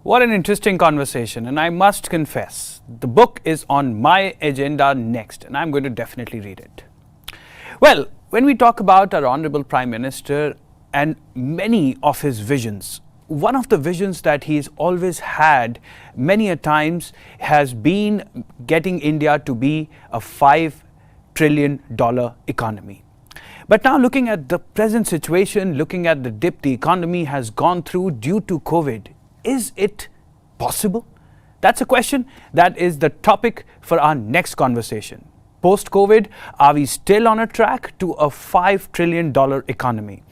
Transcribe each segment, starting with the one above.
What an interesting conversation, and I must confess, the book is on my agenda next, and I'm going to definitely read it. Well, when we talk about our Honorable Prime Minister and many of his visions, one of the visions that he's always had many a times has been getting India to be a $5 trillion economy. But now looking at the present situation, looking at the dip the economy has gone through due to COVID, is it possible? That's a question that is the topic for our next conversation. Post-COVID, are we still on a track to a $5 trillion economy?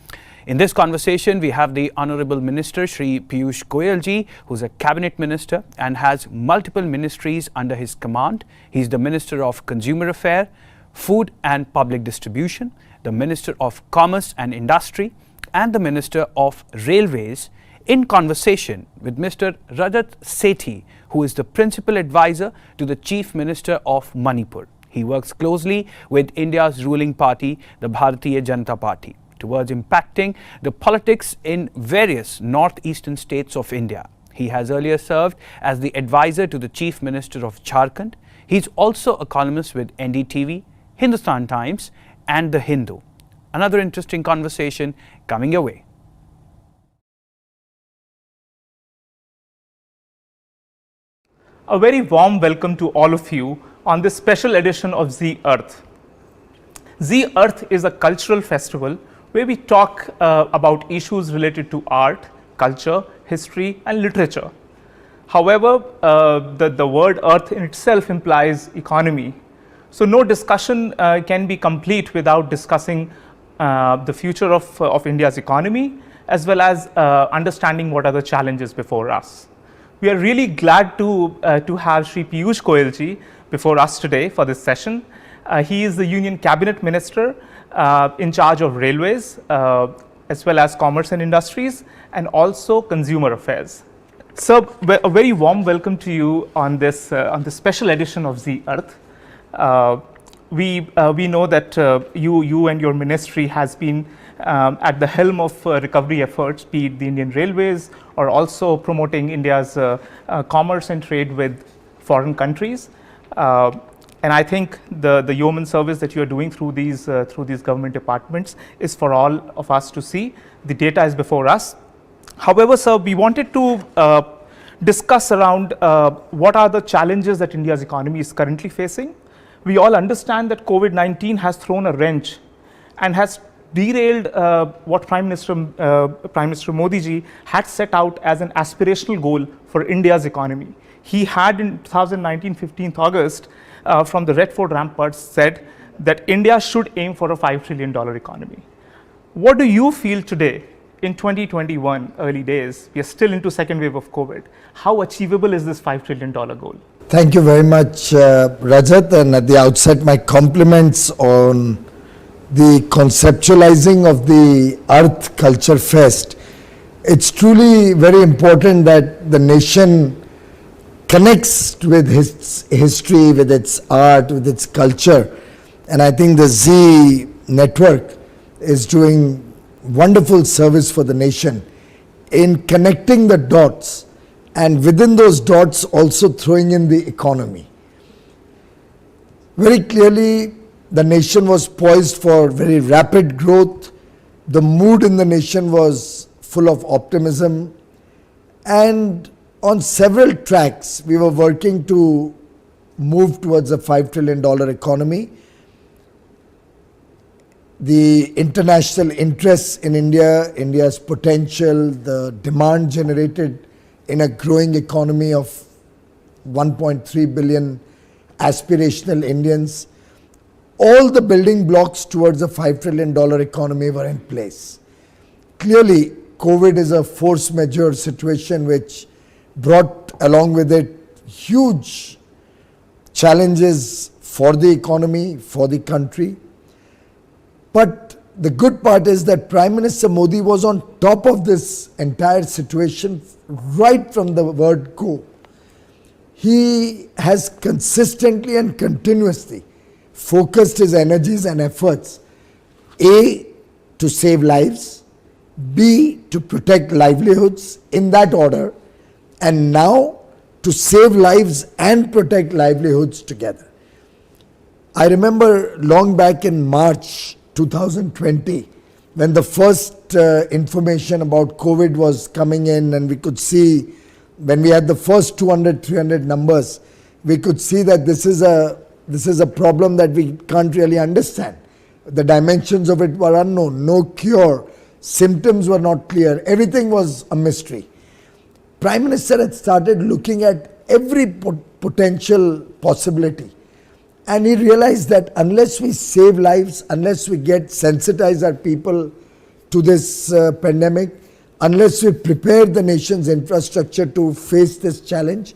In this conversation, we have the Honorable Minister, Shri Piyush Goyal ji, who's a cabinet minister and has multiple ministries under his command. He's the Minister of Consumer Affairs, Food and Public Distribution, the Minister of Commerce and Industry, and the Minister of Railways, in conversation with Mr. Rajat Sethi, who is the Principal Advisor to the Chief Minister of Manipur. He works closely with India's ruling party, the Bharatiya Janata Party, towards impacting the politics in various northeastern states of India. He has earlier served as the advisor to the Chief Minister of Jharkhand. He's also a columnist with NDTV, Hindustan Times, and The Hindu. Another interesting conversation coming your way. A very warm welcome to all of you on this special edition of Zee Arth. Zee Arth is a cultural festival where we talk about issues related to art, culture, history and literature. However, the word earth in itself implies economy. So no discussion can be complete without discussing the future of India's economy, as well as understanding what are the challenges before us. We are really glad to have Shri Piyush Goyal ji before us today for this session. He is the Union Cabinet Minister in charge of Railways, as well as Commerce and Industries, and also Consumer Affairs. Sir, a very warm welcome to you on this special edition of Zee Arth. We know that you and your ministry has been at the helm of recovery efforts, be it the Indian Railways or also promoting India's commerce and trade with foreign countries. And I think the yeoman service that you are doing through these government departments is for all of us to see. The data is before us. However, sir, we wanted to discuss around what are the challenges that India's economy is currently facing. We all understand that COVID-19 has thrown a wrench and has derailed what Prime Minister Modi ji had set out as an aspirational goal for India's economy. He had in 2019, 15th August, from the Red Fort ramparts said that India should aim for a $5 trillion economy. What do you feel today in 2021 early days? We are still into second wave of COVID. How achievable is this $5 trillion goal? Thank you very much, Rajat, and at the outset my compliments on the conceptualizing of the Arth Culture Fest. It's truly very important that the nation connects with its history, with its art, with its culture, and I think the Zee network is doing wonderful service for the nation in connecting the dots, and within those dots also throwing in the economy. Very clearly, the nation was poised for very rapid growth. The mood in the nation was full of optimism, and on several tracks we were working to move towards a $5 trillion economy. The international interests in India, India's potential, the demand generated in a growing economy of 1.3 billion aspirational Indians, all the building blocks towards a $5 trillion economy were in place. Clearly, COVID is a force majeure situation which brought along with it huge challenges for the economy, for the country. But the good part is that Prime Minister Modi was on top of this entire situation right from the word go. He has consistently and continuously focused his energies and efforts, A, to save lives, B, to protect livelihoods in that order, and now to save lives and protect livelihoods together. I remember long back in March 2020, when the first information about COVID was coming in, and we could see, when we had the first 200, 300 numbers, we could see that this is a problem that we can't really understand. The dimensions of it were unknown, no cure, symptoms were not clear, everything was a mystery. Prime Minister had started looking at every potential possibility, and he realized that unless we save lives, unless we sensitize our people to this pandemic, unless we prepare the nation's infrastructure to face this challenge,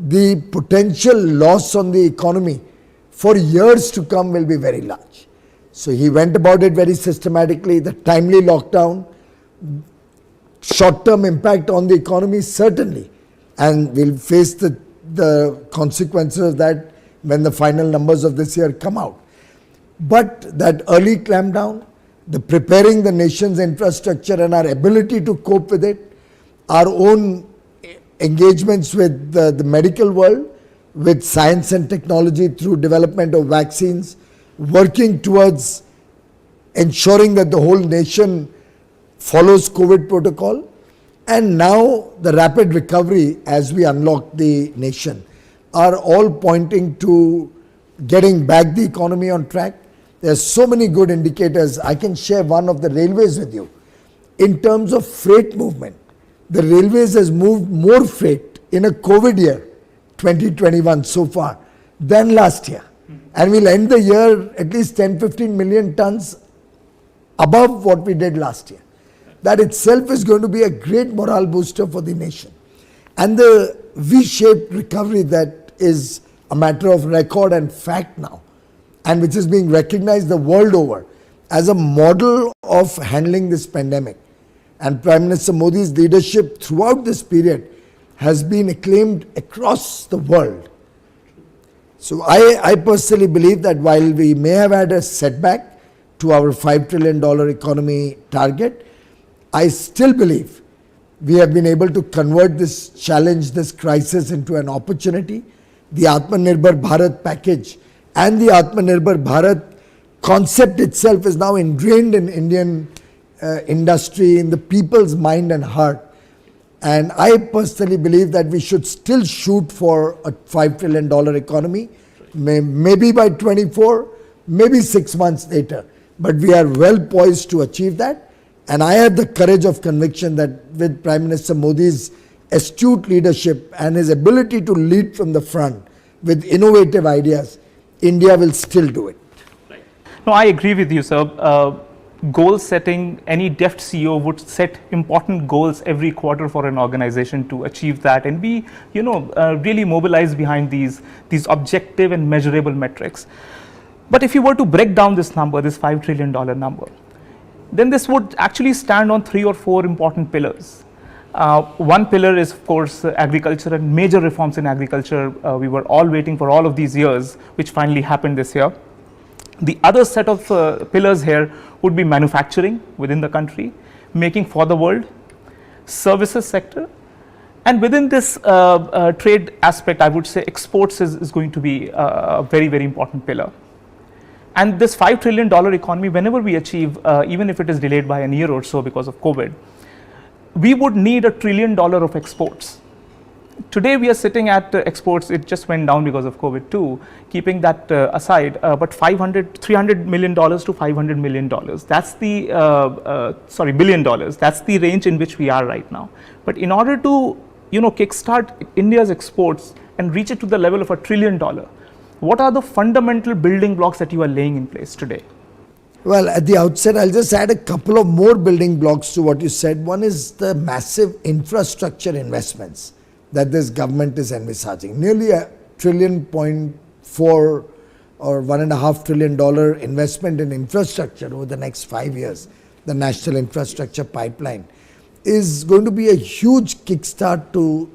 the potential loss on the economy for years to come will be very large. So he went about it very systematically. The timely lockdown, short-term impact on the economy, certainly, and we'll face the consequences of that when the final numbers of this year come out. But that early clampdown, the preparing the nation's infrastructure and our ability to cope with it, our own engagements with the medical world, with science and technology through development of vaccines, working towards ensuring that the whole nation follows COVID protocol, and now the rapid recovery as we unlock the nation, are all pointing to getting back the economy on track. There are so many good indicators. I can share one of the railways with you. In terms of freight movement, the railways has moved more freight in a COVID year, 2021 so far, than last year. And we'll end the year at least 10-15 million tons above what we did last year. That itself is going to be a great morale booster for the nation. And the V-shaped recovery that is a matter of record and fact now, and which is being recognized the world over as a model of handling this pandemic. And Prime Minister Modi's leadership throughout this period has been acclaimed across the world. So I personally believe that while we may have had a setback to our $5 trillion economy target, I still believe we have been able to convert this challenge, this crisis, into an opportunity. The Atmanirbhar Bharat package and the Atmanirbhar Bharat concept itself is now ingrained in Indian industry, in the people's mind and heart. And I personally believe that we should still shoot for a $5 trillion economy, maybe by 24, maybe 6 months later. But we are well poised to achieve that. And I have the courage of conviction that with Prime Minister Modi's astute leadership and his ability to lead from the front with innovative ideas, India will still do it. Right. No, I agree with you, sir. Goal setting, any deft CEO would set important goals every quarter for an organization to achieve that, and be, really mobilized behind these objective and measurable metrics. But if you were to break down this number, this $5 trillion number, then this would actually stand on 3 or 4 important pillars. One pillar is, of course, agriculture and major reforms in agriculture. We were all waiting for all of these years, which finally happened this year. The other set of pillars here would be manufacturing within the country, making for the world, services sector, and within this trade aspect, I would say exports is going to be a very, very important pillar. And this $5 trillion economy, whenever we achieve, even if it is delayed by a year or so because of COVID, we would need $1 trillion of exports. Today we are sitting at exports, it just went down because of COVID too, keeping that aside, but $300 million to $500 million. That's the, billion dollars. That's the range in which we are right now. But in order to, kickstart India's exports and reach it to the level of $1 trillion, what are the fundamental building blocks that you are laying in place today? Well, at the outset, I'll just add a couple of more building blocks to what you said. One is the massive infrastructure investments that this government is envisaging. Nearly $1.4 trillion or $1.5 trillion investment in infrastructure over the next 5 years. The National Infrastructure Pipeline is going to be a huge kickstart to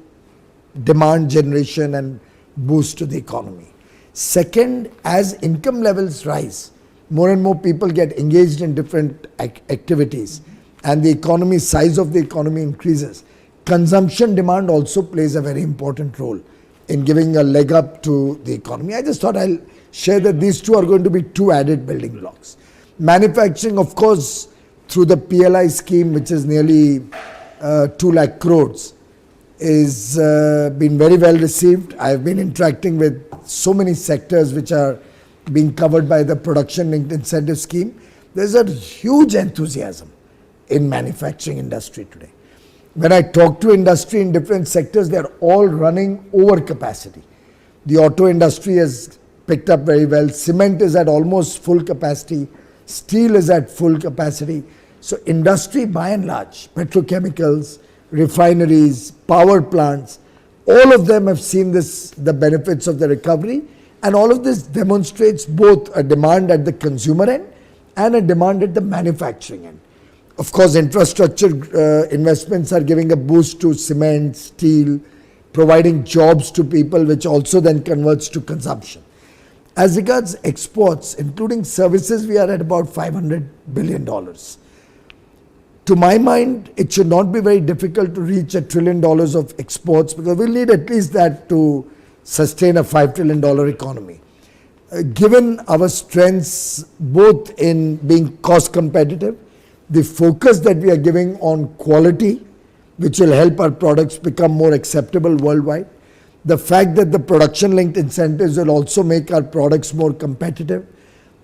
demand generation and boost to the economy. Second, as income levels rise, more and more people get engaged in different activities, and the economy, size of the economy increases. consumption demand also plays a very important role in giving a leg up to the economy. I just thought I'll share that these two are going to be two added building blocks. Manufacturing, of course, through the PLI scheme, which is nearly 2 lakh crores, is been very well received. I've been interacting with so many sectors which are being covered by the production linked incentive scheme. There's a huge enthusiasm in manufacturing industry today. When I talk to industry in different sectors, they're all running over capacity. The auto industry has picked up very well. Cement is at almost full capacity. Steel is at full capacity. So industry by and large, petrochemicals, refineries, power plants, all of them have seen the benefits of the recovery, and all of this demonstrates both a demand at the consumer end and a demand at the manufacturing end. Of course, infrastructure investments are giving a boost to cement, steel, providing jobs to people, which also then converts to consumption. As regards exports, including services, we are at about $500 billion. To my mind, it should not be very difficult to reach $1 trillion of exports, because we'll need at least that to sustain a $5 trillion economy. Given our strengths both in being cost competitive, the focus that we are giving on quality, which will help our products become more acceptable worldwide, the fact that the production linked incentives will also make our products more competitive,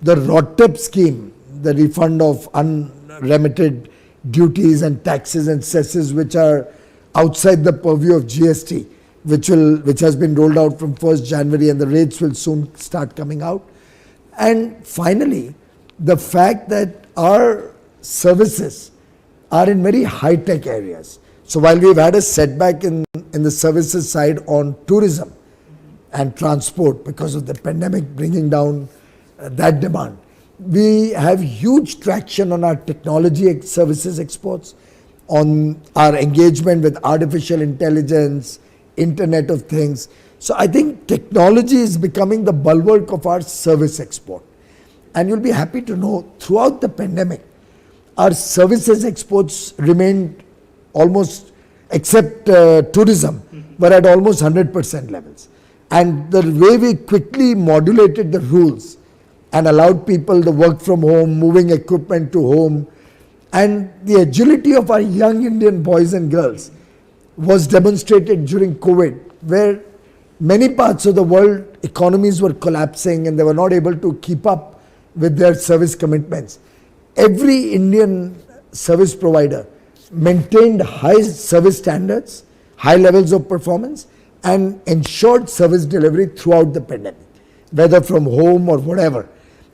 the RODTEP scheme, the refund of unremitted duties and taxes and cesses which are outside the purview of GST, which has been rolled out from 1st January, and the rates will soon start coming out. And finally, the fact that our services are in very high-tech areas. So while we've had a setback in the services side on tourism and transport because of the pandemic bringing down that demand, we have huge traction on our technology services exports, on our engagement with artificial intelligence, Internet of Things. So I think technology is becoming the bulwark of our service export. And you'll be happy to know, throughout the pandemic, our services exports remained almost, except tourism, were at almost 100% levels. And the way we quickly modulated the rules and allowed people to work from home, moving equipment to home, and the agility of our young Indian boys and girls was demonstrated during COVID, where many parts of the world economies were collapsing and they were not able to keep up with their service commitments. Every Indian service provider maintained high service standards, high levels of performance, and ensured service delivery throughout the pandemic, whether from home or whatever.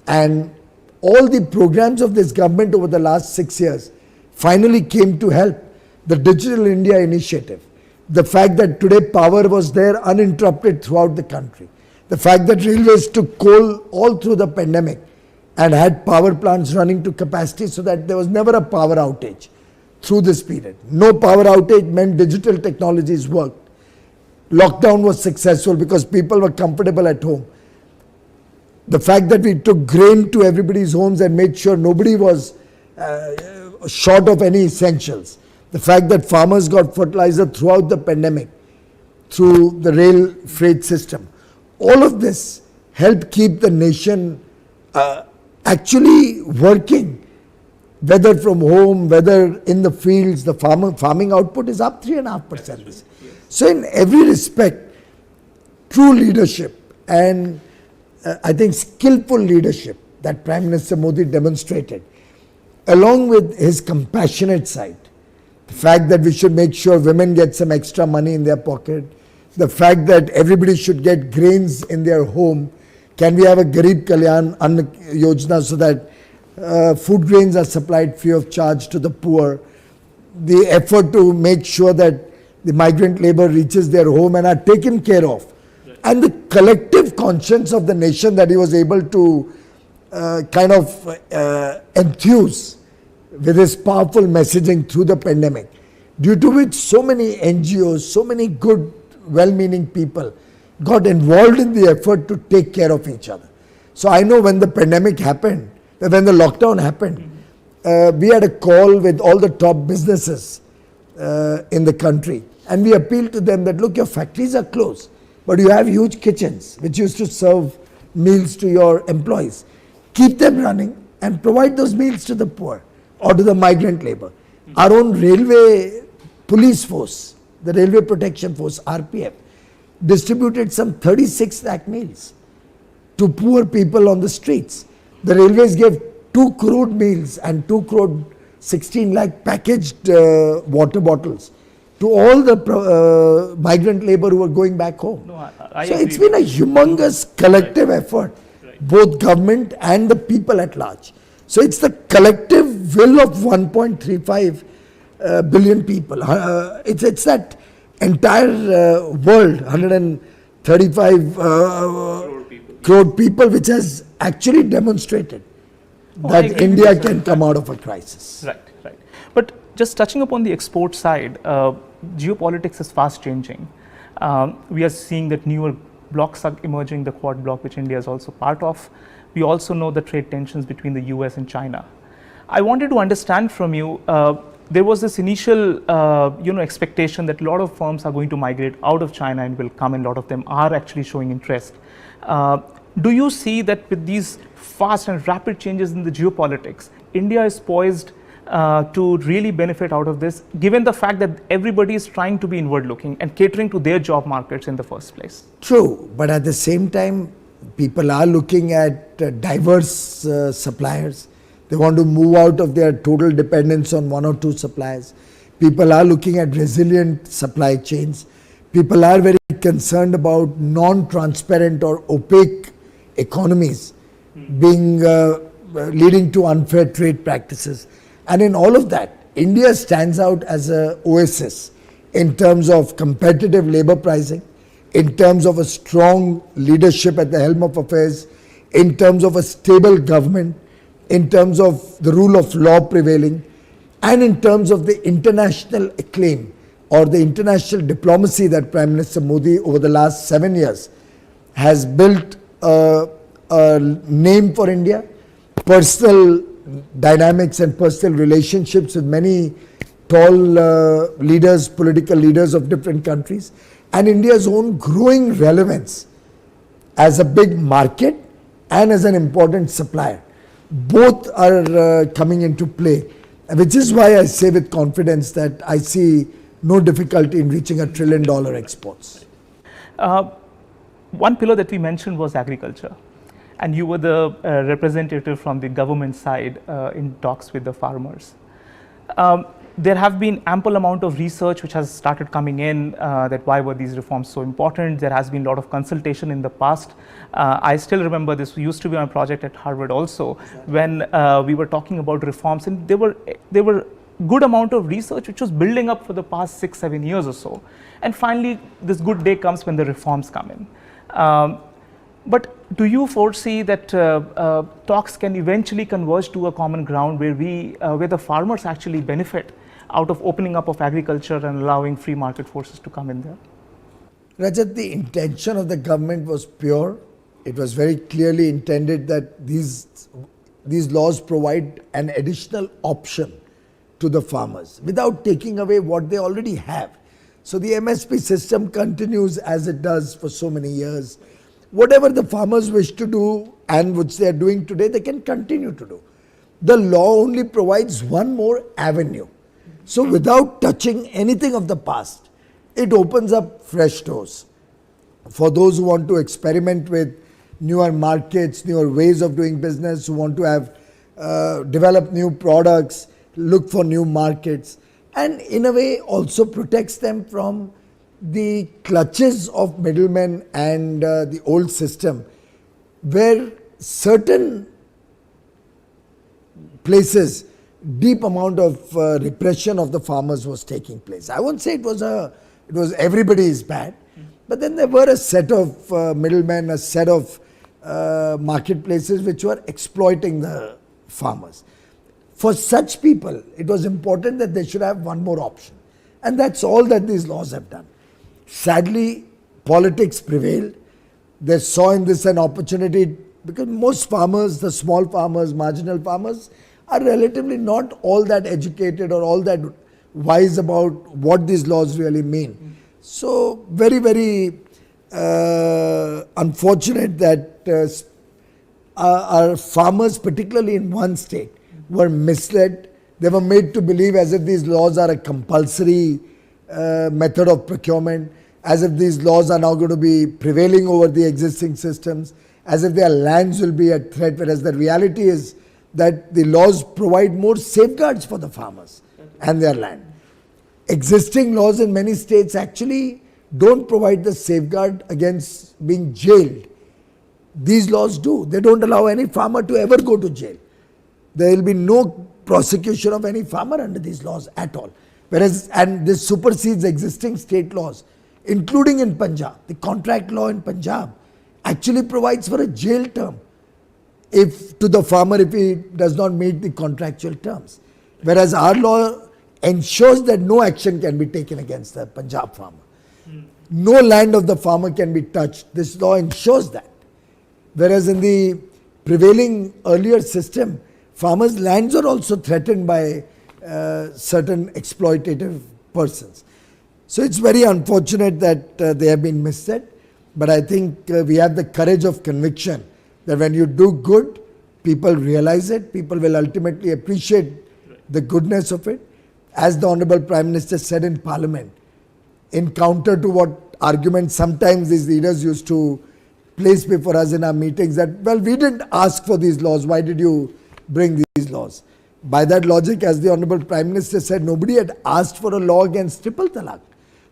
And all the programs of this government over the last 6 years finally came to help. The Digital India initiative, the fact that today power was there uninterrupted throughout the country, the fact that railways took coal all through the pandemic and had power plants running to capacity so that there was never a power outage through this period. No power outage meant digital technologies worked. Lockdown was successful because people were comfortable at home. The fact that we took grain to everybody's homes and made sure nobody was short of any essentials. The fact that farmers got fertilizer throughout the pandemic through the rail freight system. All of this helped keep the nation actually working, whether from home, whether in the fields. The farming output is up 3.5%. So in every respect, true leadership and I think skillful leadership that Prime Minister Modi demonstrated, along with his compassionate side, the fact that we should make sure women get some extra money in their pocket, the fact that everybody should get grains in their home. Can we have a Garib Kalyan Anna Yojana so that food grains are supplied free of charge to the poor? The effort to make sure that the migrant labor reaches their home and are taken care of. And the collective conscience of the nation that he was able to enthuse with his powerful messaging through the pandemic, due to which so many NGOs, so many good, well-meaning people got involved in the effort to take care of each other. So I know when the pandemic happened, when the lockdown happened, we had a call with all the top businesses in the country. And we appeal to them that, look, your factories are closed, but you have huge kitchens which used to serve meals to your employees. Keep them running and provide those meals to the poor or to the migrant labor. Our own railway police force, the Railway Protection Force, RPF, distributed some 36 lakh meals to poor people on the streets. The railways gave 2 crore meals and 2 crore 16 lakh packaged water bottles to all the migrant labor who were going back home. No, so it's been a humongous collective effort, both government and the people at large. So it's the collective will of 1.35 billion people. It's that entire world, 135 crore people, which has actually demonstrated that India can come out of a crisis. Right, right. But just touching upon the export side, geopolitics is fast changing. We are seeing that newer blocs are emerging, the Quad bloc, which India is also part of. We also know the trade tensions between the US and China. I wanted to understand from you, there was this initial expectation that a lot of firms are going to migrate out of China and will come, and a lot of them are actually showing interest. Do you see that with these fast and rapid changes in the geopolitics, India is poised to really benefit out of this, given the fact that everybody is trying to be inward looking and catering to their job markets in the first place? True, but at the same time, people are looking at diverse suppliers. They want to move out of their total dependence on 1 or 2 suppliers. People are looking at resilient supply chains. People are very concerned about non-transparent or opaque economies being leading to unfair trade practices. And in all of that, India stands out as an oasis in terms of competitive labor pricing, in terms of a strong leadership at the helm of affairs, in terms of a stable government, in terms of the rule of law prevailing, and in terms of the international acclaim or the international diplomacy that Prime Minister Modi over the last 7 years has built a name for India, personal dynamics and personal relationships with many tall leaders, political leaders of different countries, and India's own growing relevance as a big market and as an important supplier. Both are coming into play, which is why I say with confidence that I see no difficulty in reaching $1 trillion exports. One pillar that we mentioned was agriculture, and you were the representative from the government side in talks with the farmers. There have been ample amount of research which has started coming in that why were these reforms so important. There has been a lot of consultation in the past. I still remember this used to be on a project at Harvard also, when we were talking about reforms, and there were good amount of research which was building up for the past 6-7 years or so, and finally this good day comes when the reforms come in. But do you foresee that talks can eventually converge to a common ground where the farmers actually benefit out of opening up of agriculture and allowing free market forces to come in there? Rajat, the intention of the government was pure. It was very clearly intended that these laws provide an additional option to the farmers without taking away what they already have. So the MSP system continues as it does for so many years. Whatever the farmers wish to do and which they are doing today, they can continue to do. The law only provides one more avenue. So without touching anything of the past, it opens up fresh doors for those who want to experiment with newer markets, newer ways of doing business, who want to have develop new products, look for new markets, and in a way also protects them from the clutches of middlemen and the old system, where certain places deep amount of repression of the farmers was taking place. I won't say it was everybody is bad, but then there were a set of middlemen, a set of marketplaces which were exploiting the farmers. For such people, it was important that they should have one more option, and that's all that these laws have done. Sadly, politics prevailed. They saw in this an opportunity, because most farmers, the small farmers, marginal farmers, are relatively not all that educated or all that wise about what these laws really mean. So very, very unfortunate that our farmers, particularly in one state, were misled. They were made to believe as if these laws are a compulsory method of procurement, as if these laws are now going to be prevailing over the existing systems, as if their lands will be at threat, whereas the reality is that the laws provide more safeguards for the farmers and their land. Existing laws in many states actually don't provide the safeguard against being jailed. These laws do. They don't allow any farmer to ever go to jail. There will be no prosecution of any farmer under these laws at all. Whereas, and this supersedes existing state laws, including in Punjab. The contract law in Punjab actually provides for a jail term if to the farmer if he does not meet the contractual terms. Whereas our law ensures that no action can be taken against the Punjab farmer. No land of the farmer can be touched. This law ensures that. Whereas in the prevailing earlier system, farmers' lands are also threatened by certain exploitative persons. So it's very unfortunate that they have been misled. But I think we have the courage of conviction that when you do good, people realize it, people will ultimately appreciate the goodness of it. As the Honorable Prime Minister said in Parliament, in counter to what arguments sometimes these leaders used to place before us in our meetings that, well, we didn't ask for these laws, why did you bring these laws? By that logic, as the Honorable Prime Minister said, nobody had asked for a law against triple talaq.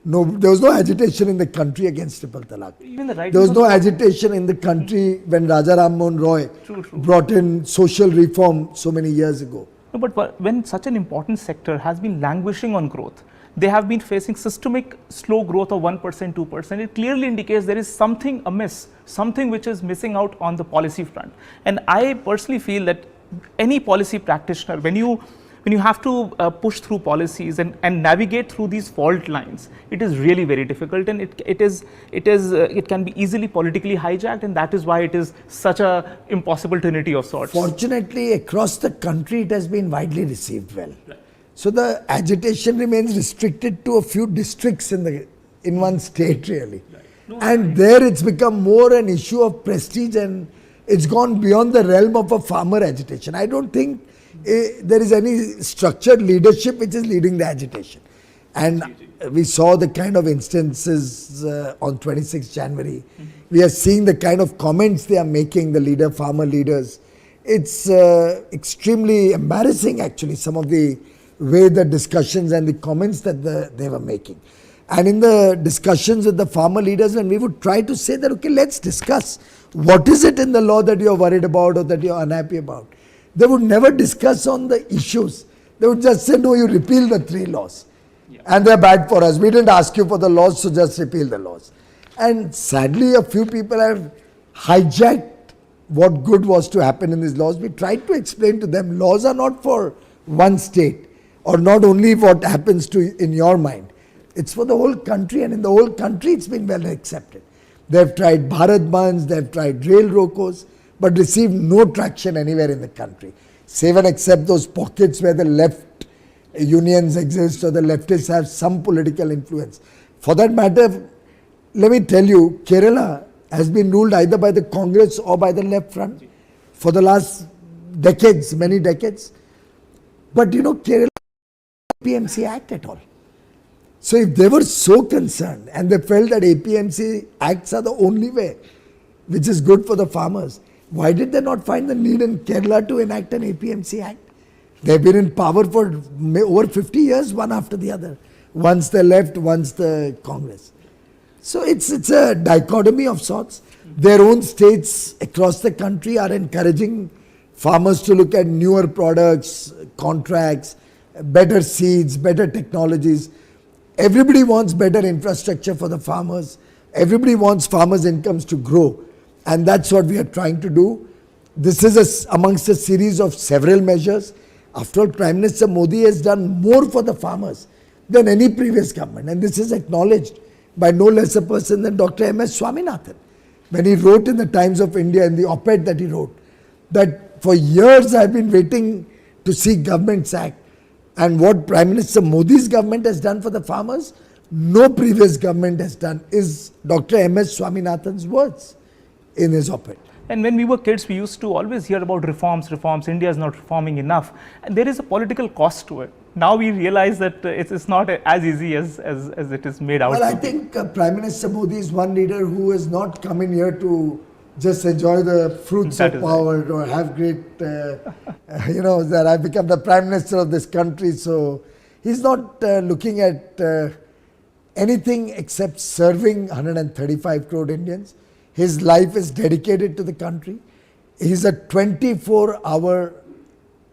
No, there was no agitation in the country against triple talaq. Even the there was no agitation in the country when Raja Ram Mohan Roy brought in social reform so many years ago. No, but when such an important sector has been languishing on growth, they have been facing systemic slow growth of 1%, 2%. It clearly indicates there is something amiss, something which is missing out on the policy front. And I personally feel that any policy practitioner, when you have to push through policies and navigate through these fault lines, it is really very difficult, and it can be easily politically hijacked, and that is why it is such a impossible trinity of sorts. Fortunately, across the country, it has been widely received well. Right. So the agitation remains restricted to a few districts in one state, really. Right. No, and there it's become more an issue of prestige, and it's gone beyond the realm of a farmer agitation. I don't think there is any structured leadership which is leading the agitation. And we saw the kind of instances on 26 January. We are seeing the kind of comments they are making, the farmer leaders. It's extremely embarrassing, actually, some of the way the discussions and the comments that they were making. And in the discussions with the farmer leaders, when we would try to say that, okay, let's discuss what is it in the law that you're worried about or that you're unhappy about. They would never discuss on the issues. They would just say, no, you repeal the 3 laws. Yeah. And they're bad for us. We didn't ask you for the laws, so just repeal the laws. And sadly, a few people have hijacked what good was to happen in these laws. We tried to explain to them, laws are not for one state, or not only what happens in your mind. It's for the whole country, and in the whole country, it's been well accepted. They've tried Bharat Bandhs, they've tried rail rokos, but received no traction anywhere in the country, save and except those pockets where the left unions exist or the leftists have some political influence. For that matter, let me tell you, Kerala has been ruled either by the Congress or by the left front for the last decades, many decades. But Kerala APMC Act at all. So if they were so concerned and they felt that APMC acts are the only way which is good for the farmers, why did they not find the need in Kerala to enact an APMC Act? They've been in power for over 50 years, one after the other. Once the left, once the Congress. So it's a dichotomy of sorts. Their own states across the country are encouraging farmers to look at newer products, contracts, better seeds, better technologies. Everybody wants better infrastructure for the farmers. Everybody wants farmers' incomes to grow. And that's what we are trying to do. This is amongst a series of several measures. After all, Prime Minister Modi has done more for the farmers than any previous government. And this is acknowledged by no less a person than Dr. M.S. Swaminathan. When he wrote in the Times of India, in the op-ed that he wrote, that for years I've been waiting to see governments act. And what Prime Minister Modi's government has done for the farmers, no previous government has done, is Dr. M.S. Swaminathan's words in his op-ed. And when we were kids, we used to always hear about reforms. India is not reforming enough. And there is a political cost to it. Now we realize that it's not as easy as it is made out. Well, I think Prime Minister Modi is one leader who has not come in here to just enjoy the fruits of power or have great, that I've become the Prime Minister of this country. So he's not looking at anything except serving 135 crore Indians. His life is dedicated to the country. He's a 24-hour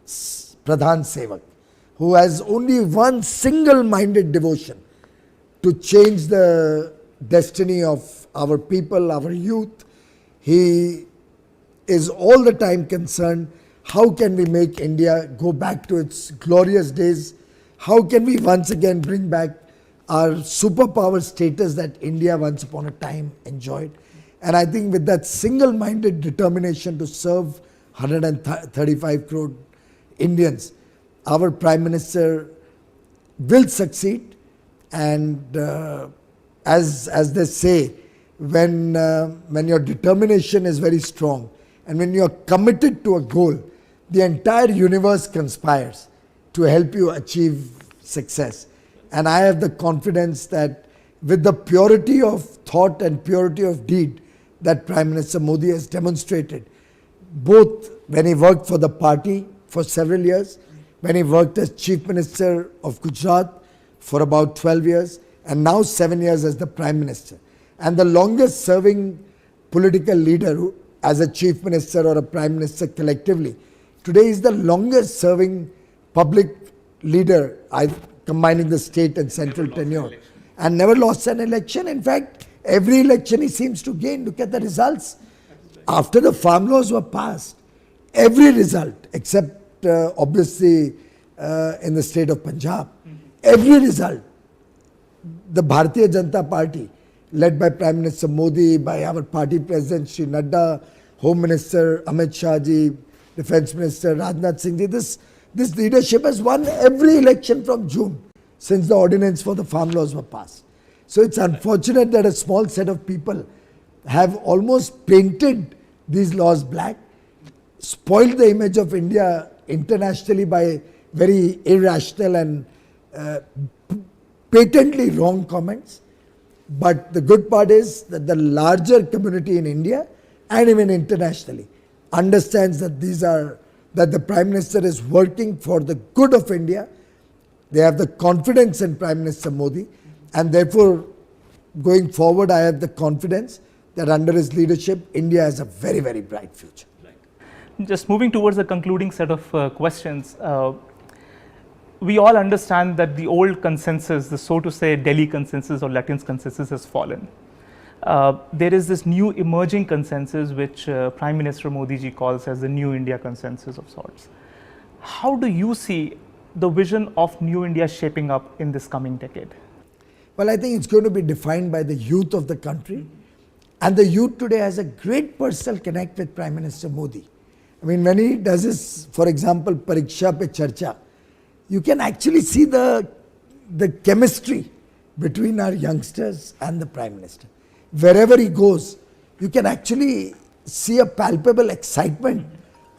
Pradhan Sevak who has only one single-minded devotion to change the destiny of our people, our youth. He is all the time concerned, how can we make India go back to its glorious days? How can we once again bring back our superpower status that India once upon a time enjoyed? And I think with that single-minded determination to serve 135 crore Indians, our Prime Minister will succeed. And as they say, when your determination is very strong and when you are committed to a goal, the entire universe conspires to help you achieve success. And I have the confidence that with the purity of thought and purity of deed that Prime Minister Modi has demonstrated, both when he worked for the party for several years, when he worked as Chief Minister of Gujarat for about 12 years, and now 7 years as the Prime Minister. And the longest serving political leader who, as a Chief Minister or a Prime Minister collectively, today is the longest serving public leader, combining the state and central tenure, and never lost an election. In fact, every election he seems to gain. Look at the results. After the farm laws were passed, every result, except obviously in the state of Punjab, every result, the Bharatiya Janata Party, led by Prime Minister Modi, by our party president Shri Nadda, Home Minister Amit Shah ji, Defence Minister Rajnath Singh ji, this leadership has won every election from June since the ordinance for the farm laws were passed. So it's unfortunate that a small set of people have almost painted these laws black, spoiled the image of India internationally by very irrational and patently wrong comments. But the good part is that the larger community in India and even internationally understands that that the Prime Minister is working for the good of India. They have the confidence in Prime Minister Modi, and therefore going forward I have the confidence that under his leadership India has a very, very bright future. Just moving towards the concluding set of questions, we all understand that the old consensus, the so to say Delhi consensus or Latin's consensus has fallen. There is this new emerging consensus which Prime Minister Modi ji calls as the New India consensus of sorts. How do you see the vision of New India shaping up in this coming decade? Well, I think it's going to be defined by the youth of the country, and the youth today has a great personal connect with Prime Minister Modi. I mean, when he does his, for example, Pariksha Pe Charcha, you can actually see the chemistry between our youngsters and the Prime Minister. Wherever he goes, you can actually see a palpable excitement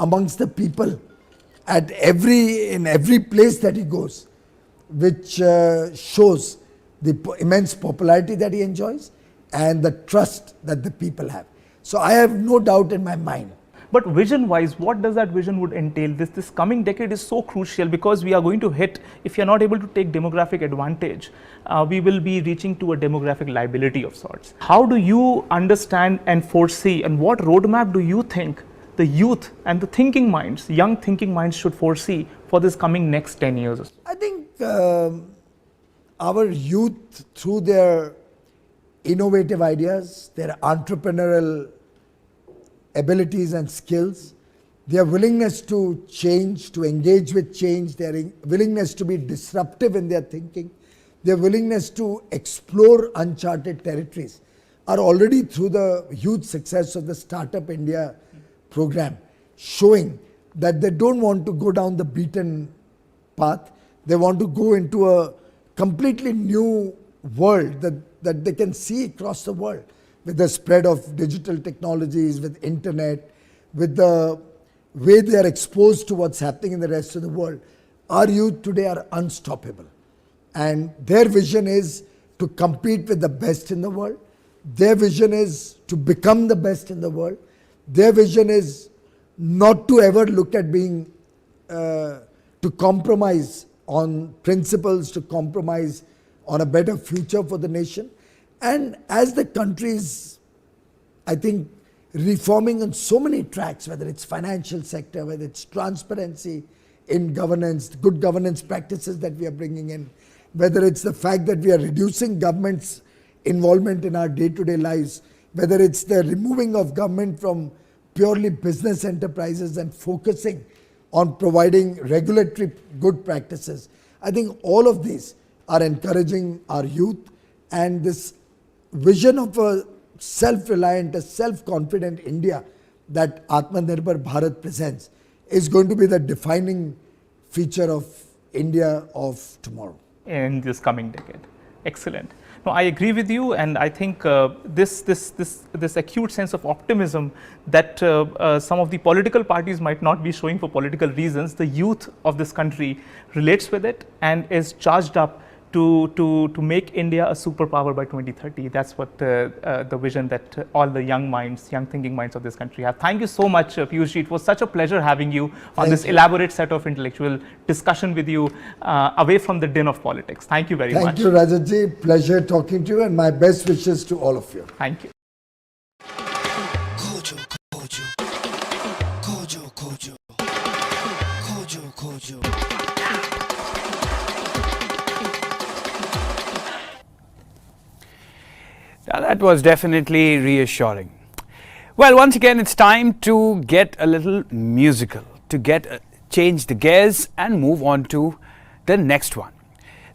amongst the people in every place that he goes, which shows the immense popularity that he enjoys and the trust that the people have. So I have no doubt in my mind. But vision-wise, what does that vision would entail? This coming decade is so crucial because we are going to hit, if you are not able to take demographic advantage, we will be reaching to a demographic liability of sorts. How do you understand and foresee, and what roadmap do you think the youth and the thinking minds, young thinking minds should foresee for this coming next 10 years? I think our youth, through their innovative ideas, their entrepreneurial abilities and skills, their willingness to change, to engage with change, their willingness to be disruptive in their thinking, their willingness to explore uncharted territories are already through the huge success of the Startup India program showing that they don't want to go down the beaten path. They want to go into a completely new world that they can see across the world with the spread of digital technologies, with internet, with the way they are exposed to what's happening in the rest of the world. Our youth today are unstoppable. And their vision is to compete with the best in the world. Their vision is to become the best in the world. Their vision is not to ever look at being, to compromise on principles, to compromise on a better future for the nation. And as the country is, I think, reforming on so many tracks, whether it's financial sector, whether it's transparency in governance, good governance practices that we are bringing in, whether it's the fact that we are reducing government's involvement in our day-to-day lives, whether it's the removing of government from purely business enterprises and focusing on providing regulatory good practices. I think all of these are encouraging our youth, and this vision of a self-reliant, a self-confident India that Atmanirbhar Bharat presents is going to be the defining feature of India of tomorrow. In this coming decade. Excellent. No, I agree with you, and I think this acute sense of optimism that some of the political parties might not be showing for political reasons, the youth of this country relates with it and is charged up to make India a superpower by 2030. That's what the vision that all the young minds, young thinking minds of this country have. Thank you so much, Piyush. It was such a pleasure having you on this elaborate set of intellectual discussion with you, away from the din of politics. Thank you very much. Thank you, Rajatji. Pleasure talking to you, and my best wishes to all of you. Thank you. Now that was definitely reassuring. Well, once again, it's time to get a little musical, to change the gears and move on to the next one.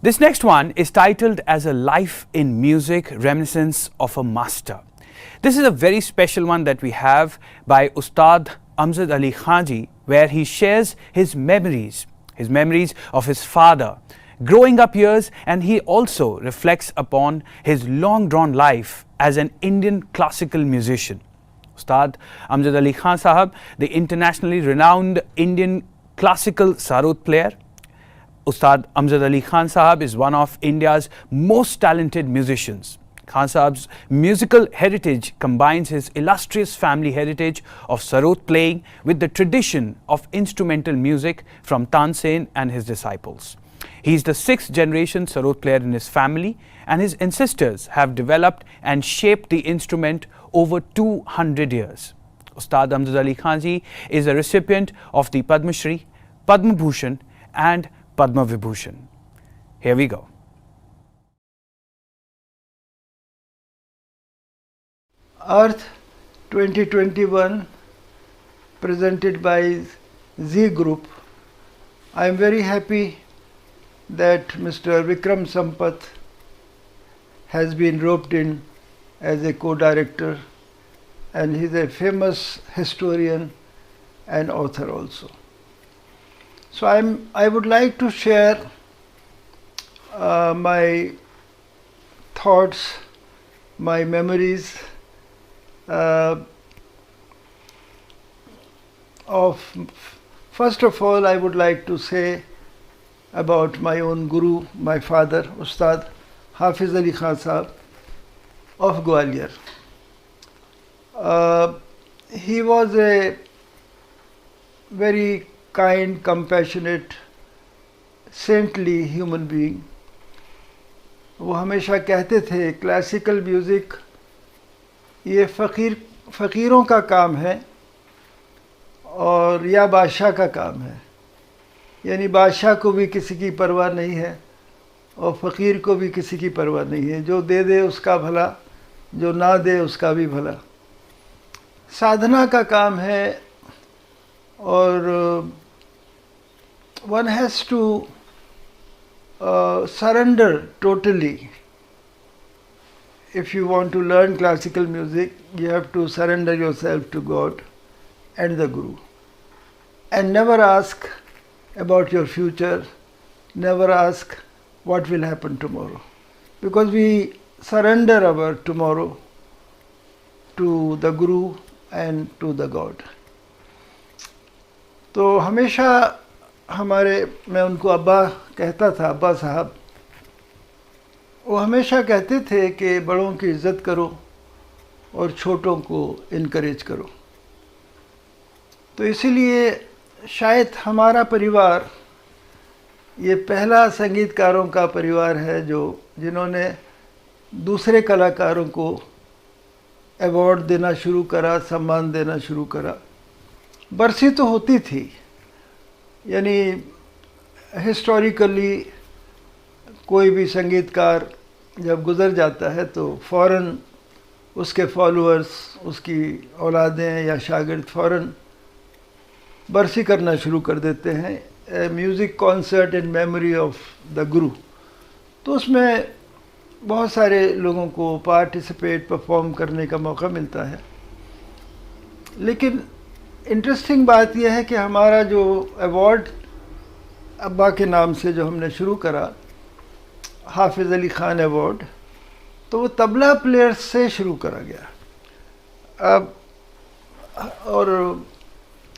This next one is titled as A Life in Music, Reminiscence of a Master. This is a very special one that we have by Ustad Amjad Ali Khanji, where he shares his memories of his father, growing up years, and he also reflects upon his long-drawn life as an Indian classical musician. Ustad Amjad Ali Khan Sahab, the internationally renowned Indian classical sarod player. Ustad Amjad Ali Khan Sahab is one of India's most talented musicians. Khan Sahab's musical heritage combines his illustrious family heritage of sarod playing with the tradition of instrumental music from Tansen and his disciples. He is the 6th generation sarod player in his family, and his ancestors have developed and shaped the instrument over 200 years. Ustad Amjad Ali Khanji is a recipient of the Padma Shri, Padma Bhushan and Padma Vibhushan. Here we go. Arth 2021, presented by Z Group. I am very happy that Mr. Vikram Sampath has been roped in as a co-director, and he is a famous historian and author also. So I would like to share my thoughts, my memories first of all, I would like to say about my own guru, my father, Ustad Hafiz Ali Khan Sahab of Gwalior. He was a very kind, compassionate, saintly human being. वो हमेशा कहते थे classical music ये फ़कीरों का काम है और या बादशाह का काम है, यानी बादशाह को भी किसी की परवाह नहीं है और फ़कीर को भी किसी की परवाह नहीं है, जो दे दे उसका भला, जो ना दे उसका भी भला। साधना का काम है और one has to surrender totally. If you want to learn classical music, you have to surrender yourself to God and the Guru, and never ask about your future, never ask what will happen tomorrow, because we surrender our tomorrow to the Guru and to the God. तो हमेशा हमारे, मैं उनको अब्बा कहता था, अब्बा साहब, वो हमेशा कहते थे कि बड़ों की इज़्ज़त करो और छोटों को इनकरेज करो। तो इसीलिए शायद हमारा परिवार ये पहला संगीतकारों का परिवार है जिन्होंने दूसरे कलाकारों को अवार्ड देना शुरू करा, सम्मान देना शुरू करा। बरसी तो होती थी, यानी हिस्टोरिकली कोई भी संगीतकार जब गुज़र जाता है तो फ़ौरन उसके फॉलोअर्स, उसकी औलादें या शागिर्द फ़ौरन बरसी करना शुरू कर देते हैं, music concert in memory of the गुरु। तो उसमें बहुत सारे लोगों को पार्टिसिपेट, परफॉर्म करने का मौका मिलता है। लेकिन इंटरेस्टिंग बात यह है कि हमारा जो अवार्ड अब्बा के नाम से जो हमने शुरू करा, हाफिज़ अली ख़ान अवार्ड, तो वो तबला प्लेयर्स से शुरू करा गया। अब और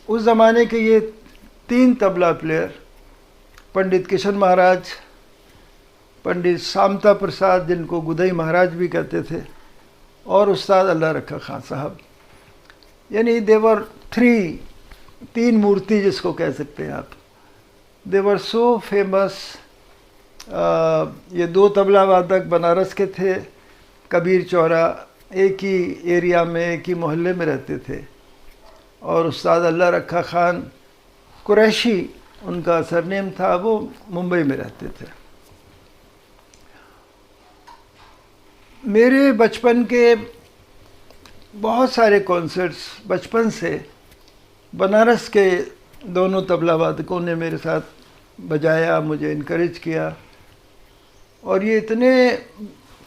उस ज़माने के ये 3 तबला प्लेयर, पंडित किशन महाराज, पंडित शामता प्रसाद जिनको गुदई महाराज भी कहते थे, और उस्ताद अल्लाह रखा खान साहब, यानी देवर 3 मूर्ति जिसको कह सकते हैं आप। देवर सो फेमस। ये 2 तबला वादक बनारस के थे, कबीर चौरा, एक ही एरिया में, एक ही मोहल्ले में रहते थे। और उस्ताद अल्लाह रखा खान कुरैशी उनका सरनेम था, वो मुंबई में रहते थे। मेरे बचपन के बहुत सारे कॉन्सर्ट्स, बचपन से बनारस के दोनों तबला वादकों ने मेरे साथ बजाया, मुझे इनकरेज किया। और ये इतने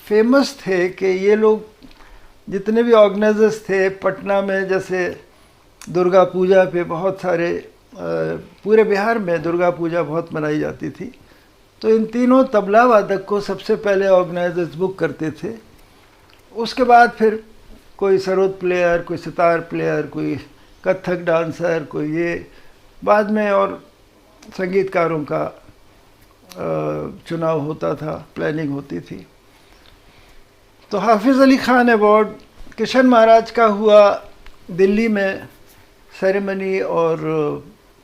फेमस थे कि ये लोग जितने भी ऑर्गेनाइजर्स थे पटना में, जैसे दुर्गा पूजा पे बहुत सारे, पूरे बिहार में दुर्गा पूजा बहुत मनाई जाती थी, तो इन तीनों तबला वादक को सबसे पहले ऑर्गेनाइजर्स बुक करते थे। उसके बाद फिर कोई सरोद प्लेयर, कोई सितार प्लेयर, कोई कथक डांसर, कोई ये, बाद में और संगीतकारों का चुनाव होता था, प्लानिंग होती थी। तो हाफिज़ अली ख़ान अवार्ड किशन महाराज का हुआ दिल्ली में सेरेमनी, और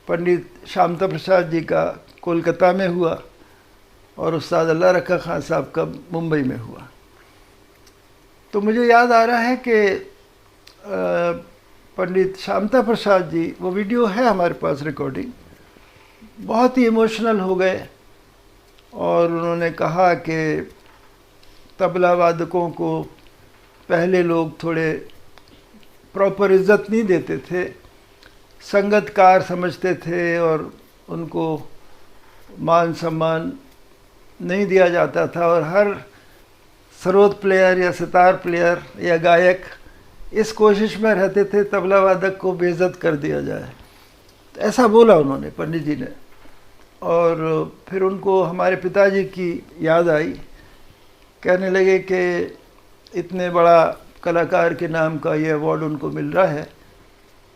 पंडित शामता प्रसाद जी का कोलकाता में हुआ, और उस्ताद अल्लाह रखा खान साहब का मुंबई में हुआ। तो मुझे याद आ रहा है कि पंडित शामता प्रसाद जी, वो वीडियो है हमारे पास रिकॉर्डिंग, बहुत ही इमोशनल हो गए और उन्होंने कहा कि तबला वादकों को पहले लोग थोड़े प्रॉपर इज़्ज़त नहीं देते थे, संगतकार समझते थे और उनको मान सम्मान नहीं दिया जाता था, और हर सरोद प्लेयर या सितार प्लेयर या गायक इस कोशिश में रहते थे तबला वादक को बेइज्जत कर दिया जाए। तो ऐसा बोला उन्होंने, पंडित जी ने। और फिर उनको हमारे पिताजी की याद आई, कहने लगे कि इतने बड़ा कलाकार के नाम का ये अवार्ड उनको मिल रहा है।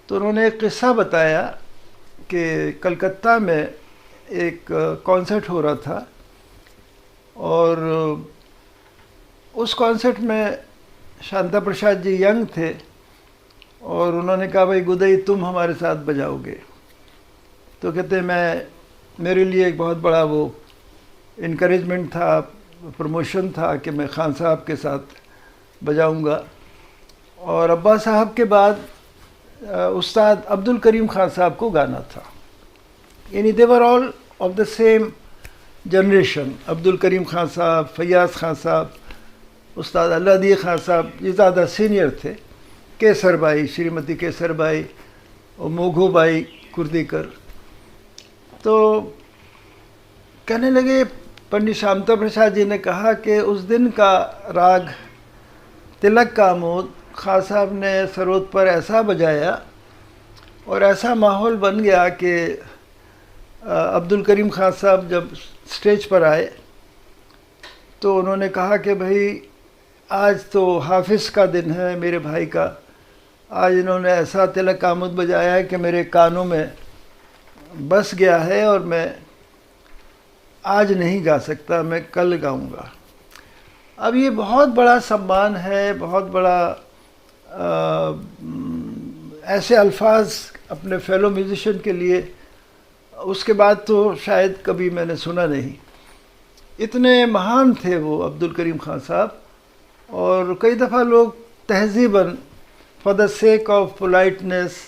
तो उन्होंने एक किस्सा बताया कि कलकत्ता में एक कॉन्सर्ट हो रहा था, और उस कॉन्सर्ट में शांता प्रसाद जी यंग थे, और उन्होंने कहा भाई गुदई तुम हमारे साथ बजाओगे। तो कहते मेरे लिए एक बहुत बड़ा वो इनकरेजमेंट था, प्रमोशन था कि मैं खान साहब के साथ बजाऊंगा। और अब्बा साहब के बाद उस्ताद अब्दुल करीम खान साहब को गाना था, यानी they were all of the same generation. Abdul Karim Khan साहब, फैयाज़ खान साहब, उस्ताद अल्लादी खान साहब ये ज़्यादा सीनियर थे, केसर बाई, श्रीमती केसर बाई और मोघो बाई कुर्दीकर। तो कहने लगे, पंडित शामता प्रसाद जी ने कहा कि उस दिन का राग तिलक का आमोद खान साहब ने सरोद पर ऐसा बजाया और ऐसा माहौल बन गया कि अब्दुल करीम खान साहब जब स्टेज पर आए तो उन्होंने कहा कि भाई आज तो हाफिज़ का दिन है मेरे भाई का, आज इन्होंने ऐसा तिलक आमुद बजाया है कि मेरे कानों में बस गया है और मैं आज नहीं गा सकता, मैं कल गाऊंगा। अब ये बहुत बड़ा सम्मान है, बहुत बड़ा ऐसे अल्फाज अपने फेलो म्यूजिशियन के लिए उसके बाद तो शायद कभी मैंने सुना नहीं। इतने महान थे वो अब्दुल करीम खान साहब। और कई दफ़ा लोग तहज़ीबन for the sake of politeness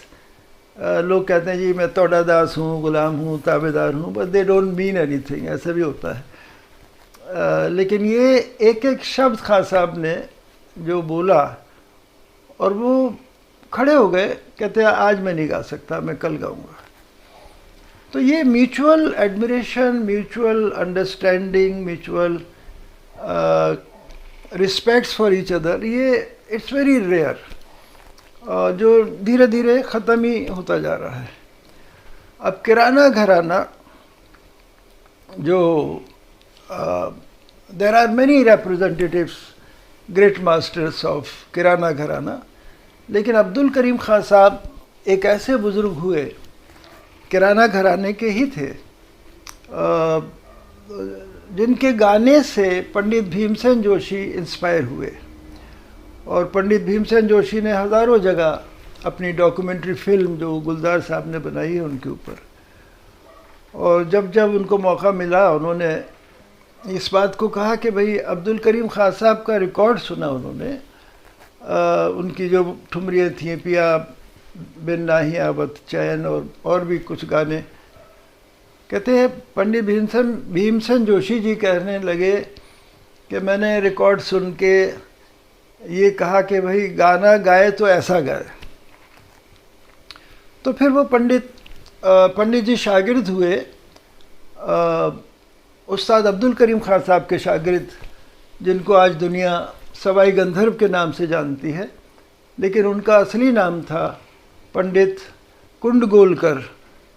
लोग कहते हैं जी मैं तोड़ा दास हूँ, ग़ुलाम हूँ, ताबेदार हूँ, but they don't mean anything, ऐसा भी होता है। लेकिन ये एक एक शब्द खान साहब ने जो बोला और वो खड़े हो गए, कहते हैं आज मैं नहीं गा सकता, मैं कल गाऊंगा। तो ये mutual admiration, mutual understanding, mutual respects for each other, ये इट्स वेरी रेयर, जो धीरे धीरे ख़त्म ही होता जा रहा है। अब किराना घराना जो there are many representatives, great masters of Kirana gharana, लेकिन अब्दुल करीम खान साहब एक ऐसे बुज़ुर्ग हुए, किराना घराने के ही थे, जिनके गाने से पंडित भीमसेन जोशी इंस्पायर हुए। और पंडित भीमसेन जोशी ने हज़ारों जगह अपनी डॉक्यूमेंट्री फिल्म जो गुलजार साहब ने बनाई है उनके ऊपर, और जब जब उनको मौका मिला उन्होंने इस बात को कहा कि भाई अब्दुल करीम खान साहब का रिकॉर्ड सुना उन्होंने, उनकी जो ठुमरियाँ थी, पिया बिन नाही आवत चैन और भी कुछ गाने, कहते हैं पंडित भीमसेन जोशी जी कहने लगे कि मैंने रिकॉर्ड सुन के ये कहा कि भाई गाना गाए तो ऐसा गाए। तो फिर वो पंडित जी शागिर्द हुए उस्ताद अब्दुल करीम खान साहब के शागिर्द, जिनको आज दुनिया सवाई गंधर्व के नाम से जानती है, लेकिन उनका असली नाम था पंडित कुंडगोलकर,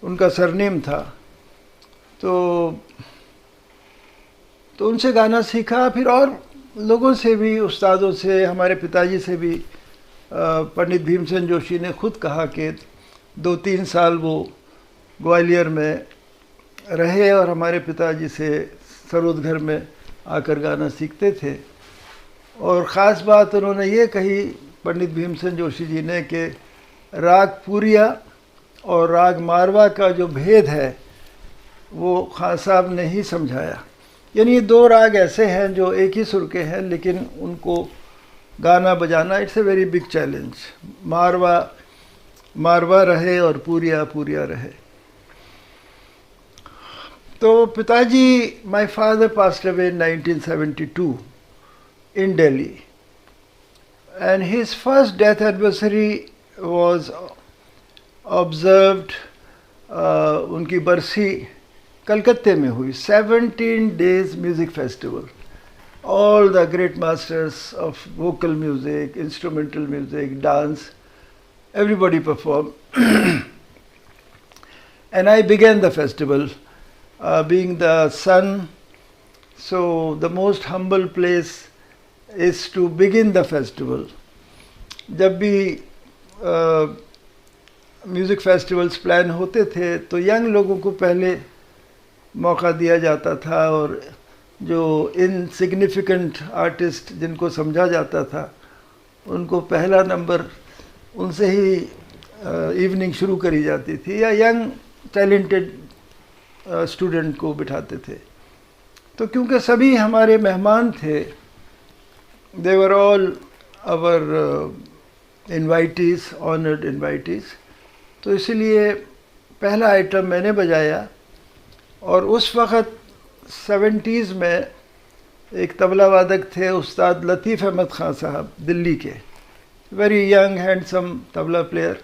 उनका सरनेम था। तो उनसे गाना सीखा, फिर और लोगों से भी, उस्तादों से, हमारे पिताजी से भी। पंडित भीमसेन जोशी ने खुद कहा कि 2-3 साल वो ग्वालियर में रहे और हमारे पिताजी से सरोद घर में आकर गाना सीखते थे। और ख़ास बात उन्होंने ये कही पंडित भीमसेन जोशी जी ने कि राग पूरिया और राग मारवा का जो भेद है वो खान साहब ने ही समझाया। यानी ये 2 राग ऐसे हैं जो एक ही सुर के हैं, लेकिन उनको गाना बजाना it's a very big challenge. Marwa रहे और पूरिया रहे। तो पिताजी, my father passed away in 1972 in Delhi, and his first death anniversary was observed, उनकी बरसी कलकत्ते में हुई। 17 days music festival, all the great masters of vocal music, instrumental music, dance, everybody performed. And I began the festival, being the son, so the most humble place is to begin the festival. जब भी music festivals plan होते थे तो young लोगों को पहले मौका दिया जाता था, और जो इनसिग्निफिकेंट आर्टिस्ट जिनको समझा जाता था उनको पहला नंबर उनसे ही इवनिंग शुरू करी जाती थी, या यंग टैलेंटेड स्टूडेंट को बिठाते थे। तो क्योंकि सभी हमारे मेहमान थे, they were all our invitees, honoured invitees, तो इसलिए पहला आइटम मैंने बजाया। और उस वक़्त 70s में एक तबला वादक थे उस्ताद लतीफ़ अहमद ख़ान साहब, दिल्ली के, very young handsome tabla player.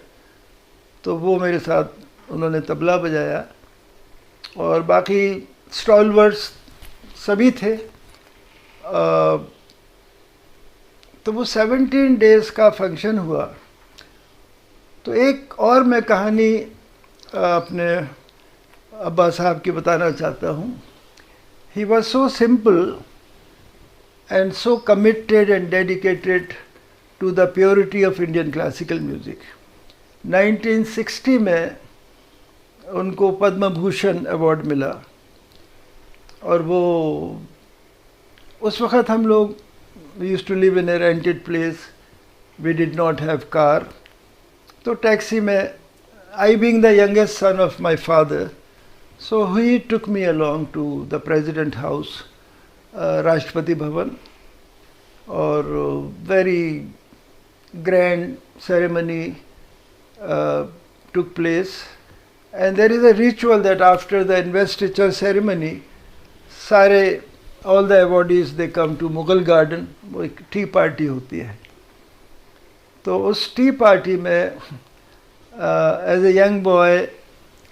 तो वो मेरे साथ उन्होंने तबला बजाया, और बाकी स्टॉलवर्ड्स सभी थे। तो वो 17 days का फंक्शन हुआ। तो एक और मैं कहानी अपने अब्बा साहब की बताना चाहता हूँ. He was so simple and so committed and dedicated to the purity of Indian classical music. 1960 में उनको पद्म भूषण अवार्ड मिला और वो उस वक़्त हम लोग we used to live in a rented place, we did not have car, तो टैक्सी में, I being the youngest son of my father, so he took me along to the President House, Rashtrapati Bhavan, और very grand ceremony took place, and there is a ritual that after the investiture ceremony, सारे all the awardees they come to Mughal Garden, वो एक T party होती है. तो उस T party में as a young boy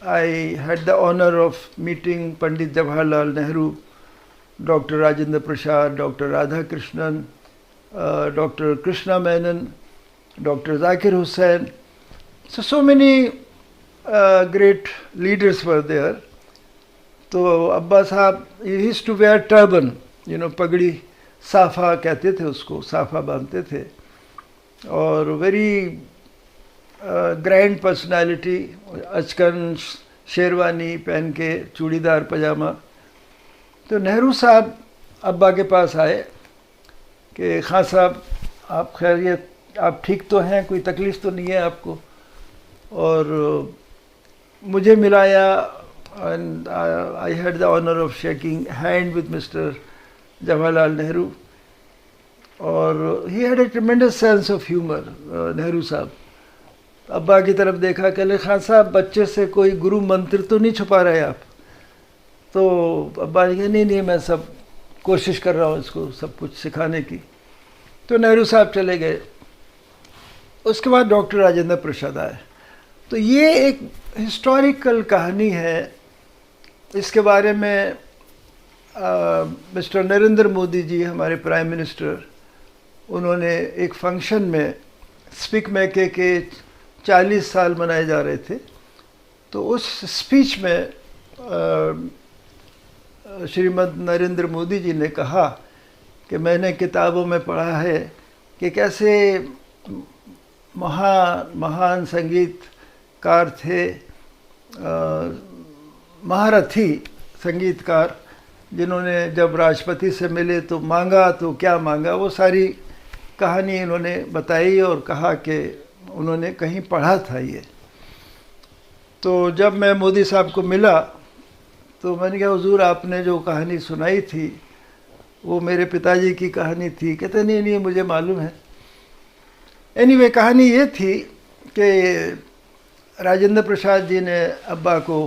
I had the honor of meeting Pandit Jawaharlal Nehru, Dr. Rajendra Prasad, Dr. Radhakrishnan, Dr. Krishna Menon, Dr. Zakir Hussain. So many great leaders were there. तो अब्बा साहब he used to wear turban, you know, पगड़ी, साफा कहते थे उसको, साफा बांधते थे, और वेरी ग्रैंड पर्सनालिटी, अचकन शेरवानी पहन के, चूड़ीदार पजामा. तो नेहरू साहब अब्बा के पास आए कि खां साहब आप खैरियत, आप ठीक तो हैं, कोई तकलीफ़ तो नहीं है आपको? और मुझे मिलाया, and I had the honor of shaking hand with Mr. Jawaharlal Nehru, और he had a tremendous sense of humor, Nehru साहब. अब्बा की तरफ देखा, कहले खान साहब बच्चे से कोई गुरु मंत्र तो नहीं छुपा रहे आप? तो अब्बा ने कहा नहीं मैं सब कोशिश कर रहा हूँ इसको सब कुछ सिखाने की. तो नेहरू साहब चले गए. उसके बाद डॉक्टर राजेंद्र प्रसाद आए. तो ये एक हिस्टोरिकल कहानी है. इसके बारे में मिस्टर नरेंद्र मोदी जी, हमारे प्राइम मिनिस्टर, उन्होंने एक फंक्शन में स्पीक मैके के 40 साल मनाए जा रहे थे, तो उस स्पीच में श्रीमद नरेंद्र मोदी जी ने कहा कि मैंने किताबों में पढ़ा है कि कैसे महान संगीतकार थे, महारथी संगीतकार, जिन्होंने जब राष्ट्रपति से मिले तो मांगा तो क्या मांगा, वो सारी कहानी इन्होंने बताई और कहा कि उन्होंने कहीं पढ़ा था ये. तो जब मैं मोदी साहब को मिला तो मैंने कहा हुजूर आपने जो कहानी सुनाई थी वो मेरे पिताजी की कहानी थी. कहते नहीं मुझे मालूम है. एनीवे कहानी ये थी कि राजेंद्र प्रसाद जी ने अब्बा को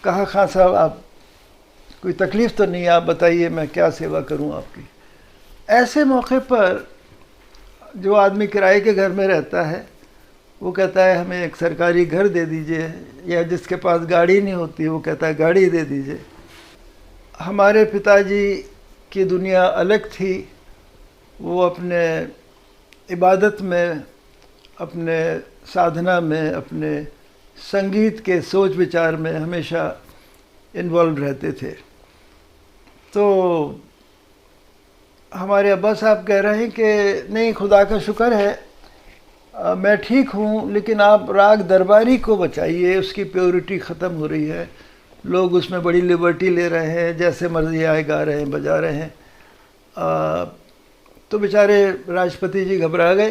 कहा खां साहब आप कोई तकलीफ़ तो नहीं, आप बताइए मैं क्या सेवा करूं आपकी. ऐसे मौके पर जो आदमी किराए के घर में रहता है वो कहता है हमें एक सरकारी घर दे दीजिए, या जिसके पास गाड़ी नहीं होती वो कहता है गाड़ी दे दीजिए. हमारे पिताजी की दुनिया अलग थी. वो अपने इबादत में, अपने साधना में, अपने संगीत के सोच विचार में हमेशा इन्वॉल्व रहते थे. तो हमारे अब्बा साहब कह रहे हैं कि नहीं खुदा का शुक्र है मैं ठीक हूँ, लेकिन आप राग दरबारी को बचाइए, उसकी प्योरिटी ख़त्म हो रही है, लोग उसमें बड़ी लिबर्टी ले रहे हैं, जैसे मर्जी आए गा रहे हैं, बजा रहे हैं. तो बेचारे राष्ट्रपति जी घबरा गए,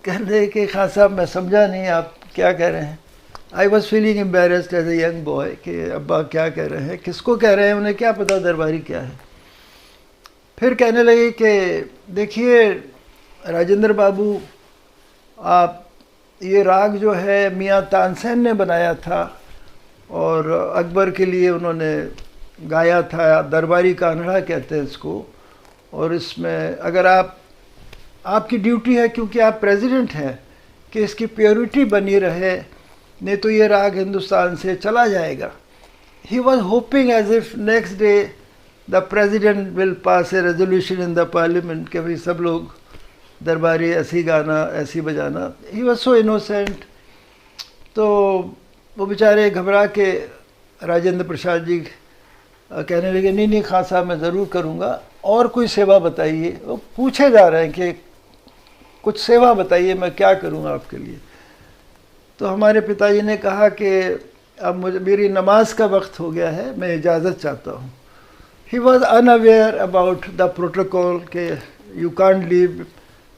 कह रहे कि खान साहब मैं समझा नहीं आप क्या कह रहे हैं. I was feeling embarrassed as a young boy कि अब्बा क्या कह रहे हैं, किसको कह रहे हैं, उन्हें क्या पता दरबारी क्या है. फिर कहने लगे कि देखिए राजेंद्र बाबू, आप ये राग जो है मियाँ तानसेन ने बनाया था और अकबर के लिए उन्होंने गाया था, दरबारी कान्हड़ा कहते हैं इसको, और इसमें अगर आपकी ड्यूटी है क्योंकि आप प्रेसिडेंट हैं कि इसकी प्योरिटी बनी रहे, नहीं तो ये राग हिंदुस्तान से चला जाएगा. He was hoping as if next day the president will pass a resolution in the parliament कि भाई सब लोग दरबारी ऐसी गाना ऐसी बजाना. He was so innocent. तो वो बेचारे घबरा के राजेंद्र प्रसाद जी कहने लगे नहीं नहीं खान साहब मैं ज़रूर करूँगा, और कोई सेवा बताइए। वो पूछे जा रहे हैं कि कुछ सेवा बताइए, मैं क्या करूँ आपके लिए। तो हमारे पिताजी ने कहा कि अब मुझे मेरी नमाज का वक्त हो गया है, मैं इजाज़त चाहता हूँ। He was unaware about the protocol के you can't leave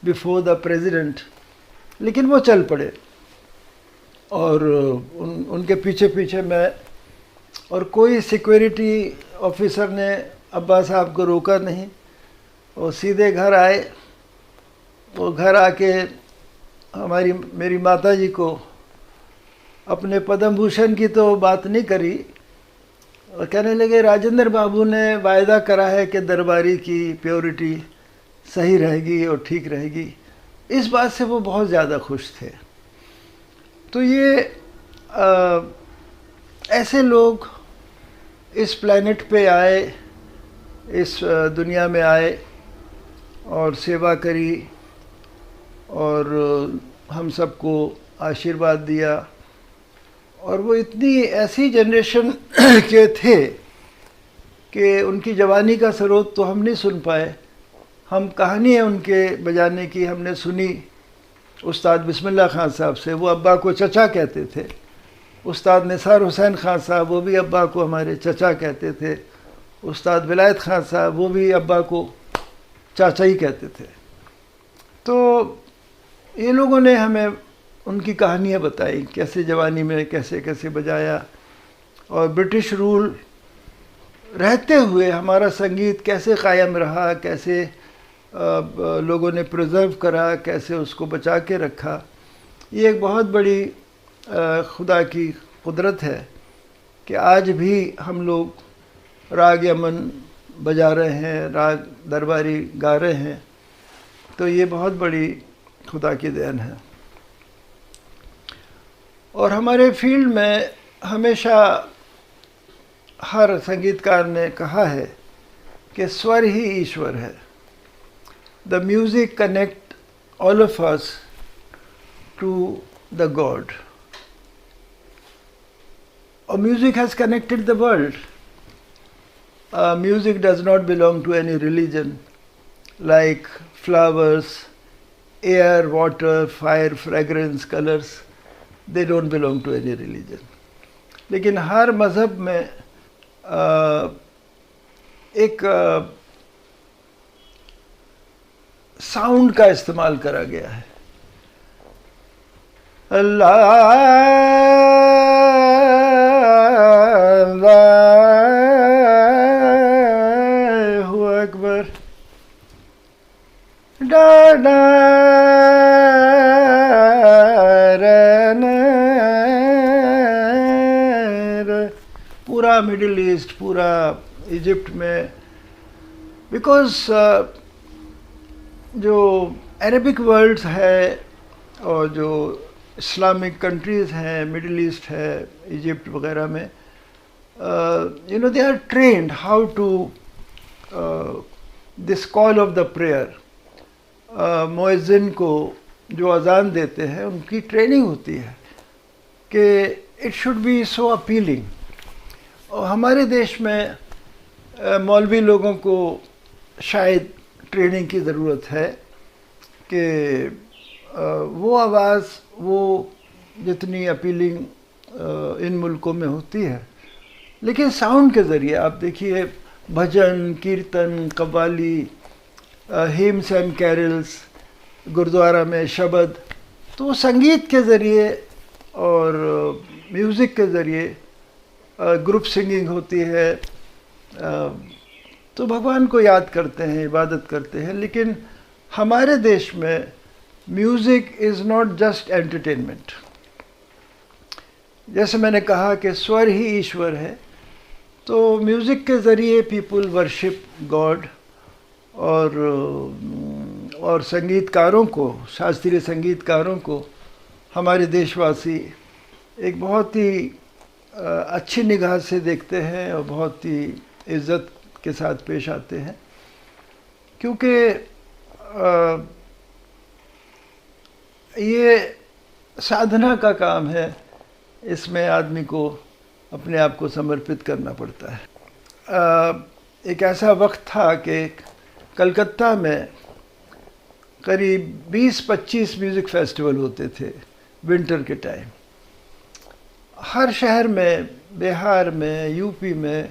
before the president, लेकिन वो चल पड़े और उनके पीछे पीछे मैं, और कोई सिक्योरिटी ऑफिसर ने अब्बा साहब को रोका नहीं। वो सीधे घर आए। वो घर आके मेरी माता जी को अपने पद्म भूषण की तो बात नहीं करी, और कहने लगे राजेंद्र बाबू ने वायदा करा है कि दरबारी की प्योरिटी सही रहेगी और ठीक रहेगी। इस बात से वो बहुत ज़्यादा खुश थे। तो ये ऐसे लोग इस प्लेनेट पे आए, इस दुनिया में आए और सेवा करी और हम सबको आशीर्वाद दिया। और वो इतनी ऐसी जनरेशन के थे कि उनकी जवानी का स्रोत तो हम नहीं सुन पाए। हम कहानी है उनके बजाने की हमने सुनी उस्ताद बिस्मिल्लाह खान साहब से, वो अब्बा को चचा कहते थे। उस्ताद निसार हुसैन खान साहब, वो भी अब्बा को हमारे चचा कहते थे। उस्ताद विलायत खान साहब, वो भी अब्बा को चाचा ही कहते थे। तो ये लोगों ने हमें उनकी कहानियाँ बताई, कैसे जवानी में कैसे कैसे बजाया, और ब्रिटिश रूल रहते हुए हमारा संगीत कैसे कायम रहा, कैसे लोगों ने प्रिजर्व करा, कैसे उसको बचा के रखा। ये एक बहुत बड़ी खुदा की कुदरत है कि आज भी हम लोग राग यमन बजा रहे हैं, राग दरबारी गा रहे हैं। तो ये बहुत बड़ी खुदा की देन है। और हमारे फील्ड में हमेशा हर संगीतकार ने कहा है कि स्वर ही ईश्वर है। The music connect all of us to the God, और music has connected the world. Music does not belong to any religion, like flowers, air, water, fire, fragrance, colors, they don't belong to any religion. लेकिन हर मज़हब में एक sound का इस्तेमाल करा गया है। अल्लाहु अकबर, पूरा मिडिल ईस्ट, पूरा इजिप्ट में, बिकॉज जो अरबिक वर्ल्ड्स है और जो इस्लामिक कंट्रीज़ हैं, मिडिल ईस्ट है, इजिप्ट वगैरह में, you know they are trained how to this call of the prayer. मुअज्जिन को जो अजान देते हैं उनकी ट्रेनिंग होती है कि it should be so appealing. और हमारे देश में मौलवी लोगों को शायद ट्रेनिंग की ज़रूरत है कि वो आवाज़ वो जितनी अपीलिंग इन मुल्कों में होती है, लेकिन साउंड के ज़रिए आप देखिए bhajan, kirtan, qawwali, hymns and carols, gurdwara में शबद, तो संगीत के ज़रिए और म्यूज़िक के ज़रिए ग्रुप सिंगिंग होती है, तो भगवान को याद करते हैं, इबादत करते हैं। लेकिन हमारे देश में music is not just entertainment. जैसे मैंने कहा कि स्वर ही ईश्वर है, तो म्यूज़िक के ज़रिए पीपल वर्शिप गॉड। और संगीतकारों को, शास्त्रीय संगीतकारों को हमारे देशवासी एक बहुत ही अच्छी निगाह से देखते हैं और बहुत ही इज़्ज़त के साथ पेश आते हैं, क्योंकि ये साधना का काम है। इसमें आदमी को अपने आप को समर्पित करना पड़ता है। एक ऐसा वक्त था कि कलकत्ता में करीब 20-25 म्यूज़िक फेस्टिवल होते थे विंटर के टाइम। हर शहर में, बिहार में, यूपी में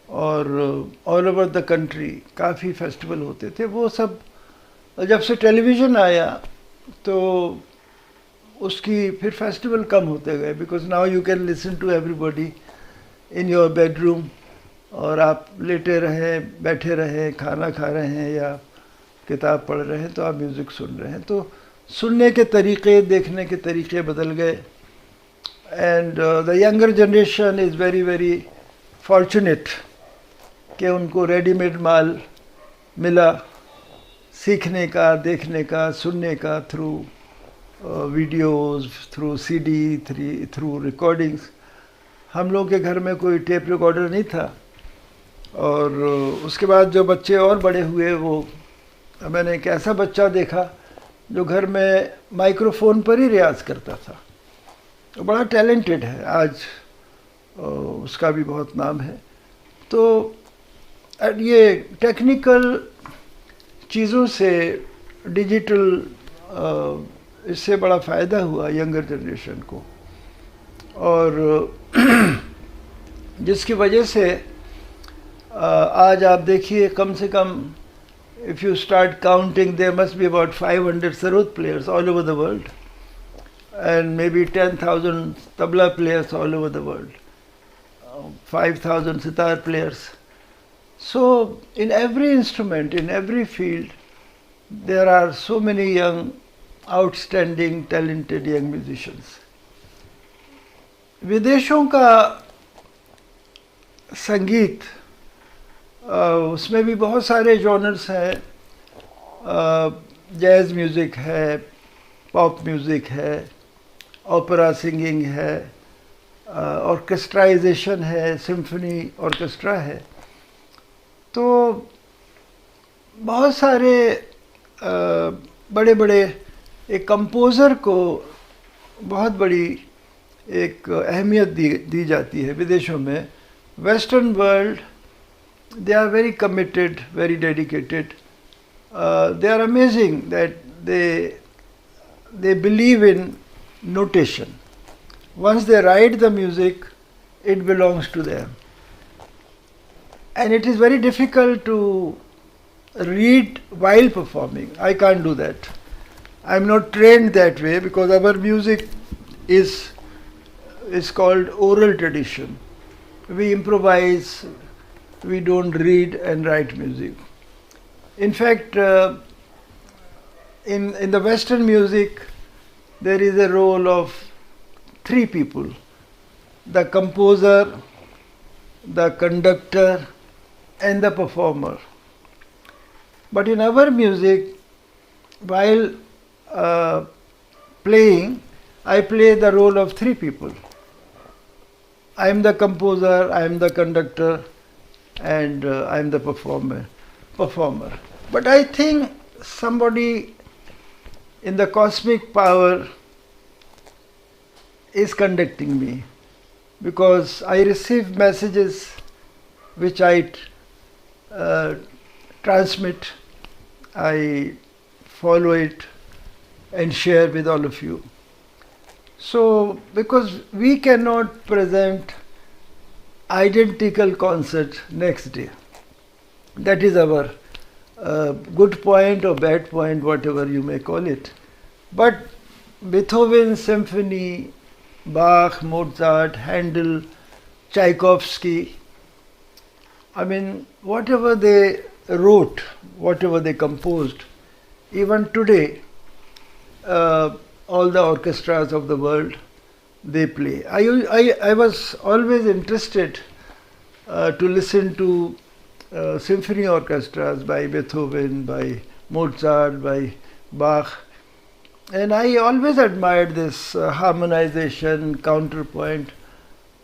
और ऑल ओवर द कंट्री काफ़ी फेस्टिवल होते थे। वो सब जब से टेलीविज़न आया तो उसकी फिर फेस्टिवल कम होते गए, because now you can listen to everybody in your bedroom, और आप लेटे रहें, बैठे रहें, खाना खा रहे हैं या किताब पढ़ रहे हैं तो आप म्यूज़िक सुन रहे हैं। तो सुनने के तरीक़े, देखने के तरीक़े बदल गए। And the younger generation is very very fortunate कि उनको रेडीमेड माल मिला सीखने का, देखने का, सुनने का, through videos, through CD, through recordings. हम लोग के घर में कोई टेप रिकॉर्डर नहीं था। और उसके बाद जो बच्चे और बड़े हुए, वो मैंने एक ऐसा बच्चा देखा जो घर में माइक्रोफोन पर ही रियाज़ करता था। तो बड़ा टैलेंटेड है आज, उसका भी बहुत नाम है। तो ये टेक्निकल चीज़ों से, डिजिटल, इससे बड़ा फ़ायदा हुआ यंगर जनरेशन को, और जिसकी वजह से आज आप देखिए कम से कम, if you start counting, there must be about 500 sarod players all over the world, and maybe 10,000 tabla players all over the world, 5,000 sitar players. So in every instrument, in every field, there are so many young, outstanding, talented young musicians. विदेशों का संगीत, उसमें भी बहुत सारे genres हैं। Jazz music है, pop music है, ओपेरा सिंगिंग है, ऑर्केस्ट्राइजेशन है, सिम्फनी ऑर्केस्ट्रा है। तो बहुत सारे बड़े बड़े, एक कंपोज़र को बहुत बड़ी एक अहमियत दी जाती है विदेशों में। Western world, they are very committed, very dedicated. They are amazing that they believe in notation. Once they write the music, it belongs to them. And it is very difficult to read while performing. I can't do that. I'm not trained that way because our music is called oral tradition. We improvise. We don't read and write music. In fact, in the Western music, there is a role of 3 people: the composer, the conductor, and the performer. But in our music, while playing, I play the role of 3 people. I am the composer, I am the conductor, and I am the performer. But I think somebody in the cosmic power is conducting me, because I receive messages which I transmit, I follow it and share with all of you. So, because we cannot present identical concert next day, that is our good point or bad point, whatever you may call it. But Beethoven symphony, Bach, Mozart, Handel, Tchaikovsky, I mean, whatever they wrote, whatever they composed, even today, all the orchestras of the world, they play. I was always interested to listen to symphony orchestras by Beethoven, by Mozart, by Bach, and I always admired this harmonization, counterpoint.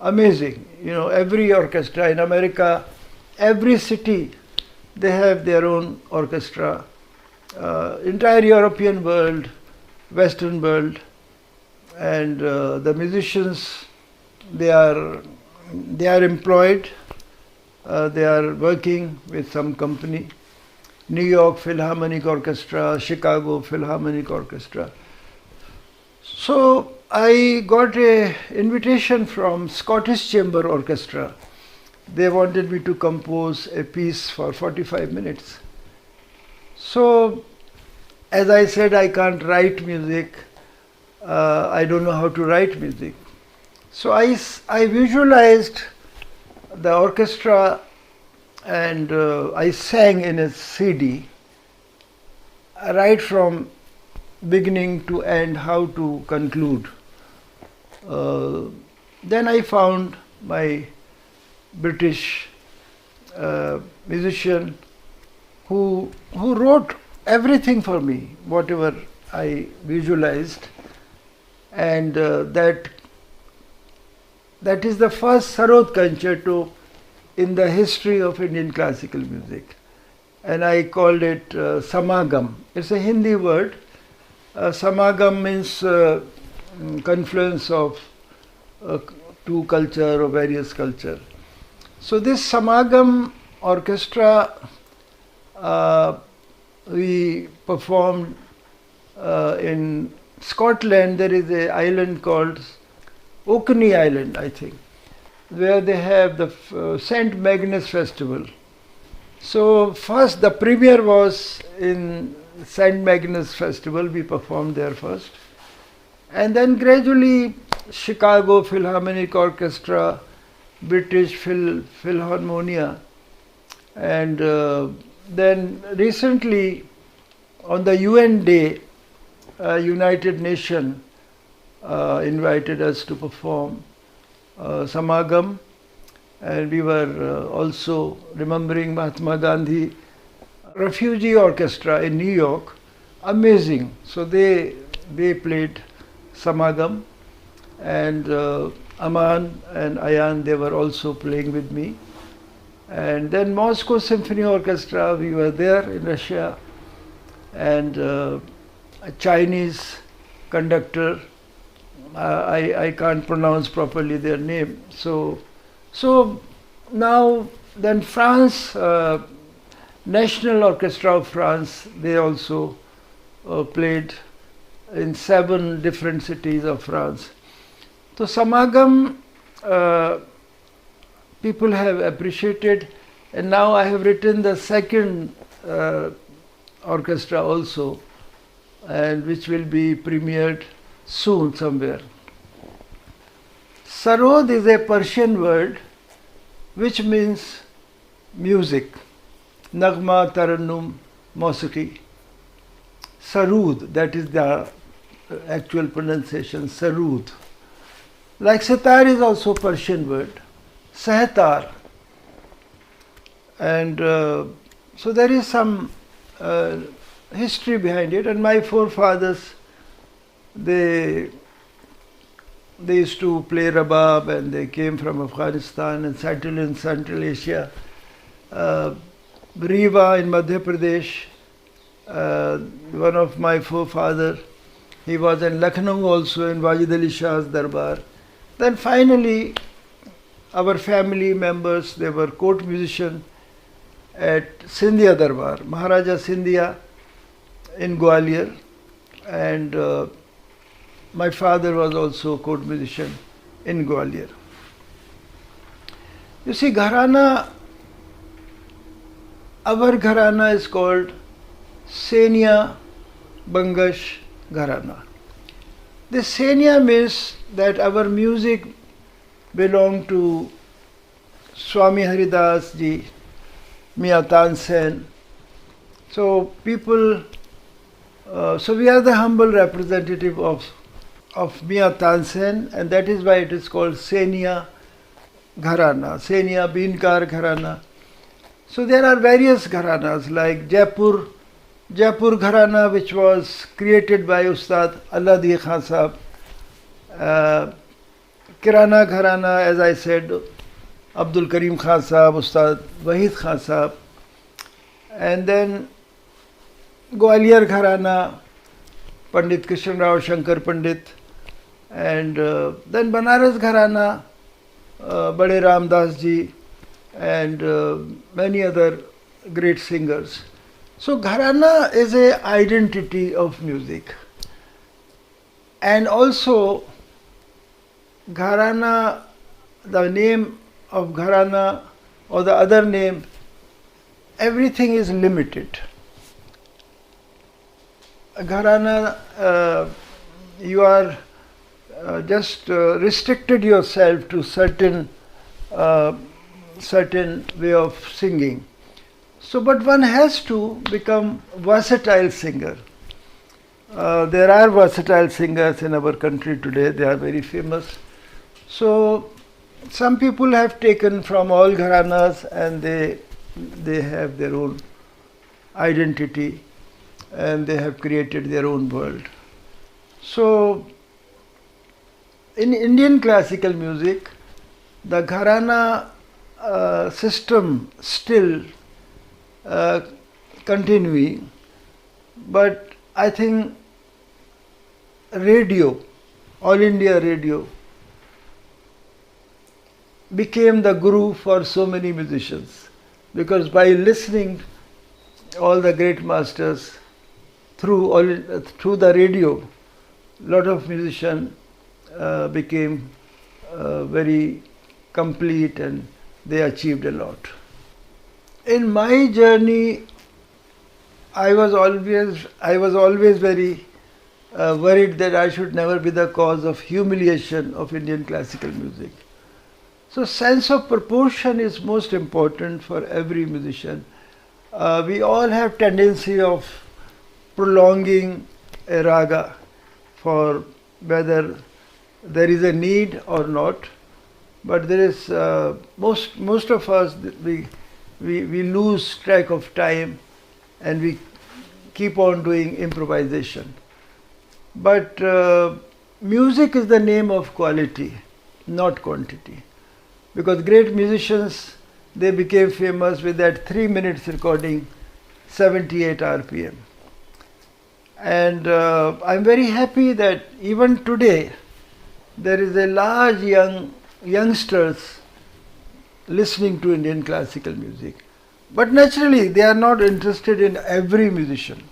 Amazing. You know, every orchestra in America, every city, they have their own orchestra. Entire European world, Western world, and the musicians, they are they are employed, they are working with some company, New York Philharmonic Orchestra, Chicago Philharmonic Orchestra. So I got a invitation from Scottish Chamber Orchestra. They wanted me to compose a piece for 45 minutes. So, as I said, I can't write music. I don't know how to write music. So I visualized the orchestra and I sang in a CD right from beginning to end, how to conclude. Then I found my British musician who wrote everything for me, whatever I visualized, and that is the first Sarod concerto in the history of Indian classical music, and I called it Samagam. It's a Hindi word. Samagam means confluence of two culture or various culture. So this Samagam orchestra we performed in Scotland. There is an island called Orkney Island, I think, where they have the St. Magnus Festival. So first the premiere was in St. Magnus Festival, we performed there first. And then gradually Chicago Philharmonic Orchestra, British Philharmonia, and then recently on the UN Day, United Nations invited us to perform Samagam, and we were also remembering Mahatma Gandhi Refugee Orchestra in New York. Amazing. So they played Samagam, and Aman and Ayan, they were also playing with me. And then Moscow Symphony Orchestra, we were there in Russia, and a Chinese conductor, I can't pronounce properly their name. So now then France, National Orchestra of France, they also played in 7 different cities of France. So Samagam, people have appreciated, and now I have written the second orchestra also, and which will be premiered soon somewhere. Sarod is a Persian word which means music. Nagma, Tarannum, Musiqi. Sarud, that is the actual pronunciation, Sarud. Like sitar is also Persian word, Sahtar. And so there is some history behind it, and my forefathers, they used to play rabab, and they came from Afghanistan and settled in Central Asia. Rewa in Madhya Pradesh, one of my forefathers, he was in Lucknow also in Wajid Ali Shah's Darbar. Then finally, our family members, they were court musicians at Sindhia Darbar, Maharaja Sindhia in Gwalior, and my father was also court musician in Gwalior. You see, Gharana, our Gharana is called Senia Bangash Gharana. This Senia means that our music belonged to Swami Haridas ji, Mia Tansen. So people, so we are the humble representative of Mia Tansen, and that is why it is called Senia Gharana, Senia Binkar Gharana. So there are various gharanas like Jaipur Gharana, which was created by Ustad Alladi Khan Sahab. Kirana Gharana, as I said, Abdul Karim Khan Sahab, Ustad Wahid Khan Sahab. And then Gwalior Gharana, Pandit Krishan Rao Shankar Pandit. And then Banaras Gharana, Bade Ramdas ji and many other great singers. So gharana is a identity of music, and also gharana, the name of gharana or the other name, everything is limited. Gharana, you are just restricted yourself to certain way of singing. So, but one has to become versatile singer. There are versatile singers in our country today. They are very famous. So, some people have taken from all gharanas and they have their own identity and they have created their own world. So, in Indian classical music, the gharana system still continuing, but I think radio, All India Radio, became the guru for so many musicians, because by listening all the great masters through the radio, lot of musicians became very complete and they achieved a lot. In my journey, I was always very worried that I should never be the cause of humiliation of Indian classical music. So sense of proportion is most important for every musician. We all have tendency of prolonging a raga for whether there is a need or not, but there is most of us, we lose track of time and we keep on doing improvisation. But music is the name of quality, not quantity. Because great musicians, they became famous with that 3 minutes recording, 78 RPM. And I'm very happy that even today there is a large youngsters listening to Indian classical music. But naturally they are not interested in every musician.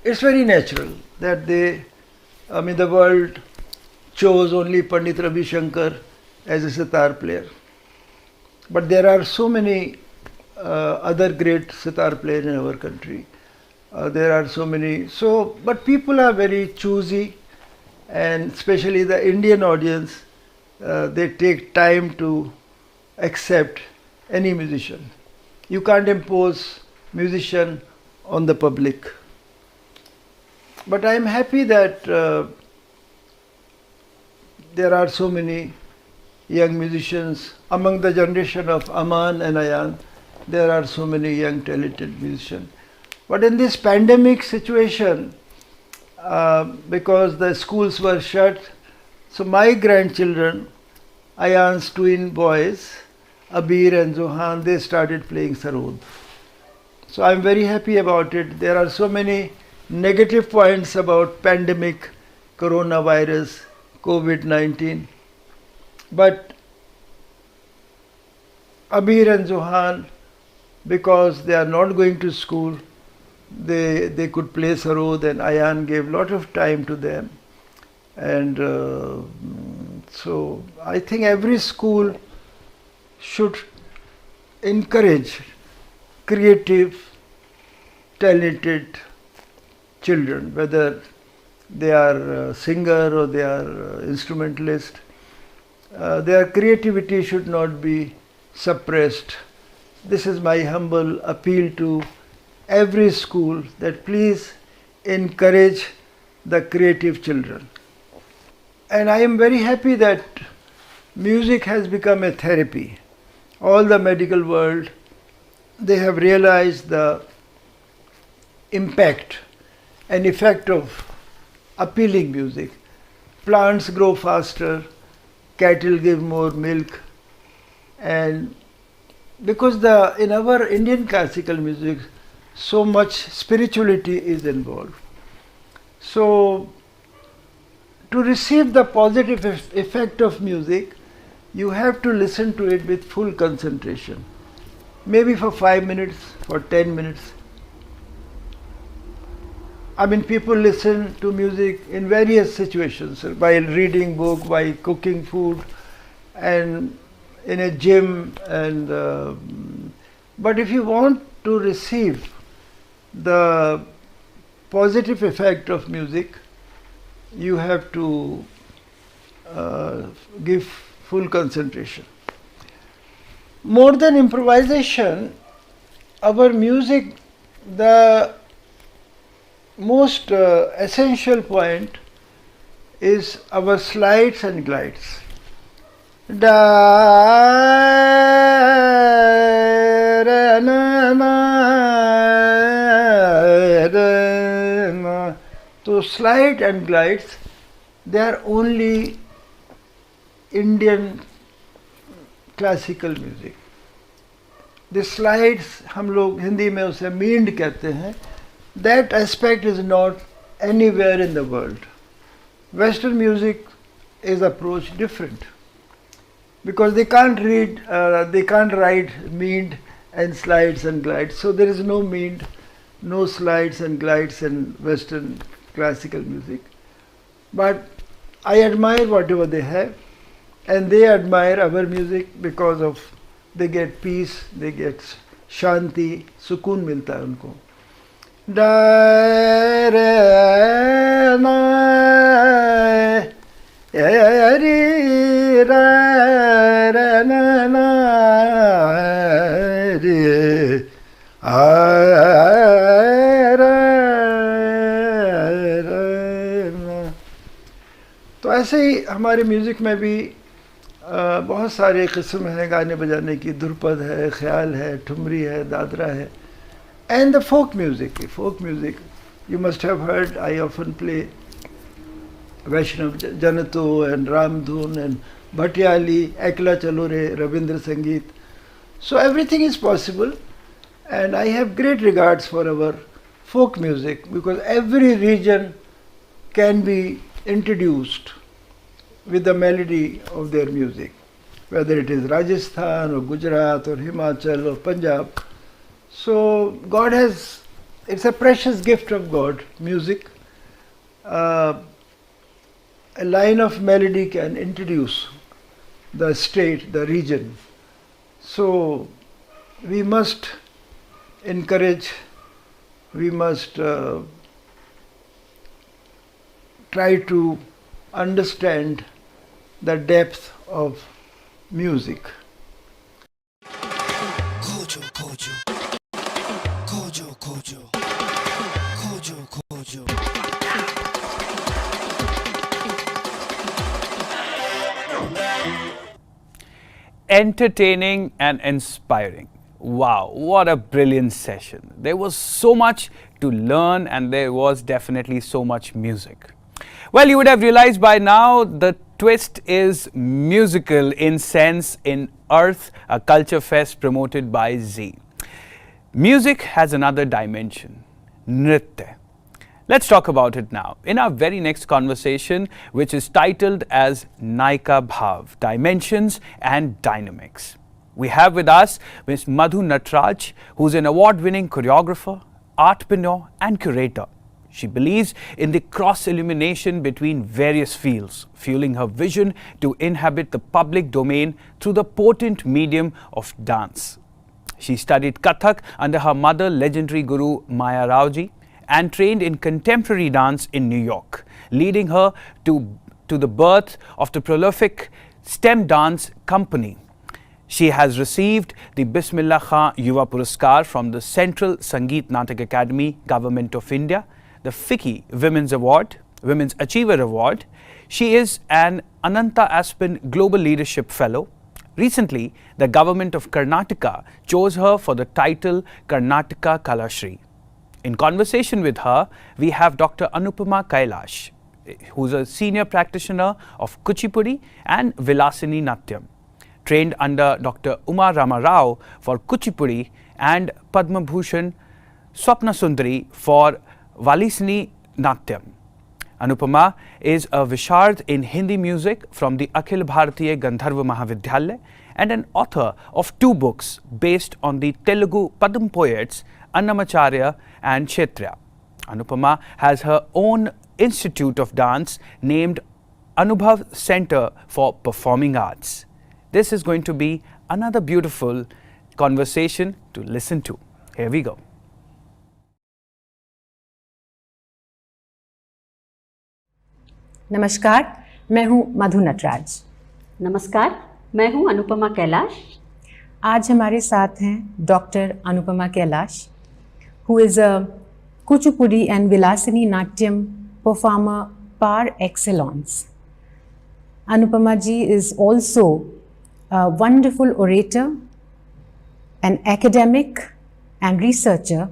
It's very natural that the world chose only Pandit Ravi Shankar as a sitar player. But there are so many other great sitar players in our country. There are so many. But people are very choosy, and especially the Indian audience, they take time to accept any musician. You can't impose musician on the public. But I am happy that there are so many young musicians among the generation of Aman and Ayan. There are so many young talented musicians. But in this pandemic situation, because the schools were shut, so my grandchildren, Ayan's twin boys, Abir and Zohan, they started playing sarod. So I'm very happy about it. There are so many negative points about pandemic, coronavirus, COVID-19. But Abir and Zohan, because they are not going to school, they could play sarod, and Ayan gave lot of time to them. And so I think every school should encourage creative, talented children, whether they are a singer or they are instrumentalist. Their creativity should not be suppressed. This is my humble appeal to every school, that please encourage the creative children. And I am very happy that music has become a therapy. All the medical world, they have realized the impact and effect of appealing music. Plants grow faster, cattle give more milk, and because in our Indian classical music, so much spirituality is involved. So to receive the positive effect of music, you have to listen to it with full concentration. Maybe for 5 minutes, for 10 minutes. I mean, people listen to music in various situations, while reading book, while cooking food, and in a gym. But if you want to receive the positive effect of music, you have to give full concentration. More than improvisation, our music, the most essential point is our slides and glides. Da ra na na ra na. So slide and glides, they are only Indian classical music. The slides, हम लोग हिंदी में उसे मींड कहते हैं. That aspect is not anywhere in the world. Western music is approached different because they can't read, they can't write meaned and slides and glides. So there is no meaned, no slides and glides in Western classical music. But I admire whatever they have, and they admire our music because of they get peace, they get shanti, सुकून मिलता है उनको. Da ra na ri ra ra na na ri a ra ra na. तो ऐसे ही हमारे music में भी बहुत सारे किस्म हैं गाने बजाने की. ध्रुपद है, ख्याल है, ठुमरी है, दादरा है. And the folk music, you must have heard, I often play Vaishnav Janato and Ramdhun and Bhatyali, Ekla Chalore, Rabindra Sangeet. So everything is possible, and I have great regards for our folk music because every region can be introduced with the melody of their music, whether it is Rajasthan or Gujarat or Himachal or Punjab. So God has, it's a precious gift of God, music. A line of melody can introduce the state, the region. So we must encourage, we must try to understand the depth of music. Kojo, kojo. Kojo, kojo. Kojo, kojo. Entertaining and inspiring. Wow, what a brilliant session. There was so much to learn and there was definitely so much music. Well, you would have realized by now the twist is musical in sense in Arth, a culture fest promoted by Z. Music has another dimension, Nritya. Let's talk about it now in our very next conversation, which is titled as Naika Bhav, Dimensions and Dynamics. We have with us Ms. Madhu Natraj, who's an award-winning choreographer, artpreneur and curator. She believes in the cross-illumination between various fields, fueling her vision to inhabit the public domain through the potent medium of dance. She studied Kathak under her mother, legendary guru Maya Raoji, and trained in contemporary dance in New York, leading her to the birth of the prolific STEM dance company. She has received the Bismillah Khan Yuva Puraskar from the Central Sangeet Natak Academy, Government of India, the FICCI Women's Achiever Award. She is an Ananta Aspen Global Leadership Fellow. Recently, the government of Karnataka chose her for the title Karnataka Kalashri. In conversation with her, we have Dr. Anupama Kailash, who's a senior practitioner of Kuchipudi and Vilasini Natyam, trained under Dr. Uma Rama Rao for Kuchipudi and Padma Bhushan Swapna Sundari for Vilasini Natyam. Anupama is a Vishard in Hindi music from the Akhil Bharatiya Gandharva Mahavidyalaya and an author of 2 books based on the Telugu Padam poets Annamacharya and Kshetriya. Anupama has her own institute of dance named Anubhav Center for Performing Arts. This is going to be another beautiful conversation to listen to. Here we go. नमस्कार, मैं हूँ मधु नटराज। नमस्कार, मैं हूँ अनुपमा कैलाश। आज हमारे साथ हैं doctor Anupama Kailash, who is a Kuchipudi and Vilasini Natyam performer par excellence. Anupama ji is also a wonderful orator, an academic and researcher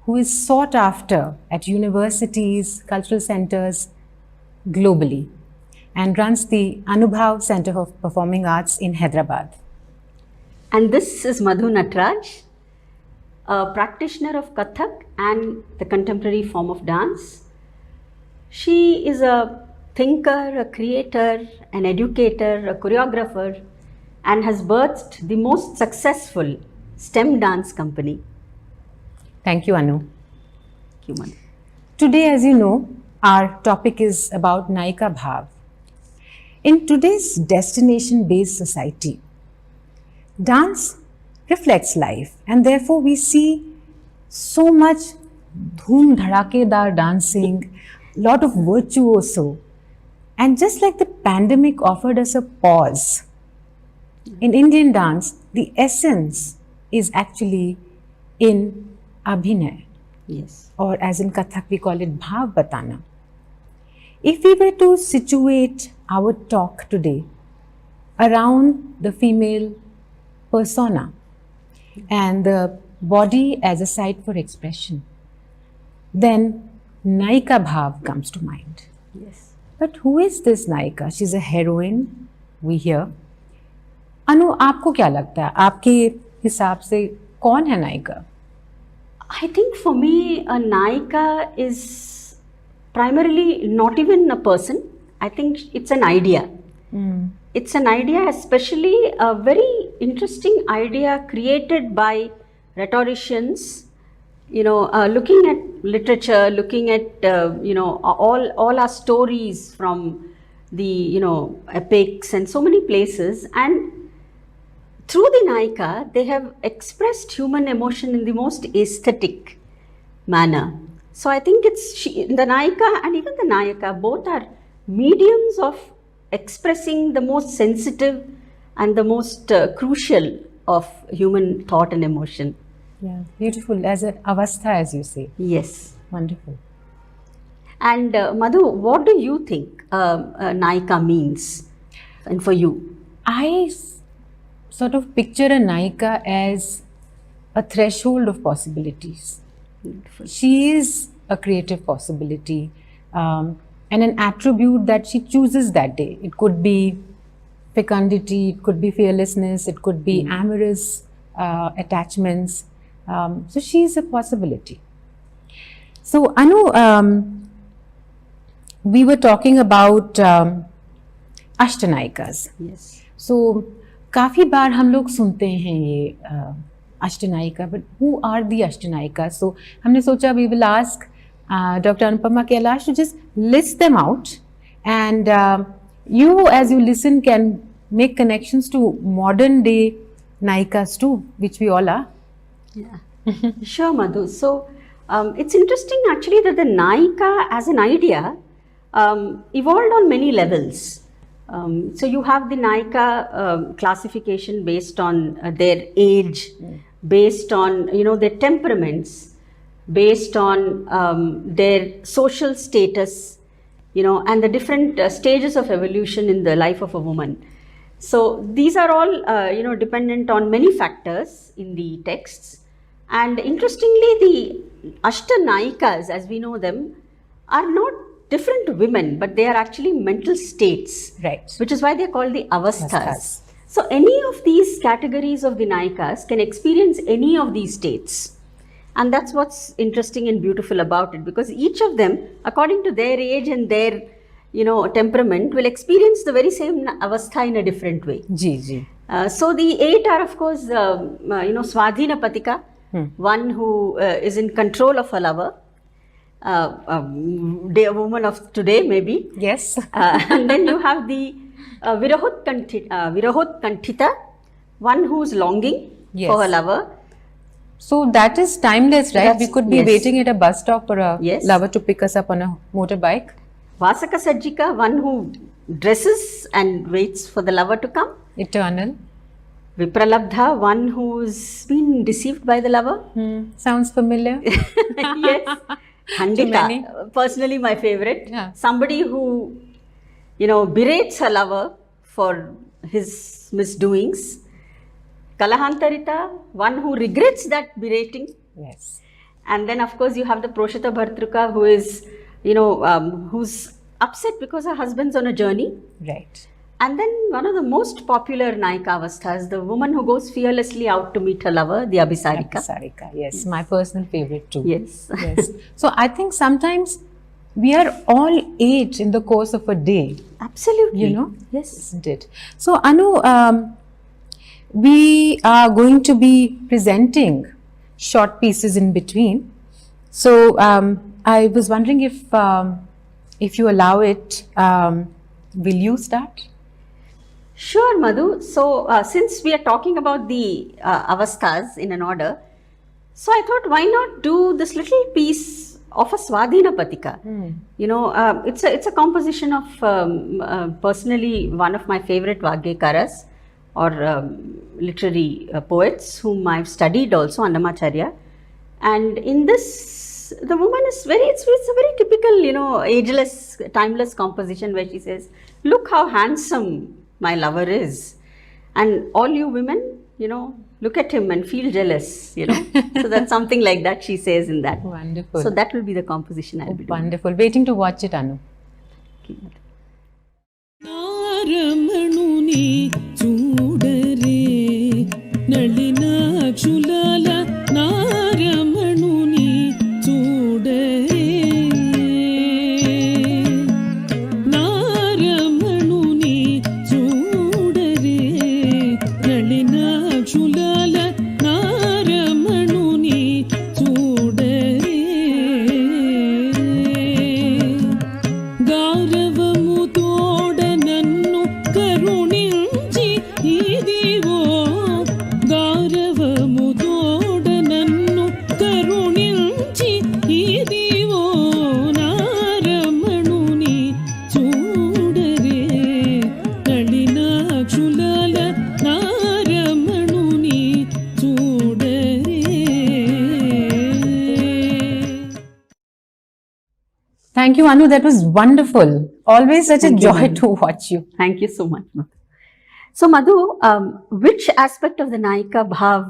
who is sought after at universities, cultural centers globally, and runs the Anubhav Center for Performing Arts in Hyderabad. And this is Madhu Natraj, a practitioner of Kathak and the contemporary form of dance. She is a thinker, a creator, an educator, a choreographer, and has birthed the most successful STEM dance company. Thank you, Anu. Thank you, Madhu. Today, as you know, our topic is about Naika Bhav. In today's destination-based society, dance reflects life, and therefore we see so much dhoom dhadakedar dancing, lot of virtuoso. And just like the pandemic offered us a pause, in Indian dance, the essence is actually in abhinay, Yes. or as in Kathak we call it bhav batana. If we were to situate our talk today around the female persona and the body as a site for expression, then Naika Bhav comes to mind. Yes. But who is this Naika? She's a heroine, we hear. Anu, आपको क्या लगता है? आपके हिसाब से कौन है नायिका? I think for me, a Naika is primarily not even a person. I think it's an idea. It's an idea, especially a very interesting idea created by rhetoricians, looking at literature, looking at, all our stories from the, epics and so many places. And through the Naika, they have expressed human emotion in the most aesthetic manner. So I think the Naika and even the Nayaka both are mediums of expressing the most sensitive and the most crucial of human thought and emotion. Yeah, beautiful, as an avastha, as you say. Yes. Wonderful. And Madhu, what do you think Naika means, and for you? I sort of picture a Naika as a threshold of possibilities. Beautiful. She is a creative possibility and an attribute that she chooses that day. It could be fecundity, it could be fearlessness, it could be amorous attachments. So she is a possibility. So Anu, we were talking about Ashtanaikas. Yes. So काफ़ी बार हम लोग सुनते हैं ये Ashtanayika, but who are the Ashtanayika? So हमने सोचा we will ask doctor Anupama Kailash to just list them out, and you as you listen can make connections to modern day nayikas too, which we all are. Yeah. Sure, Madhu. So it's interesting actually that the Naika as an idea evolved on many levels. So you have the Naika classification based on their age, based on their temperaments, based on their social status, and the different stages of evolution in the life of a woman. So these are all dependent on many factors in the texts. And interestingly, the Ashtanaikas, as we know them, are not different women, but they are actually mental states, Right. which is why they are called the avasthas. Avasthas. So any of these categories of the Naikas can experience any of these states. And that's what's interesting and beautiful about it, because each of them, according to their age and their, temperament, will experience the very same avastha in a different way. Ji. So the 8 are, of course, Swadhina Patika, one who is in control of her lover, a woman of today maybe. Yes. And then you have the Virahot Kantita, one who's longing Yes. for her lover. So that is timeless, right? We That's- could be yes. waiting at a bus stop for a Yes. lover to pick us up on a motorbike. Vasaka Sajjika, one who dresses and waits for the lover to come. Eternal. Vipralabdha, one who's been deceived by the lover. Sounds familiar. Yes. many. Khandita, personally my favorite. Yeah. Somebody who, berates her lover for his misdoings. Kalahantarita, one who regrets that berating. Yes. And then, of course, you have the Proshita Bhartruka, who is, who's upset because her husband's on a journey. Right. And then one of the most popular Naika Avasthas, the woman who goes fearlessly out to meet her lover, the Abhisarika. Sarika. Yes. My personal favorite too. Yes. Yes. So I think sometimes we are all 8 in the course of a day. Absolutely. Yes. Isn't it? So Anu, we are going to be presenting short pieces in between. So I was wondering if you allow it, will you start? Sure, Madhu. So, since we are talking about the avasthas in an order, so I thought, why not do this little piece of a Swadhina Patika? It's a composition of personally one of my favorite Vagyakaras or literary poets whom I've studied also, Annamacharya. And in this, the woman is it's a very typical, ageless, timeless composition where she says, look how handsome my lover is. And all you women, look at him and feel jealous, So that's something like that she says in that. Wonderful. So that will be the composition I'll be doing. Wonderful. Waiting to watch it, Anu. నారమణుని చూడరే నళినాక్షులాల నారమణుని చూడరే నారమణుని చూడరే నళినాక్షులాల నారమణుని చూడరే గౌరవముతోడ నన్ను కరుణించి ఇదివో గౌరవముతోడ నన్ను కరుణించి ఇదివో నారమణుని చూడరే నళినాక్షులాల నారమణుని చూడరే. Thank you, Anu. That was wonderful. Always such a joy to watch you. Thank you so much, Madhu. So, Madhu, which aspect of the Naika Bhav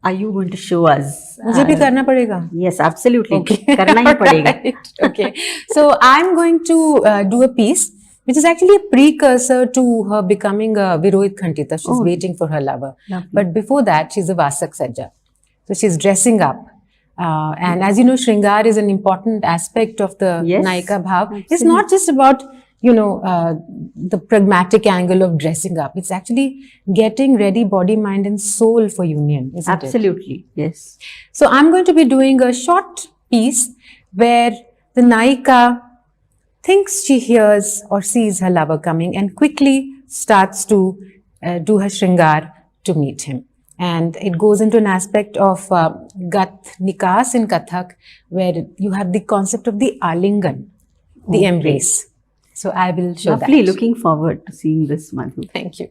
are you going to show us? मुझे भी करना पड़ेगा. Yes, absolutely. Okay. करना ही पड़ेगा. Right. Okay. So I'm going to do a piece which is actually a precursor to her becoming a Virohit Khandita. She's waiting for her lover. Lovely. But before that, she's a Vasak Sajja. So she's dressing up. And as you know, Shringar is an important aspect of the Yes, Naika Bhav. It's absolutely. not just about, the pragmatic angle of dressing up. It's actually getting ready body, mind and soul for union, isn't it? Absolutely. Yes. So I'm going to be doing a short piece where the Naika thinks she hears or sees her lover coming and quickly starts to do her Shringar to meet him. And it goes into an aspect of Gat Nikas in Kathak, where you have the concept of the Alingan, the embrace. So I will show Lovely. that. Looking forward to seeing this, Madhu. Thank you.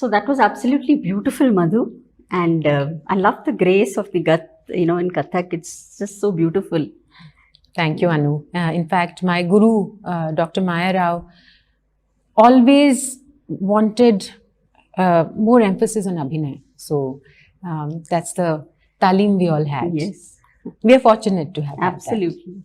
So that was absolutely beautiful, Madhu. And I love the grace of the Gat, in Kathak. It's just so beautiful. Thank you, Anu. In fact, my guru, Dr. Maya Rao, always wanted more emphasis on Abhinay. So that's the talim we all had. Yes. We are fortunate to have had that. Absolutely.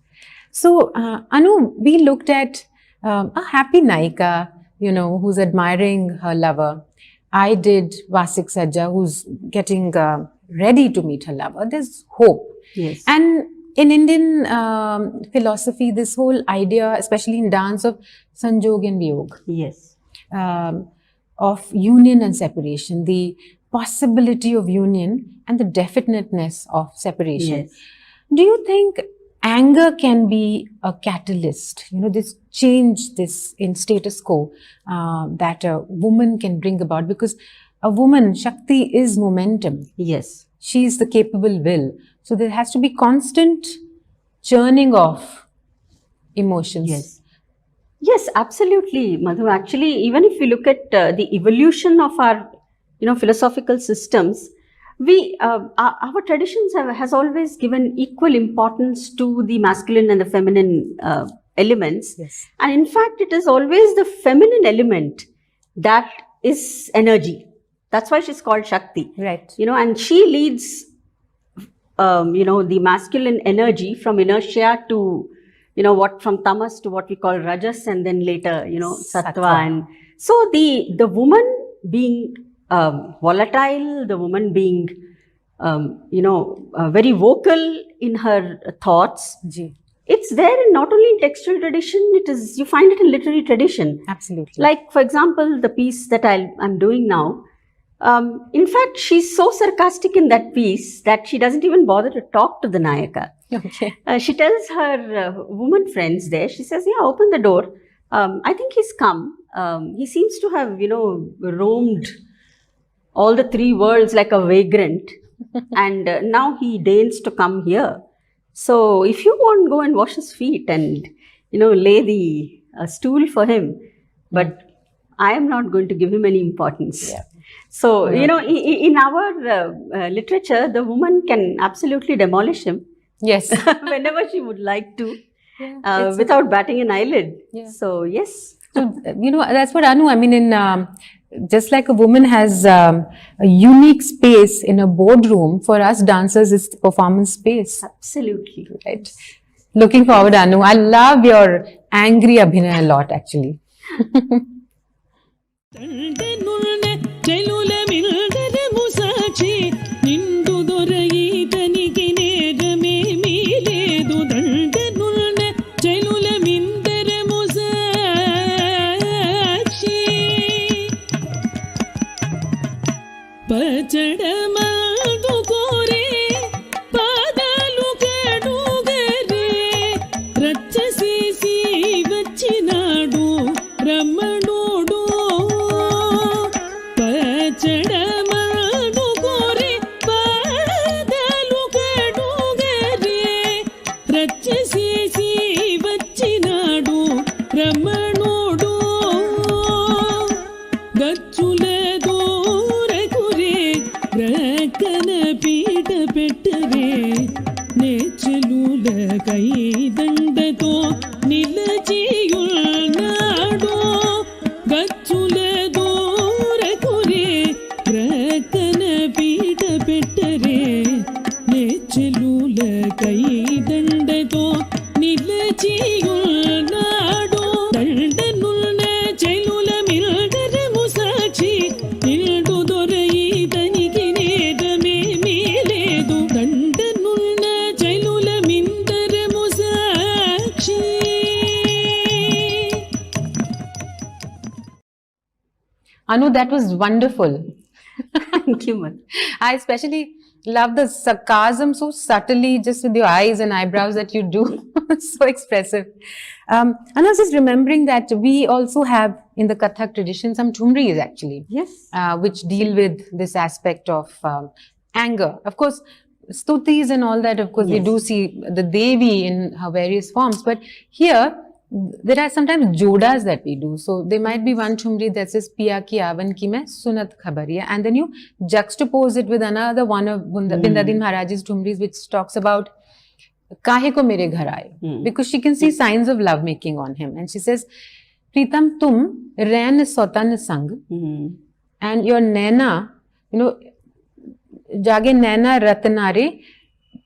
So, Anu, we looked at a happy Naika, who's admiring her lover. I did Vasik Sajja, who's getting ready to meet her lover. There's hope. Yes. And in Indian philosophy, this whole idea, especially in dance, of Sanjog and Viyog, Yes. of union and separation, the possibility of union and the definiteness of separation. Yes. Do you think anger can be a catalyst, this change, this in status quo that a woman can bring about? Because a woman, Shakti, is momentum. Yes. She's the capable will. So there has to be constant churning of emotions. Yes. Yes, absolutely, Madhu. Actually, even if you look at the evolution of our, philosophical systems, our traditions has always given equal importance to the masculine and the feminine elements. Yes. And in fact, it is always the feminine element that is energy. That's why she's called Shakti. Right. And she leads, the masculine energy from inertia to, from tamas to what we call rajas, and then later, sattva. And so the woman being volatile, the woman being, very vocal in her thoughts. Ji. It's there not only in textual tradition, you find it in literary tradition. Absolutely. Like, for example, the piece that I'm doing now. In fact, she's so sarcastic in that piece that she doesn't even bother to talk to the Nayaka. Okay. She tells her woman friends there, she says, yeah, open the door. I think he's come. He seems to have, roamed all the three worlds like a vagrant. And now he deigns to come here. So if you want, go and wash his feet and, lay the stool for him. But I am not going to give him any importance. Yeah. So, in our literature, the woman can absolutely demolish him. Yes. Whenever she would like to, Yeah, without batting an eyelid. Yeah. So, yes. So, that's what Anu, just like a woman has a unique space in a boardroom, for us dancers, it's the performance space. Absolutely. Right. Looking forward, Anu. I love your angry Abhinay a lot, actually. ತಂಡೆನುಳ್ಳ ಚೆಲುಲ ಮಿಲ್ದರ ಮುಸಾಚಿ ನಿಂದು ದೊರೆಯಿತನಿಗೆ ನೇರಮೇ ಮೀಲೇದು ತಂಡೆನುಳ್ಳ ಚೆಲುಲ ಮಿಂದರ ಮುಸಾಚಿ ಪಚಡ ಮಾದು ಕೋರೆ ಪಾದಾಲು ಕಡುಗರೆ ರಚ್ಚಸಿ వచ్చినాడు రమ్మణోడు పచ్చడమాడు కోరి పాదాలు కడుగరే రచ్చసేసి వచ్చినాడు రమ్మణోడు గచ్చుల దూరకురే రక్కన పీట పెట్టరే నేచెలుల కైదండతో నిలచియున్నాడు గచ్చుల దూరకురే ప్రక్కన పీట పెట్టరే నేచెలుల కైదండతో నిలచియున్నాడు దండనున్న చెలుల మిల్గరము సాక్షి నిల్డు దొరయితనికి నేరమేమీ లేదు దండనున్న చెలుల మిందరము సాక్షి. Anu, that was wonderful. Thank you, Madhu. I especially love the sarcasm so subtly, just with your eyes and eyebrows that you do. So expressive. And I was just remembering that we also have in the Kathak tradition some thumris actually, Yes. which deal with this aspect of anger. Of course, stutis and all that, of course, we Yes. do see the Devi in her various forms. But here, there are sometimes jodas that we do. So there might be one thumri that says Piya ki avan ki main sunat khabariya, and then you juxtapose it with another one of Bindadin Maharaj's thumris, which talks about Kahe ko mere ghar aaye, because she can see signs of love making on him, and she says, Pritam tum rain sotan sang, and your naina, jage naina ratnare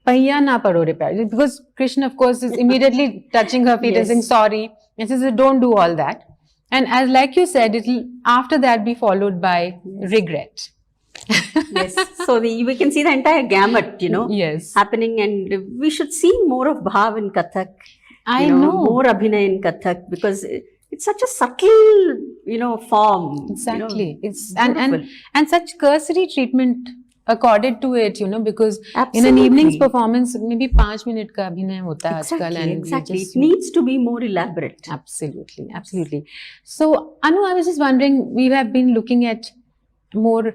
Paiya na paro re pyar. Because Krishna, of course, is immediately touching her feet and saying sorry, and says, don't do all that. And as like you said, it'll after that be followed by regret. Yes. So we can see the entire gamut, Yes. happening, and we should see more of bhav in Kathak. I know. More abhinay in Kathak, because it's such a subtle, form. Exactly. It's beautiful. and such cursory treatment accorded to it, because Absolutely. in an evening's performance, maybe 5 minute ka abhinay hota hai Exactly, aajkal, and exactly. just, It needs to be more elaborate. Absolutely, absolutely. So, Anu, I was just wondering, we have been looking at more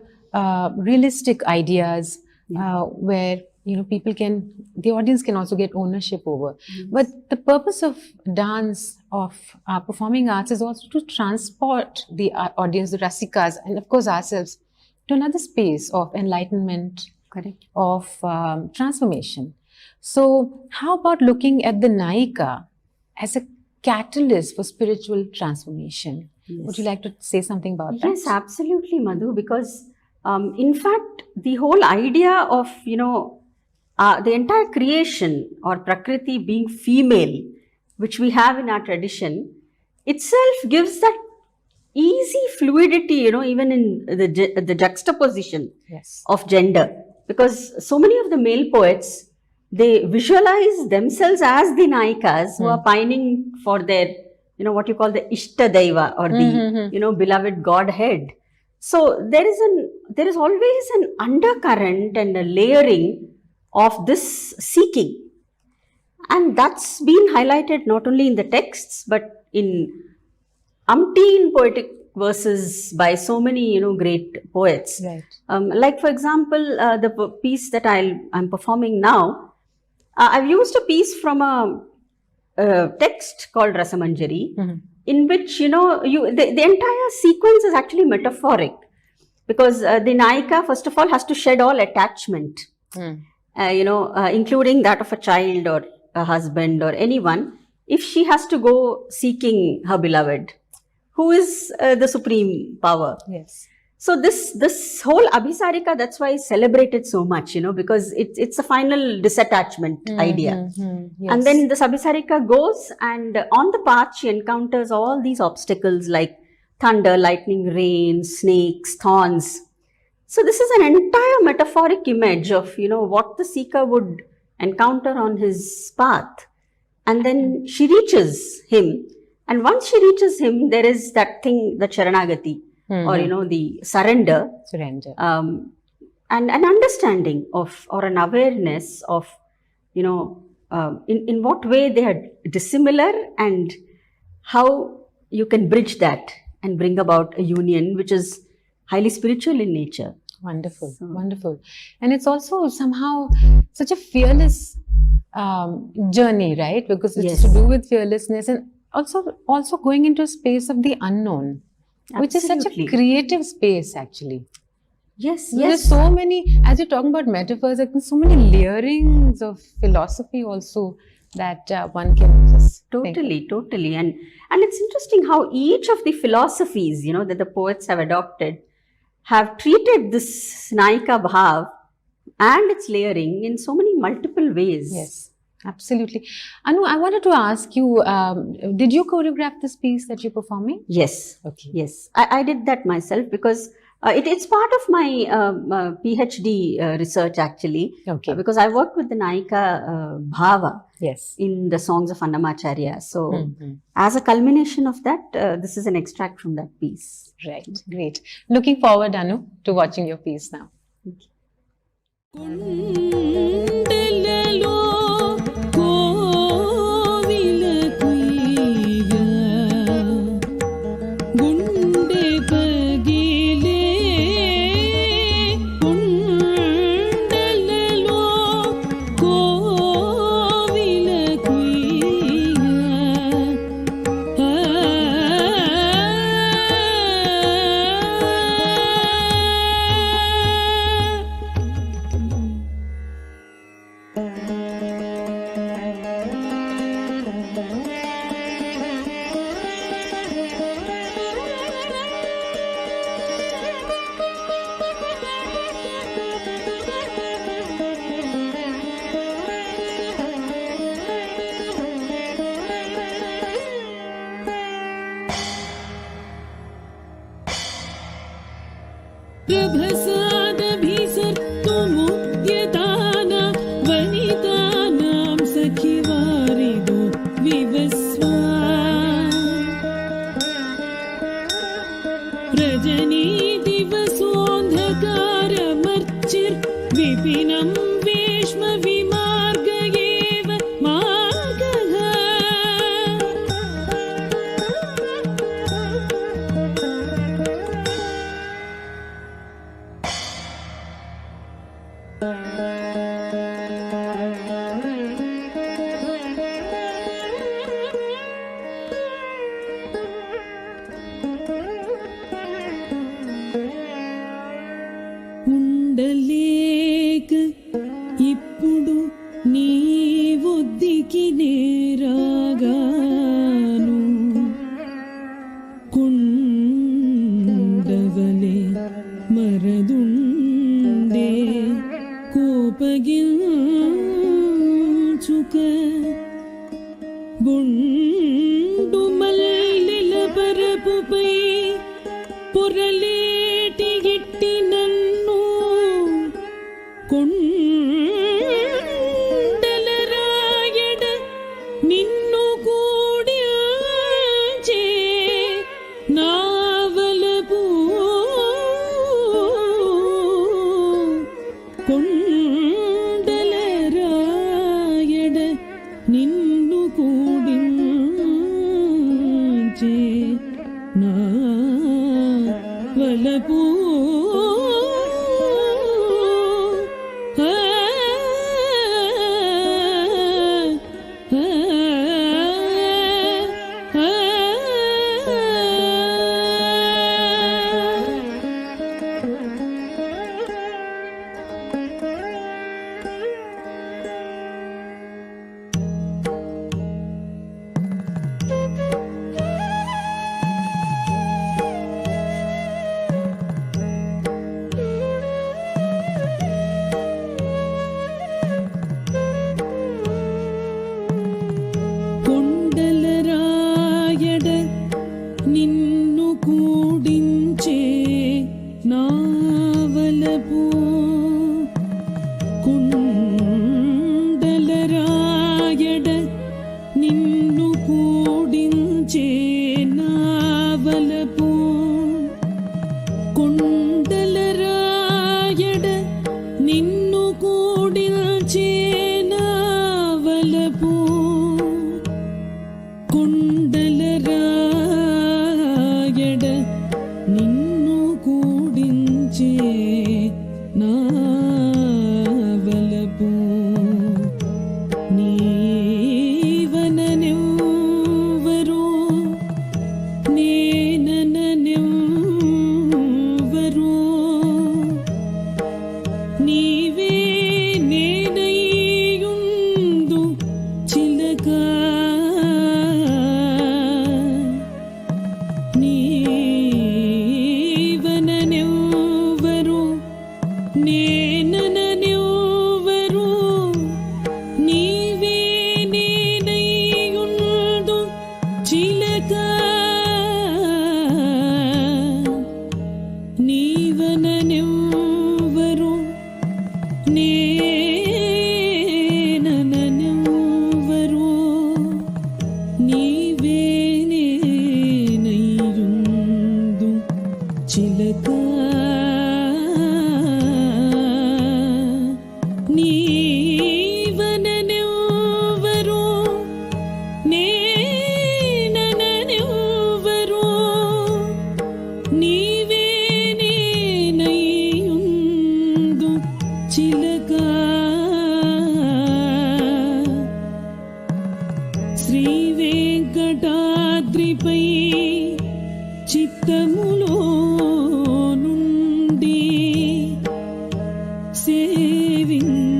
realistic ideas where the audience can also get ownership over. But the purpose of dance, of performing arts, is also to transport the audience, the rasikas, and of course ourselves, to another space of enlightenment, Correct. of transformation. So, how about looking at the Naika as a catalyst for spiritual transformation? Yes. Would you like to say something about that? Yes, absolutely, Madhu, because in fact, the whole idea of, the entire creation or Prakriti being female, which we have in our tradition, itself gives that easy fluidity, even in the juxtaposition Yes. of gender. Because so many of the male poets, they visualize themselves as the Naikas who are pining for their, what you call the Ishta Deva, or the, beloved Godhead. So there is always an undercurrent and a layering of this seeking. And that's been highlighted not only in the texts, but in umpteen poetic verses by so many, great poets. Right. Like, for example, the piece that I'm performing now, I've used a piece from a text called Rasamanjari, in which, the entire sequence is actually metaphoric, because the Naika, first of all, has to shed all attachment, including that of a child or a husband or anyone, if she has to go seeking her beloved, who is the supreme power. Yes. So this whole Abhisarika, that's why is celebrated so much, because it's a final disattachment idea. Yes. And then this Abhisarika goes, and on the path she encounters all these obstacles like thunder, lightning, rain, snakes, thorns. So this is an entire metaphoric image of, what the seeker would encounter on his path. And then she reaches him. And once she reaches him, there is that thing, the Sharanagati, or, the surrender. Surrender. And an understanding of, or an awareness of, in what way they are dissimilar, and how you can bridge that and bring about a union which is highly spiritual in nature. Wonderful, wonderful. And it's also somehow such a fearless journey, right? Because it's to do with fearlessness, and also going into a space of the unknown, which is such a creative space, actually. Yes, There's so many, as you're talking about metaphors, there's so many layerings of philosophy also that one can just Totally. And it's interesting how each of the philosophies, that the poets have adopted, have treated this Naika Bhav and its layering in so many multiple ways. Yes, absolutely. Anu, I wanted to ask you, did you choreograph this piece that you're performing? Yes. Okay. Yes. I did that myself, because it's part of my PhD research, actually. Okay. Because I worked with the Naika Bhava Yes. in the songs of Annamacharya. So as a culmination of that, this is an extract from that piece. Right. Great. Looking forward, Anu, to watching your piece now. కుండలలో కోవిల కుయ్య గుండె పగిలే కుండలలో కోవిల కుయ్య నీవొద్దికి నేరాగాను కుండవలే మరదుండే కోపగించుక బొండు మల్లెల పరపుపై పొరలేటి గిట్టి నన్ను కొండలరాయడ నిన్ను కూడిచే నావలపు కొండలరాయడ నిన్ను కూడించే నా వలపు కొండలరాయడ నిన్ను కూడించే నావలపు కొండలరాయడ నిన్ను కూడించే నావలపు కొండలరాయడ నిన్ను కూడించే నావలపు కొండలరాయడ నిన్ను కూడించే నావలపు నీవననెవ్వరు నేనననెవ్వరు నీవే నేనయ్యుందు చిలక నీవననెవ్వరు నేనననెవ్వరు నీవే నేనయ్యుందు చిలక నీవననెవ్వరు నేనననెవ్వరు నీవే నేనయ్యుందు చిలక నీవననెవ్వరు నేనననెవ్వరు నీవే నేనయ్యుందు చిలక శ్రీ వెంకటాద్రిపై చిత్తములో నుండి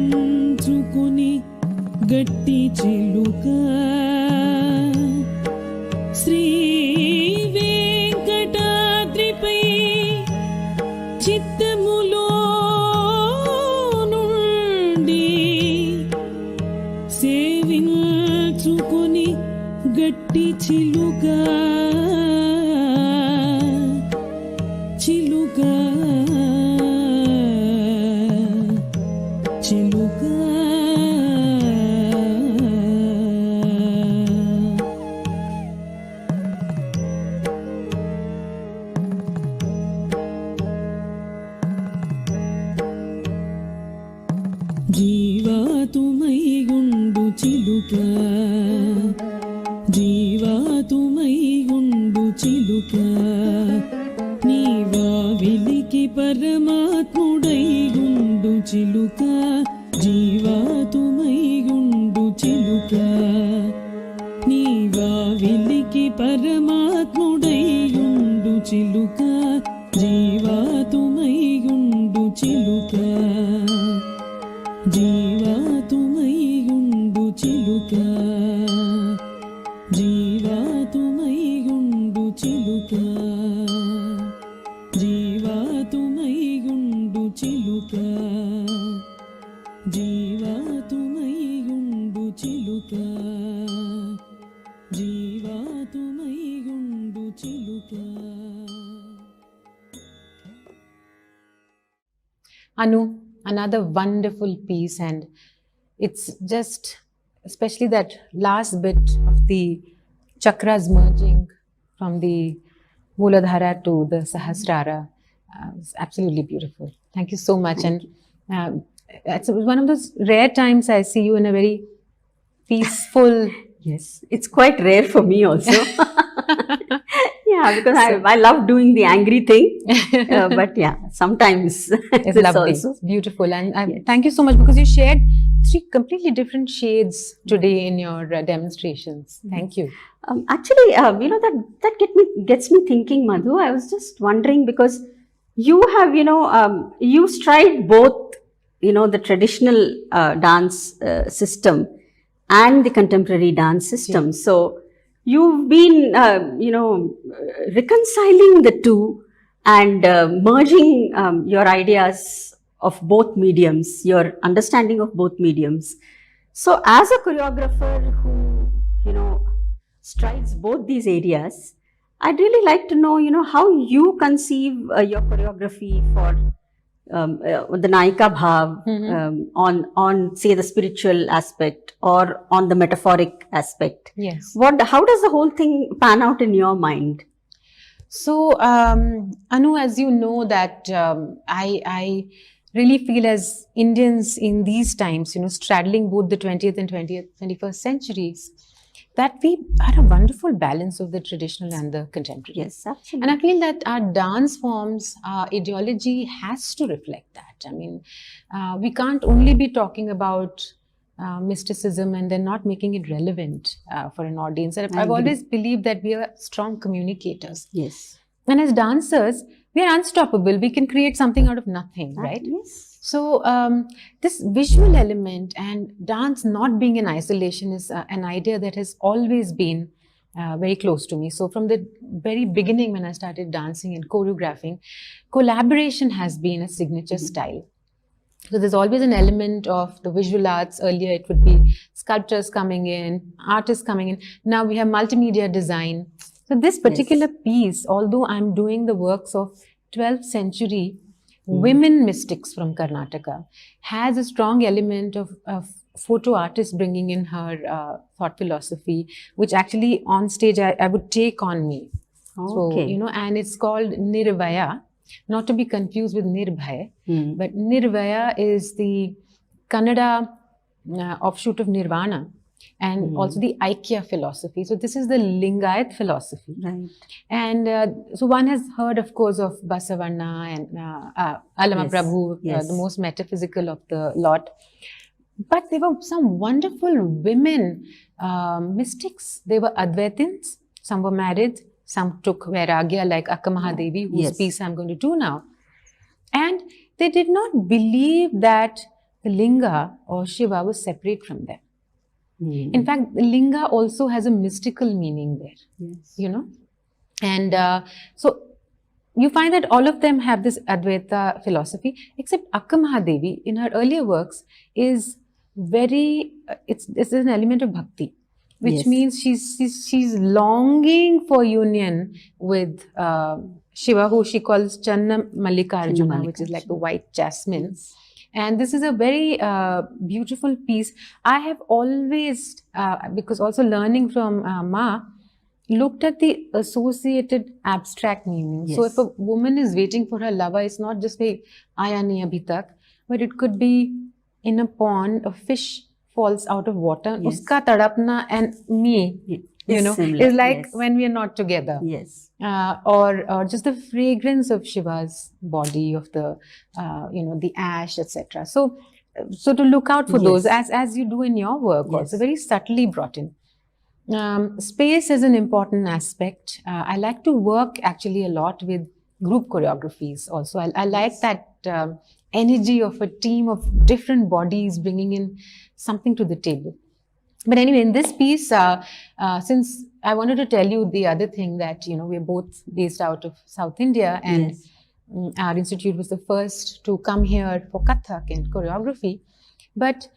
సేవించుకుని గట్టి చిలుక శ్రీ వెంకటాద్రిపై చిత్తములో నుండి సేవించుకుని గట్టి చిలుక చిలుక చిలుక జీవాతుమై గుండు చిలుక జీవాతుమై గుండు చిలుక నీవావిలికి పరమాత్ముడై గుండు చిలుక జీవాతుమై గుండు చిలుక నీవావిలికి పరమాత్ముడై గుండు చిలుక జీవాతుమై గుండు చిలుక జీవాతుమై Anu, another wonderful piece, and it's just, especially that last bit of the chakras merging from the Muladhara to the Sahasrara. It's absolutely beautiful. Thank you so much. It's one of those rare times I see you in a very peaceful. Yes, it's quite rare for me also. Yeah, because I love doing the angry thing. But yeah, sometimes It's lovely. also. It's beautiful. And Yes. thank you so much, because you shared 3 completely different shades today in your demonstrations. Thank you. Actually, that gets me thinking, Madhu. I was just wondering, because you have, you stride both, the traditional dance system and the contemporary dance system. So you've been, reconciling the two and merging your ideas of both mediums, your understanding of both mediums. So as a choreographer who, strides both these areas, I'd really like to know, how you conceive your choreography for the Naika Bhav on say the spiritual aspect or on the metaphoric aspect. Yes. How does the whole thing pan out in your mind? So, Anu, as you know that I really feel as Indians in these times, straddling both the 20th and 21st centuries, that we had a wonderful balance of the traditional and the contemporary. Yes, absolutely. And I feel that our dance forms, our ideology has to reflect that. I mean, we can't only be talking about mysticism and then not making it relevant for an audience. And I've always believed that we are strong communicators. Yes. And as dancers, we are unstoppable. We can create something out of nothing, right? Yes. So this visual element and dance not being in isolation is an idea that has always been very close to me. So from the very beginning, when I started dancing and choreographing, collaboration has been a signature style. So there's always an element of the visual arts. Earlier, it would be sculptors coming in, artists coming in. Now we have multimedia design. So this particular piece, although I'm doing the works of 12th century women mystics from Karnataka, has a strong element of photo artist bringing in her thought philosophy, which actually on stage I would take on me. Okay. So, and it's called Nirvaya, not to be confused with Nirbhay, but Nirvaya is the Kannada offshoot of Nirvana, and also the Aikya philosophy. So this is the Lingayat philosophy. Right. And so one has heard, of course, of Basavanna and Alama Prabhu, the most metaphysical of the lot. But there were some wonderful women mystics. They were Advaitins. Some were married. Some took Vairagya, like Akka Mahadevi, whose piece I'm going to do now. And they did not believe that the Linga or Shiva was separate from them. In fact, Linga also has a mystical meaning there, And so you find that all of them have this Advaita philosophy, except Akka Mahadevi in her earlier works is very, it's an element of bhakti, which means she's longing for union with Shiva, who she calls Channa Mallikarjuna, which is like the white jasmine. And this is a very beautiful piece. I have always, because also learning from Ma, looked at the associated abstract meaning. So if a woman is waiting for her lover, it's not just the Aya nahi abhi tak, but it could be in a pond, a fish falls out of water. Uska tadapna and me, is like when we are not together. Yes. Or just the fragrance of Shiva's body, of the, the ash, etc. So to look out for those, as you do in your work, also very subtly brought in. Space is an important aspect. I like to work actually a lot with group choreographies also. I like that energy of a team of different bodies bringing in something to the table. But anyway, in this piece, since I wanted to tell you the other thing that, we're both based out of South India, and our institute was the first to come here for Kathak and choreography. But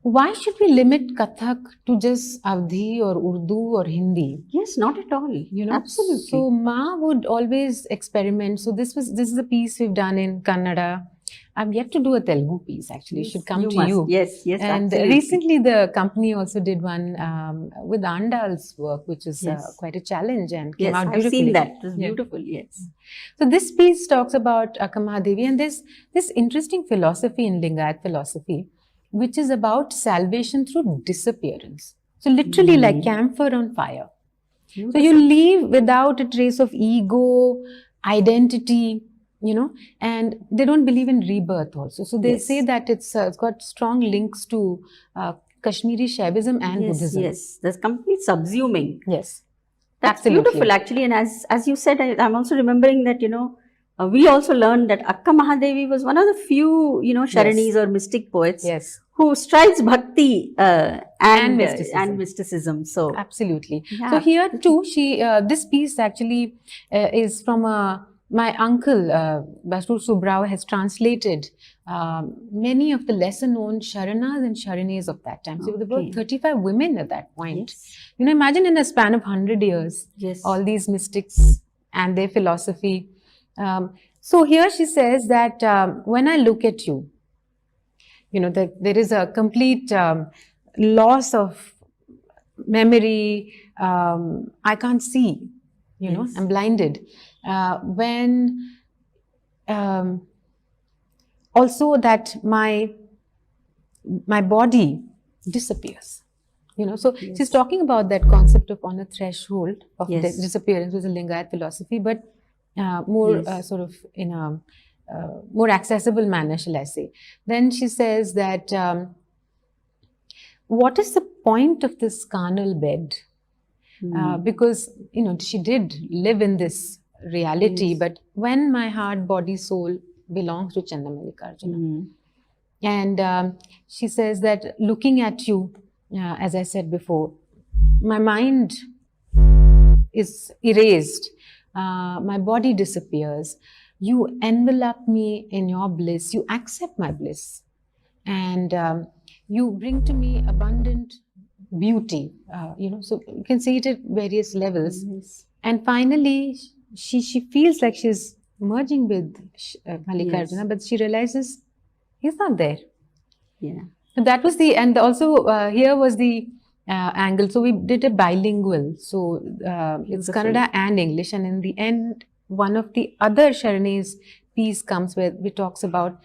why should we limit Kathak to just Avdhi or Urdu or Hindi? Yes, not at all. Absolutely. So Ma would always experiment. So this is a piece we've done in Kannada. I'm yet to do a Telugu piece, actually. It should come to must. you. Yes, yes, And absolutely. recently the company also did one with Andal's work, which is Yes. quite a challenge and came Yes, out I've beautifully. seen that. It was Yeah. beautiful, yes. So this piece talks about Akkamahadevi, and there's this interesting philosophy in Lingayat philosophy, which is about salvation through disappearance. So literally like camphor on fire. So you leave without a trace of ego, identity, you know, and they don't believe in rebirth also. So they Yes. say that it's got strong links to Kashmiri Shaivism and Yes, Buddhism. yes. There's complete subsuming. Yes. That's Absolutely. beautiful, actually. And as you said, I'm also remembering that, we also learned that Akka Mahadevi was one of the few, Sharanis or mystic poets Yes. who strives bhakti and mysticism. and mysticism. So, Absolutely. Yeah. So here too, this piece actually is from my uncle, Basur Subrao, has translated many of the lesser known Sharanas and Sharanis of that time. So there were Okay. 35 women at that point. yes. Imagine in a span of 100 years, Yes. all these mystics and their philosophy. So here she says that when I look at you, that there is a complete loss of memory. I can't see, Yes. I'm blinded. When also that my body disappears. So she's talking about that concept of on a threshold of Yes. disappearance with the Lingayat philosophy, but more Yes. sort of in a more accessible manner, shall I say. Then she says that what is the point of this carnal bed? Because, she did live in this reality, Yes. but when my heart, body, soul belongs to Chandamallikarjuna. And she says that looking at you, as I said before, my mind is erased, my body disappears. You envelop me in your bliss, you accept my bliss, and you bring to me abundant beauty. So you can see it at various levels. Yes. And finally, she feels like she's merging with Mallikarjuna, but she realizes he's not there. Yeah. So that was and also here was the angle. So we did a bilingual. So it's Beautiful. Kannada and English. And in the end, one of the other Sharani's piece comes where we talks about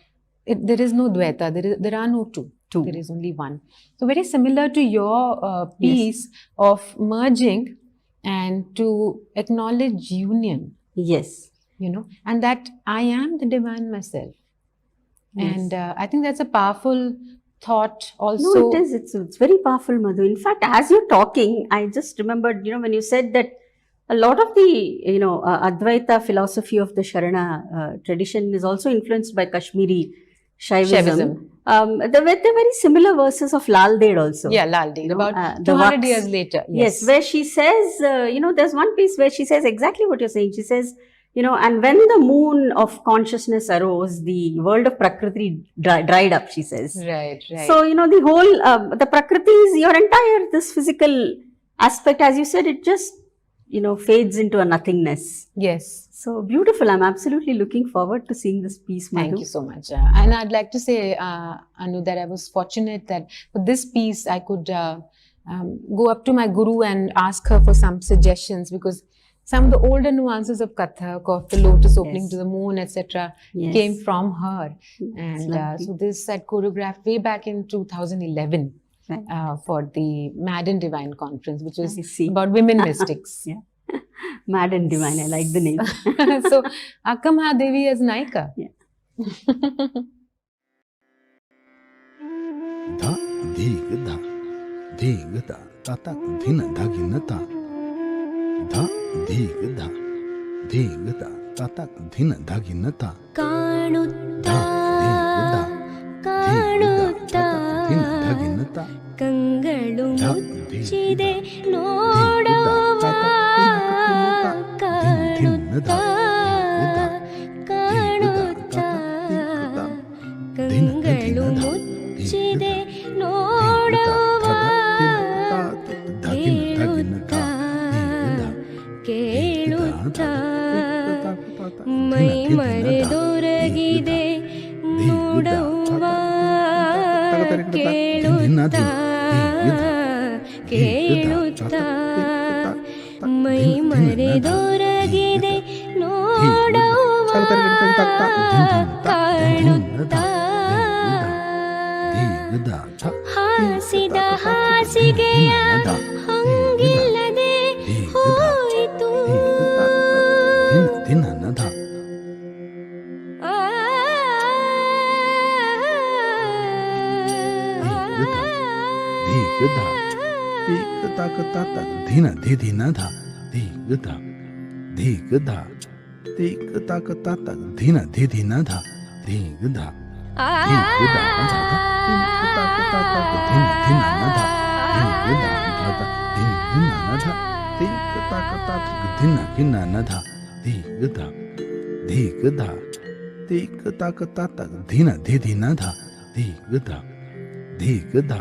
there is no Dvaita, there are no two. There is only one. So very similar to your piece of merging and to acknowledge union. Yes. And that I am the divine myself. Yes. And I think that's a powerful thought also. No, it is. It's very powerful, Madhu. In fact, as you're talking, I just remembered, when you said that a lot of the, Advaita philosophy of the Sharana tradition is also influenced by Kashmiri Shaivism. There were very similar verses of Lal Ded also. Yeah, Lal Ded, about the 200 Waqs. years later. Yes, where she says, there's one piece where she says exactly what you're saying. She says, and when the moon of consciousness arose, the world of Prakriti dried up, she says. Right. So, the whole, the Prakriti is your entire, this physical aspect, as you said, it just, fades into a nothingness. Yes. So beautiful. I'm absolutely looking forward to seeing this piece, Madhu. Thank you so much. And I'd like to say, Anu, that I was fortunate that for this piece, I could go up to my guru and ask her for some suggestions, because some of the older nuances of Kathak, of the lotus opening Yes. to the moon, etc., Yes. came from her. And lovely. so this I'd choreographed way back in 2011 Right. for the Mad and Divine conference, which I was see. about women mystics. Yeah. Mad and Divine. I like the name. So Akka Mahadevi as Naika. Yeah. धा धीग धा धीग धा ताता धिन धागिन ता धा धीग धा धीग धा ताता धिन धागिन ता ಕಾಣುತ್ತಾ धा ಕಾಣುತ್ತಾ धिन धागिन ता ಕಂಗಳು धा ಮುಚ್ಚಿದೆ धिन ನೋಡುವ ಕಾಣುತ್ತಾ ಕಾಣುತ್ತಾ ಕಂಗಳು ಮುಚ್ಚಿದೆ ನೋಡುವ ಕೇಳುತ್ತಾ ಕೇಳುತ್ತಾ ಮೈ ಮರೆದೊರಗಿದೆ ಕೇಳುತ್ತಾ ಮೈ ಮರೆದೊರಗಿದೆ ನೋಡುವ ಕಾಣುತ್ತಾ ಹಾಸಿದ ಹಾಸಿಗೆಯ ಹಂಗಿಲ್ಲದೆ ಹೋಯಿತು ಧಿನ ಧಿ ಧಿನ ಧ ಧೀಗದ ಧೀಗದ ಧೀಗ ತಾಕ ತಾತ ಧಿನ ಧಿ ಧಿನ ಧ ಧೀಗದ ಧೀಗದ ತಾಕ ತಾತ ಧಿನ ಧಿನ ಧ ಧೀಗದ ಧಿನ ಧ ಧೀಗ ತಾಕ ತಾತ ಧಿನ ಧಿನ ಧ ಧೀಗದ ಧೀಗದ ಧೀಗ ತಾಕ ತಾತ ಧಿನ ಧಿ ಧಿನ ಧ ಧೀಗದ ಧೀಗದ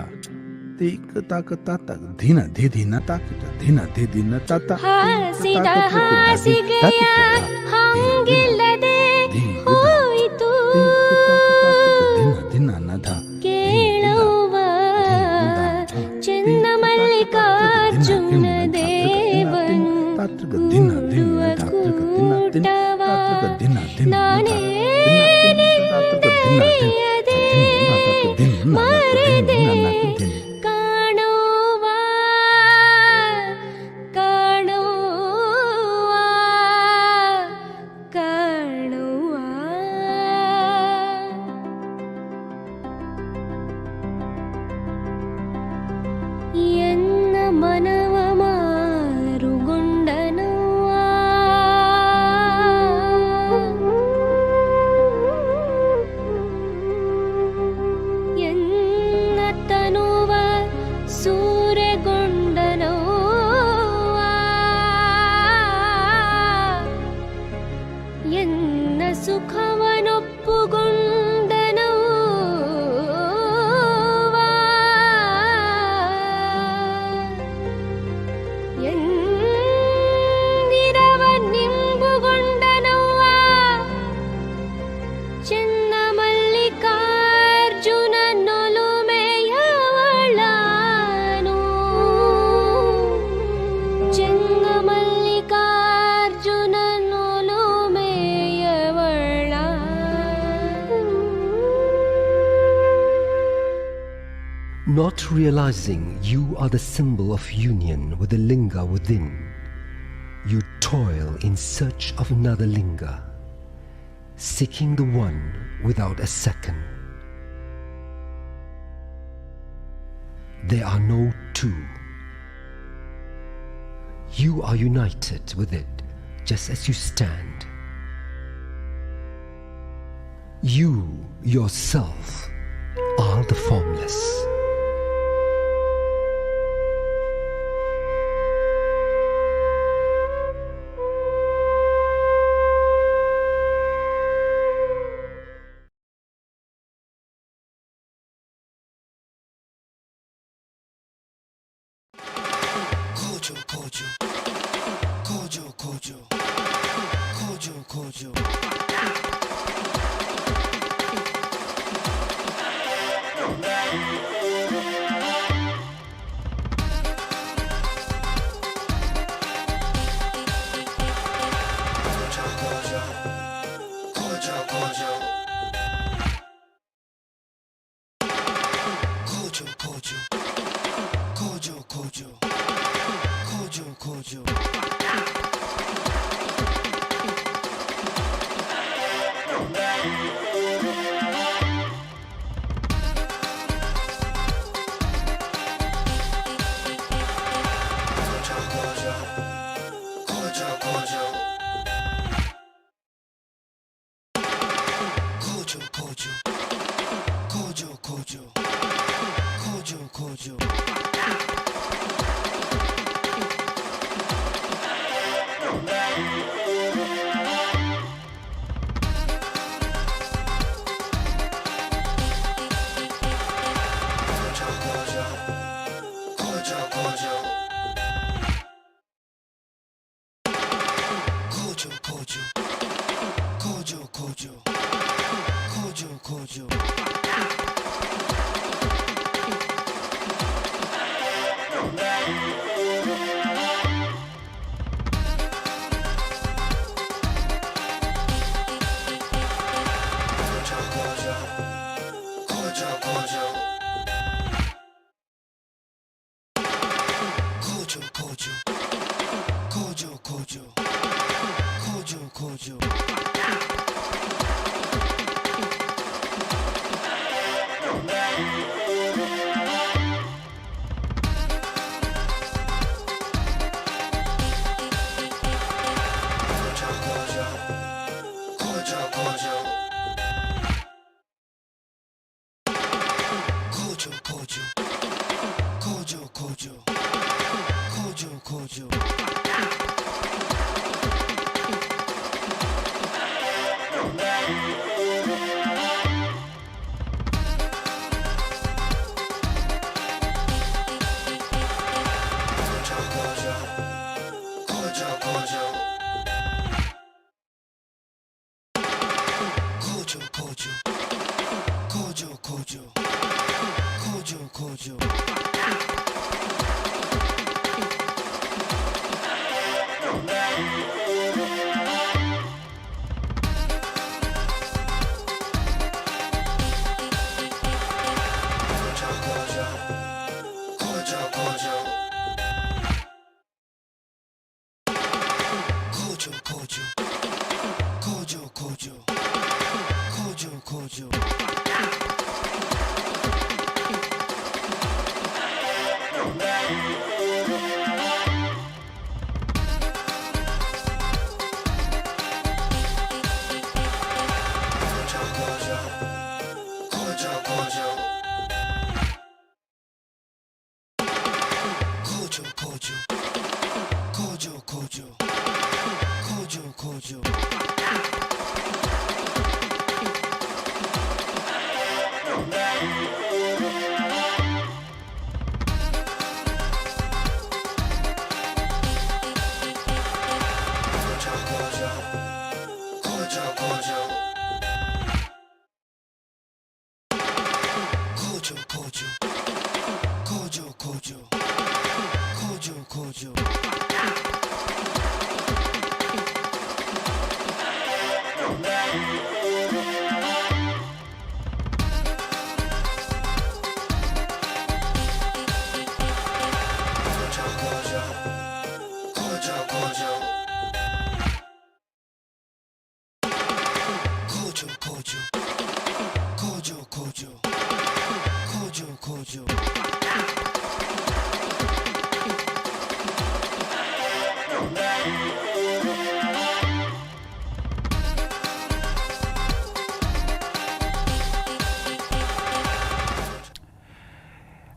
ಧೀಗ ತಾಕ ತಾತ ಧಿನ ಧಿ ಧಿನ ತಾಕ ಧಿನ ಧಿ ಧಿನ ತಾತ ಹಾಸಿದ ಹಾಸಿಗೆಯ ಹಂಗಿಲ್ಲದೆ ಹೋಯಿತು ಕೇಳುವ ಚನ್ನಮಲ್ಲಿಕಾರ್ಜುನ ದೇವನು ಕೂಟವ ನಾನೇ ನೆನೆಯದೆ ಮರೆದೆ ಕಾಣುವ ಕಾಣುವ ಕಾಣುವ ಎನ್ನ ಮನವ ಮಾರುಗೊಂಡನವ್ವ ಎನ್ನ ತನುವ ಸೂರೆಗೊಂಡನವ್ವ ಎನ್ನ ಸುಖವನೊಪ್ಪುಗೊಂಡನವ್ವ ಎಂದಿರವ ನಿಂಬುಗೊಂಡನವ್ವ ಚೆನ್ನ ಮಲ್ಲಿಕಾರ್ಜುನ ನೊಲುಮೆಯವಳಾನು ಚೆನ್ನ Mallikarjuna ನೊಲುಮೆಯವಳ Not realizing you are the symbol of union with the linga within, you toil in search of another linga, seeking the one without a second. There are no two. You are united with it just as you stand. You yourself are the formless.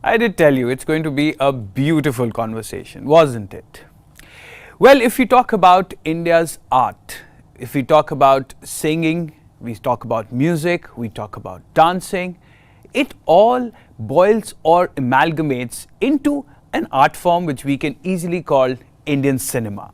I did tell you it's going to be a beautiful conversation, wasn't it? Well, if we talk about India's art, if we talk about singing, we talk about music, we talk about dancing, it all boils or amalgamates into an art form which we can easily call Indian cinema.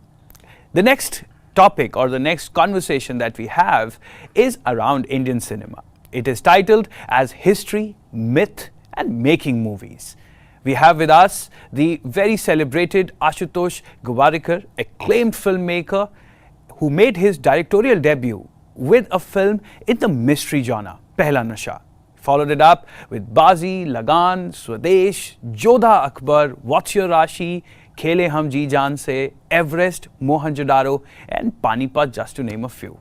The next topic or the next conversation that we have is around Indian cinema. It is titled as History, Myth and Making Movies. We have with us the very celebrated Ashutosh Gowarikar, acclaimed filmmaker who made his directorial debut with a film in the mystery genre, Pehla Nasha. Followed it up with Bazi, Lagan, Swadesh, Jodha Akbar, What's Your Rashi, Khele Hum Ji Jaan Se, Everest, Mohenjo-daro and Panipat, just to name a few.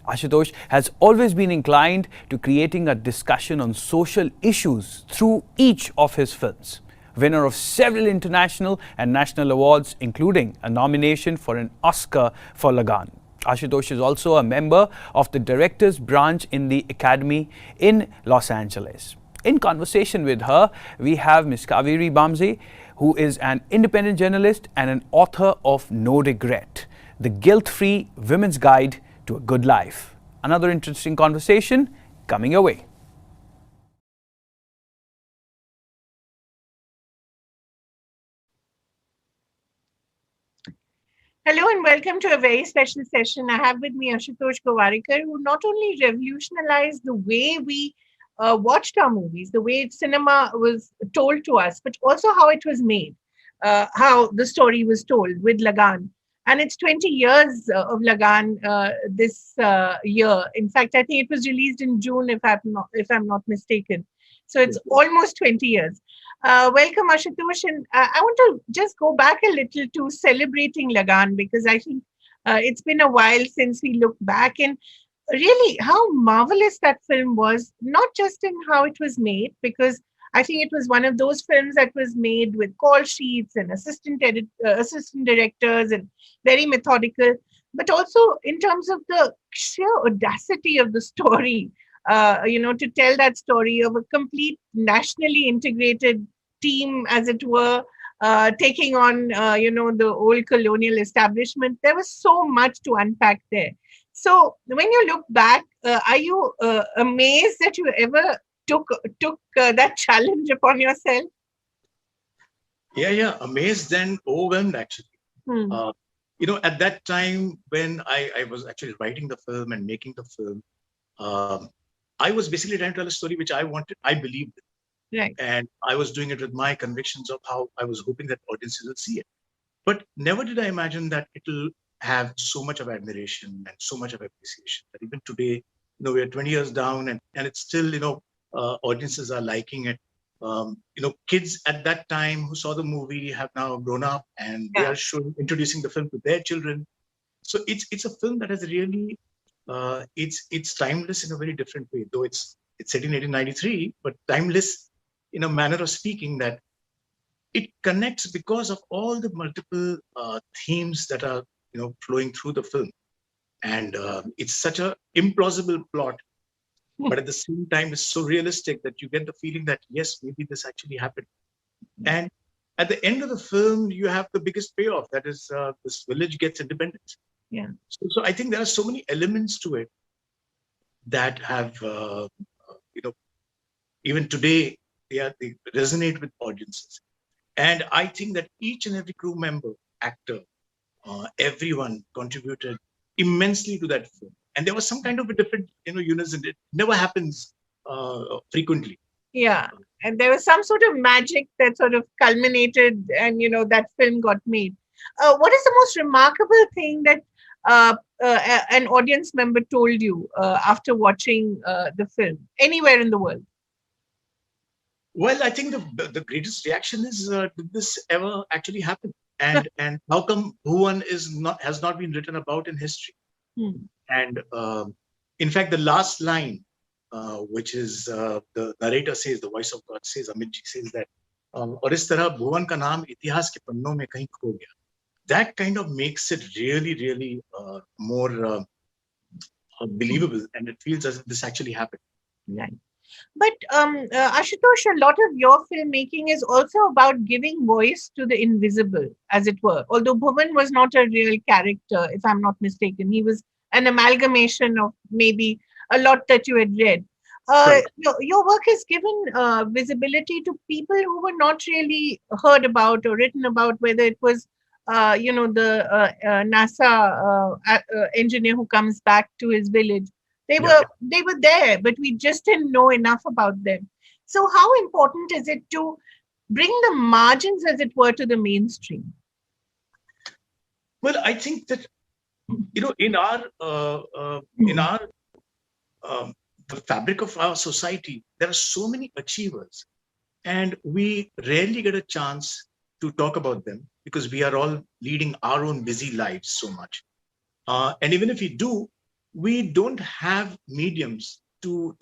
Ashutosh has always been inclined to creating a discussion on social issues through each of his films. Winner of several international and national awards, including a nomination for an Oscar for Lagan. Ashutosh is also a member of the Directors Branch in the Academy in Los Angeles. In conversation with her, we have Ms. Kaveri Bamze, who is an independent journalist and an author of No Regret, The Guilt-Free Women's Guide to a Good Life. Another interesting conversation coming your way. Hello and welcome to a very special session. I have with me Ashutosh Gowarikar, who not only revolutionized the way we watched our movies, the way cinema was told to us, but also how it was made, how the story was told with Lagan. And it's 20 years of Lagan this year. In fact, I think it was released in June, if I'm not mistaken. So it's almost 20 years. Welcome, Ashutosh. And I want to just go back a little to celebrating Lagan, because I think it's been a while since we look back, and really how marvelous that film was, not just in how it was made, because I think it was one of those films that was made with call sheets and assistant directors and very methodical, but also in terms of the sheer audacity of the story, to tell that story of a complete nationally integrated team, as it were, taking on, the old colonial establishment. There was so much to unpack there. So when you look back, are you amazed that you ever took that challenge upon yourself? Yeah, amazed and overwhelmed actually. At that time when I was actually writing the film and making the film, I was basically trying to tell a story which I believed in. Right. And I was doing it with my convictions of how I was hoping that audiences will see it. But never did I imagine that it will have so much of admiration and so much of appreciation that even today, we are 20 years down and it's still, audiences are liking it. kids at that time who saw the movie have now grown up and they are introducing the film to their children. So it's a film that has really it's timeless in a very different way. Though it's set in 1893, but timeless in a manner of speaking that it connects because of all the multiple themes that are flowing through the film, and it's such a implausible plot, but at the same time it's so realistic that you get the feeling that yes, maybe this actually happened. And at the end of the film, you have the biggest payoff, that is this village gets independence. Yeah. So I think there are so many elements to it that have even today they resonate with audiences. And I think that each and every crew member, actor, everyone contributed immensely to that film. And there was some kind of a different, unison. It never happens frequently. Yeah. And there was some sort of magic that sort of culminated and, that film got made. What is the most remarkable thing that an audience member told you after watching the film anywhere in the world? Well, I think the greatest reaction is, did this ever actually happen? And how come Bhuvan has not been written about in history? And in fact, the last line, which is the narrator says, the voice of God says, Amit ji says that, "Aur is tarah Bhuvan ka naam itihas ke pannon mein kahin kho gaya." That kind of makes it really, really more believable, and it feels as if this actually happened. Right. But Ashutosh, a lot of your filmmaking is also about giving voice to the invisible, as it were. Although Bhuvan was not a real character, if I'm not mistaken, he was an amalgamation of maybe a lot that you had read. Right. Your work has given visibility to people who were not really heard about or written about, whether it was the NASA engineer who comes back to his village. They were there, but we just didn't know enough about them. So how important is it to bring the margins, as it were, to the mainstream? Well, I think that in our the fabric of our society, there are so many achievers, and we rarely get a chance to talk about them because we are all leading our own busy lives so much. And even if we do, we don't have mediums to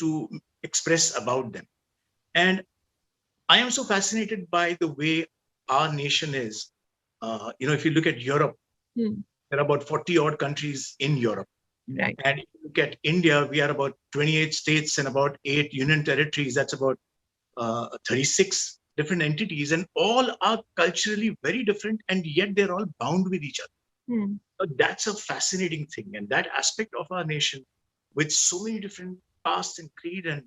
express about them. And I am so fascinated by the way our nation is. If you look at Europe, there are about 40 odd countries in Europe. Right. And if you look at India, we are about 28 states and about 8 union territories. That's about 36 different entities, and all are culturally very different, and yet they're all bound with each other. That's a fascinating thing, and that aspect of our nation, with so many different castes and creed and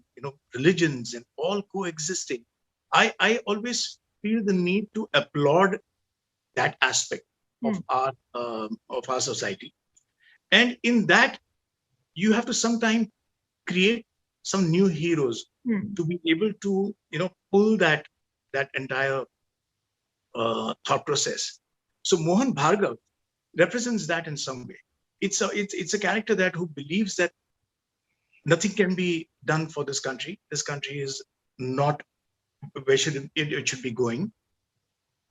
religions and all coexisting, I always feel the need to applaud that aspect of our society. And in that, you have to sometimes create some new heroes to be able to pull that entire thought process. So Mohan Bhargav represents that in some way. It's a character who believes that nothing can be done for this country. This country is not where it should be going.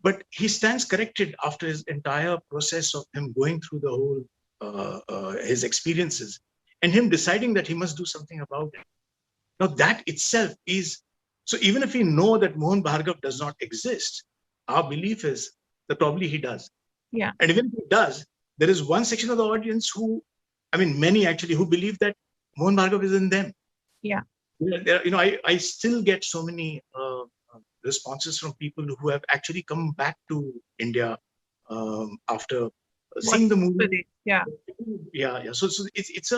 But he stands corrected after his entire process of him going through the whole his experiences and him deciding that he must do something about it. Now that itself is, so even if we know that Mohan Bhargav does not exist, our belief is that probably he does. Yeah. And even if he does, there is one section of the audience many actually, who believe that Mohan Bhargav is in them. Yeah. I still get so many responses from people who have actually come back to India after seeing the movie. Yeah. Yeah. So it's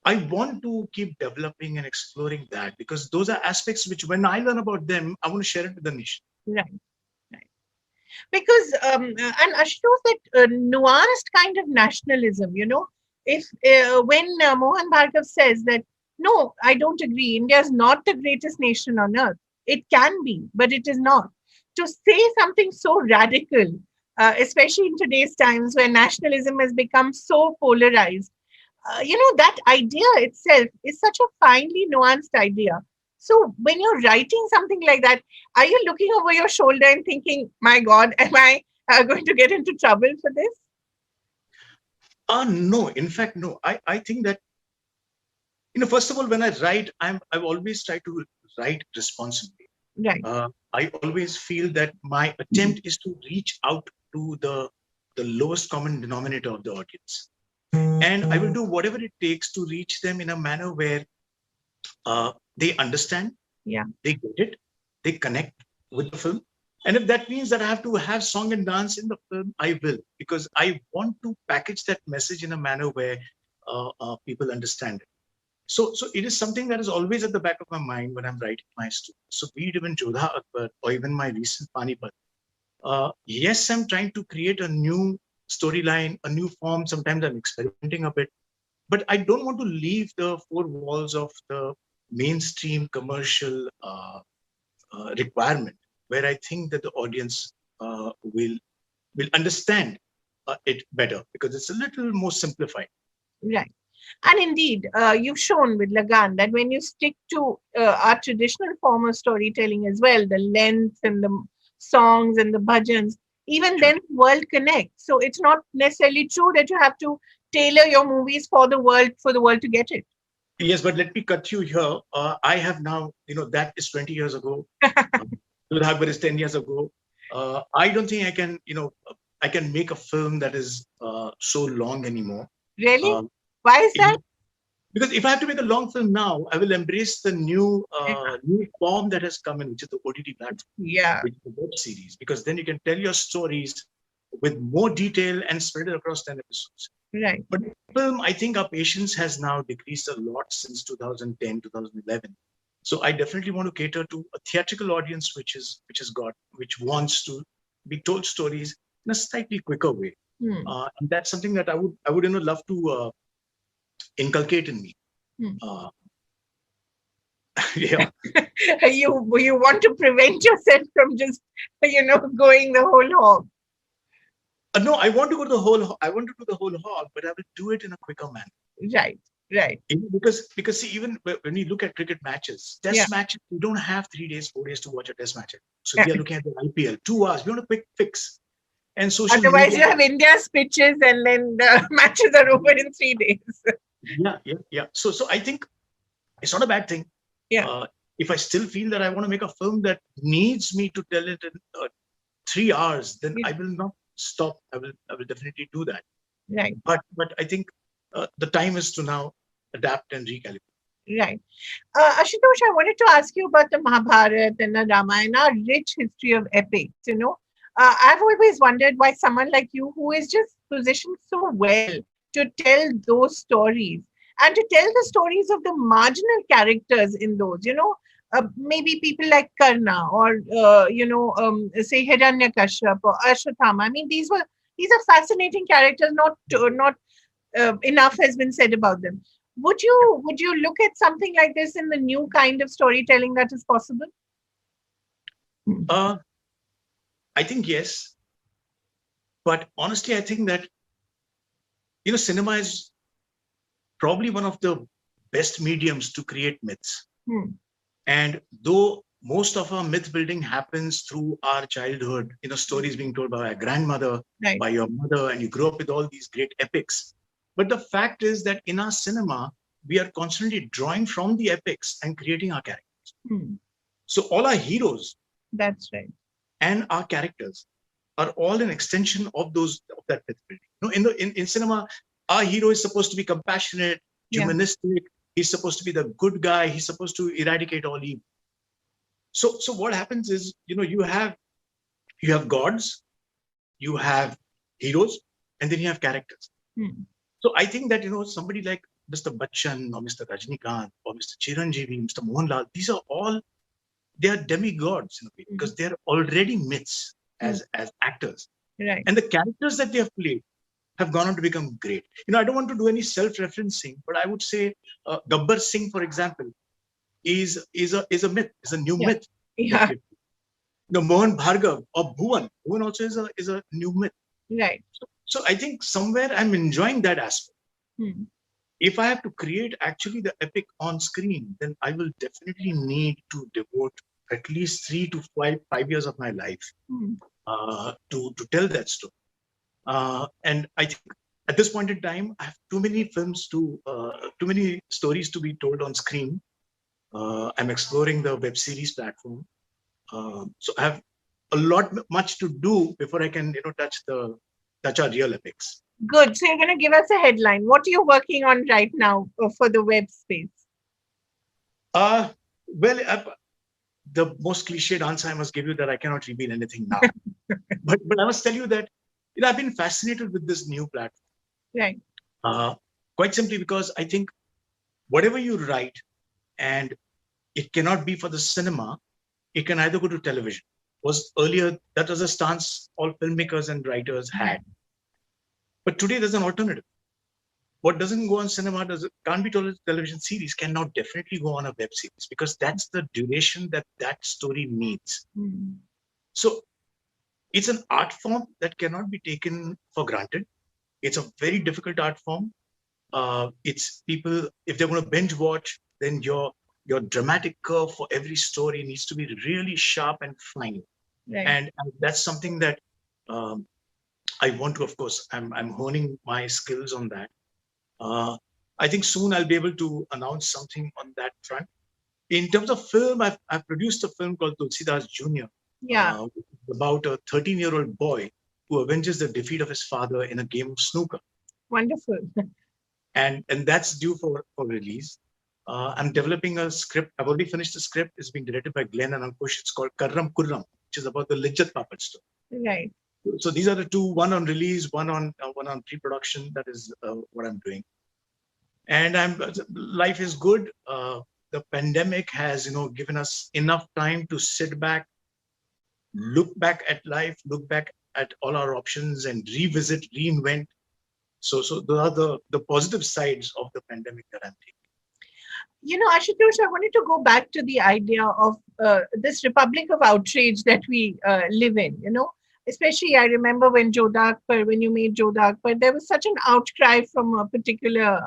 I want to keep developing and exploring that, because those are aspects which, when I learn about them, I want to share it with the nation. Right. Because and Ashutosh, that nuanced kind of nationalism, if when Mohan Bhargav says that, no, I don't agree, India is not the greatest nation on earth. It can be, but it is not. To say something so radical, especially in today's times where nationalism has become so polarized, that idea itself is such a finely nuanced idea. So when you're writing something like that, are you looking over your shoulder and thinking, my God, am I going to get into trouble for this? No, in fact, no. I think that, first of all, when I write, I've always tried to write responsibly. Right. I always feel that my attempt is to reach out to the lowest common denominator of the audience. And I will do whatever it takes to reach them in a manner where they understand, they get it, they connect with the film. And if that means that I have to have song and dance in the film, I will, because I want to package that message in a manner where people understand it. So it is something that is always at the back of my mind when I'm writing my story. So be it even Jodha Akbar or even my recent Panipat. Yes, I'm trying to create a new storyline, a new form. Sometimes I'm experimenting a bit, but I don't want to leave the four walls of the mainstream commercial requirement, where I think that the audience will understand it better, because it's a little more simplified. Right. And indeed, you've shown with Lagan that when you stick to our traditional form of storytelling as well, the length and the songs and the bhajans, even then the world connects. So it's not necessarily true that you have to tailor your movies for the world to get it. Yes, but let me cut you here. I have now, that is 20 years ago. Jodha Akbar is 10 years ago. I don't think I can, I can make a film that is so long anymore. Really? Why is that? Because if I have to make a long film now, I will embrace the new form that has come in, which is the OTT platform. Yeah. Which is the web series. Because then you can tell your stories with more detail and spread it across 10 episodes. Right. But film, I think our patience has now decreased a lot since 2010, 2011. So I definitely want to cater to a theatrical audience, which wants to be told stories in a slightly quicker way. And that's something that I would love to inculcate in me. Yeah. you want to prevent yourself from just going the whole hog. No, I want to go to the whole. I want to do the whole hog, but I will do it in a quicker manner. Right. Because see, even when we look at cricket matches, test matches, we don't have 3 days, 4 days to watch a test match. So we are looking at the IPL, 2 hours. We want a quick fix. And otherwise, you have India's pitches, and then the matches are over in 3 days. Yeah. So I think it's not a bad thing. Yeah. If I still feel that I want to make a film that needs me to tell it in 3 hours, then I will not stop. I will definitely do that. Right. But I think the time is to now adapt and recalibrate. Right. Ashutosh, I wanted to ask you about the Mahabharata and the Ramayana, a rich history of epics. I've always wondered why someone like you, who is just positioned so well to tell those stories and to tell the stories of the marginal characters in those, maybe people like Karna or, say Hiranyakashyap or Ashwatthama. I mean, these are fascinating characters, not enough has been said about them. Would you look at something like this in the new kind of storytelling that is possible? I think yes, but honestly, I think that cinema is probably one of the best mediums to create myths. And though most of our myth building happens through our childhood, stories being told by our grandmother, by your mother, and you grow up with all these great epics. But the fact is that in our cinema, we are constantly drawing from the epics and creating our characters. So all our heroes, that's right, and our characters are all an extension of that myth building. In cinema, our hero is supposed to be compassionate, humanistic. He's supposed to be the good guy. He's supposed to eradicate all evil. So what happens is, you have gods, you have heroes, and then you have characters. So I think that, somebody like Mr. Bachchan or Mr. Rajnikant or Mr. Chiranjeevi, Mr. Mohanlal, these are all, they are demigods in a way, because they're already myths as actors. Right. And the characters that they have played have gone on to become great. I don't want to do any self-referencing, but I would say Gabbar Singh, for example, is a myth, is a new myth. Yeah. Mohan Bhargav or Bhuvan also is a new myth. Right. So I think somewhere I'm enjoying that aspect. if I have to create actually the epic on screen, then I will definitely need to devote at least 3 to 5 years of my life to tell that story. And I think at this point in time, I have too many too many stories to be told on screen. I'm exploring the web series platform, so I have much to do before I can, touch our real epics. Good. So you're going to give us a headline. What are you working on right now for the web space? Well, the most cliched answer I must give you that I cannot reveal anything now. but I must tell you that I've been fascinated with this new platform. Right. Quite simply because I think whatever you write, and it cannot be for the cinema, it can either go to television. Earlier, that was a stance all filmmakers and writers had. But today there's an alternative. What doesn't go on cinema can't be told as a television series, can now definitely go on a web series, because that's the duration that story needs. So it's an art form that cannot be taken for granted. It's a very difficult art form. It's people, if they're going to binge watch, then your dramatic curve for every story needs to be really sharp and fine. Right. And that's something that I want to, of course, I'm honing my skills on that. I think soon I'll be able to announce something on that front. In terms of film, I've produced a film called Tulsidas Jr. Yeah. About a 13-year-old boy who avenges the defeat of his father in a game of snooker. Wonderful. And that's due for release. I'm developing a script. I've already finished the script. It's being directed by Glenn and Ankush. It's called Karram Kurram, which is about the Lijjat Papad story. Right. So these are the two, one on release, one on pre-production. That is what I'm doing. And life is good. The pandemic has, given us enough time to sit back, look back at life, look back at all our options, and revisit, reinvent. So those are the positive sides of the pandemic that I'm taking. Ashutosh, I wanted to go back to the idea of this republic of outrage that we live in, Especially, I remember when you made Jodha Akbar, there was such an outcry from a particular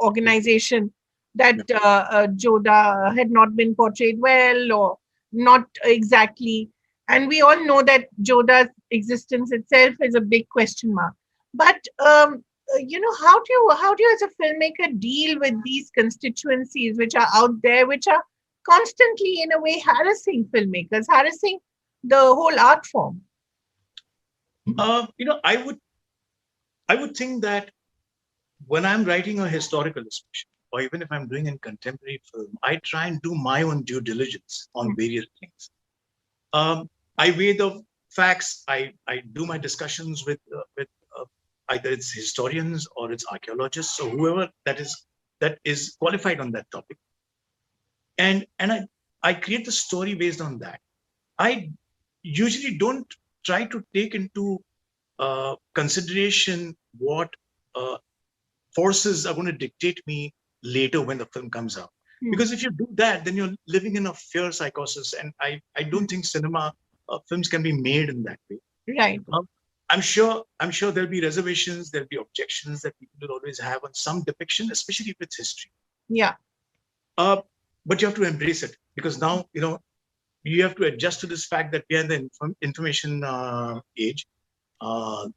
organization that Jodha had not been portrayed well or not exactly. And we all know that Jodha's existence itself is a big question mark. But how do you as a filmmaker deal with these constituencies which are out there, which are constantly in a way harassing filmmakers, harassing the whole art form? I would think that when I'm writing a historical discussion, or even if I'm doing a contemporary film, I try and do my own due diligence on various things. I weigh the facts. I do my discussions with either it's historians or it's archaeologists or whoever that is qualified on that topic, and I create the story based on that. I usually don't try to take into consideration what forces are going to dictate me later when the film comes out. Because if you do that, then you're living in a fear psychosis, and I don't think cinema films can be made in that way. Right. I'm sure there'll be reservations, there'll be objections that people will always have on some depiction, especially if it's history. Yeah. But you have to embrace it, because now you have to adjust to this fact that we are in the information age.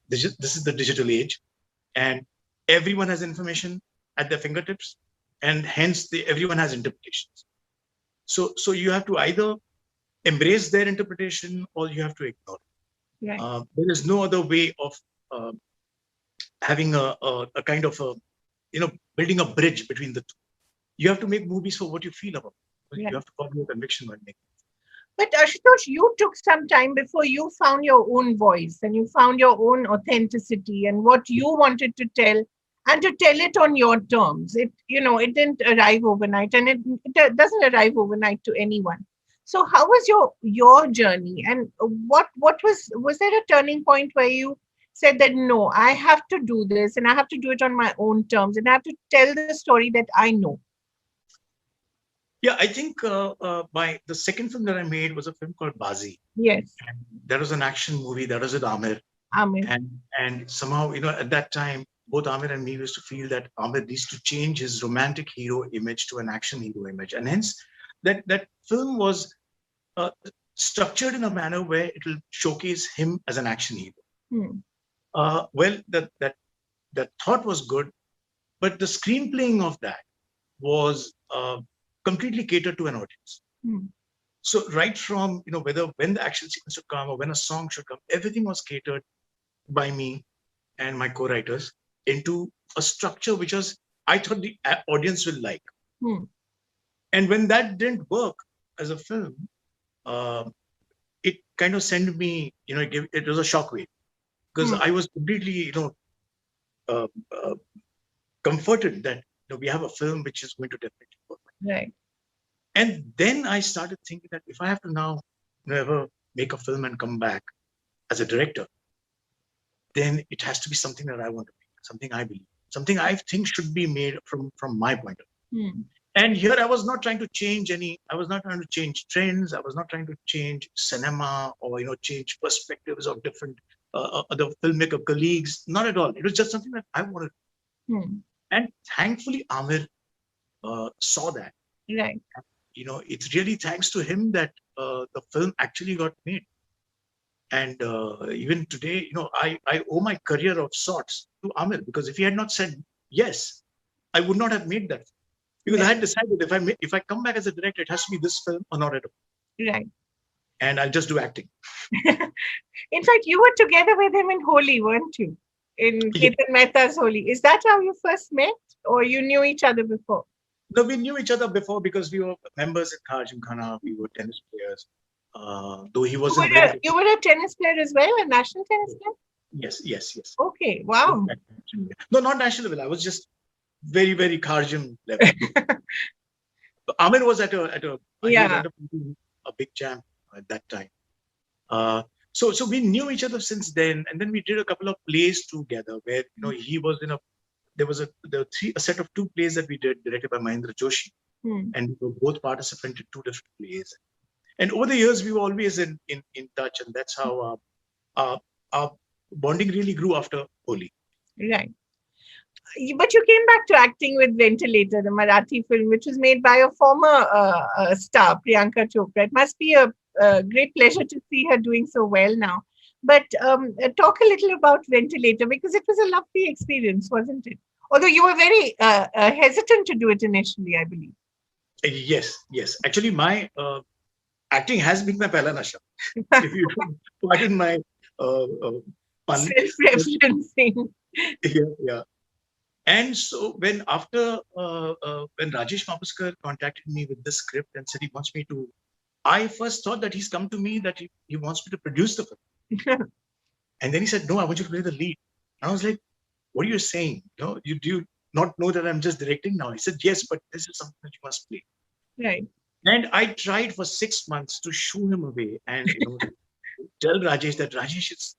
This is the digital age, and everyone has information at their fingertips, and hence everyone has interpretations. So you have to either embrace their interpretation or you have to ignore it. Right. There is no other way of having a kind of building a bridge between the two. You have to make movies for what you feel about. Right. You have to follow your conviction when making. But Ashutosh, you took some time before you found your own voice and you found your own authenticity and what you wanted to tell, and to tell it on your terms. It didn't arrive overnight, and it doesn't arrive overnight to anyone. So how was your journey, and what was there a turning point where you said that no, I have to do this and I have to do it on my own terms and I have to tell the story that I know? Yeah, I think the second film that I made was a film called Bazi. Yes. And that was an action movie. That was with Amir. Amir. And somehow, at that time, both Amir and me used to feel that Amir needs to change his romantic hero image to an action hero image. And hence, that film was structured in a manner where it will showcase him as an action hero. Well, that thought was good, but the screenplaying of that was completely catered to an audience. So right from, whether when the action sequence should come or when a song should come, everything was catered by me and my co-writers into a structure which was, I thought the audience will like. And when that didn't work as a film, it kind of sent me, it was a shockwave, because I was completely, comforted that we have a film which is going to definitely work. Right. And then I started thinking that if I have to now ever make a film and come back as a director, then it has to be something that I want to make, something I believe, something I think should be made from my point of view. And here I was not trying to change I was not trying to change trends. I was not trying to change cinema or, change perspectives of different other filmmaker colleagues. Not at all. It was just something that I wanted. And thankfully, Amir saw that. Right. It's really thanks to him that the film actually got made. And even today, I owe my career of sorts to Amir, because if he had not said yes, I would not have made that. Because I had decided if I come back as a director, it has to be this film or not at all. Right. And I'll just do acting. In fact, you were together with him in Holi, weren't you? In Ketan Mehta's Holi. Is that how you first met, or you knew each other before? No, we knew each other before because we were members at Kharjim Khana. We were tennis players. Though he wasn't. You were a tennis player as well, a national tennis player? Yes. Okay, wow. No, not national level. I was just very, very Kharjim level. Amir was at a big champ at that time. So we knew each other since then, and then we did a couple of plays together where he was in there was a set of 2 plays that we did directed by Mahendra Joshi, and we were both participants in 2 different plays. And over the years, we were always in touch, and that's how our bonding really grew after Holi. Right. But you came back to acting with Ventilator, the Marathi film, which was made by a former star, Priyanka Chopra. It must be a great pleasure to see her doing so well now. But talk a little about Ventilator, because it was a lovely experience, wasn't it? Although you were very hesitant to do it initially, I believe. Yes. Actually, my acting has been my pehla nasha. If you pardon my self-referencing. Yeah. And so when Rajesh Mapuskar contacted me with this script and said he wants me to, I first thought that he's come to me that he wants me to produce the film. And then he said, no, I want you to play the lead. And I was like, what are you saying? You do not know that I'm just directing now? He said, yes, but this is something that you must play. Right. And I tried for 6 months to shoo him away and tell Rajesh that Rajesh is,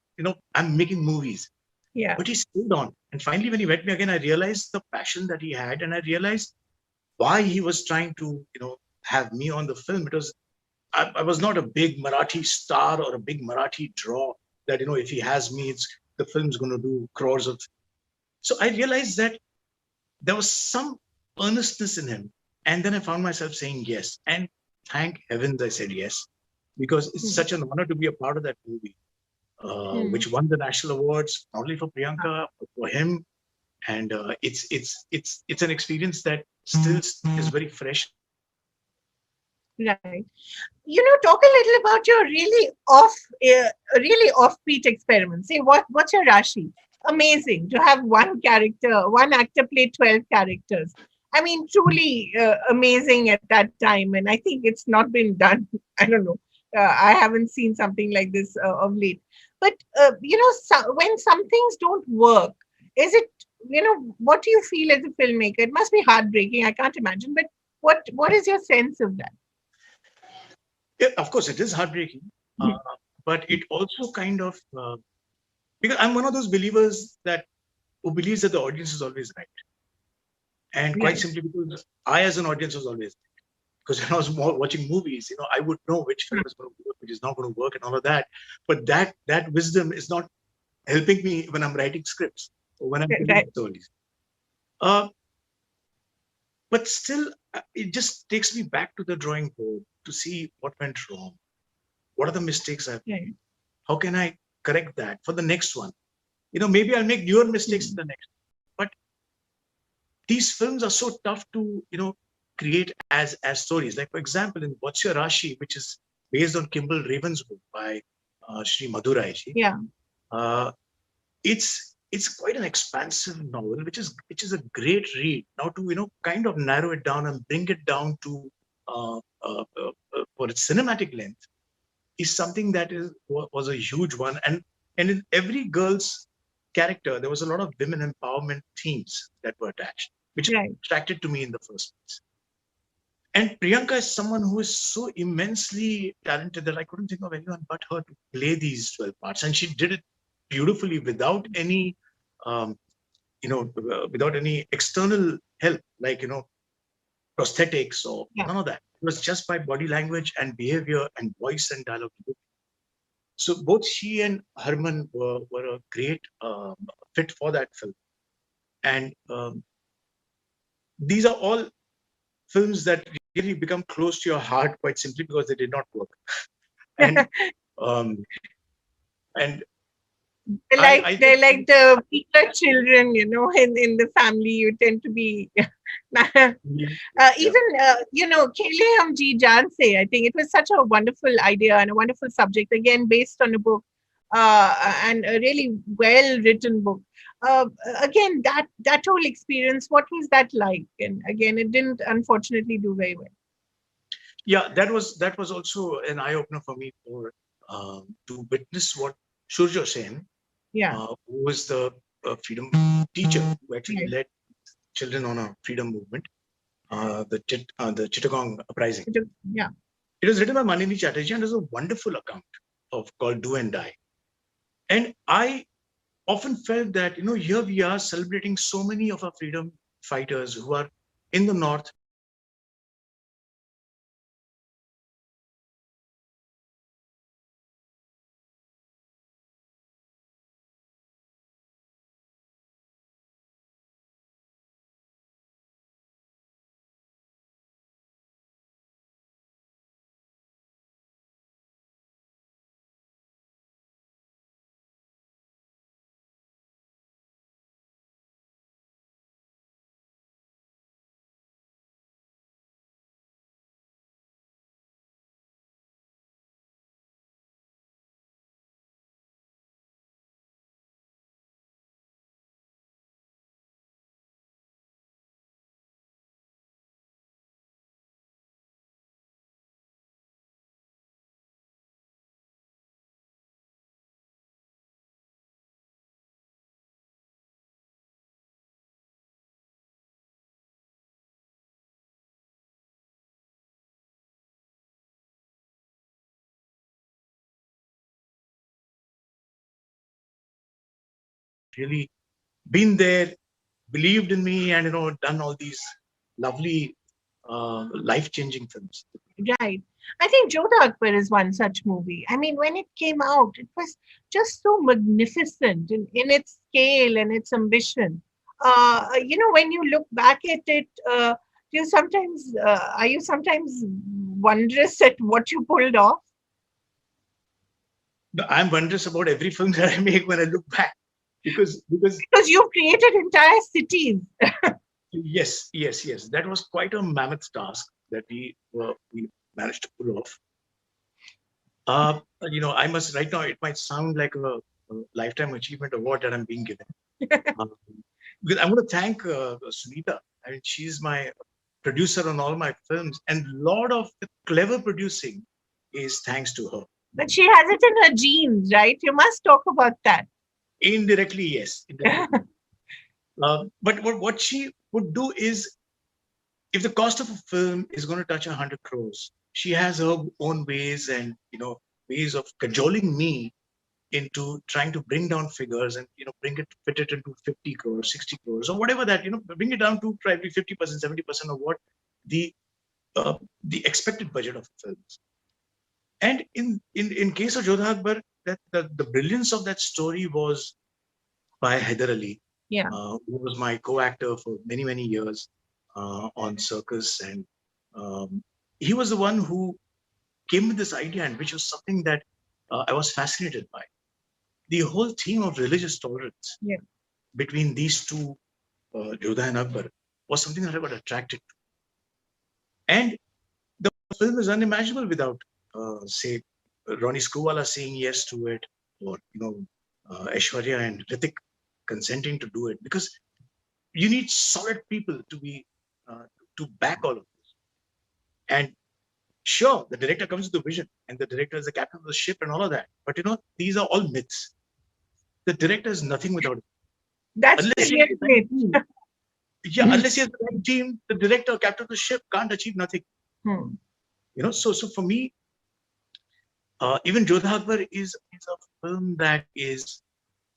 I'm making movies. Yeah. But he stayed on. And finally, when he met me again, I realized the passion that he had, and I realized why he was trying to, have me on the film. Because I was not a big Marathi star or a big Marathi draw that, if he has me, the film's going to do crores of. So I realized that there was some earnestness in him. And then I found myself saying yes. And thank heavens I said yes, because it's such an honor to be a part of that movie, which won the national awards, not only for Priyanka, but for him. And it's an experience that still is very fresh. Right. Talk a little about your really offbeat experiments. Say, what's your Rashi? Amazing to have one actor play 12 characters. I mean, truly amazing at that time. And I think it's not been done. I don't know. I haven't seen something like this of late. But, when some things don't work, is it, what do you feel as a filmmaker? It must be heartbreaking. I can't imagine. But what is your sense of that? Yeah, of course, it is heartbreaking. But it also kind of, because I'm one of those believers who believes that the audience is always right. And quite simply because I, as an audience, was always right. Because when I was watching movies, I would know which film is going to work, which is not going to work, and all of that. But that wisdom is not helping me when I'm writing scripts. when I'm telling Right. stories. But still, it just takes me back to the drawing board to see what went wrong. What are the mistakes I've made? Right. How can I correct that for the next one? Maybe I'll make newer mistakes in the next. But these films are so tough to, create as stories. Like, for example, in What's Your Rashi, which is based on Kimball Raven's book by Sri Madurai ji. Yeah. It's quite an expansive novel, which is a great read. Now to kind of narrow it down and bring it down to for its cinematic length is something that was a huge one. And in every girl's character, there was a lot of women empowerment themes that were attached, which attracted to me in the first place. And Priyanka is someone who is so immensely talented that I couldn't think of anyone but her to play these 12 parts. And she did it beautifully without any, without any external help, like, prosthetics or none of that. It was just by body language and behavior and voice and dialogue. So both she and Harman were a great fit for that film. And these are all films that really become close to your heart quite simply because they did not work. And they're like the weaker children, in the family. You tend to be even Kele Hum Ji Jaan Se. I think it was such a wonderful idea and a wonderful subject, again based on a book and a really well written book. Again, that whole experience, what was that like? And again, it didn't unfortunately do very well. Yeah, that was also an eye opener for me to witness what Surya Sen, who was the freedom teacher who actually led children on a freedom movement, the Chittagong uprising. Yeah, it was written by Manini Chatterjee and is a wonderful account called Do and Die. And I often felt that here we are celebrating so many of our freedom fighters who are in the north. Really been there, believed in me, and done all these lovely life-changing films. Right. I think Jodha Akbar is one such movie. I mean, when it came out, it was just so magnificent in its scale and its ambition. When you look back at it, are you sometimes wondrous at what you pulled off? I'm wondrous about every film that I make when I look back, because you've created entire cities. Yes. That was quite a mammoth task that we managed to pull off. I must right now. It might sound like a lifetime achievement award that I'm being given. Because I want to thank Sunita. I mean, she's my producer on all my films, and a lot of the clever producing is thanks to her. But she has it in her genes, right? You must talk about that. Indirectly, yes. But what she would do is, if the cost of a film is going to touch 100 crores, she has her own ways and ways of cajoling me into trying to bring down figures and fit it into 50 crores, 60 crores, or whatever that bring it down to probably 50%, 70% of what the expected budget of films. And in case of Jodha Akbar, that the brilliance of that story was by Haider Ali. who was my co-actor for many, many years on Circus. And he was the one who came with this idea, and which was something that I was fascinated by. The whole theme of religious tolerance between these two, Jodha and Akbar, was something that I got attracted to. And the film is unimaginable without, say, Ronnie Screwvala saying yes to it, or Aishwarya and Hrithik consenting to do it, because you need solid people to be to back all of this. And sure, the director comes with the vision, and the director is the captain of the ship and all of that. But these are all myths. The director is nothing without it. That's unless the real myth. Unless he has the right team, the director, captain of the ship can't achieve nothing. So for me, even Jodha Akbar is a film that is,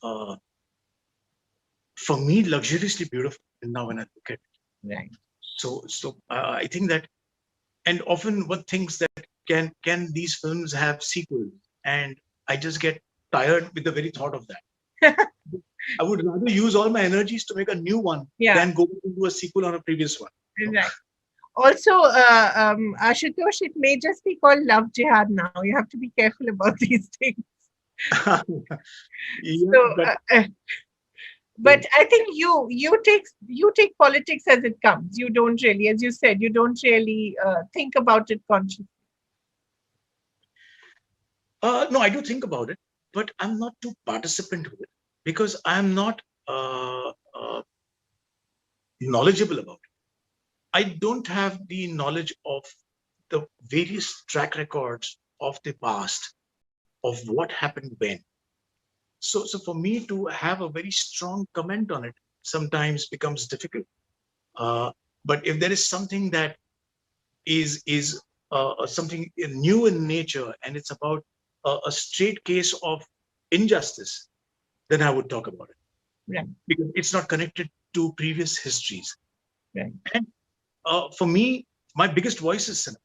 for me, luxuriously beautiful. And now when I look at it, right. So I think that, and often one thinks that can these films have sequels, and I just get tired with the very thought of that. I would rather use all my energies to make a new one than go into a sequel on a previous one. Right. Also, Ashutosh, it may just be called Love Jihad now. You have to be careful about these things. But I think you take politics as it comes. You don't really, as you said, you don't really think about it consciously. No, I do think about it, but I'm not too participant with it because I'm not knowledgeable about it. I don't have the knowledge of the various track records of the past of what happened when. So for me to have a very strong comment on it sometimes becomes difficult. But if there is something that is something new in nature, and it's about a straight case of injustice, then I would talk about it. Right. Because it's not connected to previous histories. Right. And for me, my biggest voice is cinema.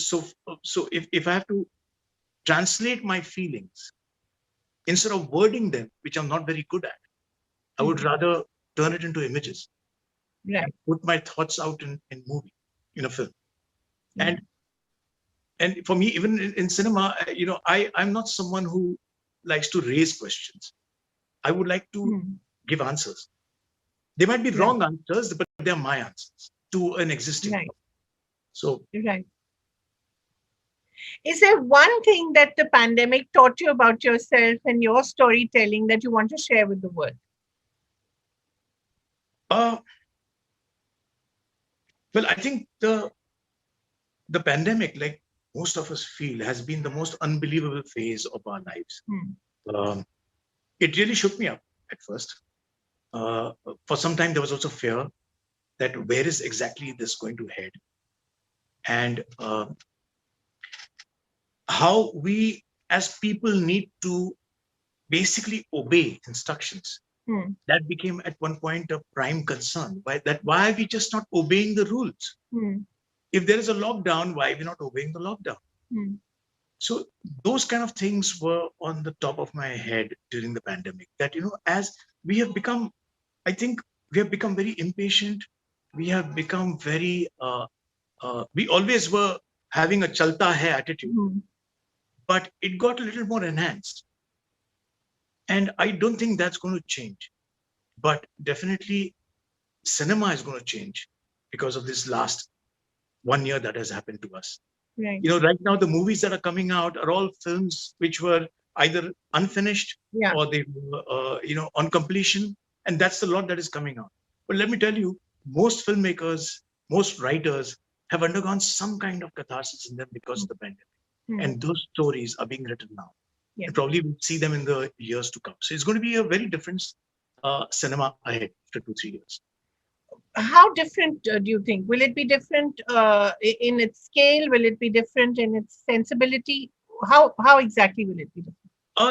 So if I have to translate my feelings, instead of wording them, which I'm not very good at, I would rather turn it into images. Right. Put my thoughts out in movie, in a film. And for me, even in cinema, I'm not someone who likes to raise questions. I would like to give answers. They might be wrong answers, but they're my answers to an existing problem. So, right. Is there one thing that the pandemic taught you about yourself and your storytelling that you want to share with the world? Well, I think the pandemic, like most of us feel, has been the most unbelievable phase of our lives. It really shook me up at first. For some time, there was also fear that where is exactly this going to head? And how we as people need to basically obey instructions. That became at one point a prime concern. Why are we just not obeying the rules? If there is a lockdown, why are we not obeying the lockdown? So those kind of things were on the top of my head during the pandemic. That, as we have become, I think we have become very impatient. We have become very, we always were having a chalta hai attitude, but it got a little more enhanced. And I don't think that's going to change. But definitely cinema is going to change because of this last 1 year that has happened to us. Right. Right now, the movies that are coming out are all films which were either unfinished or they were, on completion. And that's the lot that is coming out. But let me tell you, most filmmakers, most writers have undergone some kind of catharsis in them because of the pandemic. And those stories are being written now. And probably we'll see them in the years to come. So it's going to be a very different cinema ahead after 2-3 years. How different do you think? Will it be different in its scale? Will it be different in its sensibility? How exactly will it be different?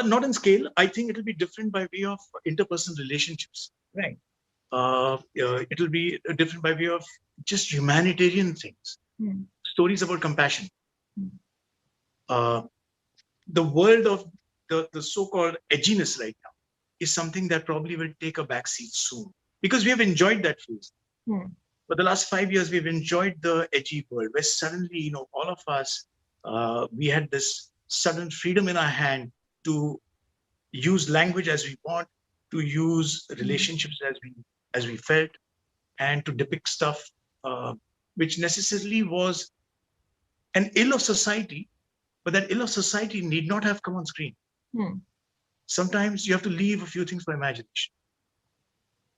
Not in scale. I think it will be different by way of interpersonal relationships. Right. It will be different by way of just humanitarian things. Stories about compassion. The world of the so-called edginess right now is something that probably will take a backseat soon, because we have enjoyed that phase. For the last 5 years, we've enjoyed the edgy world where suddenly, all of us, we had this sudden freedom in our hand to use language as we want, to use relationships as we felt, and to depict stuff which necessarily was an ill of society, but that ill of society need not have come on screen. Sometimes you have to leave a few things for imagination.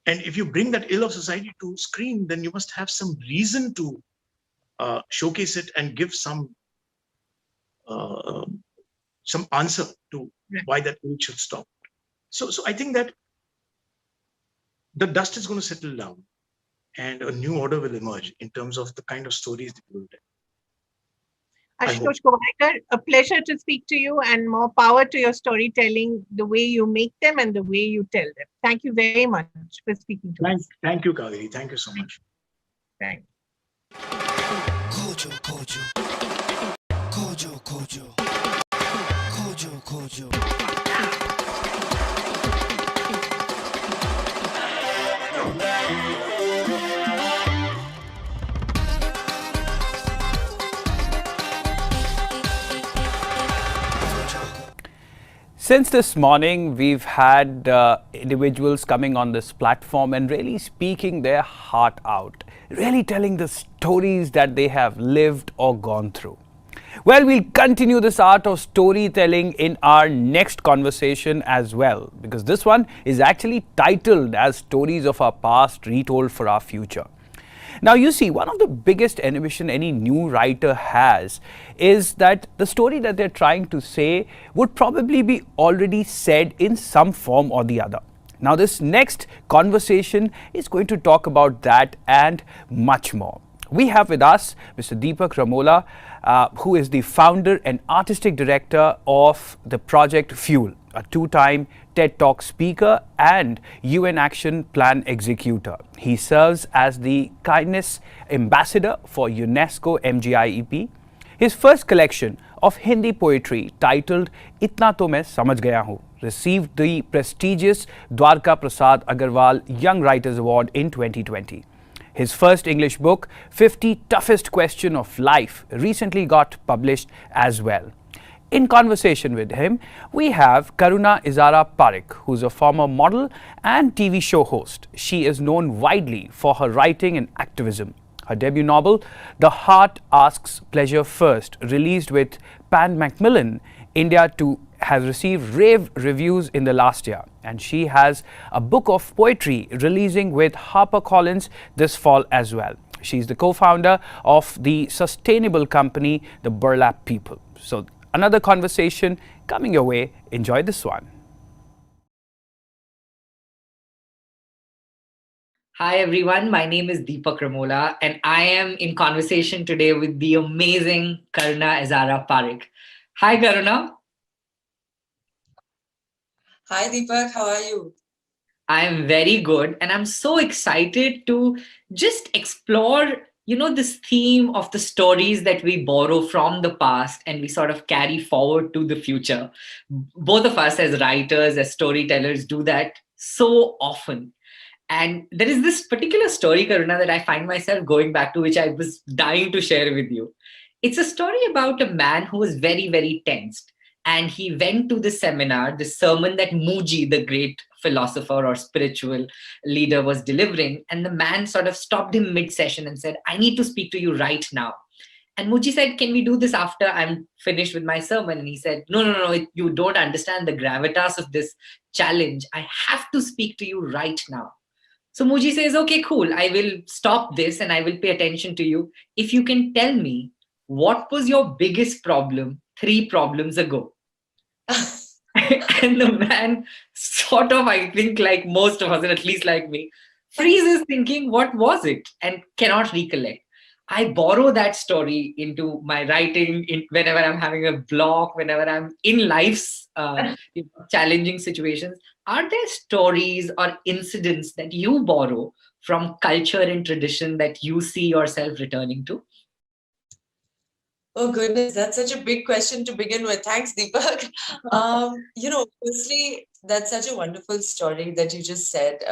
And if you bring that ill of society to screen, then you must have some reason to showcase it and give some answer to why that ill should stop. So I think that the dust is going to settle down and a new order will emerge in terms of the kind of stories that we will tell. Ashutosh Govarikar, a pleasure to speak to you, and more power to your storytelling, the way you make them and the way you tell them. Thank you very much for speaking to us. Thank you, Kaveri. Thank you so much. Thanks. Kojo, Kojo. Kojo, Kojo. Kojo, Kojo. Since this morning, we've had individuals coming on this platform and really speaking their heart out, really telling the stories that they have lived or gone through. Well, we'll continue this art of storytelling in our next conversation as well, because this one is actually titled as Stories of Our Past Retold for Our Future. Now, you see, one of the biggest inhibition any new writer has is that the story that they're trying to say would probably be already said in some form or the other. Now, this next conversation is going to talk about that and much more. We have with us Mr. Deepak Ramola, who is the founder and artistic director of the project Fuel, a two-time TED Talk speaker and UN Action Plan executor. He serves as the Kindness Ambassador for UNESCO MGIEP. His first collection of Hindi poetry, titled Itna To Main Samajh Gaya Hu, received the prestigious Dwarka Prasad Agarwal Young Writers Award in 2020. His first English book, 50 Toughest Question of Life, recently got published as well. In conversation with him, we have Karuna Izara Parekh, who's a former model and TV show host. She is known widely for her writing and activism. Her debut novel, The Heart Asks Pleasure First, released with Pan Macmillan India has received rave reviews in the last year, and she has a book of poetry releasing with HarperCollins this fall as well. She's the co-founder of the sustainable company, The Burlap People. So another conversation coming your way. Enjoy this one. Hi everyone, my name is Deepak Ramola and I am in conversation today with the amazing Karuna Izara Parekh. Hi Karuna. Hi Deepak, how are you? I am very good and I'm so excited to just explore, this theme of the stories that we borrow from the past and we sort of carry forward to the future. Both of us as writers, as storytellers do that so often. And there is this particular story, Karuna, that I find myself going back to, which I was dying to share with you. It's a story about a man who was very, very tensed. And he went to the seminar, the sermon that Muji, the great philosopher or spiritual leader, was delivering. And the man sort of stopped him mid-session and said, I need to speak to you right now. And Muji said, can we do this after I'm finished with my sermon? And he said, no, you don't understand the gravitas of this challenge. I have to speak to you right now. So Muji says, okay, cool. I will stop this and I will pay attention to you. If you can tell me, what was your biggest problem 3 problems ago? And the man sort of, I think like most of us, and at least like me, freezes thinking, what was it? And cannot recollect. I borrow that story into my writing whenever I'm having a block, whenever I'm in life's challenging situations. Are there stories or incidents that you borrow from culture and tradition that you see yourself returning to? Oh goodness, that's such a big question to begin with. Thanks, Deepak. Firstly, that's such a wonderful story that you just said.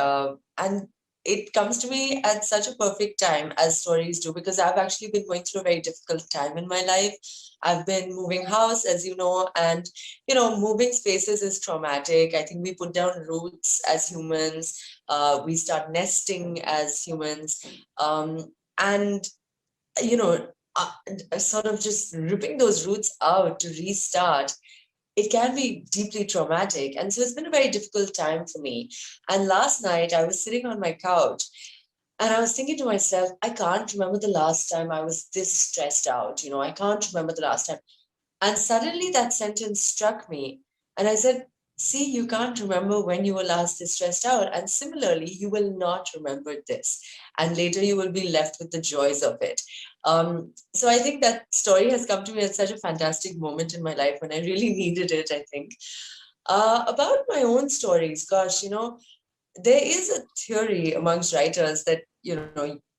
And it comes to me at such a perfect time, as stories do, because I've actually been going through a very difficult time in my life. I've been moving house, as you know, and moving spaces is traumatic. I think we put down roots as humans. We start nesting as humans, and you know, sort of just ripping those roots out to restart, it can be deeply traumatic. And so it's been a very difficult time for me. And last night I was sitting on my couch and I was thinking to myself, I can't remember the last time I was this stressed out. I can't remember the last time. And suddenly that sentence struck me. And I said, see, you can't remember when you were last this stressed out. And similarly, you will not remember this. And later you will be left with the joys of it. So I think that story has come to me at such a fantastic moment in my life when I really needed it, I think. About my own stories, gosh, there is a theory amongst writers that, you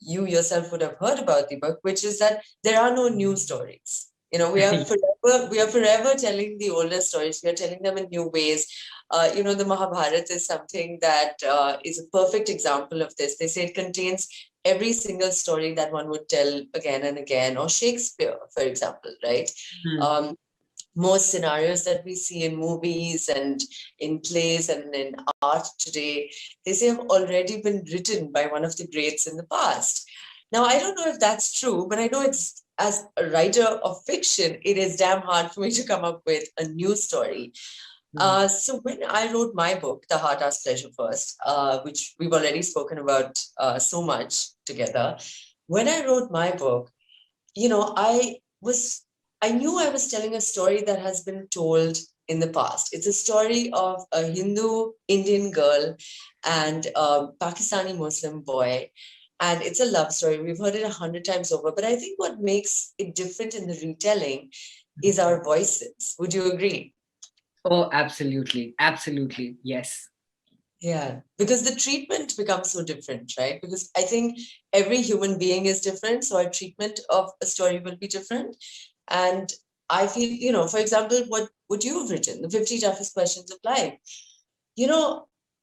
yourself would have heard about, the book, which is that there are no new stories. We are forever telling the older stories. We are telling them in new ways. The Mahabharata is something that is a perfect example of this. They say it contains every single story that one would tell again and again, or Shakespeare, for example, right? Most scenarios that we see in movies and in plays and in art today, they say have already been written by one of the greats in the past. Now, I don't know if that's true, but I know it's, as a writer of fiction, it is damn hard for me to come up with a new story. So when I wrote my book, The Heart Asks Pleasure First, which we've already spoken about so much together, when I wrote my book, I knew I was telling a story that has been told in the past. It's a story of a Hindu Indian girl and a Pakistani Muslim boy. And it's a love story. We've heard it 100 times over. But I think what makes it different in the retelling is our voices. Would you agree? Oh, absolutely. Absolutely. Yes. Yeah, because the treatment becomes so different, right? Because I think every human being is different. So our treatment of a story will be different. And I feel, for example, what you've written, the 50 toughest questions of life,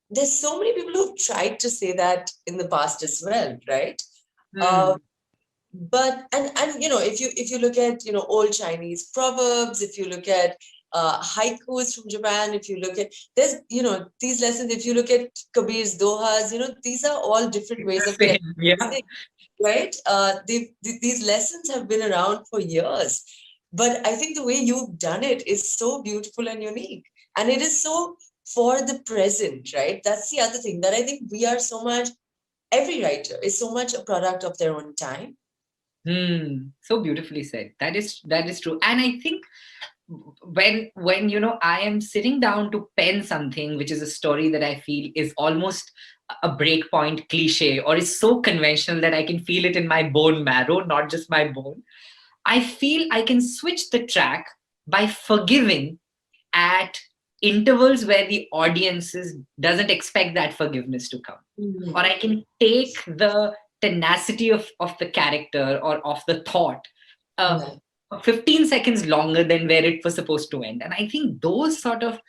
there's so many people who've tried to say that in the past as well, right? But if you look at old Chinese proverbs, if you look at haikus from Japan, if you look at these lessons, if you look at Kabir's dohas, these are all different ways of getting right. These lessons have been around for years, but I think the way you've done it is so beautiful and unique, and it is so for the present, right? That's the other thing, that I think we are so much, every writer is so much a product of their own time. So beautifully said. That is true. And I think when I am sitting down to pen something which is a story that I feel is almost a breakpoint cliche, or is so conventional that I can feel it in my bone marrow, not just my bone, I feel I can switch the track by forgiving at intervals where the audiences doesn't expect that forgiveness to come. Or I can take the tenacity of the character or of the thought 15 seconds longer than where it was supposed to end. And I think those sort of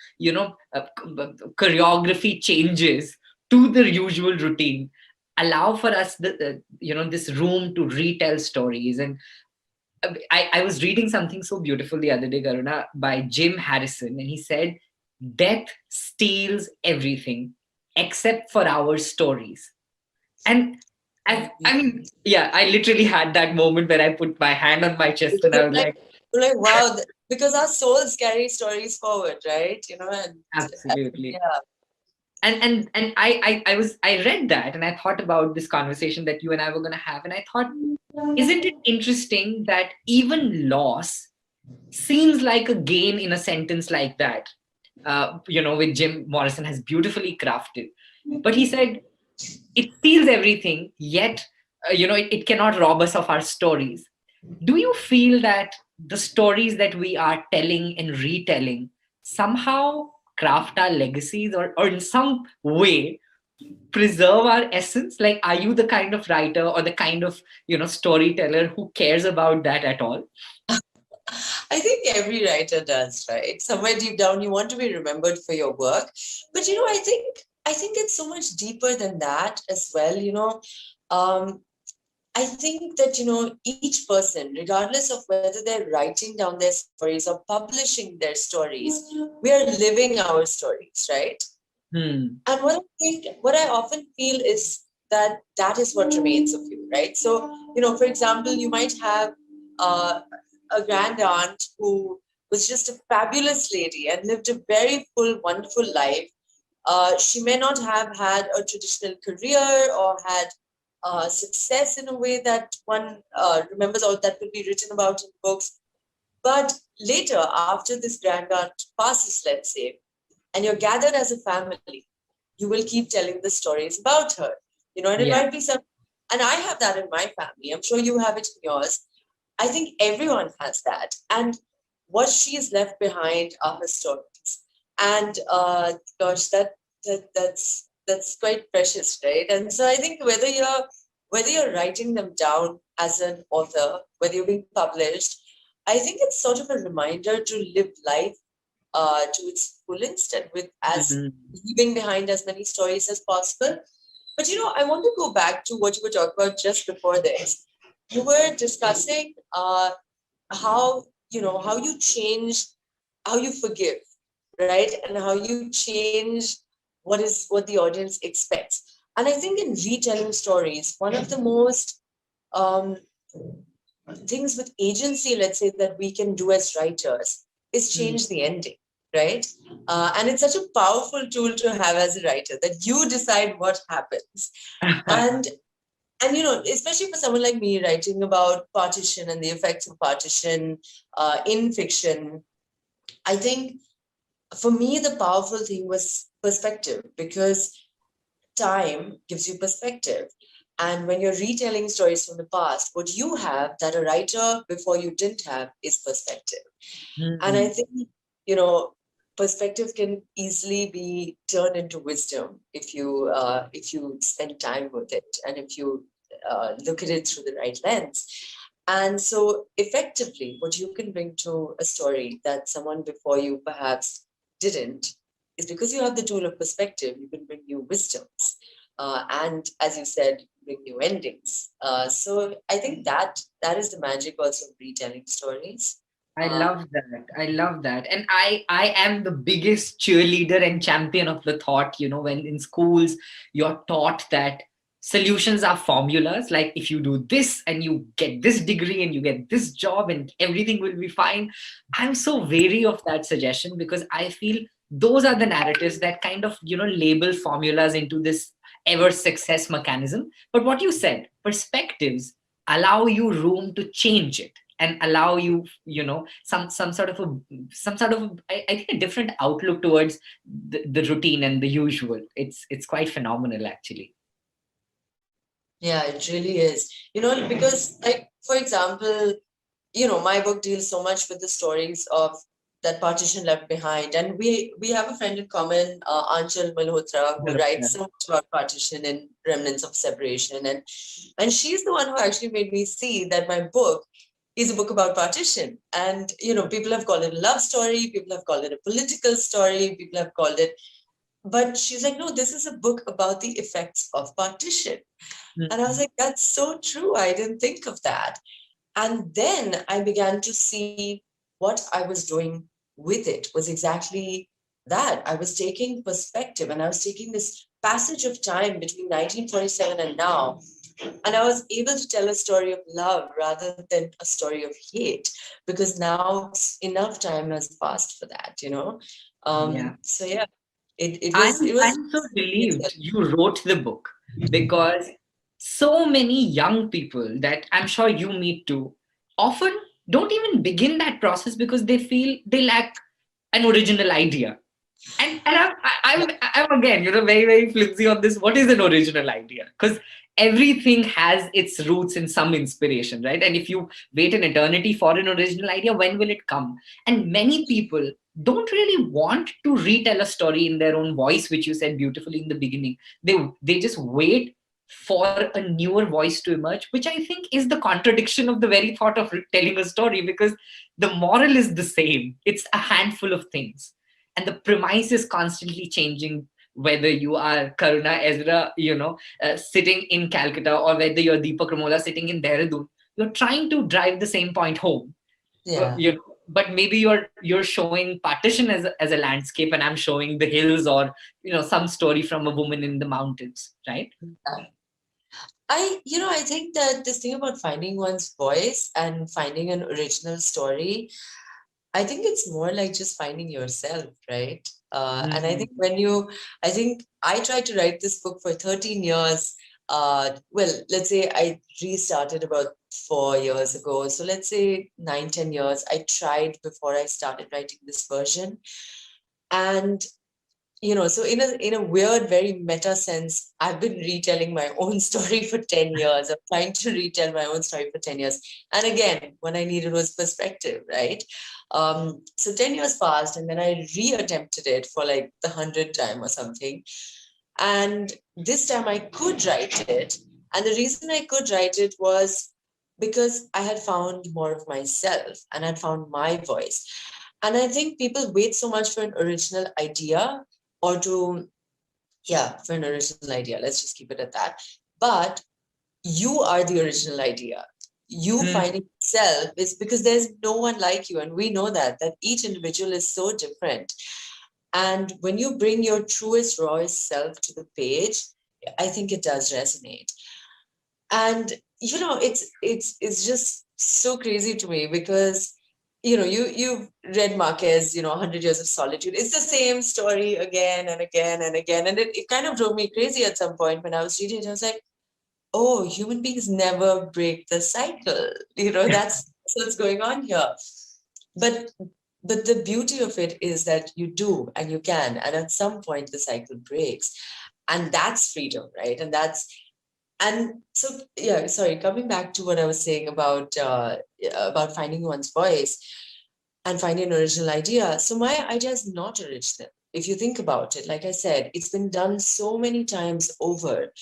choreography changes to the usual routine allow for us this room to retell stories. And I was reading something so beautiful the other day, Garuna, by Jim Harrison, and he said, death steals everything except for our stories. And I literally had that moment where I put my hand on my chest and I was like, wow, because our souls carry stories forward, right? Absolutely. Yeah. And I read that and I thought about this conversation that you and I were going to have, and I thought, isn't it interesting that even loss seems like a gain in a sentence like that? With Jim Morrison has beautifully crafted. But he said, it steals everything, yet, it cannot rob us of our stories. Do you feel that the stories that we are telling and retelling somehow craft our legacies, or in some way preserve our essence? Like, are you the kind of writer or the kind of, storyteller who cares about that at all? I think every writer does, right? Somewhere deep down, you want to be remembered for your work. But I think it's so much deeper than that as well. Um, I think that each person, regardless of whether they're writing down their stories or publishing their stories, we are living our stories, right? And what I often feel is that is what remains of you, right? So, for example, you might have uh, a grand aunt who was just a fabulous lady and lived a very full, wonderful life. She may not have had a traditional career or had success in a way that one remembers or that will be written about in books. But later, after this grand aunt passes, let's say, and you're gathered as a family, you will keep telling the stories about her. And it might be some, and I have that in my family. I'm sure you have it in yours. I think everyone has that. And what she's left behind are her stories. And gosh, that's quite precious, right? And so I think whether you're writing them down as an author, whether you're being published, I think it's sort of a reminder to live life to its fullest and with leaving behind as many stories as possible. But I want to go back to what you were talking about just before this. You were discussing how you change, how you forgive, right, and how you change what the audience expects. And I think in retelling stories, one of the most things with agency, let's say, that we can do as writers is change the ending, right? And it's such a powerful tool to have as a writer, that you decide what happens. and especially for someone like me writing about partition and the effects of partition in fiction, I think for me the powerful thing was perspective, because time gives you perspective. And when you're retelling stories from the past, what you have that a writer before you didn't have is perspective. And I think, perspective can easily be turned into wisdom if you spend time with it, and if you look at it through the right lens. And so effectively, what you can bring to a story that someone before you perhaps didn't is because you have the tool of perspective, you can bring new wisdoms. And as you said, bring new endings. So I think that is the magic also of retelling stories. I love that. I love that. And I am the biggest cheerleader and champion of the thought, when in schools you're taught that solutions are formulas, like if you do this and you get this degree and you get this job and everything will be fine. I'm so wary of that suggestion, because I feel those are the narratives that kind of, label formulas into this ever success mechanism. But what you said, perspectives allow you room to change it and allow you, some sort of I think a different outlook towards the routine and the usual. It's quite phenomenal, actually. Yeah, it really is. Because, like, for example, my book deals so much with the stories of that partition left behind. And we have a friend in common, Anchal Malhotra, who writes so much about partition and remnants of separation. And she's the one who actually made me see that my book is a book about partition. And, people have called it a love story, people have called it a political story, people have called it, but she's like, no, this is a book about the effects of partition. And I was like, that's so true. I didn't think of that. And then I began to see what I was doing with it was exactly that. I was taking perspective, and I was taking this passage of time between 1947 and now, and I was able to tell a story of love rather than a story of hate, because now enough time has passed for that, So yeah, it was. I'm so relieved you wrote the book, because so many young people that I'm sure you meet too often don't even begin that process because they feel they lack an original idea. And I'm again, very, very flimsy on this. What is an original idea? Because everything has its roots in some inspiration, right? And if you wait an eternity for an original idea, when will it come? And many people don't really want to retell a story in their own voice, which you said beautifully in the beginning. They just wait for a newer voice to emerge, which I think is the contradiction of the very thought of telling a story, because the moral is the same. It's a handful of things. And the premise is constantly changing, whether you are Karuna Ezra, sitting in Calcutta, or whether you're Deepak Ramola sitting in Dehradun. You're trying to drive the same point home. Yeah. But maybe you're showing partition as a landscape, and I'm showing the hills, or some story from a woman in the mountains, right? I think that this thing about finding one's voice and finding an original story, I think it's more like just finding yourself, right? And I think I think I tried to write this book for 13 years. Well, let's say I restarted about 4 years ago. So let's say 9, 10 years. I tried before I started writing this version. And so in a weird, very meta sense, I've been retelling my own story for 10 years. I'm trying to retell my own story for 10 years. And again, what I needed was perspective, right? So 10 years passed, and then I re-attempted it for like the 100th time or something. And this time I could write it. And the reason I could write it was because I had found more of myself and I'd found my voice. And I think people wait so much for an original idea, or for an original idea. Let's just keep it at that. But you are the original idea. You finding yourself is because there's no one like you. And we know that each individual is so different. And when you bring your truest, rawest self to the page, I think it does resonate. And, it's just so crazy to me because you've read Marquez, 100 Years of Solitude. It's the same story again and again and again. And it kind of drove me crazy at some point when I was reading it. I was like, oh, human beings never break the cycle. That's what's going on here. But the beauty of it is that you do and you can. And at some point, the cycle breaks. And that's freedom, right? And so, sorry, coming back to what I was saying about finding one's voice and finding an original idea. So my idea is not original. If you think about it, like I said, it's been done so many times over.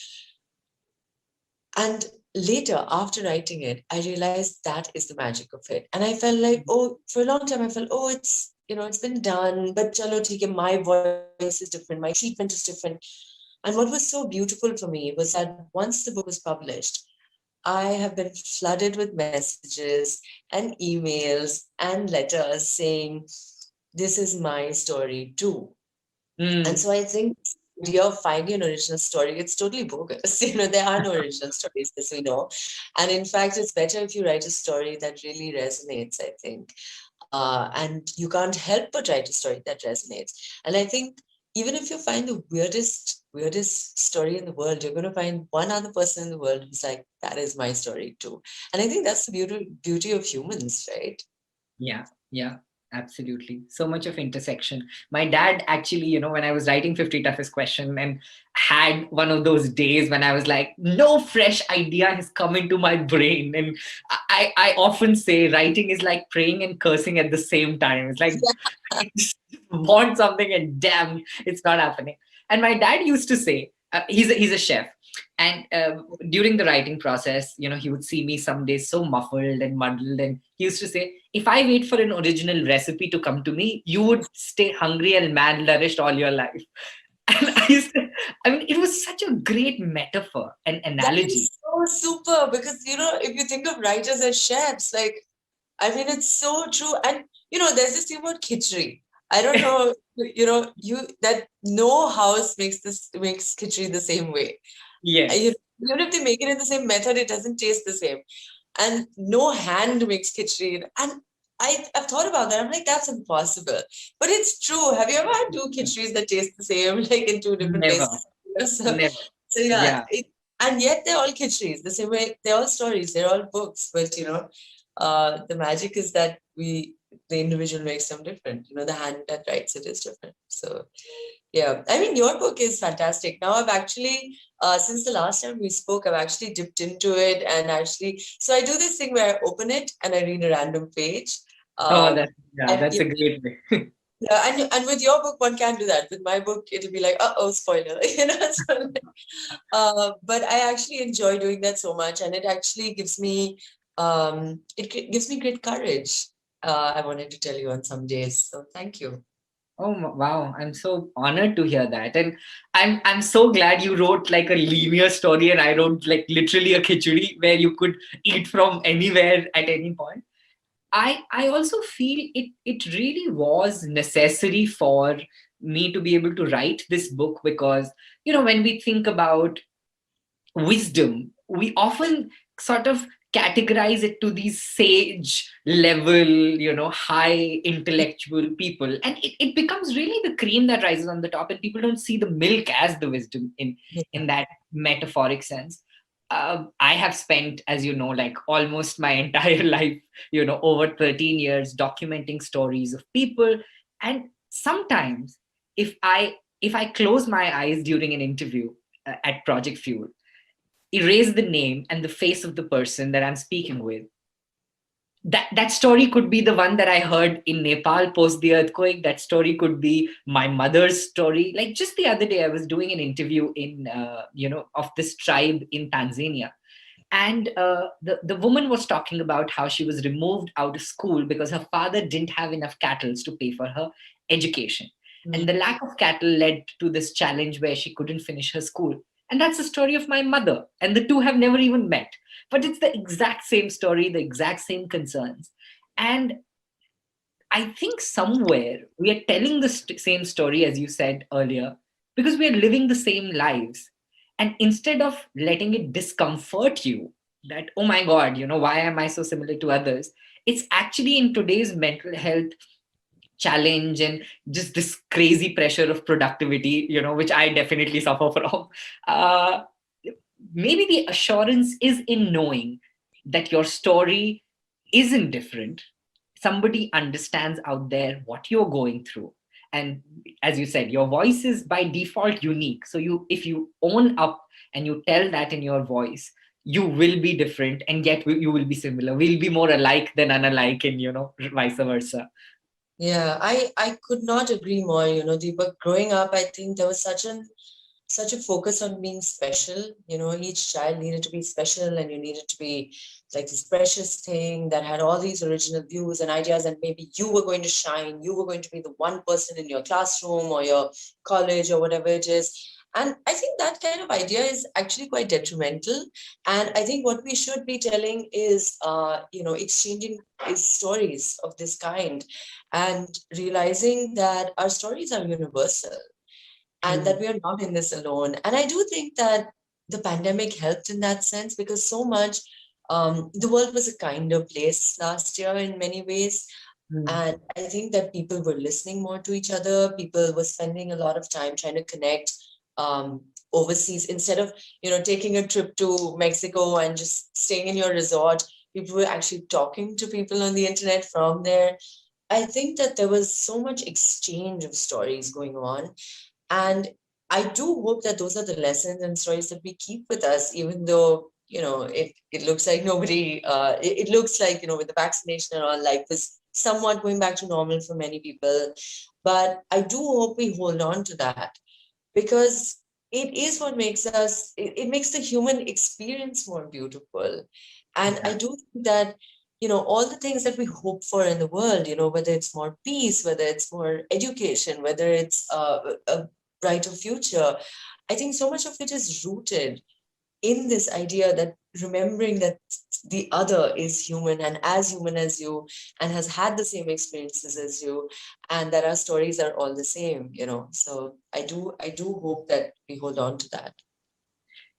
And later, after writing it, I realized that is the magic of it. And I felt like, for a long time, I felt, it's been done, but chalo, theek hai, my voice is different, my treatment is different. And what was so beautiful for me was that once the book was published, I have been flooded with messages and emails and letters saying, this is my story too. And so I think the idea of finding an original story, it's totally bogus. There are no original stories, as we know. And in fact, it's better if you write a story that really resonates, I think. And you can't help but write a story that resonates. And I think even if you find the weirdest story in the world, you're going to find one other person in the world who's like, that is my story too. And I think that's the beauty of humans, right? Yeah, absolutely. So much of intersection. My dad actually, when I was writing 50 Toughest Question and had one of those days when I was like, no fresh idea has come into my brain. And I often say writing is like praying and cursing at the same time. It's like, I just want something and damn, it's not happening. And my dad used to say, he's a chef. And during the writing process, he would see me some days so muffled and muddled. And he used to say, if I wait for an original recipe to come to me, you would stay hungry and malnourished all your life. And it was such a great metaphor and analogy. That is so super because, if you think of writers as chefs, it's so true. And, there's this thing about khichdi. I don't know, that no house makes khichdi the same way. Yes. Even if they make it in the same method, it doesn't taste the same. And no hand makes khichdi. And I've thought about that. I'm like, that's impossible. But it's true. Have you ever had two khichdis that taste the same, in two different places? Never. So yeah. And yet they're all khichdis, the same way. They're all stories. They're all books. But, the magic is that the individual makes them different. The hand that writes it is different. So yeah, your book is fantastic. Now I've actually, since the last time we spoke, I've actually dipped into it and so I do this thing where I open it and I read a random page. That's a great way. Yeah, and with your book, one can do that. With my book, it'll be like, oh, spoiler, So, but I actually enjoy doing that so much, and it actually gives me, gives me great courage. I wanted to tell you on some days. So thank you. Oh wow, I'm so honored to hear that. And I'm so glad you wrote like a linear story and I wrote like literally a khichdi where you could eat from anywhere at any point. I also feel it really was necessary for me to be able to write this book because, when we think about wisdom, we often sort of categorize it to these sage level, high intellectual people. And it becomes really the cream that rises on the top, and people don't see the milk as the wisdom in that metaphoric sense. I have spent, as you know, like almost my entire life, over 13 years documenting stories of people. And sometimes if I close my eyes during an interview at Project Fuel, erase the name and the face of the person that I'm speaking with, that story could be the one that I heard in Nepal post the earthquake. That story could be my mother's story. Like just the other day, I was doing an interview in, of this tribe in Tanzania. And the woman was talking about how she was removed out of school because her father didn't have enough cattle to pay for her education. And the lack of cattle led to this challenge where she couldn't finish her school. And that's the story of my mother. And the two have never even met. But it's the exact same story, the exact same concerns. And I think somewhere we are telling the same story, as you said earlier, because we are living the same lives. And instead of letting it discomfort you, that, oh my God, why am I so similar to others? It's actually in today's mental health challenge and just this crazy pressure of productivity, which I definitely suffer from. Maybe the assurance is in knowing that your story isn't different. Somebody understands out there what you're going through. And as you said, your voice is by default unique. So if you own up and you tell that in your voice, you will be different, and yet you will be similar. We'll be more alike than unalike, and vice versa. Yeah, I could not agree more, Deepak. Growing up, I think there was such a focus on being special. Each child needed to be special, and you needed to be like this precious thing that had all these original views and ideas, and maybe you were going to shine, you were going to be the one person in your classroom or your college or whatever it is. And I think that kind of idea is actually quite detrimental. And I think what we should be telling is, exchanging stories of this kind and realizing that our stories are universal and that we are not in this alone. And I do think that the pandemic helped in that sense, because so much, the world was a kinder place last year in many ways. And I think that people were listening more to each other. People were spending a lot of time trying to connect overseas instead of, taking a trip to Mexico and just staying in your resort. People were actually talking to people on the internet from there. I think that there was so much exchange of stories going on. And I do hope that those are the lessons and stories that we keep with us, even though, it looks like nobody, it looks like, with the vaccination and all, life is somewhat going back to normal for many people. But I do hope we hold on to that, because it is what makes us, it makes the human experience more beautiful. And I do think that, all the things that we hope for in the world, whether it's more peace, whether it's more education, whether it's a brighter future, I think so much of it is rooted in this idea that remembering that the other is human and as human as you and has had the same experiences as you, and that our stories are all the same, So I do hope that we hold on to that.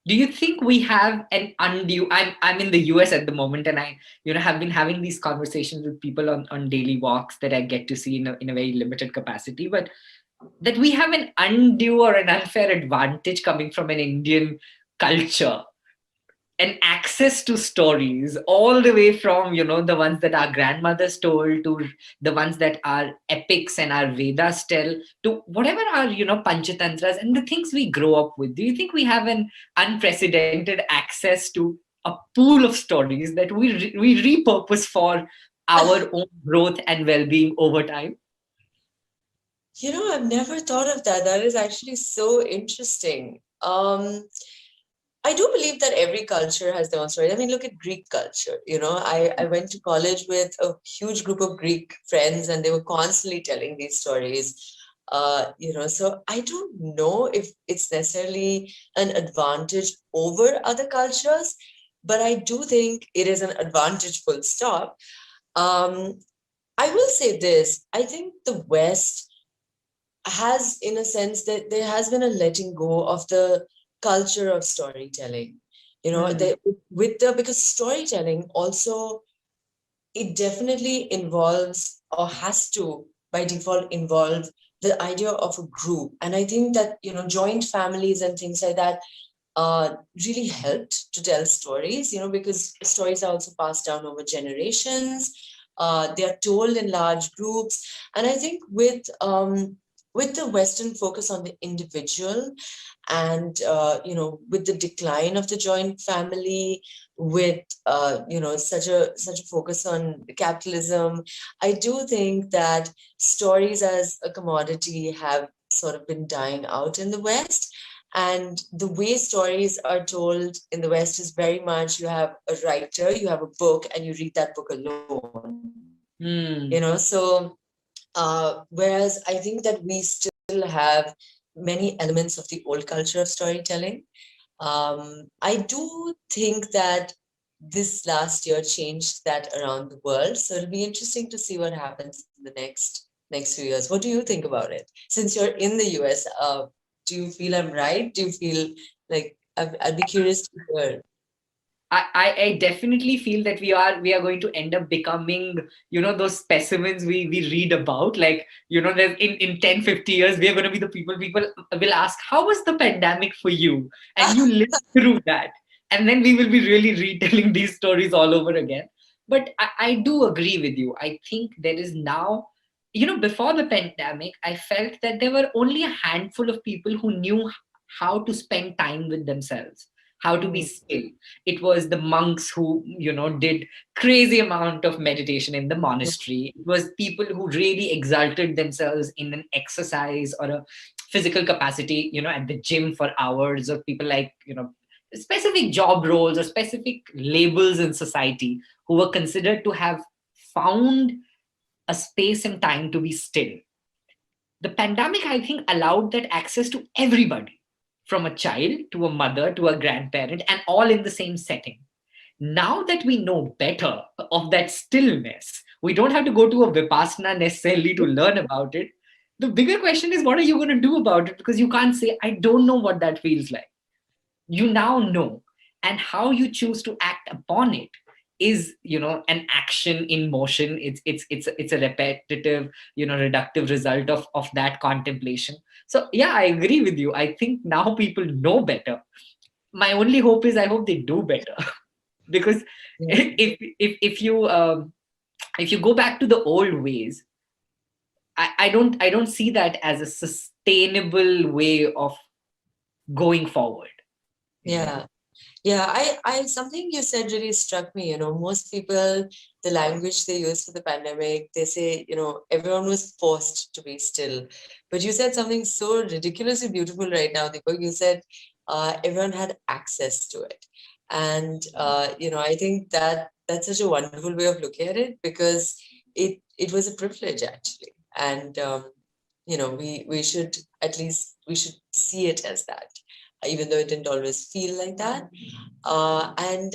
Do you think we have an undue, I'm in the US at the moment, and I have been having these conversations with people on daily walks that I get to see in a very limited capacity, but that we have an undue or an unfair advantage coming from an Indian culture and access to stories, all the way from the ones that our grandmothers told, to the ones that our epics and our Vedas tell, to whatever our panchatantras and the things we grow up with. Do you think we have an unprecedented access to a pool of stories that we repurpose for our own growth and well-being over time? I've never thought of that. That is actually so interesting. I do believe that every culture has their own story. I mean, look at Greek culture. I went to college with a huge group of Greek friends, and they were constantly telling these stories. So I don't know if it's necessarily an advantage over other cultures, but I do think it is an advantage, full stop. Um, I will say this. I think the West has, in a sense, that there has been a letting go of the culture of storytelling. Because storytelling also, it definitely involves, or has to by default involve, the idea of a group. And I think that joint families and things like that really helped to tell stories, because stories are also passed down over generations. They are told in large groups. And I think with the Western focus on the individual, and with the decline of the joint family, with such a focus on capitalism, I do think that stories as a commodity have sort of been dying out in the West. And the way stories are told in the West is very much, you have a writer, you have a book, and you read that book alone. So whereas I think that we still have many elements of the old culture of storytelling. I do think that this last year changed that around the world. So it'll be interesting to see what happens in the next few years. What do you think about it? Since you're in the US, do you feel I'm right? Do you feel like I'd be curious to hear? I definitely feel that we are going to end up becoming, those specimens we read about. Like, there's in 10, 50 years, we are going to be the people will ask, how was the pandemic for you? And you live through that. And then we will be really retelling these stories all over again. But I do agree with you. I think there is now, before the pandemic, I felt that there were only a handful of people who knew how to spend time with themselves, how to be still. It was the monks who, did crazy amount of meditation in the monastery. It was people who really exalted themselves in an exercise or a physical capacity, at the gym for hours, or people like, specific job roles or specific labels in society, who were considered to have found a space and time to be still. The pandemic, I think, allowed that access to everybody, from a child to a mother to a grandparent, and all in the same setting. Now that we know better of that stillness, we don't have to go to a Vipassana necessarily to learn about it. The bigger question is, what are you going to do about it? Because you can't say, I don't know what that feels like. You now know. And how you choose to act upon it is, an action in motion. It's a repetitive, reductive result of that contemplation. So yeah, I agree with you. I think now people know better. My only hope is, I hope they do better. Because if you go back to the old ways, I don't see that as a sustainable way of going forward. Yeah. I something you said really struck me. Most people, the language they use for the pandemic, they say, everyone was forced to be still. But you said something so ridiculously beautiful right now, Deepak. You said everyone had access to it. And I think that that's such a wonderful way of looking at it, because it was a privilege, actually. And we should, at least we should see it as that, even though it didn't always feel like that. And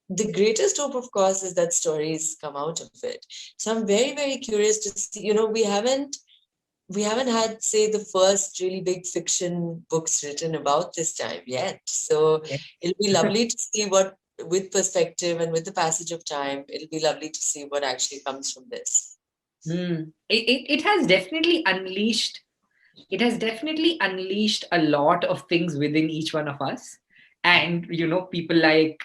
the greatest hope, of course, is that stories come out of it. So I'm very, very curious to see, we haven't had, say, the first really big fiction books written about this time yet. So it'll be lovely to see what, with perspective and with the passage of time, it'll be lovely to see what actually comes from this. It has definitely unleashed a lot of things within each one of us. And people like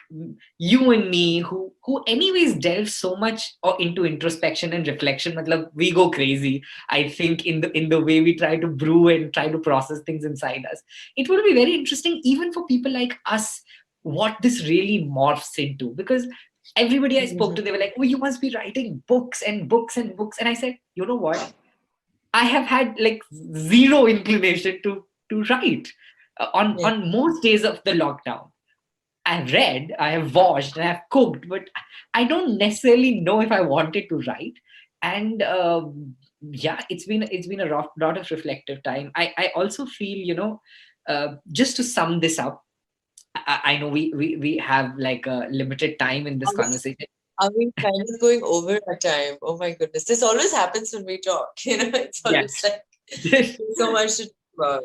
you and me, who anyways delve so much into introspection and reflection. We go crazy, I think, in the way we try to brew and try to process things inside us. It will be very interesting, even for people like us, what this really morphs into. Because everybody I spoke to, they were like, oh, you must be writing books and books and books. And I said, you know what? I have had like zero inclination to write on most days of the lockdown. I've read, I have watched, and I've cooked, but I don't necessarily know if I wanted to write. And yeah, it's been a lot of reflective time. I also feel, just to sum this up, I know we have like a limited time in this conversation. Are we kind of going over our time? Oh my goodness. This always happens when we talk. It's always Yes. like there's so much to talk about.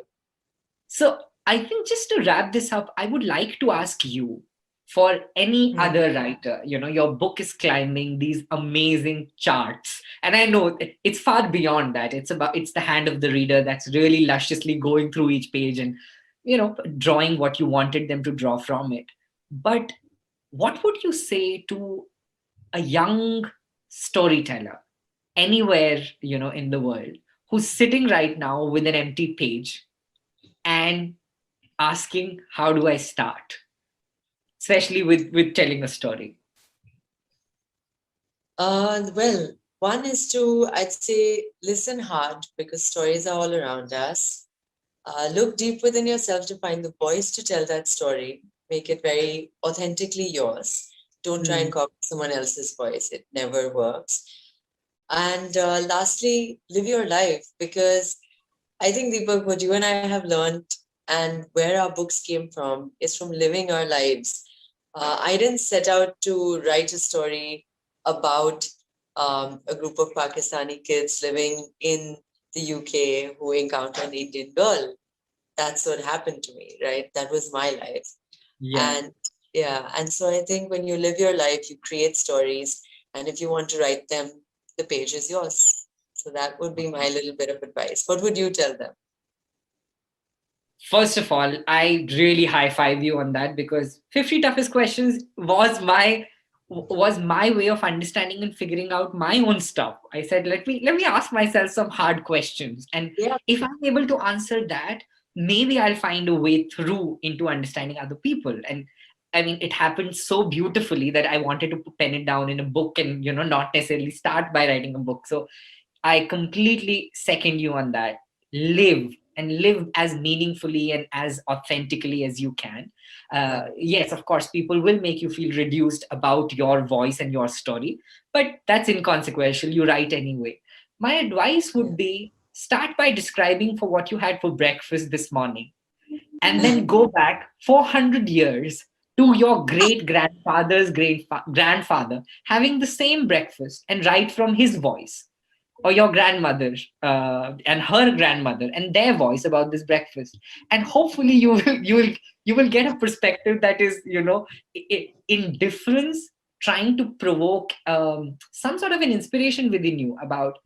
So I think just to wrap this up, I would like to ask you, for any other writer, your book is climbing these amazing charts. And I know it's far beyond that. It's the hand of the reader that's really lusciously going through each page and, drawing what you wanted them to draw from it. But what would you say to a young storyteller anywhere, in the world, who's sitting right now with an empty page and asking, how do I start, especially with telling a story? Well, one is to, I'd say, listen hard because stories are all around us. Look deep within yourself to find the voice to tell that story. Make it very authentically yours. Don't try and copy someone else's voice. It never works. And lastly, live your life, because I think, Deepak, what you and I have learned and where our books came from is from living our lives. I didn't set out to write a story about a group of Pakistani kids living in the UK who encounter an Indian girl. That's what happened to me, right? That was my life. And and so I think when you live your life, you create stories, and if you want to write them, the page is yours. So that would be my little bit of advice. What would you tell them? First of all, I really high five you on that, because 50 toughest questions was my way of understanding and figuring out my own stuff. I said, let me ask myself some hard questions, and if I'm able to answer that, maybe I'll find a way through into understanding other people. And I mean, it happened so beautifully that I wanted to pen it down in a book and, not necessarily start by writing a book. So I completely second you on that. Live as meaningfully and as authentically as you can. Yes, of course, people will make you feel reduced about your voice and your story, but that's inconsequential. You write anyway. My advice would be, start by describing for what you had for breakfast this morning, and then go back 400 years to your great grandfather's grandfather having the same breakfast, and write from his voice, or your grandmother and her grandmother and their voice about this breakfast. And hopefully you will get a perspective that is, in difference, trying to provoke some sort of an inspiration within you about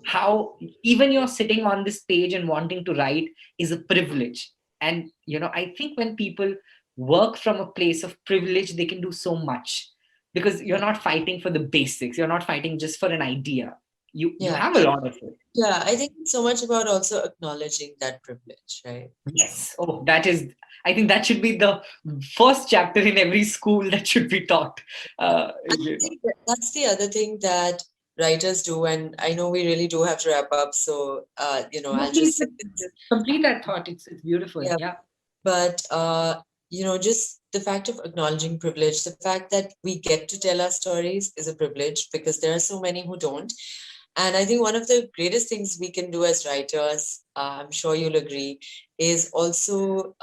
how even you're sitting on this page and wanting to write is a privilege. And I think when people work from a place of privilege, they can do so much, because you're not fighting for the basics. You're not fighting just for an idea. You have a lot of it. Yeah, I think it's so much about also acknowledging that privilege, right? Yes. Oh, I think that should be the first chapter in every school that should be taught. I think that's the other thing that writers do, and I know we really do have to wrap up. So, I'll just complete that thought. It's beautiful. Yeah. But, just the fact of acknowledging privilege, the fact that we get to tell our stories is a privilege, because there are so many who don't. And I think one of the greatest things we can do as writers, I'm sure you'll agree, is also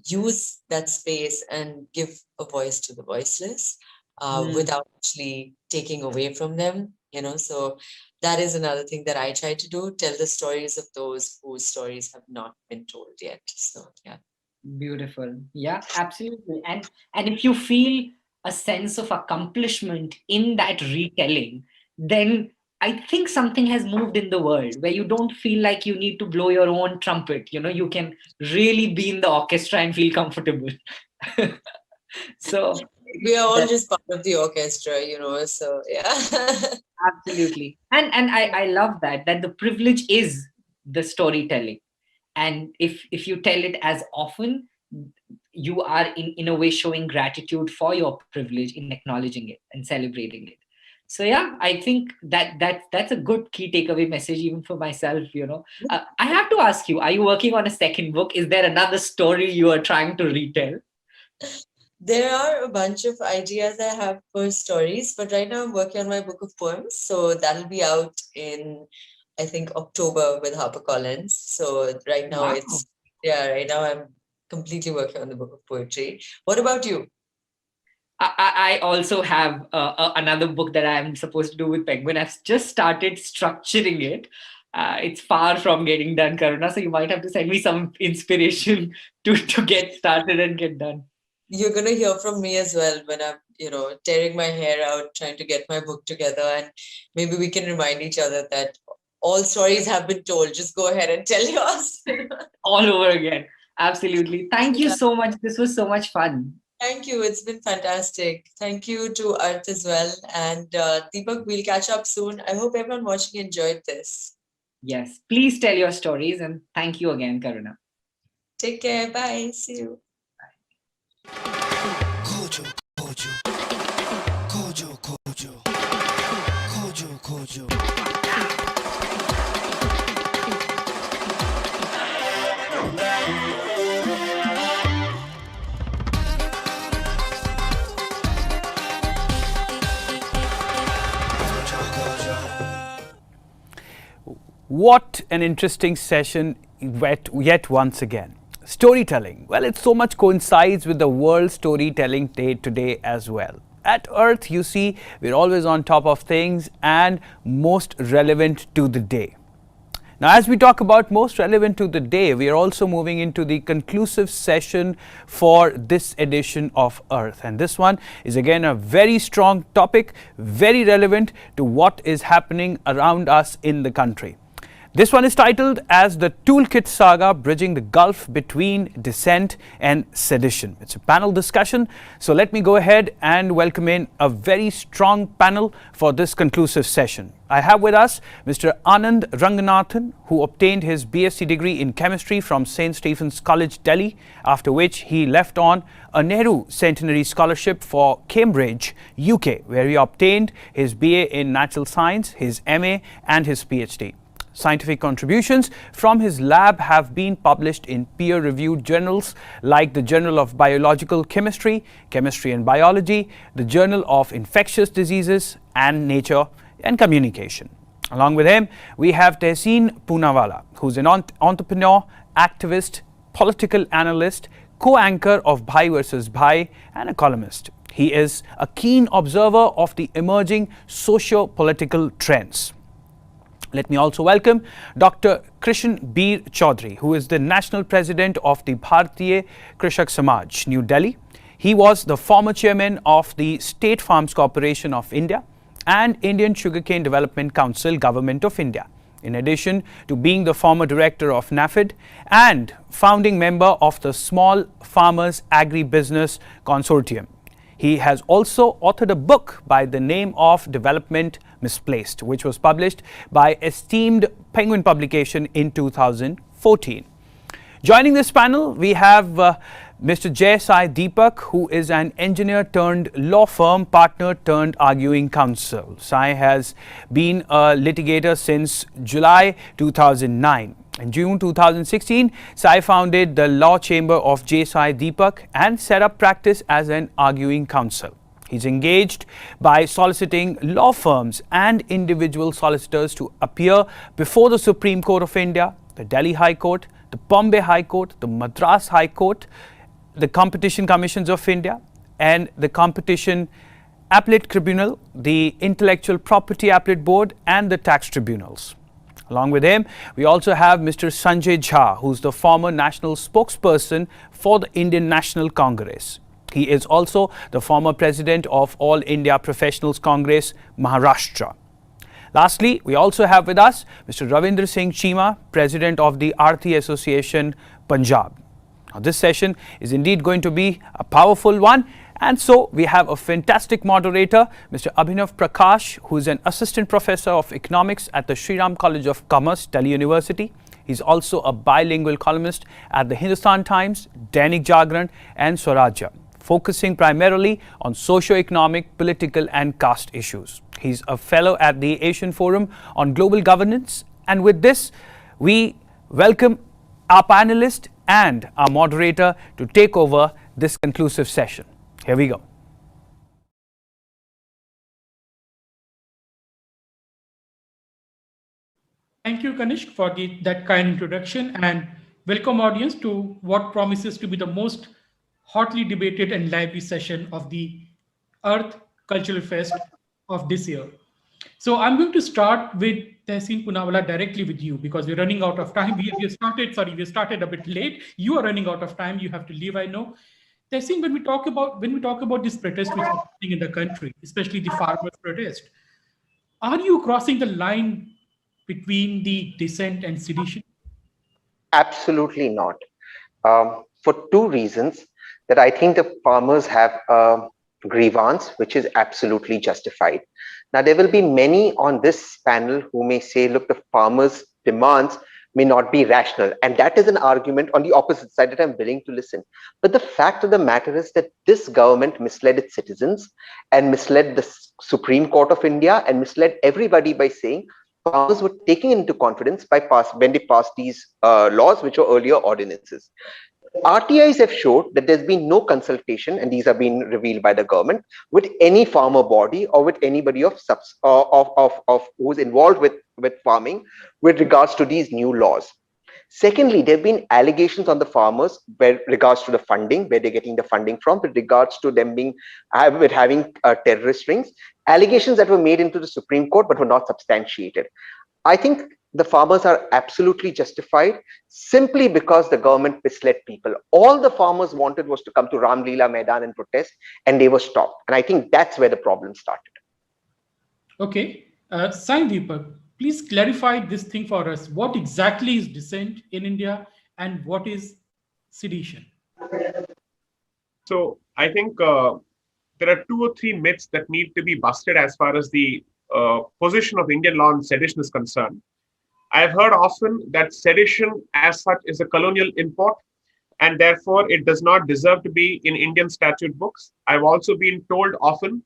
use that space and give a voice to the voiceless without actually taking away from them, So that is another thing that I try to do, tell the stories of those whose stories have not been told yet. So, yeah. Beautiful. Yeah, absolutely. And if you feel a sense of accomplishment in that retelling, then I think something has moved in the world, where you don't feel like you need to blow your own trumpet. You can really be in the orchestra and feel comfortable. So we are all just part of the orchestra, so yeah. Absolutely. And I love that the privilege is the storytelling. And if you tell it as often, you are in a way showing gratitude for your privilege in acknowledging it and celebrating it. So yeah, I think that's a good key takeaway message even for myself. I have to ask you: are you working on a second book? Is there another story you are trying to retell? There are a bunch of ideas I have for stories, but right now I'm working on my book of poems. So that'll be out in, I think, October with HarperCollins. So right now right now I'm completely working on the book of poetry. What about you? I also have another book that I'm supposed to do with Penguin. I've just started structuring it. It's far from getting done, Karuna. So you might have to send me some inspiration to get started and get done. You're going to hear from me as well when I'm, tearing my hair out, trying to get my book together. And maybe we can remind each other that all stories have been told. Just go ahead and tell yours. All over again. Absolutely. Thank you so much. This was so much fun. Thank you. It's been fantastic. Thank you to Arth as well. And Deepak, we'll catch up soon. I hope everyone watching enjoyed this. Yes. Please tell your stories. And thank you again, Karuna. Take care. Bye. See you. Kojo, Kojo. Kojo, Kojo. Kojo, Kojo. What an interesting session yet once again. Storytelling. Well, it so much coincides with the World Storytelling Day today as well. At Arth, you see, we're always on top of things and most relevant to the day. Now, as we talk about most relevant to the day, we are also moving into the conclusive session for this edition of Arth. And this one is again a very strong topic, very relevant to what is happening around us in the country. This one is titled as the Toolkit Saga, Bridging the Gulf Between Dissent and Sedition. It's a panel discussion. So let me go ahead and welcome in a very strong panel for this conclusive session. I have with us Mr. Anand Ranganathan, who obtained his BSc degree in chemistry from St. Stephen's College, Delhi, after which he left on a Nehru Centenary Scholarship for Cambridge, UK, where he obtained his BA in Natural Science, his MA and his PhD. Scientific contributions from his lab have been published in peer-reviewed journals like the Journal of Biological Chemistry, Chemistry and Biology, the Journal of Infectious Diseases, and Nature and Communication. Along with him, we have Tehseen Poonawala, who's an entrepreneur, activist, political analyst, co-anchor of Bhai vs. Bhai, and a columnist. He is a keen observer of the emerging socio-political trends. Let me also welcome Dr. Krishan Bir Chaudhary, who is the National President of the Bharatiya Krishak Samaj, New Delhi. He was the former chairman of the State Farms Corporation of India and Indian Sugarcane Development Council, Government of India, in addition to being the former director of NAFED and founding member of the Small Farmers Agri-Business Consortium. He has also authored a book by the name of Development Misplaced, which was published by esteemed Penguin publication in 2014. Joining this panel, we have Mr. Jai Sai Deepak, who is an engineer turned law firm partner turned arguing counsel. Sai has been a litigator since July 2009. In June 2016, Sai founded the Law Chamber of Jai Sai Deepak and set up practice as an arguing counsel. He's engaged by soliciting law firms and individual solicitors to appear before the Supreme Court of India, the Delhi High Court, the Bombay High Court, the Madras High Court, the Competition Commissions of India, and the Competition Appellate Tribunal, the Intellectual Property Appellate Board, and the tax tribunals. Along with him, we also have Mr. Sanjay Jha, who's the former national spokesperson for the Indian National Congress. He is also the former president of All India Professionals Congress, Maharashtra. Lastly, we also have with us Mr. Ravindra Singh Cheema, president of the Aarthi Association, Punjab. Now, this session is indeed going to be a powerful one. And so we have a fantastic moderator, Mr. Abhinav Prakash, who is an assistant professor of economics at the Sri Ram College of Commerce, Delhi University. He's also a bilingual columnist at the Hindustan Times, Dainik Jagran, and Swarajya. focusing primarily on socio-economic, political and caste issues. He's a fellow at the Asian Forum on Global Governance. And with this, we welcome our panelist and our moderator to take over this conclusive session. Here we go. Thank you, Kanishk, for that kind introduction, and welcome audience to what promises to be the most hotly debated and lively session of the Arth Cultural Fest of this year. So I'm going to start with Tehseen Poonawalla directly with you because we're running out of time. We started a bit late. You are running out of time. You have to leave, I know. Tehseen, when we talk about this protest which is happening in the country, especially the farmers' protest, are you crossing the line between the dissent and sedition? Absolutely not. For two reasons that I think the farmers have a grievance which is absolutely justified. Now, there will be many on this panel who may say, look, the farmers' demands may not be rational. And that is an argument on the opposite side that I'm willing to listen. But the fact of the matter is that this government misled its citizens and misled the Supreme Court of India and misled everybody by saying farmers were taking into confidence when they passed these laws, which were earlier ordinances. RTIs have showed that there's been no consultation, and these have been revealed by the government, with any farmer body or with anybody who's involved with farming with regards to these new laws. Secondly, there have been allegations on the farmers with regards to the funding, where they're getting the funding from, with regards to them having terrorist rings, allegations that were made into the Supreme Court but were not substantiated. I think the farmers are absolutely justified simply because the government misled people. All the farmers wanted was to come to Ram Leela Maidan and protest, and they were stopped. And I think that's where the problem started. Okay. Sai Deepak, please clarify this thing for us. What exactly is dissent in India and what is sedition? So I think there are 2 or 3 myths that need to be busted as far as the position of Indian law on sedition is concerned. I've heard often that sedition as such is a colonial import and therefore it does not deserve to be in Indian statute books. I've also been told often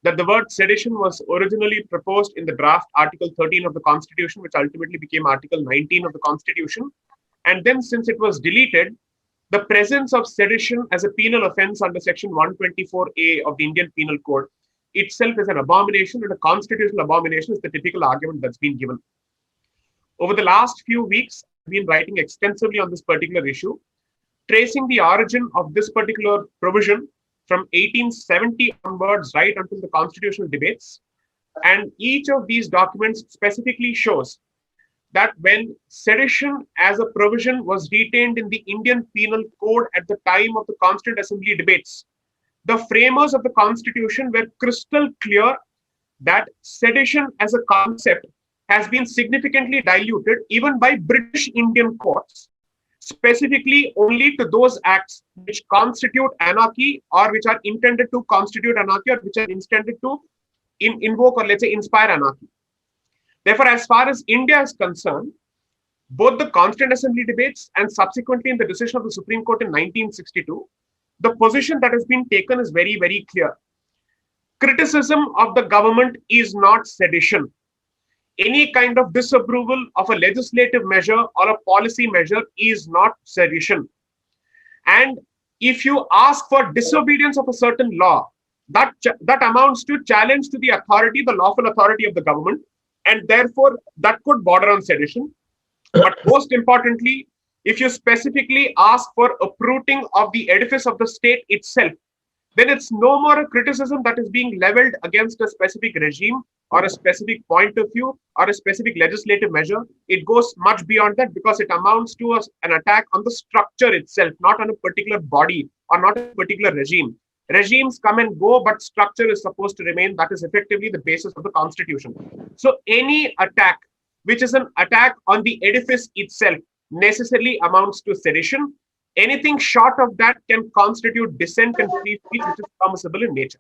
that the word sedition was originally proposed in the draft Article 13 of the Constitution, which ultimately became Article 19 of the Constitution. And then since it was deleted, the presence of sedition as a penal offense under Section 124A of the Indian Penal Code itself is an abomination, and a constitutional abomination is the typical argument that's been given. Over the last few weeks, I've been writing extensively on this particular issue, tracing the origin of this particular provision from 1870 onwards right until the constitutional debates. And each of these documents specifically shows that when sedition as a provision was retained in the Indian Penal Code at the time of the Constituent Assembly debates, the framers of the Constitution were crystal clear that sedition as a concept has been significantly diluted even by British Indian courts, specifically only to those acts which constitute anarchy or which are intended to constitute anarchy or which are intended to invoke or let's say inspire anarchy. Therefore, as far as India is concerned, both the Constituent Assembly debates and subsequently in the decision of the Supreme Court in 1962, the position that has been taken is very, very clear. Criticism of the government is not sedition. Any kind of disapproval of a legislative measure or a policy measure is not sedition. And if you ask for disobedience of a certain law, that amounts to challenge to the authority, the lawful authority of the government, and therefore that could border on sedition. But most importantly, if you specifically ask for uprooting of the edifice of the state itself, then it's no more a criticism that is being leveled against a specific regime or a specific point of view or a specific legislative measure. It goes much beyond that because it amounts to an attack on the structure itself, not on a particular body or not a particular regime. Regimes come and go, but structure is supposed to remain. That is effectively the basis of the Constitution. So any attack, which is an attack on the edifice itself, necessarily amounts to sedition. Anything short of that can constitute dissent and free speech, which is permissible in nature.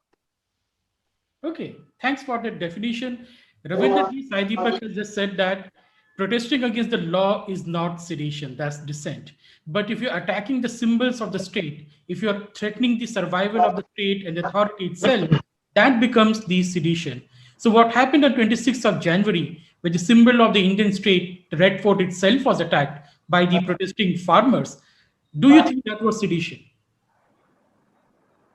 Okay, thanks for that definition. Ravinderji, Sai Deepak has just said that protesting against the law is not sedition, that's dissent. But if you're attacking the symbols of the state, if you're threatening the survival of the state and the authority itself, that becomes the sedition. So what happened on 26th of January, when the symbol of the Indian state, the Red Fort itself, was attacked by the protesting farmers, do you think that was sedition?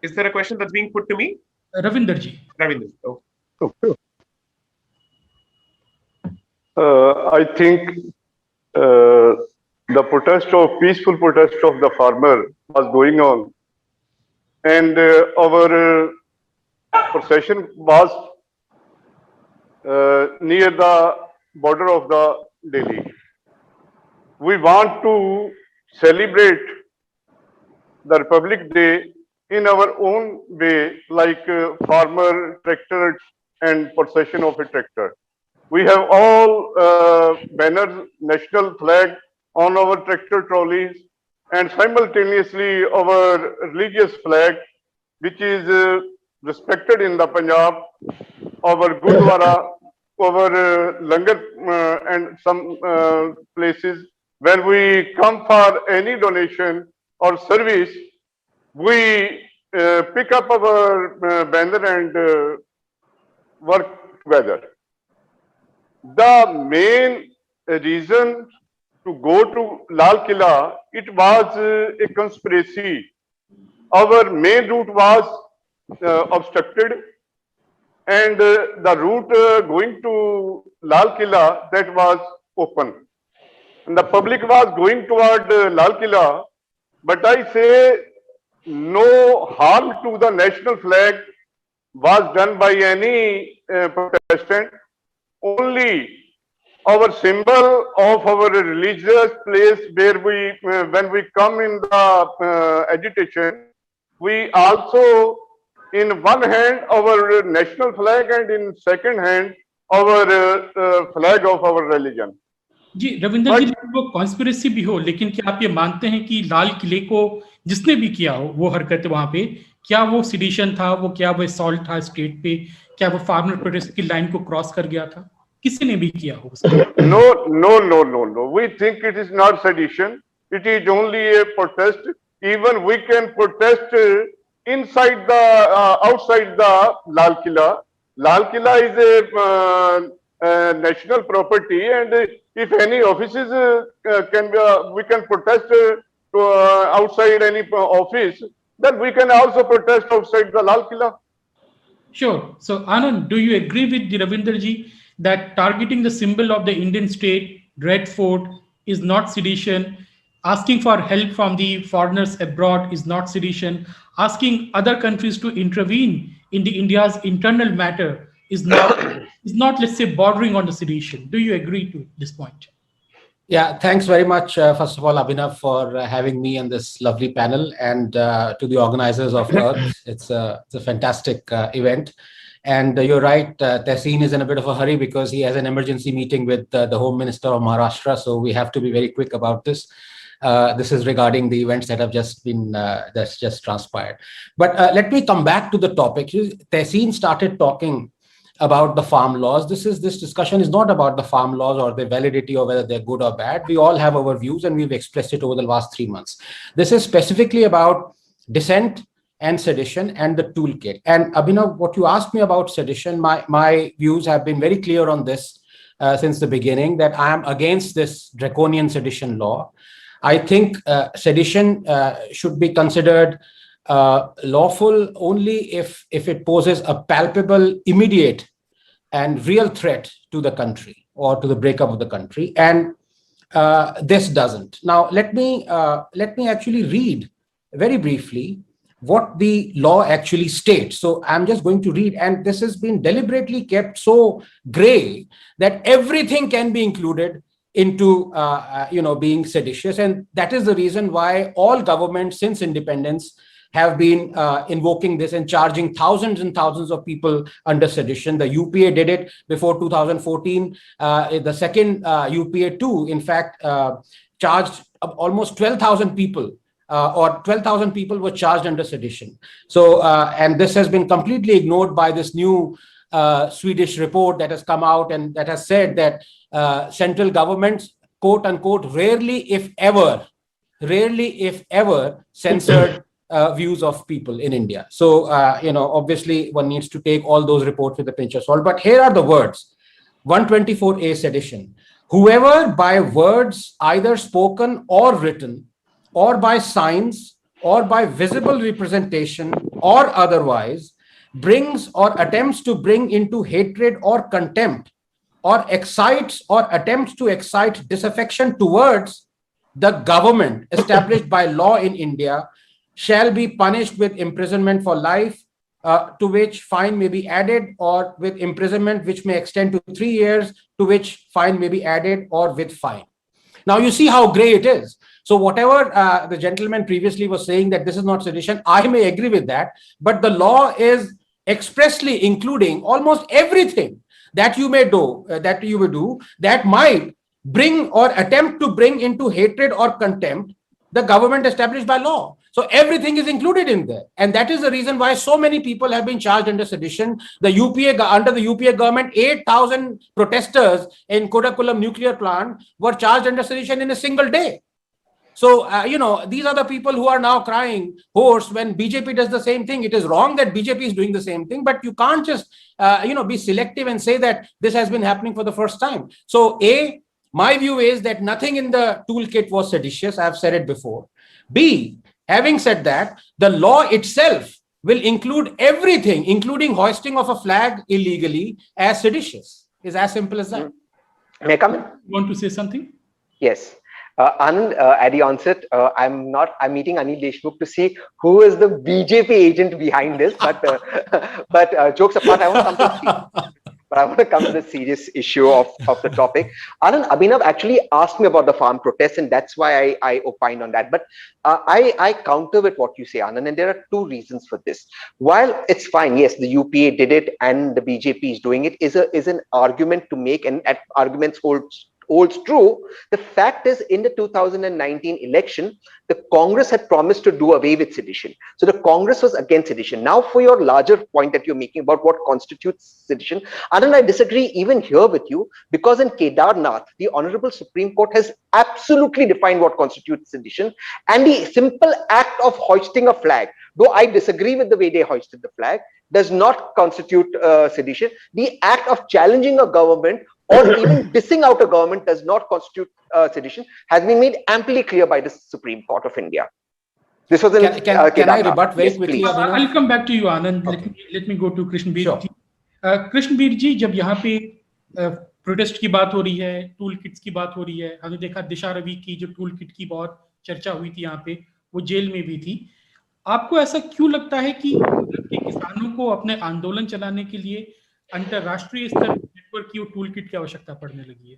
Is there a question that's being put to me? Ravinderji. Ravinder. Oh. I think the peaceful protest of the farmer was going on, and our procession was near the border of the Delhi. We want to celebrate the Republic Day in our own way, like farmer, tractor, and procession of a tractor. We have all banners, national flag on our tractor trolleys, and simultaneously our religious flag, which is respected in the Punjab, our Gurdwara, our Langar, and some places. When we come for any donation or service, we pick up our banner and work together. The main reason to go to Lal Killa, it was a conspiracy. Our main route was obstructed, and the route going to Lal Killa, that was open. And the public was going toward Lal Killa, but I say no harm to the national flag was done by any Protestant. Only our symbol of our religious place where we, when we come in the agitation, we also in one hand our national flag and in second hand our flag of our religion. जी रविंदर जी, वो conspiracy भी हो, लेकिन क्या आप ये मानते हैं कि लाल किले को जिसने भी किया हो वो हरकत वहां पे, क्या वो सिडिशन था, वो क्या वो असॉल्ट था स्टेट पे, क्या वो फार्मर प्रोटेस्ट की लाइन को क्रॉस कर गया था, किसी ने भी किया हो? No. We think it is not sedition. It is only a protest. Even we can protest inside the outside the Lal Killa. Lal Killa is a national property, and if any offices we can protest outside any office, then we can also protest outside the Lal Killa. Sure. So Anand, do you agree with Ravinder ji that targeting the symbol of the Indian state, Red Fort, is not sedition? Asking for help from the foreigners abroad is not sedition? Asking other countries to intervene in the India's internal matter is not, let's say, bordering on the sedition. Do you agree to this point? Yeah, thanks very much, first of all, Abhinav, for having me on this lovely panel, and to the organizers of Earth. It's a fantastic event. And you're right, Tehseen is in a bit of a hurry because he has an emergency meeting with the Home Minister of Maharashtra, so we have to be very quick about this. This is regarding the events that have just been, that's just transpired. But let me come back to the topic. Tehseen started talking about the farm laws. This discussion is not about the farm laws or the validity or whether they're good or bad. We all have our views and we've expressed it over the last 3 months. This is specifically about dissent and sedition and the toolkit. And Abhinav, what you asked me about sedition, my views have been very clear on this since the beginning, that I am against this draconian sedition law. I think sedition should be considered lawful only if it poses a palpable, immediate and real threat to the country or to the breakup of the country, and this doesn't. Now let me actually read very briefly what the law actually states. So I'm just going to read, and this has been deliberately kept so gray that everything can be included into being seditious, and that is the reason why all governments since independence have been invoking this and charging thousands and thousands of people under sedition. The UPA did it before 2014. The second UPA too, in fact, charged almost 12,000 people, or 12,000 people were charged under sedition. So, and this has been completely ignored by this new Swedish report that has come out and that has said that central governments, quote unquote, rarely if ever censored views of people in India. So, obviously one needs to take all those reports with a pinch of salt. But here are the words. 124A sedition. Whoever by words either spoken or written, or by signs, or by visible representation, or otherwise, brings or attempts to bring into hatred or contempt, or excites or attempts to excite disaffection towards the government established by law in India, shall be punished with imprisonment for life, to which fine may be added, or with imprisonment which may extend to 3 years, to which fine may be added, or with fine. Now you see how gray it is. So whatever the gentleman previously was saying that this is not sedition, I may agree with that, but the law is expressly including almost everything that you may do, that might bring or attempt to bring into hatred or contempt the government established by law. So everything is included in there. And that is the reason why so many people have been charged under sedition. Under the UPA government, 8,000 protesters in Kodakulam nuclear plant were charged under sedition in a single day. So, these are the people who are now crying hoarse when BJP does the same thing. It is wrong that BJP is doing the same thing, but you can't just, be selective and say that this has been happening for the first time. So, my view is that nothing in the toolkit was seditious. I've said it before. B, having said that, the law itself will include everything, including hoisting of a flag illegally, as seditious. It's as simple as that. May I come in? You want to say something? Yes. Anand, at the onset, I'm meeting Anil Deshmukh to see who is the BJP agent behind this. But jokes apart, I want to come to the serious issue of the topic. Anand, Abhinav actually asked me about the farm protests, and that's why I opined on that. But I counter with what you say, Anand, and there are two reasons for this. While it's fine, yes, the UPA did it and the BJP is doing it, is an argument to make, and arguments holds true. The fact is, in the 2019 election, the Congress had promised to do away with sedition. So the Congress was against sedition. Now, for your larger point that you're making about what constitutes sedition, Anand, I disagree even here with you, because in Kedarnath, the Honorable Supreme Court has absolutely defined what constitutes sedition, and the simple act of hoisting a flag, though I disagree with the way they hoisted the flag, does not constitute sedition. The act of challenging a government or even dissing out a government does not constitute sedition, has been made amply clear by the Supreme Court of India. This was in can I rebut very quickly? I'll come back to you, Anand. Okay. Let me go to Krishnbir ji. Krishnbir ji, जब यहाँ पे protest की बात हो रही है, tool kits की बात हो रही है, हमने देखा दिशा रवि की जो टूल किट की बहुत चर्चा हुई थी यहाँ पे, वो जेल में भी थी. आपको ऐसा क्यों लगता है कि किसानों को अपने आंदोलन चलाने के लिए अंतरराष्ट्रीय स्तर नेटवर्क की टूल किट की आवश्यकता पड़ने लगी है?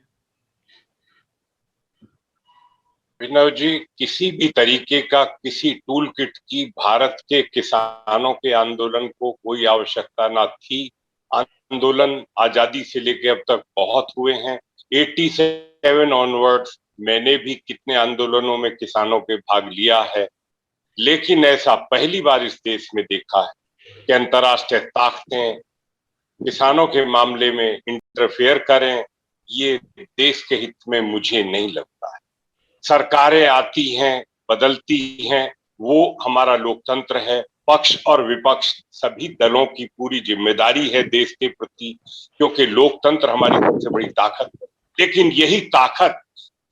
विनोद जी, किसी भी तरीके का किसी टूल किट की भारत के किसानों के आंदोलन को कोई आवश्यकता ना थी. आंदोलन आजादी से लेकर अब तक बहुत हुए हैं. 87 ऑनवर्ड्स मैंने भी कितने आंदोलनों में किसानों के भाग लिया है, लेकिन ऐसा पहली बार इस देश में देखा है कि अंतर्राष्ट्रीय ताकतें किसानों के मामले में इंटरफेयर करें. ये देश के हित में मुझे नहीं लगता है. सरकारें आती हैं, बदलती हैं, वो हमारा लोकतंत्र है. पक्ष और विपक्ष सभी दलों की पूरी जिम्मेदारी है देश के प्रति, क्योंकि लोकतंत्र हमारी सबसे बड़ी ताकत है. लेकिन यही ताकत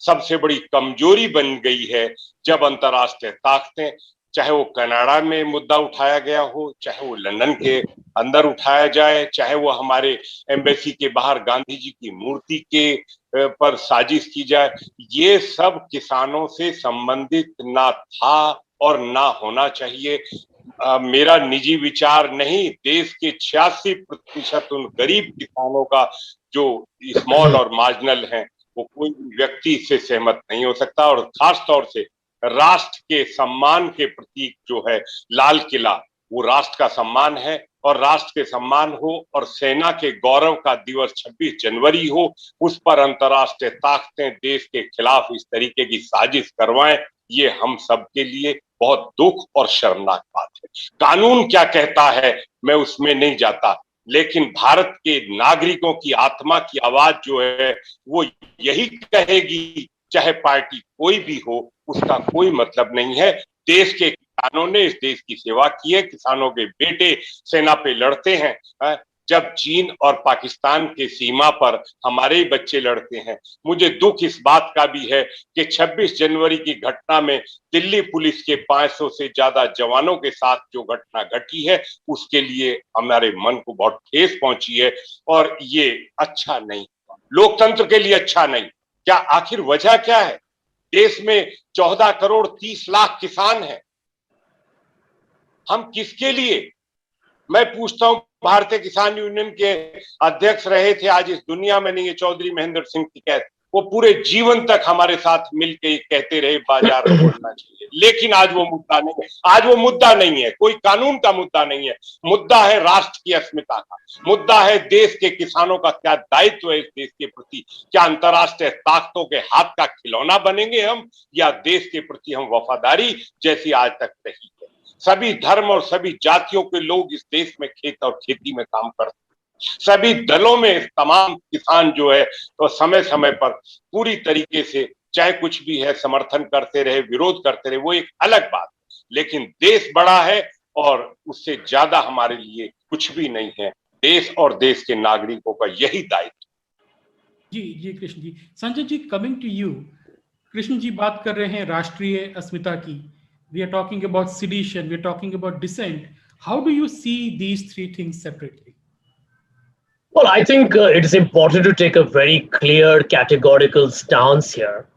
सबसे बड़ी कमजोरी बन गई है जब अंतर्राष्ट्रीय ताकतें, चाहे वो कनाडा में मुद्दा उठाया गया हो, चाहे वो लंदन के अंदर उठाया जाए, चाहे वो हमारे एम्बेसी के बाहर गांधी जी की मूर्ति के पर साजिश की जाए, ये सब किसानों से संबंधित ना था और ना होना चाहिए. मेरा निजी विचार नहीं, देश के 86% उन गरीब किसानों का जो स्मॉल और मार्जिनल हैं, वो कोई व्यक्ति इससे सहमत नहीं हो सकता. और खास तौर से राष्ट्र के सम्मान के प्रतीक जो है लाल किला, वो राष्ट्र का सम्मान है, और राष्ट्र के सम्मान हो और सेना के गौरव का दिवस 26 जनवरी हो, उस पर अंतर्राष्ट्रीय ताकतें देश के खिलाफ इस तरीके की साजिश करवाएं, ये हम सब के लिए बहुत दुख और शर्मनाक बात है. कानून क्या कहता है मैं उसमें नहीं जाता, लेकिन भारत के नागरिकों की आत्मा की आवाज जो है वो यही कहेगी, चाहे पार्टी कोई भी हो, उसका कोई मतलब नहीं है। देश के किसानों ने इस देश की सेवा की है, किसानों के बेटे सेना पे लड़ते हैं। जब चीन और पाकिस्तान के सीमा पर हमारे ही बच्चे लड़ते हैं। मुझे दुख इस बात का भी है कि 26 जनवरी की घटना में दिल्ली पुलिस के 500 से ज्यादा जवानों के साथ जो घटना घटी है, उसके लिए हमारे मन को बहुत ठेस पहुंची है और ये अच्छा नहीं, लोकतंत्र के लिए अच्छा नहीं। क्या आखिर वजह क्या है? देश में 14 करोड़ 30 लाख किसान हैं। हम किसके लिए? मैं पूछता हूं, भारतीय किसान यूनियन के अध्यक्ष रहे थे, आज इस दुनिया में नहीं है, चौधरी महेंद्र सिंह टिकैत। वो पूरे जीवन तक हमारे साथ मिलके कहते रहे बाजार खोलना चाहिए, लेकिन आज वो मुद्दा नहीं है। आज वो मुद्दा नहीं है, कोई कानून का मुद्दा नहीं है, मुद्दा है राष्ट्र की अस्मिता का, मुद्दा है देश के किसानों का क्या दायित्व है इस देश के प्रति। क्या अंतर्राष्ट्रीय ताकतों के हाथ का खिलौना बनेंगे हम, या देश के प्रति हम वफादारी जैसी आज तक रही है। सभी धर्म और सभी जातियों के लोग इस देश में खेत और खेती में काम करते हैं। सभी दलों में तमाम किसान जो है तो समय समय पर पूरी तरीके से चाहे कुछ भी है समर्थन करते रहे, विरोध करते रहे, वो एक अलग बात है। लेकिन देश बड़ा है और उससे ज्यादा हमारे लिए कुछ भी नहीं है। देश और देश के नागरिकों का यही दायित्व। जी Krishna ji. Sanjay ji, coming to you. Krishna ji बात कर रहे हैं राष्ट्रीय अस्मिता की। We are talking about sedition, we are talking about dissent. How do you see these three things separately? Well, I think it is important to take a very clear categorical stance here.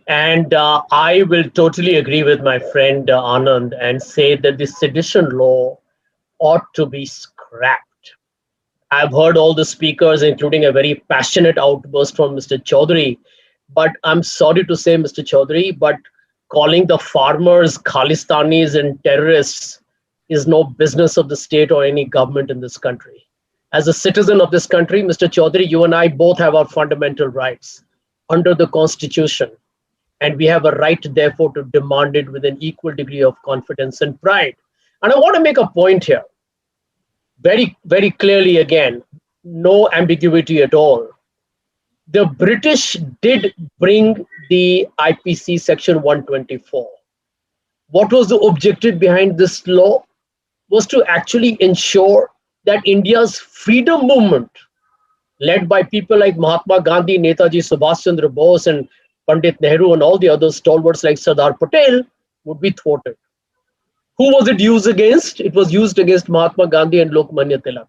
And I will totally agree with my friend Anand and say that the sedition law ought to be scrapped. I've heard all the speakers, including a very passionate outburst from Mr. Chaudhary. But I'm sorry to say, Mr. Chaudhary, but calling the farmers Khalistanis and terrorists is no business of the state or any government in this country. As a citizen of this country, Mr. Chaudhary, you and I both have our fundamental rights under the Constitution. And we have a right, therefore, to demand it with an equal degree of confidence and pride. And I want to make a point here. Very, very clearly again, no ambiguity at all. The British did bring the IPC section 124. What was the objective behind this law? Was to actually ensure that India's freedom movement, led by people like Mahatma Gandhi, Netaji Subhash Chandra Bose, and Pandit Nehru, and all the other stalwarts like Sardar Patel, would be thwarted. Who was it used against? It was used against Mahatma Gandhi and Lokmanya Tilak.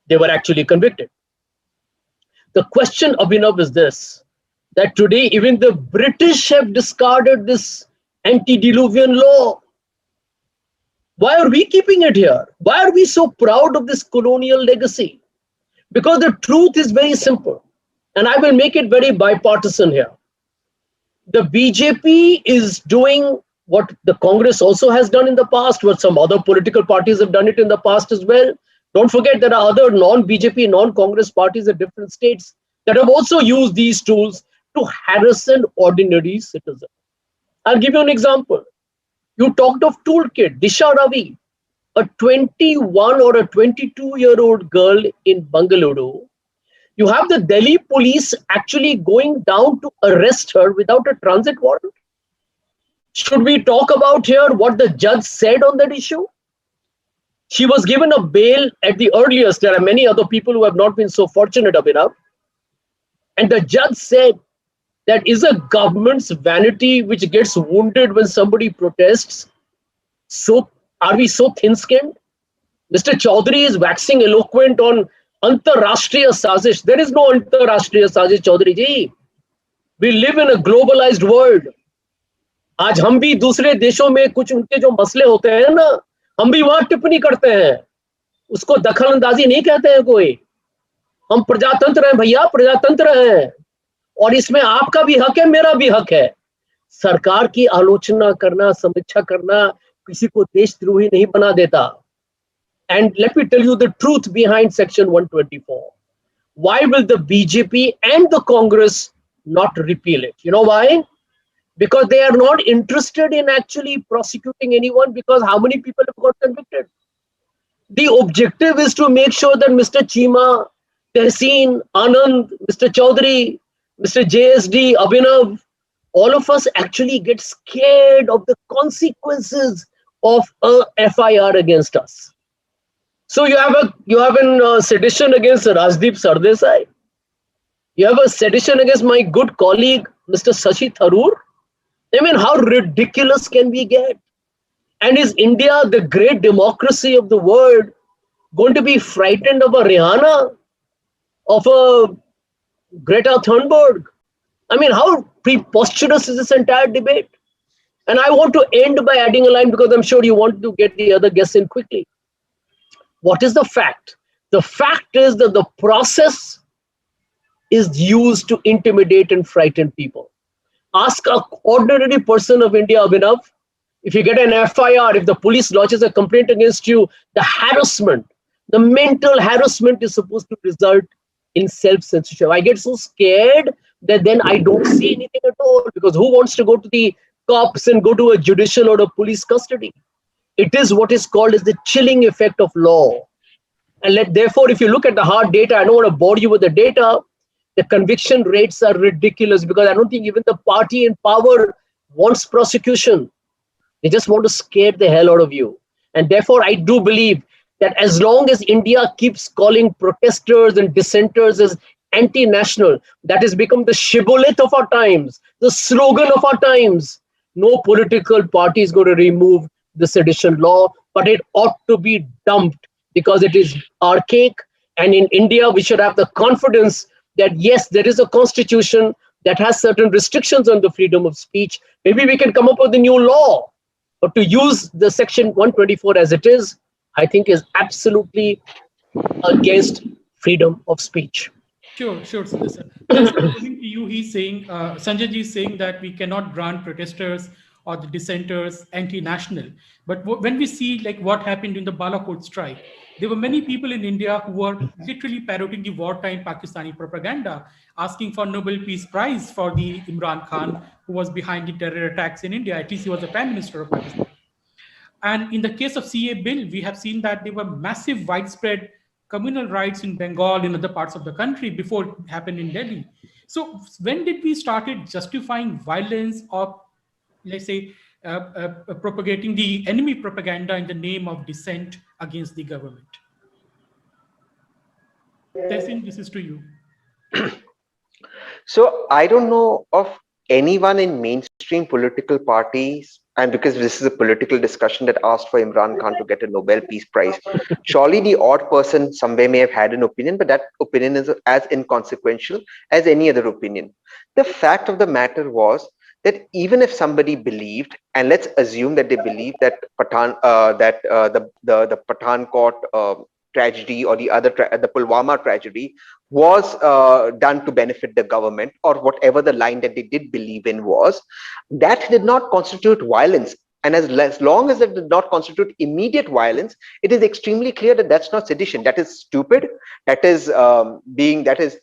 They were actually convicted. The question, Abhinav, is this, that today even the British have discarded this antediluvian law. Why are we keeping it here? Why are we so proud of this colonial legacy? Because the truth is very simple, and I will make it very bipartisan here. The BJP is doing what the Congress also has done in the past, what some other political parties have done it in the past as well. Don't forget there are other non-BJP, non-Congress parties at different states that have also used these tools to harass an ordinary citizen. I'll give you an example. You talked of toolkit. Disha Ravi, a 21 or a 22-year-old girl in Bangalore. You have the Delhi police actually going down to arrest her without a transit warrant. Should we talk about here what the judge said on that issue? She was given a bail at the earliest. There are many other people who have not been so fortunate enough. And the judge said that is a government's vanity which gets wounded when somebody protests. So are we so thin-skinned? Mr. Chaudhary is waxing eloquent on Antarashtriya Sazish. There is no Antarashtriya Sazish, Chaudhary ji. We live in a globalized world. आज हम भी दूसरे देशों में कुछ उनके जो मसले होते हैं ना, हम भी वहां टिप्पणी करते हैं, उसको दखल अंदाजी नहीं कहते हैं कोई। हम प्रजातंत्र हैं भैया, प्रजातंत्र हैं, और इसमें आपका भी हक है, मेरा भी हक है। सरकार की आलोचना करना, समीक्षा करना किसी को देशद्रोही नहीं बना देता। And let me tell you the truth behind section 124. Why will the BJP and the Congress not repeal it? You know why? Because they are not interested in actually prosecuting anyone, because how many people have got convicted? The objective is to make sure that Mr. Chima, Tehseen, Anand, Mr. Chaudhary, Mr. JSD, Abhinav, all of us actually get scared of the consequences of a FIR against us. So you have a sedition against Rajdeep Sardesai. You have a sedition against my good colleague, Mr. Shashi Tharoor. I mean, how ridiculous can we get? And is India, the great democracy of the world, going to be frightened of a Rihanna, of a Greta Thunberg? I mean, how preposterous is this entire debate? And I want to end by adding a line because I'm sure you want to get the other guests in quickly. What is the fact? The fact is that the process is used to intimidate and frighten people. Ask an ordinary person of India, Abhinav, if you get an FIR, if the police lodges a complaint against you, the harassment, the mental harassment is supposed to result in self-censorship. I get so scared that then I don't see anything at all, because who wants to go to the cops and go to a judicial or a police custody? It is what is called as the chilling effect of law. And therefore, if you look at the hard data, I don't want to bore you with the data, the conviction rates are ridiculous, because I don't think even the party in power wants prosecution. They just want to scare the hell out of you. And therefore, I do believe that as long as India keeps calling protesters and dissenters as anti-national, that has become the shibboleth of our times, the slogan of our times. No political party is going to remove the sedition law, but it ought to be dumped because it is archaic. And in India, we should have the confidence that yes, there is a constitution that has certain restrictions on the freedom of speech. Maybe we can come up with a new law. But to use the section 124 as it is, I think is absolutely against freedom of speech. Sure, Sir. Just according to you, he's saying, Sanjay ji is saying that we cannot grant protesters or the dissenters anti-national. But when we see like what happened in the Balakot strike, there were many people in India who were literally parroting the wartime Pakistani propaganda, asking for Nobel Peace Prize for the Imran Khan, who was behind the terror attacks in India. At least he was the Prime Minister of Pakistan. And in the case of CA bill, we have seen that there were massive widespread communal riots in Bengal, in other parts of the country before it happened in Delhi. So when did we started justifying violence or, let's say, propagating the enemy propaganda in the name of dissent against the government? Tehseen, this is to you. So I don't know of anyone in mainstream political parties, and because this is a political discussion that asked for Imran Khan to get a Nobel Peace Prize, surely the odd person somewhere may have had an opinion, but that opinion is as inconsequential as any other opinion. The fact of the matter was that even if somebody believed, and let's assume that they believe that the Pathankot tragedy or the Pulwama tragedy was done to benefit the government, or whatever the line that they did believe in was, that did not constitute violence. And as long as it did not constitute immediate violence, it is extremely clear that that's not sedition. That is stupid. That is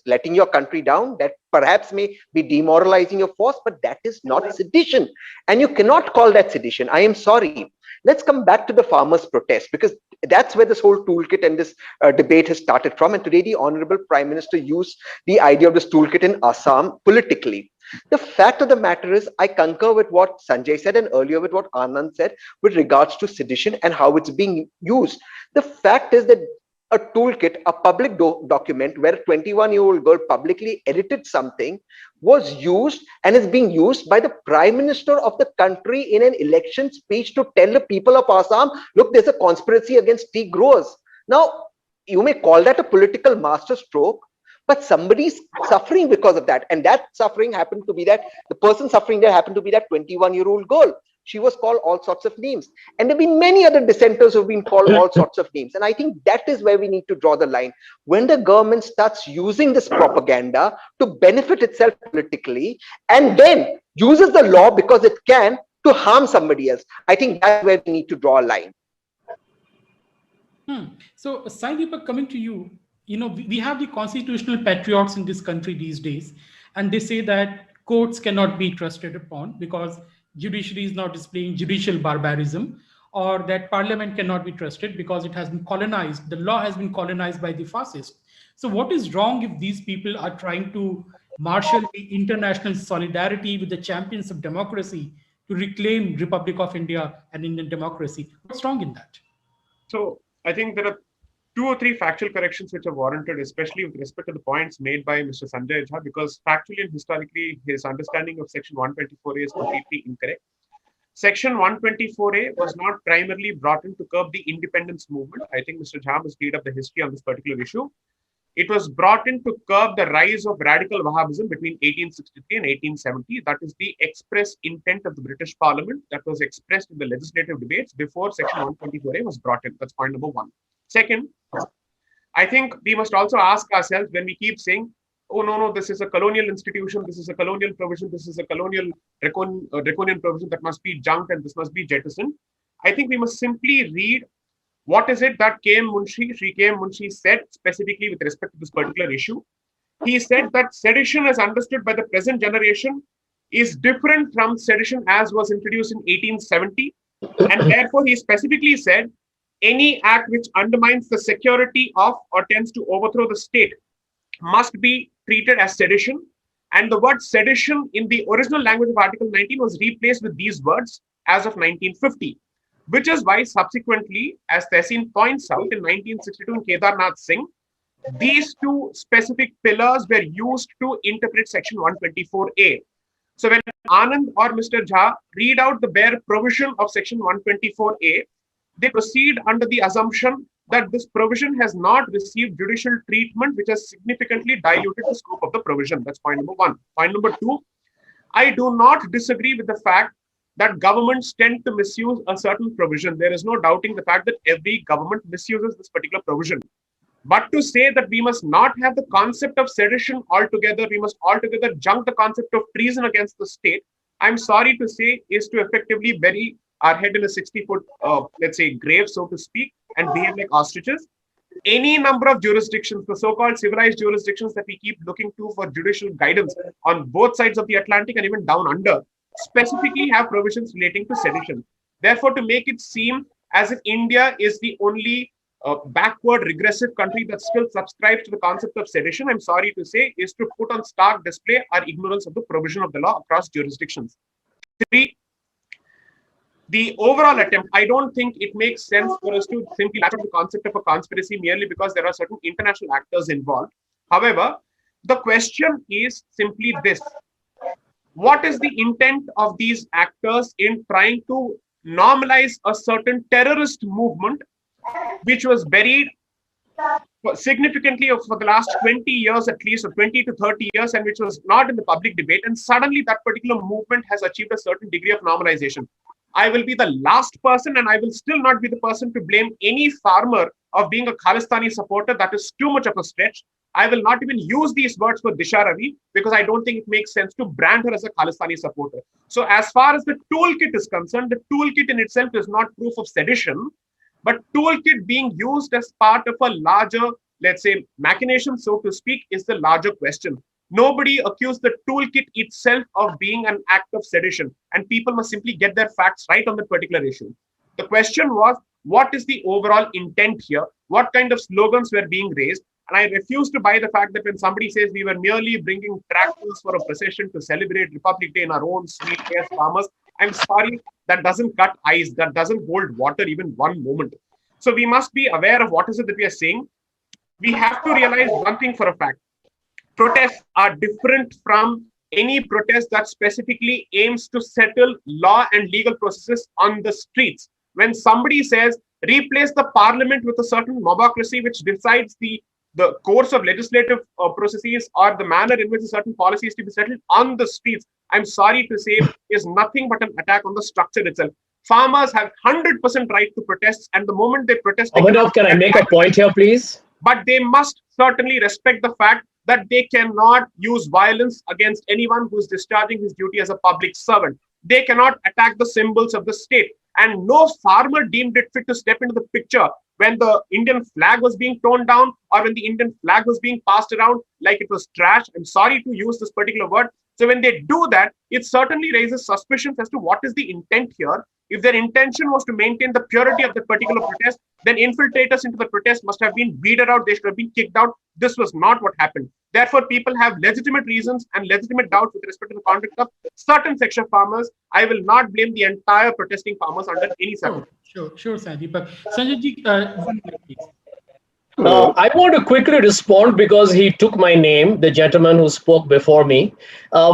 letting your country down. That perhaps may be demoralizing your force, but that is not sedition. And you cannot call that sedition. I am sorry. Let's come back to the farmers' protest, because that's where this whole toolkit and this debate has started from. And today, the Honorable Prime Minister used the idea of this toolkit in Assam politically. The fact of the matter is, I concur with what Sanjay said and earlier with what Anand said with regards to sedition and how it's being used. The fact is that a toolkit, a public document where a 21-year-old girl publicly edited something, was used and is being used by the Prime Minister of the country in an election speech to tell the people of Assam, look, there's a conspiracy against tea growers. Now, you may call that a political masterstroke, but somebody's suffering because of that. And that suffering happened to be that the person suffering there happened to be that 21-year-old girl. She was called all sorts of names. And there have been many other dissenters who've been called all sorts of names. And I think that is where we need to draw the line. When the government starts using this propaganda to benefit itself politically, and then uses the law because it can to harm somebody else, I think that's where we need to draw a line. So, Sai Deepak, coming to you, we have the constitutional patriots in this country these days, and they say that courts cannot be trusted upon because judiciary is now displaying judicial barbarism. or that parliament cannot be trusted because it has been colonized, the law has been colonized by the fascists. So what is wrong if these people are trying to marshal the international solidarity with the champions of democracy to reclaim Republic of India and Indian democracy? What's wrong in that? So I think there are 2 or 3 factual corrections which are warranted, especially with respect to the points made by Mr. Sanjay Jha, because factually and historically, his understanding of Section 124A is completely incorrect. Section 124A was not primarily brought in to curb the independence movement. I think Mr. Jha must read up the history on this particular issue. It was brought in to curb the rise of radical Wahhabism between 1863 and 1870. That is the express intent of the British Parliament that was expressed in the legislative debates before Section 124A was brought in. That's point number 1. Second, I think we must also ask ourselves when we keep saying, oh, no, this is a colonial institution, this is a colonial provision, this is a colonial draconian provision that must be junked and this must be jettisoned. I think we must simply read what is it that Sri K.M. Munshi said specifically with respect to this particular issue. He said that sedition as understood by the present generation is different from sedition as was introduced in 1870. And therefore, he specifically said, any act which undermines the security of or tends to overthrow the state must be treated as sedition. And the word sedition in the original language of Article 19 was replaced with these words as of 1950. Which is why subsequently, as Tehseen points out in 1962 in Kedarnath Singh, these 2 specific pillars were used to interpret Section 124A. So when Anand or Mr. Jha read out the bare provision of Section 124A, they proceed under the assumption that this provision has not received judicial treatment, which has significantly diluted the scope of the provision. That's point number 1. Point number 2, I do not disagree with the fact that governments tend to misuse a certain provision. There is no doubting the fact that every government misuses this particular provision. But to say that we must not have the concept of sedition altogether, we must altogether junk the concept of treason against the state, I'm sorry to say, is to effectively bury our head in a 60-foot, let's say, grave, so to speak, and behave like ostriches. Any number of jurisdictions, the so-called civilized jurisdictions that we keep looking to for judicial guidance on both sides of the Atlantic and even down under, specifically have provisions relating to sedition. Therefore, to make it seem as if India is the only backward, regressive country that still subscribes to the concept of sedition, I'm sorry to say, is to put on stark display our ignorance of the provision of the law across jurisdictions. 3, the overall attempt, I don't think it makes sense for us to simply latch on the concept of a conspiracy merely because there are certain international actors involved. However, the question is simply this. What is the intent of these actors in trying to normalize a certain terrorist movement which was buried significantly for the last 20 years at least, or 20 to 30 years, and which was not in the public debate, and suddenly that particular movement has achieved a certain degree of normalization? I will be the last person, and I will still not be the person to blame any farmer of being a Khalistani supporter. That is too much of a stretch. I will not even use these words for Disha Ravi because I don't think it makes sense to brand her as a Khalistani supporter. So as far as the toolkit is concerned, the toolkit in itself is not proof of sedition, but toolkit being used as part of a larger, let's say, machination, so to speak, is the larger question. Nobody accused the toolkit itself of being an act of sedition, and people must simply get their facts right on that particular issue. The question was, what is the overall intent here? What kind of slogans were being raised? And I refuse to buy the fact that when somebody says we were merely bringing tractors for a procession to celebrate Republic Day in our own sweet air farmers, I'm sorry, that doesn't cut ice, that doesn't hold water even one moment. So we must be aware of what is it that we are saying. We have to realize one thing for a fact. Protests are different from any protest that specifically aims to settle law and legal processes on the streets. When somebody says, replace the parliament with a certain mobocracy which decides the course of legislative processes or the manner in which a certain policy is to be settled on the streets, I'm sorry to say, is nothing but an attack on the structure itself. Farmers have 100% right to protest, and the moment they protest... Abhinav, can I make a point here, please? But they must certainly respect the fact that they cannot use violence against anyone who is discharging his duty as a public servant. They cannot attack the symbols of the state. And no farmer deemed it fit to step into the picture when the Indian flag was being torn down or when the Indian flag was being passed around like it was trash. I'm sorry to use this particular word, So when they do that, it certainly raises suspicions as to what is the intent here. If their intention was to maintain the purity of the particular protest, then infiltrators into the protest must have been weeded out. They should have been kicked out. This was not what happened. Therefore, people have legitimate reasons and legitimate doubts with respect to the conduct of certain section of farmers. I will not blame the entire protesting farmers under any circumstance. Sure, Sandeep. Sanjay ji, 1 minute, please. I want to quickly respond because he took my name, the gentleman who spoke before me.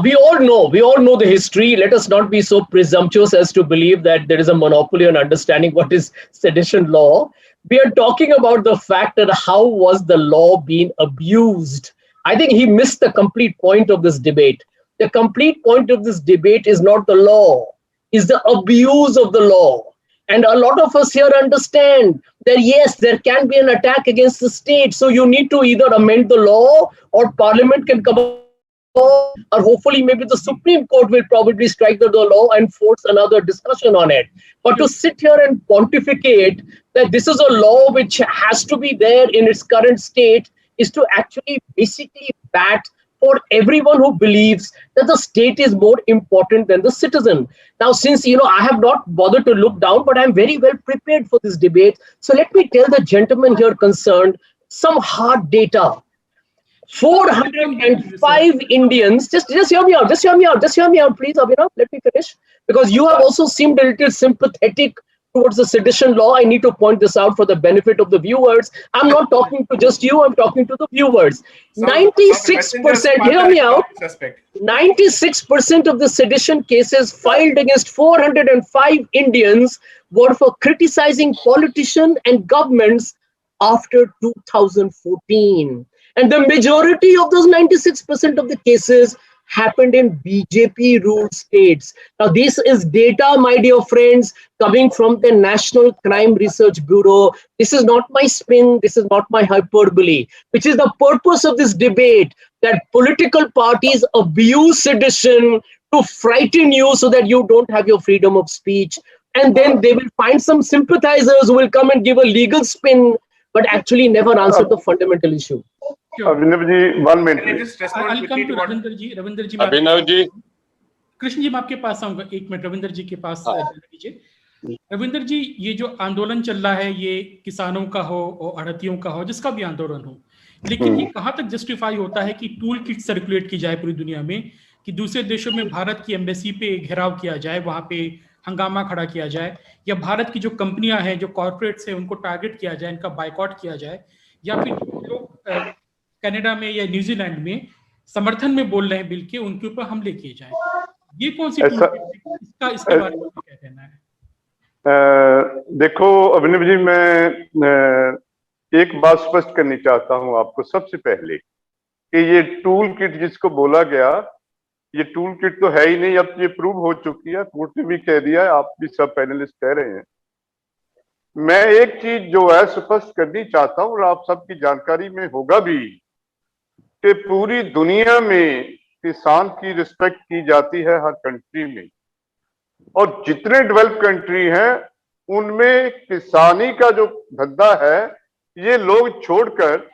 We all know the history. Let us not be so presumptuous as to believe that there is a monopoly on understanding what is sedition law. We are talking about the fact that how was the law being abused. I think he missed the complete point of this debate. The complete point of this debate is not the law, is the abuse of the law. And a lot of us here understand that yes, there can be an attack against the state. So you need to either amend the law or Parliament can come up, or hopefully maybe the Supreme Court will probably strike the law and force another discussion on it. But to sit here and pontificate that this is a law which has to be there in its current state is to actually basically bat for everyone who believes that the state is more important than the citizen. Now, since, I have not bothered to look down, but I'm very well prepared for this debate. So let me tell the gentleman here concerned some hard data. 405 Indians, just hear me out, please, Abhinav, let me finish. Because you have also seemed a little sympathetic towards the sedition law. I need to point this out for the benefit of the viewers. I'm not talking to just you, I'm talking to the viewers. 96%, hear me out, 96% of the sedition cases filed against 405 Indians were for criticizing politicians and governments after 2014. And the majority of those 96% of the cases happened in BJP ruled states. Now, this is data, my dear friends, coming from the National Crime Research Bureau. This is not my spin, this is not my hyperbole, which is the purpose of this debate, that political parties abuse sedition to frighten you so that you don't have your freedom of speech. And then they will find some sympathizers who will come and give a legal spin, but actually never answer the fundamental issue. Abhinav ji, 1 minute. I'll come to Ravinder ji. Ravinder ji, Abhinav ji, Krishna ji, मैं आपके पास आऊंगा. 1 minute Ravinder जी के पास जाने दीजिए. रविंदर जी, ये जो आंदोलन चल रहा है, ये किसानों का हो और आढ़तियों का हो, जिसका भी आंदोलन हो, लेकिन ये कहाँ तक जस्टिफाई होता है कि टूल किट सर्कुलेट की जाए पूरी दुनिया में, कि दूसरे देशों में भारत की एम्बेसी पे घेराव किया जाए, वहां पे हंगामा खड़ा किया जाए, या भारत की जो कंपनियां हैं, जो कॉर्पोरेट्स हैं, उनको टारगेट किया जाए, इनका बाइकआउट किया जाए, या फिर लोग कनाडा में या न्यूजीलैंड में समर्थन में बोल रहे हैं बिल के, उनके ऊपर हमले किए जाएं. ये कौन सी इसके बारे में क्या कहना है? देखो अभिनव जी, मैं एक बात स्पष्ट करनी चाहता हूं आपको सबसे पहले कि ये टूल किट जिसको बोला गया, ये टूल किट तो है ही नहीं. अब ये प्रूव हो चुकी है, कोर्ट ने भी कह दिया है, आप भी सब पैनलिस्ट कह रहे हैं. मैं एक चीज जो है स्पष्ट करनी चाहता हूं और आप सबकी जानकारी में होगा भी, कि पूरी दुनिया में किसान की रिस्पेक्ट की जाती है हर कंट्री में, और जितने डेवलप कंट्री हैं उनमें किसानी का जो धंधा है ये लोग छोड़कर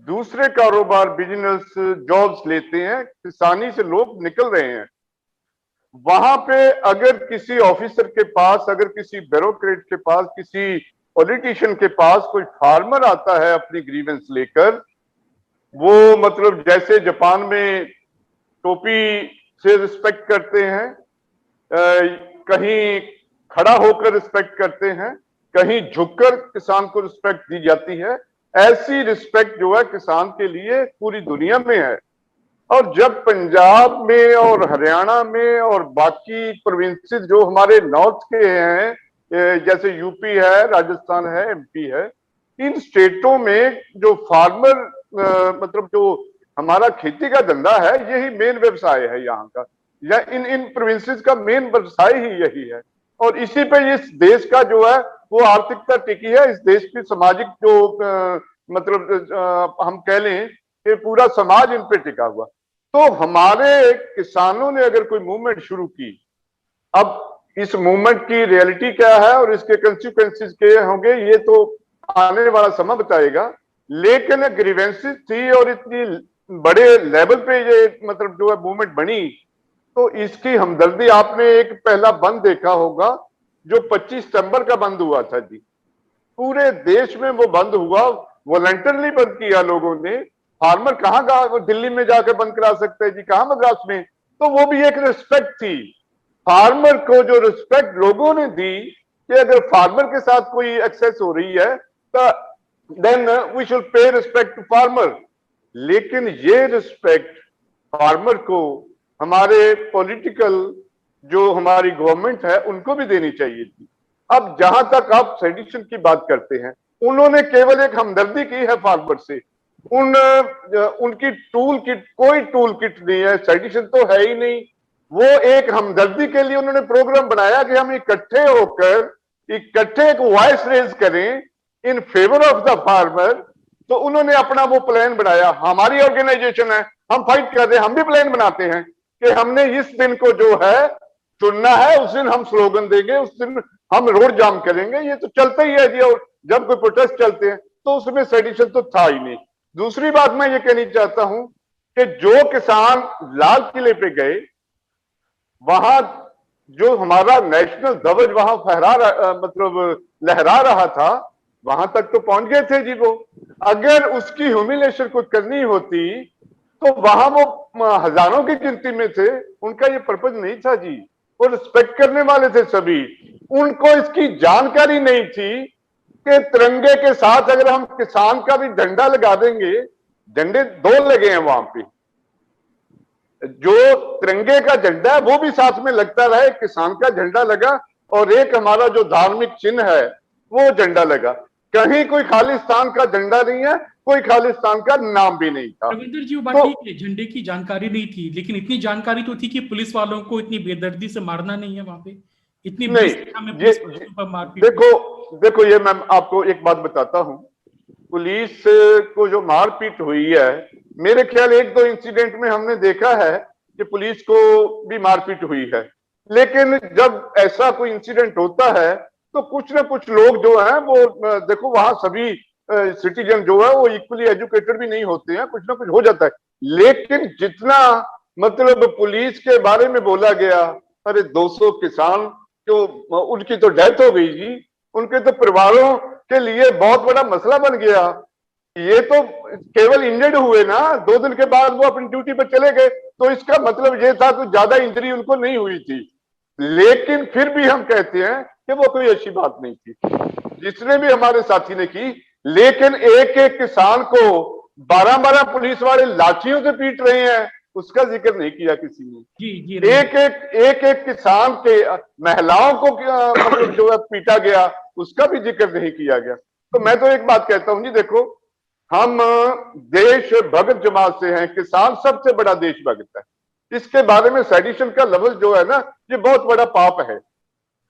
दूसरे कारोबार, बिजनेस, जॉब्स लेते हैं. किसानी से लोग निकल रहे हैं. वहां पे अगर किसी ऑफिसर के पास, अगर किसी ब्यूरोक्रेट के पास, किसी पॉलिटिशियन के पास कोई फार्मर आता है अपनी ग्रीवेंस लेकर, वो मतलब जैसे जापान में टोपी से रिस्पेक्ट करते हैं, कहीं खड़ा होकर रिस्पेक्ट करते हैं, कहीं झुककर किसान को रिस्पेक्ट दी जाती है, ऐसी रिस्पेक्ट जो है किसान के लिए पूरी दुनिया में है. और जब पंजाब में और हरियाणा में और बाकी प्रोविंसेस जो हमारे नॉर्थ के हैं, जैसे यूपी है, राजस्थान है, एमपी है, इन स्टेटों में जो फार्मर मतलब जो हमारा खेती का धंधा है, यही मेन व्यवसाय है यहाँ का, या इन प्रोविंसेस का मेन व्यवसाय ही यही है. और इसी पे इस देश का जो है वो आर्थिकता टिकी है. इस देश की सामाजिक जो मतलब हम कह लें कि पूरा समाज इन पे टिका हुआ. तो हमारे किसानों ने अगर कोई मूवमेंट शुरू की, अब इस मूवमेंट की रियलिटी क्या है और इसके कंसिक्वेंसेस क्या होंगे ये तो आने वाला समय बताएगा. लेकिन ग्रीवेंसेस थी और इतनी बड़े लेवल पे ये मतलब जो है मूवमेंट बनी, तो इसकी हमदर्दी, आपने एक पहला बंद देखा होगा जो 25 सितंबर का बंद हुआ था जी, पूरे देश में वो बंद हुआ, वॉलंटरली बंद किया लोगों ने। फार्मर कहाँ दिल्ली में जाकर बंद करा सकते हैं जी, कहाँ मद्रास में? तो वो भी एक रिस्पेक्ट थी फार्मर को, जो रिस्पेक्ट लोगों ने दी कि अगर फार्मर के साथ कोई एक्सेस हो रही है तो then we should pay respect to farmer. लेकिन ये रिस्पेक्ट फार्मर को हमारे पॉलिटिकल जो हमारी गवर्नमेंट है उनको भी देनी चाहिए थी। अब जहां तक आप सेडिशन की बात करते हैं, उन्होंने केवल एक हमदर्दी की है फार्मर से, उनकी टूल किट, कोई टूल किट नहीं है, सेडिशन तो है ही नहीं। वो एक हमदर्दी के लिए उन्होंने प्रोग्राम बनाया कि हम इकट्ठे होकर इकट्ठे एक वॉइस रेज करें in favour of the farmer. तो उन्होंने अपना वो प्लान बनाया, हमारी ऑर्गेनाइजेशन है, हम फाइट कर रहे हैं, हम भी प्लान बनाते हैं कि हमने इस दिन को जो है चुनना है, उस दिन हम स्लोगन देंगे, उस दिन हम रोड जाम करेंगे। ये तो चलता ही है जी, और जब कोई प्रोटेस्ट चलते हैं तो उसमें सेडिशन तो था ही नहीं। दूसरी बात मैं ये कहनी चाहता हूं कि जो किसान लाल किले पे गए, वहां जो हमारा नेशनल ध्वज वहां मतलब लहरा रहा था, वहां तक तो पहुंच गए थे जी वो। अगर उसकी ह्यूमिलेशन कोई करनी होती तो वहां वो हजारों की गिनती में थे, उनका ये पर्पज नहीं था जी, वो रिस्पेक्ट करने वाले थे सभी। उनको इसकी जानकारी नहीं थी कि तिरंगे के साथ अगर हम किसान का भी झंडा लगा देंगे, झंडे दो लगे हैं वहां पे, जो तिरंगे का झंडा है वो भी साथ में लगता रहे, किसान का झंडा लगा और एक हमारा जो धार्मिक चिन्ह है वो झंडा लगा। कहीं कोई खालिस्तान का झंडा नहीं है, कोई खालिस्तान का नाम भी नहीं था। रविंदर जी, वो बात ठीक है, झंडे की जानकारी नहीं थी, लेकिन इतनी जानकारी तो थी कि पुलिस वालों को इतनी बेदर्दी से मारना नहीं है वहां पे, इतनी नहीं, देखो ये मैं आपको एक बात बताता हूं, पुलिस को जो मारपीट हुई है, मेरे ख्याल एक दो इंसिडेंट में हमने देखा है कि पुलिस को भी मारपीट हुई है, लेकिन जब ऐसा कोई इंसिडेंट होता है तो कुछ ना कुछ लोग जो हैं वो, देखो वहां सभी सिटीजन जो है वो इक्वली एजुकेटेड भी नहीं होते हैं, कुछ ना कुछ हो जाता है। लेकिन जितना मतलब पुलिस के बारे में बोला गया, अरे 200 किसान जो उनकी तो डेथ हो गई जी, उनके तो परिवारों के लिए बहुत बड़ा मसला बन गया। ये तो केवल इंजर्ड हुए ना, 2 दिन के बाद वो अपनी ड्यूटी पर चले गए, तो इसका मतलब ये था कि ज्यादा इंजरी उनको नहीं हुई थी। लेकिन फिर भी हम कहते हैं कि वो कोई अच्छी बात नहीं थी जिसने भी हमारे साथी ने की। लेकिन एक एक किसान को 12-12 पुलिस वाले लाठियों से पीट रहे हैं, उसका जिक्र नहीं किया किसी ने। एक एक किसान के महिलाओं को मतलब जो है पीटा गया, उसका भी जिक्र नहीं किया गया। तो मैं तो एक बात कहता हूं जी, देखो हम देश भगत जमात से हैं, किसान सबसे बड़ा देशभक्त है। इसके बारे में सेडिशन का लफ्ज जो है ना, ये बहुत बड़ा पाप है।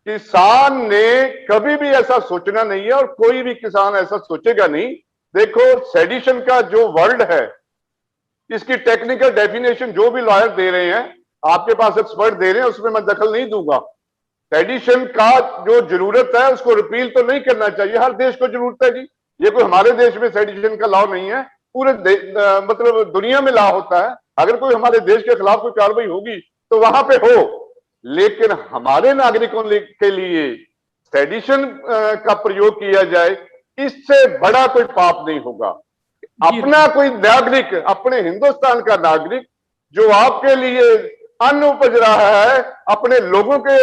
किसान ने कभी भी ऐसा सोचना नहीं है और कोई भी किसान ऐसा सोचेगा नहीं। देखो सेडिशन का जो वर्ड है, इसकी टेक्निकल डेफिनेशन जो भी लॉयर दे रहे हैं, आपके पास एक्सपर्ट दे रहे हैं, उसमें मैं दखल नहीं दूंगा। सेडिशन का जो जरूरत है उसको रिपील तो नहीं करना चाहिए, हर देश को जरूरत है जी। ये कोई हमारे देश में सेडिशन का लॉ नहीं है, पूरे मतलब दुनिया में लॉ होता है। अगर कोई हमारे देश के खिलाफ कोई कार्रवाई होगी तो वहां पे हो, लेकिन हमारे नागरिकों के लिए सेडिशन का प्रयोग किया जाए, इससे बड़ा कोई पाप नहीं होगा। अपना कोई नागरिक, अपने हिंदुस्तान का नागरिक जो आपके लिए अन्न उपज रहा है, अपने लोगों के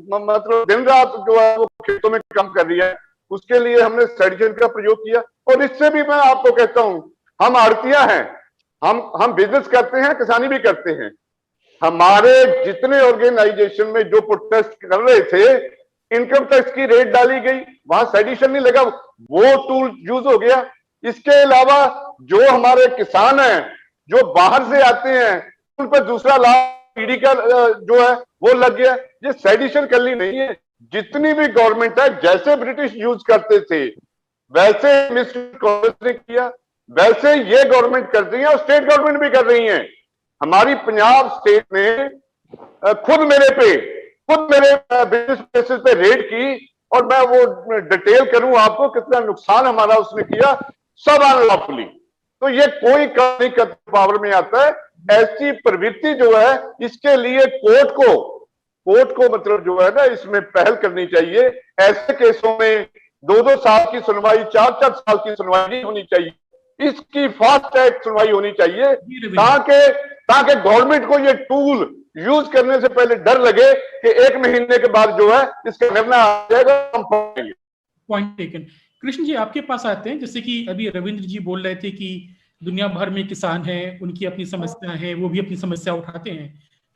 मतलब दिन रात जो है वो खेतों में काम कर रही है, उसके लिए हमने सेडिशन का प्रयोग किया। और इससे भी मैं आपको कहता हूं, हम आड़तियां हैं, हम बिजनेस करते हैं, किसानी भी करते हैं। हमारे जितने ऑर्गेनाइजेशन में जो प्रोटेस्ट कर रहे थे, इनकम टैक्स की रेट डाली गई, वहां सेडिशन नहीं लगा, वो टूल यूज हो गया। इसके अलावा जो हमारे किसान हैं जो बाहर से आते हैं, उन पर दूसरा लाभ पीढ़ी का जो है वो लग गया। ये सेडिशन करनी नहीं है। जितनी भी गवर्नमेंट है, जैसे ब्रिटिश यूज करते थे वैसे मिस्टर कांग्रेस ने किया, वैसे ये गवर्नमेंट कर रही है और स्टेट गवर्नमेंट भी कर रही है। हमारी पंजाब स्टेट ने खुद मेरे बिजनेस प्लेसेस पे रेड की, और मैं वो डिटेल करूं आपको कितना नुकसान हमारा उसने किया, सब अनलॉफुली। तो ये कोई काम नहीं कर पावर में आता है। ऐसी प्रवृत्ति जो है इसके लिए कोर्ट को मतलब जो है ना इसमें पहल करनी चाहिए। ऐसे केसों में 2-2 साल की सुनवाई, 4-4 साल की सुनवाई नहीं होनी चाहिए, इसकी फास्ट ट्रैक सुनवाई होनी चाहिए, ताकि गवर्नमेंट को ये टूल यूज करने से पहले डर लगे कि 1 महीने के बाद जो है इसका निर्णय आ जाएगा, हम पाएंगे। Point taken. कृष्ण जी आपके पास आते हैं, जैसे कि अभी रविंद्र जी बोल रहे थे कि दुनिया भर में किसान हैं, उनकी अपनी समस्या है, वो भी अपनी समस्या उठाते हैं,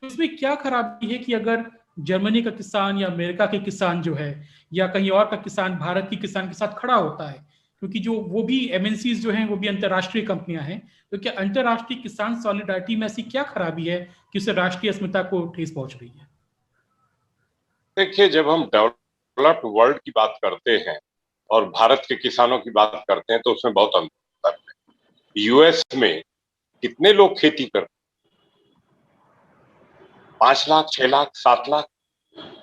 तो इसमें क्या खराबी है कि अगर जर्मनी का किसान या अमेरिका के किसान जो है या कहीं और का किसान भारत की किसान के साथ खड़ा होता है, क्योंकि जो वो भी एमएनसीज जो हैं वो भी अंतर्राष्ट्रीय कंपनियां हैं, तो क्या अंतर्राष्ट्रीय किसान सॉलिडारिटी में ऐसी क्या खराबी है कि उससे राष्ट्रीय अस्मिता को ठेस पहुंच रही है? देखिए, जब हम डेवलप्ड वर्ल्ड की बात करते हैं और भारत के किसानों की बात करते हैं तो उसमें बहुत अंतर है। यूएस में कितने लोग खेती करते हैं? 5 लाख, 6 लाख, 7 लाख।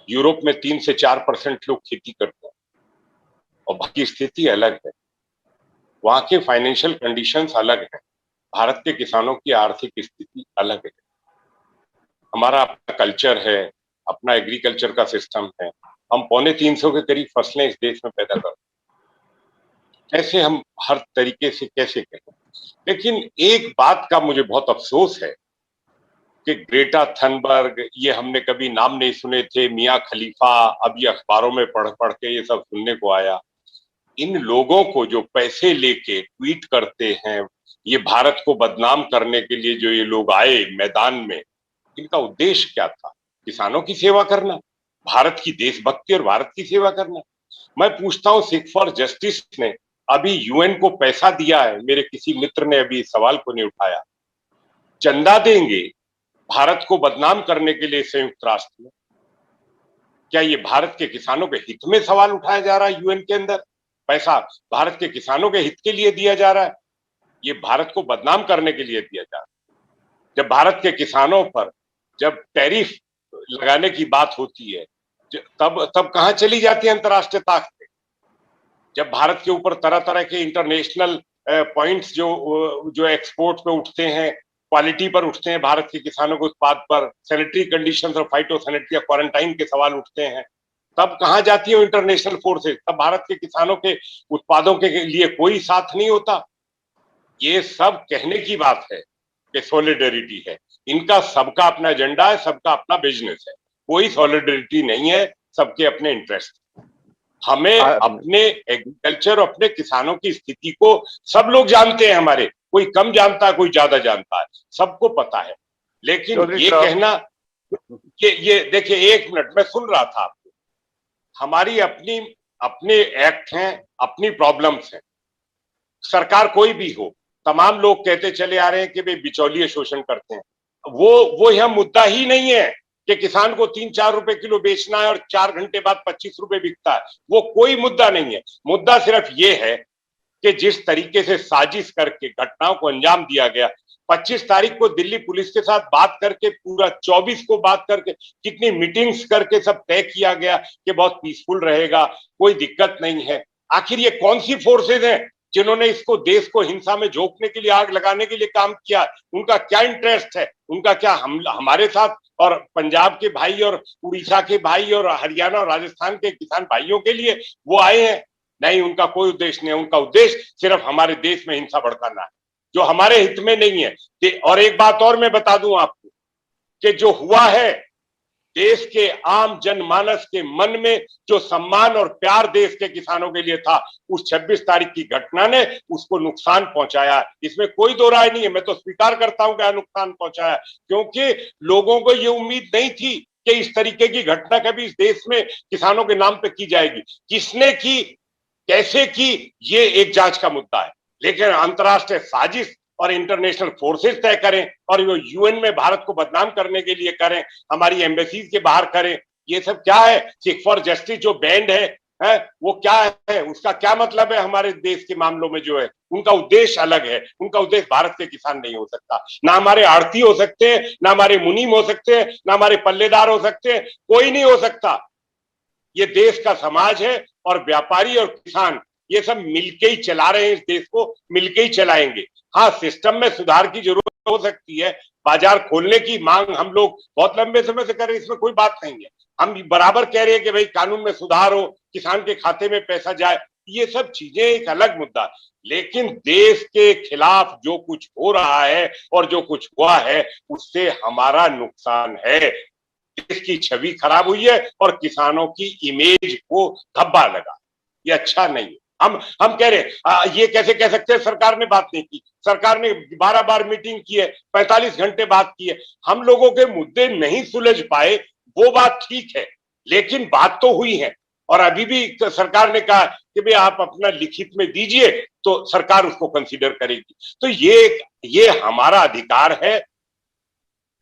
यूरोप में 3 से 4% लोग खेती करते हैं और बाकी स्थिति अलग है, वहां के फाइनेंशियल कंडीशंस अलग है, भारत के किसानों की आर्थिक स्थिति अलग है। हमारा अपना कल्चर है, अपना एग्रीकल्चर का सिस्टम है, हम 250 के करीब फसलें इस देश में पैदा करते हैं, कैसे हम हर तरीके से कैसे करें। लेकिन एक बात का मुझे बहुत अफसोस है कि ग्रेटा थनबर्ग, ये हमने कभी नाम नहीं सुने थे, मियां खलीफा, अब ये अखबारों में पढ़ पढ़ के ये सब सुनने को आया। इन लोगों को जो पैसे लेके ट्वीट करते हैं, ये भारत को बदनाम करने के लिए जो ये लोग आए मैदान में, इनका उद्देश्य क्या था? किसानों की सेवा करना, भारत की देशभक्ति और भारत की सेवा करना। मैं पूछता हूं, सिख फॉर जस्टिस ने अभी यूएन को पैसा दिया है, मेरे किसी मित्र ने अभी इस सवाल को नहीं उठाया, चंदा देंगे भारत को बदनाम करने के लिए संयुक्त राष्ट्र में। क्या ये भारत के किसानों के हित में सवाल उठाया जा रहा है? यूएन के अंदर पैसा भारत के किसानों के हित के लिए दिया जा रहा है, ये भारत को बदनाम करने के लिए दिया जा रहा है। जब भारत के किसानों पर जब टैरिफ लगाने की बात होती है, तब कहां चली जाती है अंतर्राष्ट्रीय ताकतें? जब भारत के ऊपर तरह तरह के इंटरनेशनल पॉइंट्स जो एक्सपोर्ट पे उठते हैं, क्वालिटी पर उठते हैं, भारत के किसानों के उत्पाद पर सैनिटरी कंडीशंस और फाइटोसैनिटरी या क्वारंटाइन के सवाल उठते हैं, तब कहां जाती है इंटरनेशनल फोर्सेस? तब भारत के किसानों के उत्पादों के लिए कोई साथ नहीं होता। ये सब कहने की बात है कि सॉलिडरिटी है, इनका सबका अपना एजेंडा है, सबका अपना बिजनेस है, कोई सॉलिडरिटी नहीं है, सबके अपने इंटरेस्ट। हमें अपने एग्रीकल्चर और अपने किसानों की स्थिति को सब लोग जानते हैं, हमारे कोई कम जानता है, कोई ज्यादा जानता है, सबको पता है। लेकिन ये कहना कि ये देखिए, 1 मिनट मैं सुन रहा था आपको, हमारी अपने एक्ट हैं, अपनी प्रॉब्लम्स हैं, सरकार कोई भी हो, तमाम लोग कहते चले आ रहे हैं कि वे बिचौलिए शोषण करते हैं। वो यह मुद्दा ही नहीं है कि किसान को 3-4 रुपए किलो बेचना है और 4 घंटे बाद 25 रुपए बिकता है, वो कोई मुद्दा नहीं है। मुद्दा सिर्फ ये है कि जिस तरीके से साजिश करके घटनाओं को अंजाम दिया गया, 25 तारीख को दिल्ली पुलिस के साथ बात करके, पूरा 24 को बात करके, कितनी मीटिंग्स करके सब तय किया गया कि बहुत पीसफुल रहेगा, कोई दिक्कत नहीं है। आखिर ये कौन सी फोर्सेज हैं जिन्होंने इसको देश को हिंसा में झोंकने के लिए, आग लगाने के लिए काम किया? उनका क्या इंटरेस्ट है? उनका क्या हमारे साथ और पंजाब के भाई और उड़ीसा के भाई और हरियाणा और राजस्थान के किसान भाइयों के लिए वो आए हैं? नहीं, उनका कोई उद्देश्य नहीं है। उनका उद्देश्य सिर्फ हमारे देश में हिंसा भड़काना है, जो हमारे हित में नहीं है। और एक बात और मैं बता दूं आपको कि जो हुआ है, देश के आम जनमानस के मन में जो सम्मान और प्यार देश के किसानों के लिए था, उस 26 तारीख की घटना ने उसको नुकसान पहुंचाया। इसमें कोई दो राय नहीं है, मैं तो स्वीकार करता हूं कि नुकसान पहुंचाया, क्योंकि लोगों को ये उम्मीद नहीं थी कि इस तरीके की घटना कभी इस देश में किसानों के नाम पे की जाएगी। किसने की, कैसे की, ये एक जांच का मुद्दा है। लेकिन अंतर्राष्ट्रीय साजिश और इंटरनेशनल फोर्सेस तय करें और वो यूएन में भारत को बदनाम करने के लिए करें, हमारी एम्बेसीज के बाहर करें, ये सब क्या है? सिख फॉर जस्टिस जो बैंड है वो क्या है? उसका क्या मतलब है हमारे देश के मामलों में? जो है उनका उद्देश्य अलग है, उनका उद्देश्य भारत के किसान नहीं हो सकता। ना हमारे आड़ती हो सकते हैं, ना हमारे मुनीम हो सकते हैं, ना हमारे पल्लेदार हो सकते हैं, कोई नहीं हो सकता। ये देश का समाज है और व्यापारी और किसान ये सब मिलके ही चला रहे हैं, इस देश को मिलके ही चलाएंगे। हाँ, सिस्टम में सुधार की जरूरत हो सकती है, बाजार खोलने की मांग हम लोग बहुत लंबे समय से कर रहे हैं, इसमें कोई बात नहीं है। हम बराबर कह रहे हैं कि भाई कानून में सुधार हो, किसान के खाते में पैसा जाए, ये सब चीजें एक अलग मुद्दा। लेकिन देश के खिलाफ जो कुछ हो रहा है और जो कुछ हुआ है, उससे हमारा नुकसान है। देश की छवि खराब हुई है और किसानों की इमेज को धब्बा लगा। ये अच्छा नहीं है। हम कह रहे हैं, ये कैसे कह सकते हैं सरकार ने बात नहीं की? सरकार ने 12 बार मीटिंग की है, 45 घंटे बात की है, हम लोगों के मुद्दे नहीं सुलझ पाए, वो बात ठीक है, लेकिन बात तो हुई है। और अभी भी सरकार ने कहा कि भाई आप अपना लिखित में दीजिए तो सरकार उसको कंसीडर करेगी। तो ये हमारा अधिकार है,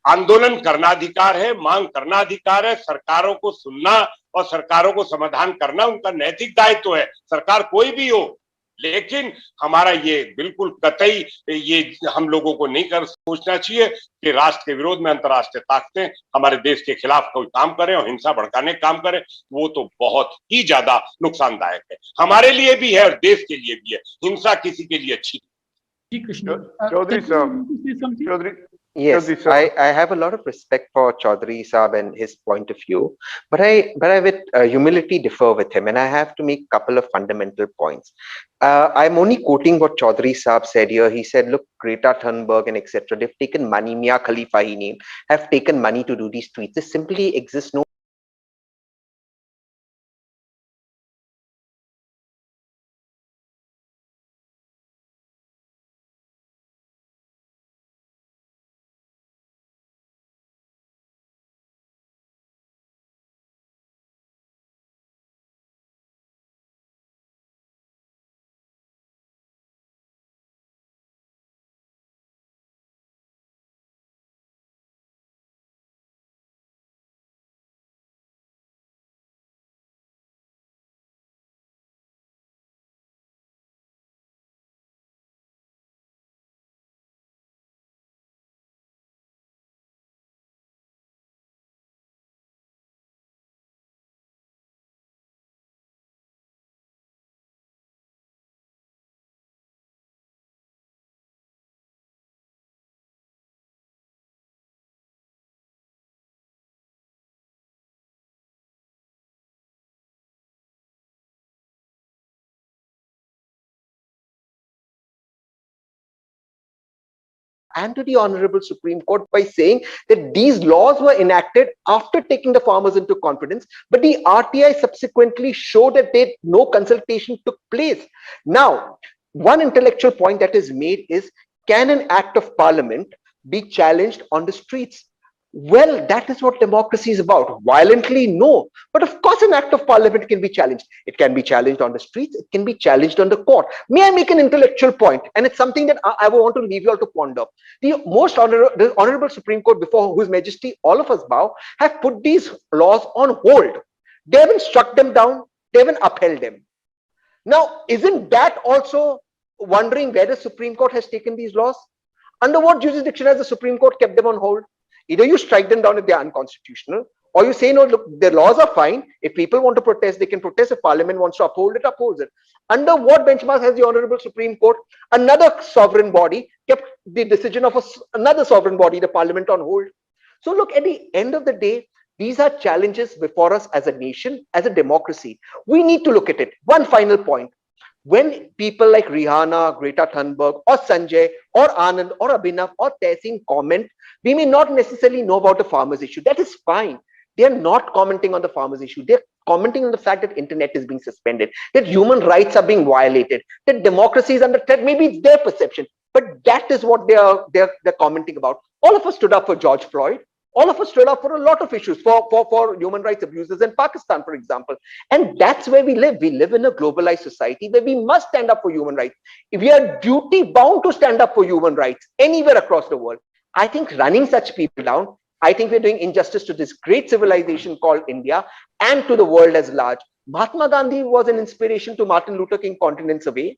आंदोलन करना अधिकार है, मांग करना अधिकार है, सरकारों को सुनना और सरकारों को समाधान करना उनका नैतिक दायित्व है, सरकार कोई भी हो। लेकिन हमारा ये बिल्कुल कतई ये हम लोगों को नहीं कर सोचना चाहिए कि राष्ट्र के विरोध में अंतर्राष्ट्रीय ताकतें हमारे देश के खिलाफ कोई काम करें और हिंसा भड़काने का काम करें। वो तो बहुत ही ज्यादा नुकसानदायक है, हमारे लिए भी है और देश के लिए भी है। हिंसा किसी के लिए अच्छी Chaudhary sir, Yes, I have a lot of respect for Chaudhary Saab and his point of view, but I with humility differ with him, and I have to make a couple of fundamental points. I'm only quoting what Chaudhary Saab said here. He said, look, Greta Thunberg and etc. They've taken money, Mia Khalifa he named, have taken money to do these tweets. There simply exists no and to the Honorable Supreme Court by saying that these laws were enacted after taking the farmers into confidence, but the RTI subsequently showed that no consultation took place. Now, one intellectual point that is made is, can an act of parliament be challenged on the streets? Well, that is what democracy is about. Violently, no. But of course, an act of parliament can be challenged. It can be challenged on the streets. It can be challenged on the court. May I make an intellectual point? And it's something that I want to leave you all to ponder. The most honorable Supreme Court, before whose majesty all of us bow, have put these laws on hold. They haven't struck them down. They haven't upheld them. Now, isn't that also wondering where the Supreme Court has taken these laws? Under what jurisdiction has the Supreme Court kept them on hold? Either you strike them down if they are unconstitutional, or you say, no, look, the laws are fine. If people want to protest, they can protest. If Parliament wants to uphold it, upholds it. Under what benchmark has the Honorable Supreme Court, another sovereign body, kept the decision of another sovereign body, the Parliament, on hold? So look, at the end of the day, these are challenges before us as a nation, as a democracy. We need to look at it. One final point. When people like Rihanna, Greta Thunberg, or Sanjay, or Anand, or Abhinav, or Tehseen comment, we may not necessarily know about the farmers issue. That is fine. They are not commenting on the farmers issue. They're commenting on the fact that internet is being suspended, that human rights are being violated, that democracy is under threat. Maybe it's their perception, but that is what they're commenting about. All of us stood up for George Floyd. All of us stood up for a lot of issues, for human rights abuses in Pakistan, for example. And that's where we live. We live in a globalized society where we must stand up for human rights. If we are duty bound to stand up for human rights anywhere across the world, I think running such people down, I think we're doing injustice to this great civilization called India and to the world as large. Mahatma Gandhi was an inspiration to Martin Luther King continents away.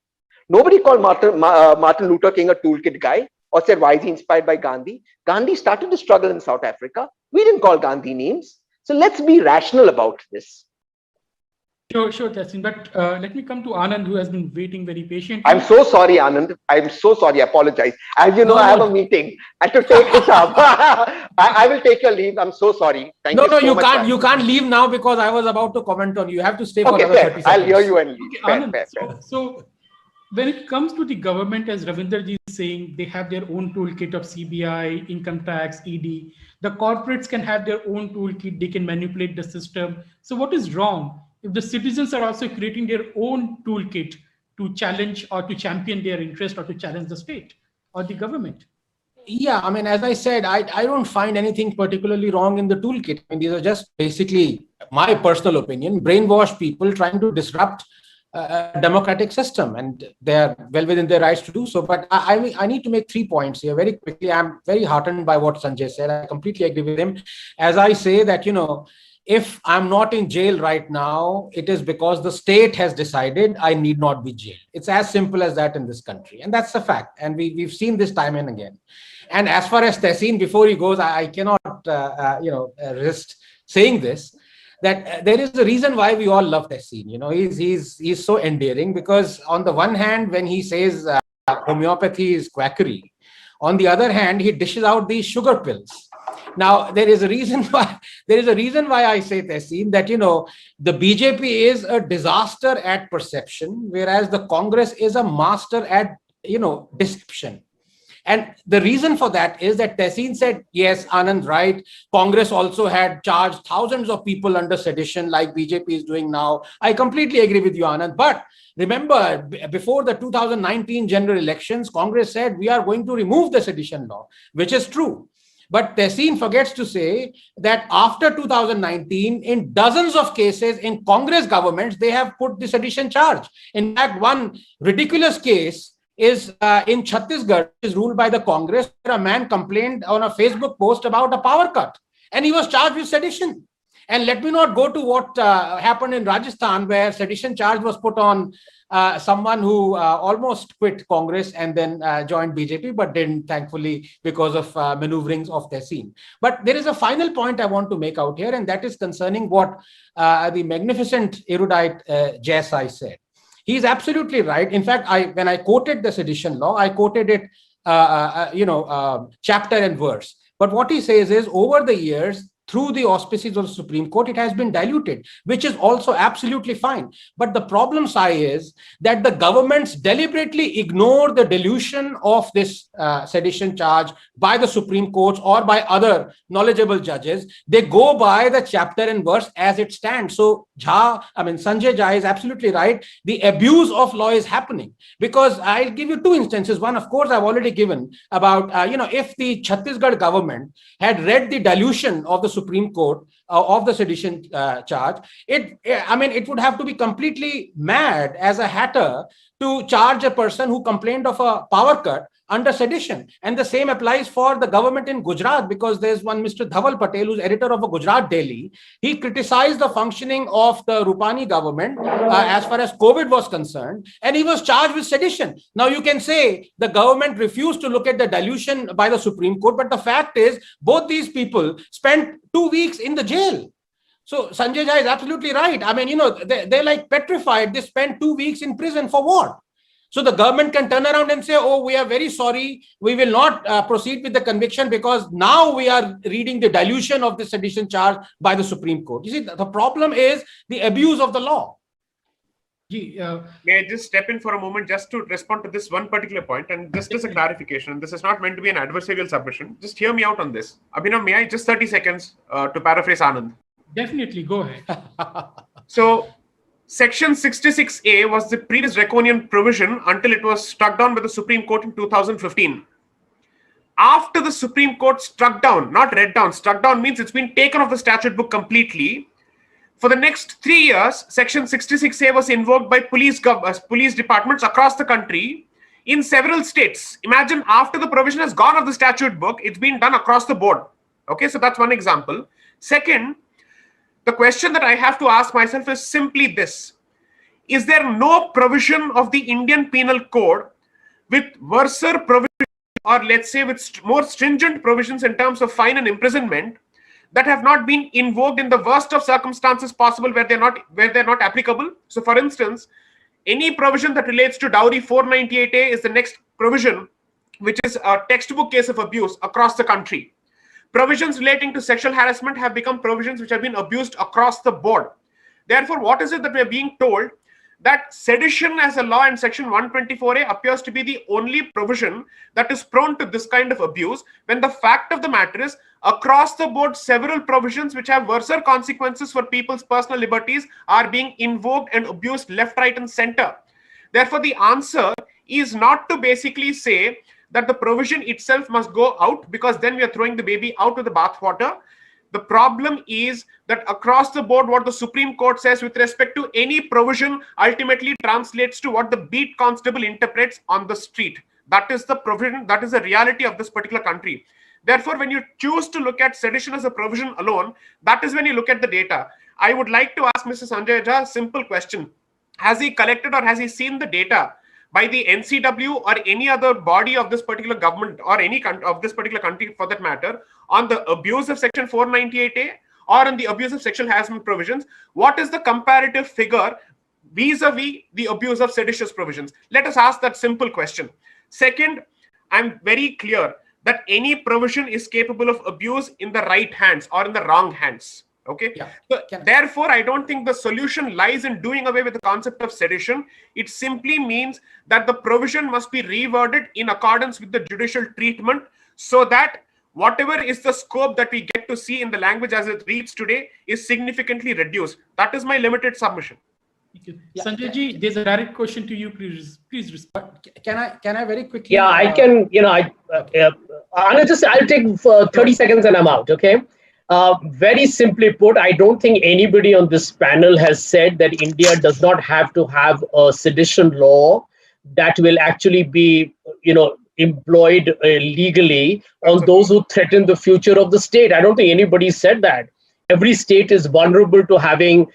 Nobody called Martin Luther King a toolkit guy, or said, why is he inspired by Gandhi? Gandhi started the struggle in South Africa. We didn't call Gandhi names. So let's be rational about this. Sure, Tessin. But let me come to Anand, who has been waiting very patiently. I'm so sorry, Anand. I'm so sorry. I apologize. As you know, I have a meeting and to take it up. I will take your leave. I'm so sorry. Thank you so much. You can't leave now because I was about to comment on you. You have to stay for Okay, another fair. 30 seconds. I'll hear you and leave. Okay, Anand, so when it comes to the government, as Ravinderji is saying, they have their own toolkit of CBI, income tax, ED. The corporates can have their own toolkit. They can manipulate the system. So what is wrong if the citizens are also creating their own toolkit to challenge or to champion their interest or to challenge the state or the government? Yeah, I mean, as I said, I don't find anything particularly wrong in the toolkit. I mean, these are just basically my personal opinion, brainwash people trying to disrupt a democratic system, and they are well within their rights to do so. But I need to make 3 points here very quickly. I'm very heartened by what Sanjay said. I completely agree with him. As I say that, if I'm not in jail right now, it is because the state has decided I need not be jailed. It's as simple as that in this country. And that's a fact. And we've seen this time and again. And as far as Tessin, before he goes, I cannot, resist saying this, that there is a reason why we all love Tessin. He's so endearing because on the one hand, when he says homeopathy is quackery, on the other hand, he dishes out these sugar pills. Now, there is a reason why I say, Tessin, that, the BJP is a disaster at perception, whereas the Congress is a master at, deception. And the reason for that is that Tessin said, yes, Anand, right. Congress also had charged thousands of people under sedition like BJP is doing now. I completely agree with you, Anand. But remember, before the 2019 general elections, Congress said we are going to remove the sedition law, which is true. But Tessin forgets to say that after 2019, in dozens of cases in Congress governments, they have put the sedition charge. In fact, one ridiculous case is in Chhattisgarh, is ruled by the Congress, where a man complained on a Facebook post about a power cut, and he was charged with sedition. And let me not go to what happened in Rajasthan, where sedition charge was put on someone who almost quit Congress and then joined BJP, but didn't, thankfully, because of maneuverings of Tessin. But there is a final point I want to make out here, and that is concerning what the magnificent erudite Jai said. He's absolutely right. In fact, when I quoted the sedition law, I quoted it, chapter and verse. But what he says is, over the years, through the auspices of the Supreme Court, it has been diluted, which is also absolutely fine. But the problem, Sai, is that the governments deliberately ignore the dilution of this sedition charge by the Supreme Court or by other knowledgeable judges. They go by the chapter and verse as it stands. So Sanjay Jha is absolutely right. The abuse of law is happening, because I'll give you 2 instances. One, of course, I've already given about, if the Chhattisgarh government had read the dilution of the Supreme Court of the sedition charge, it would have to be completely mad as a hatter to charge a person who complained of a power cut under sedition. And the same applies for the government in Gujarat, because there's one Mr. Dhaval Patel, who's editor of a Gujarat daily. He criticized the functioning of the Rupani government as far as COVID was concerned, and he was charged with sedition. Now, you can say the government refused to look at the dilution by the Supreme Court, but the fact is both these people spent 2 weeks in the jail. So Sanjay Jha is absolutely right. They're like petrified. They spent 2 weeks in prison for what? So the government can turn around and say, oh, we are very sorry, we will not proceed with the conviction because now we are reading the dilution of the sedition charge by the Supreme Court. You see, the problem is the abuse of the law. May I just step in for a moment just to respond to this one particular point, and just as a clarification, this is not meant to be an adversarial submission. Just hear me out on this. Abhinav, may I just 30 seconds to paraphrase Anand? Definitely, go ahead. So, Section 66A was the previous draconian provision until it was struck down by the Supreme Court in 2015. After the Supreme Court struck down, not read down, struck down means it's been taken off the statute book completely. For the next 3 years, Section 66A was invoked by police departments across the country in several states. Imagine, after the provision has gone off the statute book, it's been done across the board. Okay, so that's one example. Second, the question that I have to ask myself is simply this. Is there no provision of the Indian Penal Code with worser provisions, or let's say with more stringent provisions in terms of fine and imprisonment, that have not been invoked in the worst of circumstances possible where they're not applicable. So for instance, any provision that relates to dowry 498A is the next provision, which is a textbook case of abuse across the country. Provisions relating to sexual harassment have become provisions which have been abused across the board. Therefore, what is it that we are being told? That sedition as a law in section 124A appears to be the only provision that is prone to this kind of abuse, when the fact of the matter is, across the board, several provisions which have worse consequences for people's personal liberties are being invoked and abused left, right, and center. Therefore, the answer is not to basically say that the provision itself must go out, because then we are throwing the baby out with the bathwater. The problem is that across the board, what the Supreme Court says with respect to any provision ultimately translates to what the beat constable interprets on the street. That is the provision, that is the reality of this particular country. Therefore, when you choose to look at sedition as a provision alone, that is when you look at the data. I would like to ask Mr. Sanjay Jha a simple question. Has he collected or has he seen the data by the NCW or any other body of this particular government, or any of this particular country for that matter, on the abuse of section 498A or on the abuse of sexual harassment provisions? What is the comparative figure vis-a-vis the abuse of seditious provisions? Let us ask that simple question. Second, I'm very clear that any provision is capable of abuse in the right hands or in the wrong hands. Okay. Yeah. So therefore, I don't think the solution lies in doing away with the concept of sedition. It simply means that the provision must be reworded in accordance with the judicial treatment, so that whatever is the scope that we get to see in the language as it reads today is significantly reduced. That is my limited submission. Yeah. Sanjay ji, there's a direct question to you. Please respond. Can I very quickly? Yeah, I can. I'll take 30 seconds and I'm out. Okay. Very simply put, I don't think anybody on this panel has said that India does not have to have a sedition law that will actually be, employed legally on those who threaten the future of the state. I don't think anybody said that. Every state is vulnerable to having,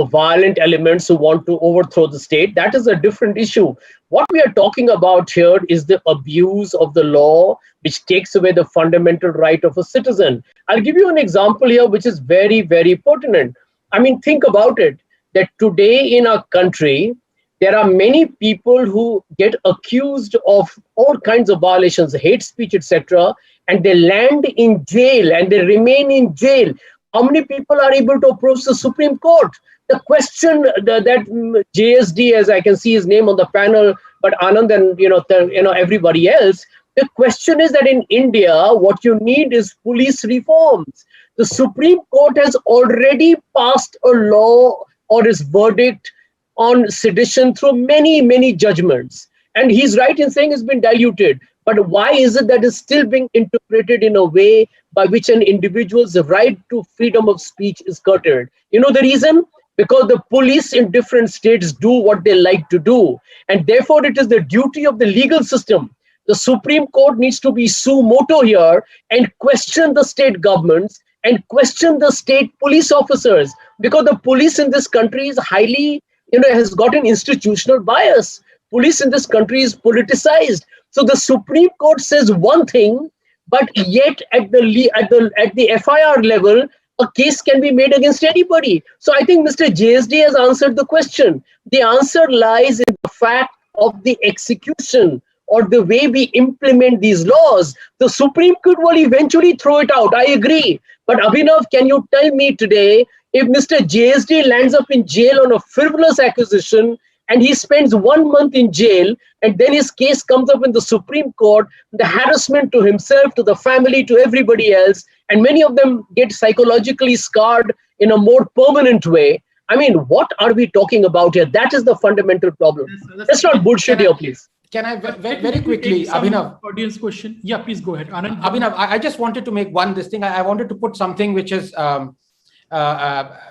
violent elements who want to overthrow the state. That is a different issue. What we are talking about here is the abuse of the law, which takes away the fundamental right of a citizen. I'll give you an example here, which is very, very pertinent. I mean, think about it, that today in our country, there are many people who get accused of all kinds of violations, hate speech, etc., and they land in jail and they remain in jail. How many people are able to approach the Supreme Court? The question that JSD, as I can see his name on the panel, but Anand and everybody else, the question is that in India, what you need is police reforms. The Supreme Court has already passed a law or its verdict on sedition through many, many judgments. And he's right in saying it's been diluted. But why is it that it's still being interpreted in a way by which an individual's right to freedom of speech is curtailed? You know the reason? Because the police in different states do what they like to do. And therefore, it is the duty of the legal system. The Supreme Court needs to be suo moto here and question the state governments and question the state police officers. Because the police in this country is highly, has got an institutional bias. Police in this country is politicized. So the Supreme Court says one thing, but yet at the FIR level, a case can be made against anybody. So I think Mr. JSD has answered the question. The answer lies in the fact of the execution or the way we implement these laws. The Supreme Court will eventually throw it out. I agree. But Abhinav, can you tell me today, if Mr. JSD lands up in jail on a frivolous accusation and he spends 1 month in jail and then his case comes up in the Supreme Court, the harassment to himself, to the family, to everybody else, and many of them get psychologically scarred in a more permanent way. I mean, what are we talking about here? That is the fundamental problem. Let's not bullshit here, please. Can I very quickly, Abhinav? Audience question. Yeah, please go ahead. Anand. Abhinav, I just wanted to make one this thing. I wanted to put something which is,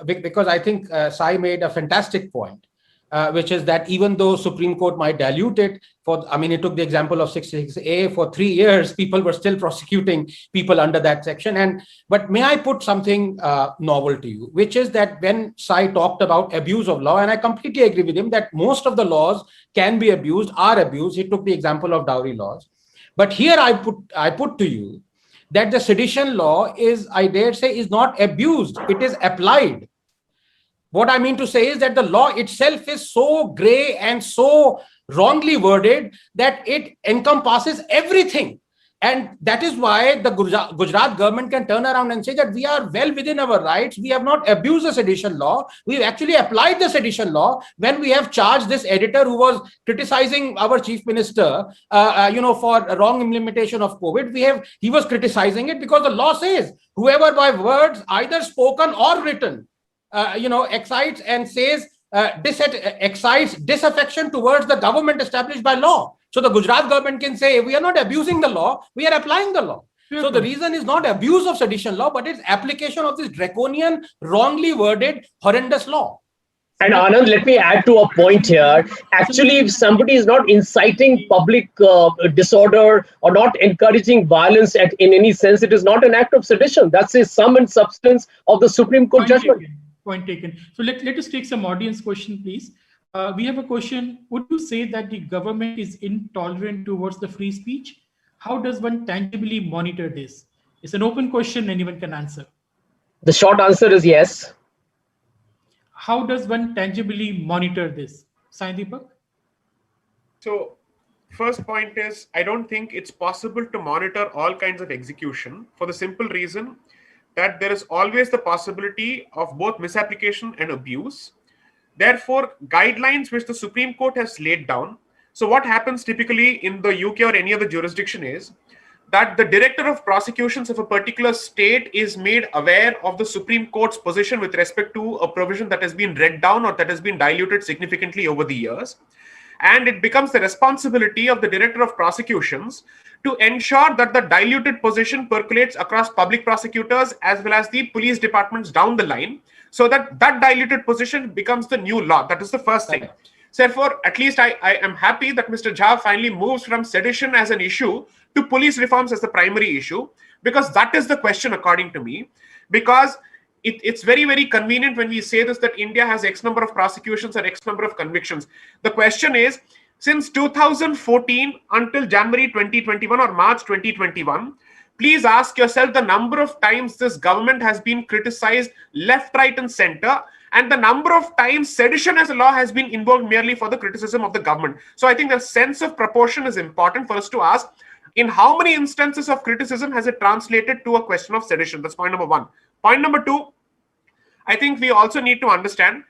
because I think Sai made a fantastic point. Which is that even though Supreme Court might dilute it, it took the example of 66A, for 3 years, people were still prosecuting people under that section. But may I put something novel to you, which is that when Sai talked about abuse of law, and I completely agree with him that most of the laws can be abused, are abused. He took the example of dowry laws. But here I put to you that the sedition law is, I dare say, is not abused, it is applied. What I mean to say is that the law itself is so gray and so wrongly worded that it encompasses everything. And that is why the Gujarat government can turn around and say that we are well within our rights. We have not abused the sedition law. We've actually applied the sedition law when we have charged this editor who was criticizing our chief minister, for wrong implementation of COVID. He was criticizing it because the law says whoever by words, either spoken or written, excites and says excites disaffection towards the government established by law. So the Gujarat government can say, we are not abusing the law, we are applying the law. So the reason is not abuse of sedition law, but it's application of this draconian, wrongly worded, horrendous law. And Anand, let me add to a point here. Actually, if somebody is not inciting public disorder or not encouraging violence in any sense, it is not an act of sedition. That's the sum and substance of the Supreme Court judgment. Point taken. So let us take some audience question, please. We have a question. Would you say that the government is intolerant towards the free speech? How does one tangibly monitor this? It's an open question, anyone can answer. The short answer is yes. How does one tangibly monitor this? Sai Deepak? So, first point is, I don't think it's possible to monitor all kinds of execution for the simple reason that there is always the possibility of both misapplication and abuse. Therefore, guidelines which the Supreme Court has laid down. So what happens typically in the UK or any other jurisdiction is that the director of prosecutions of a particular state is made aware of the Supreme Court's position with respect to a provision that has been read down or that has been diluted significantly over the years. And it becomes the responsibility of the director of prosecutions to ensure that the diluted position percolates across public prosecutors as well as the police departments down the line, so that that diluted position becomes the new law. That is the first thing. So therefore, at least I am happy that Mr. Jha finally moves from sedition as an issue to police reforms as the primary issue, because that is the question according to me. Because it's very, very convenient when we say this, that India has X number of prosecutions or X number of convictions. The question is, since 2014 until January 2021 or March 2021, please ask yourself the number of times this government has been criticized left, right, and center, and the number of times sedition as a law has been invoked merely for the criticism of the government. So I think the sense of proportion is important for us to ask, in how many instances of criticism has it translated to a question of sedition? That's point number one. Point number two, I think we also need to understand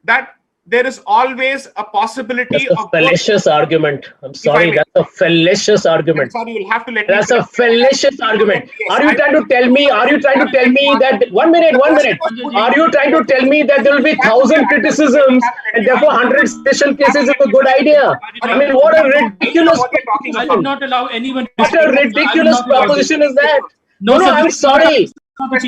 that there is always a possibility of a fallacious argument. I'm sorry, that's a fallacious argument. I'm sorry, you'll have to let me. That's a fallacious argument. Are you trying to tell me? Are you trying to tell me that 1 minute? Are you trying to tell me that there will be 1,000 criticisms and therefore 100 special cases is a good idea? I mean, what a ridiculous proposition! I will not allow anyone. What a ridiculous proposition is that? No, I'm sorry.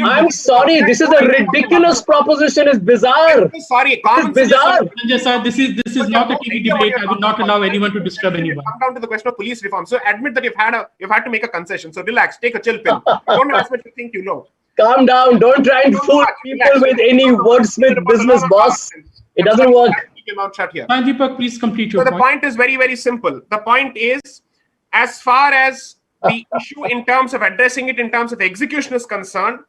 I'm sorry. This is a ridiculous proposition. It's bizarre. Sorry, it's bizarre. Sanjay sir, this is not a TV debate. I will not allow anyone to disturb anyone. Come down to the question of police reform. So admit that you've had to make a concession. So relax, take a chill pill. Don't know as much you think you know. Calm down. Don't try and fool people with any wordsmith business, boss. It doesn't work. Keep your mouth shut here. Deepak, please complete your point. So the point is very, very simple. The point is, as far as the issue in terms of addressing it in terms of execution is concerned,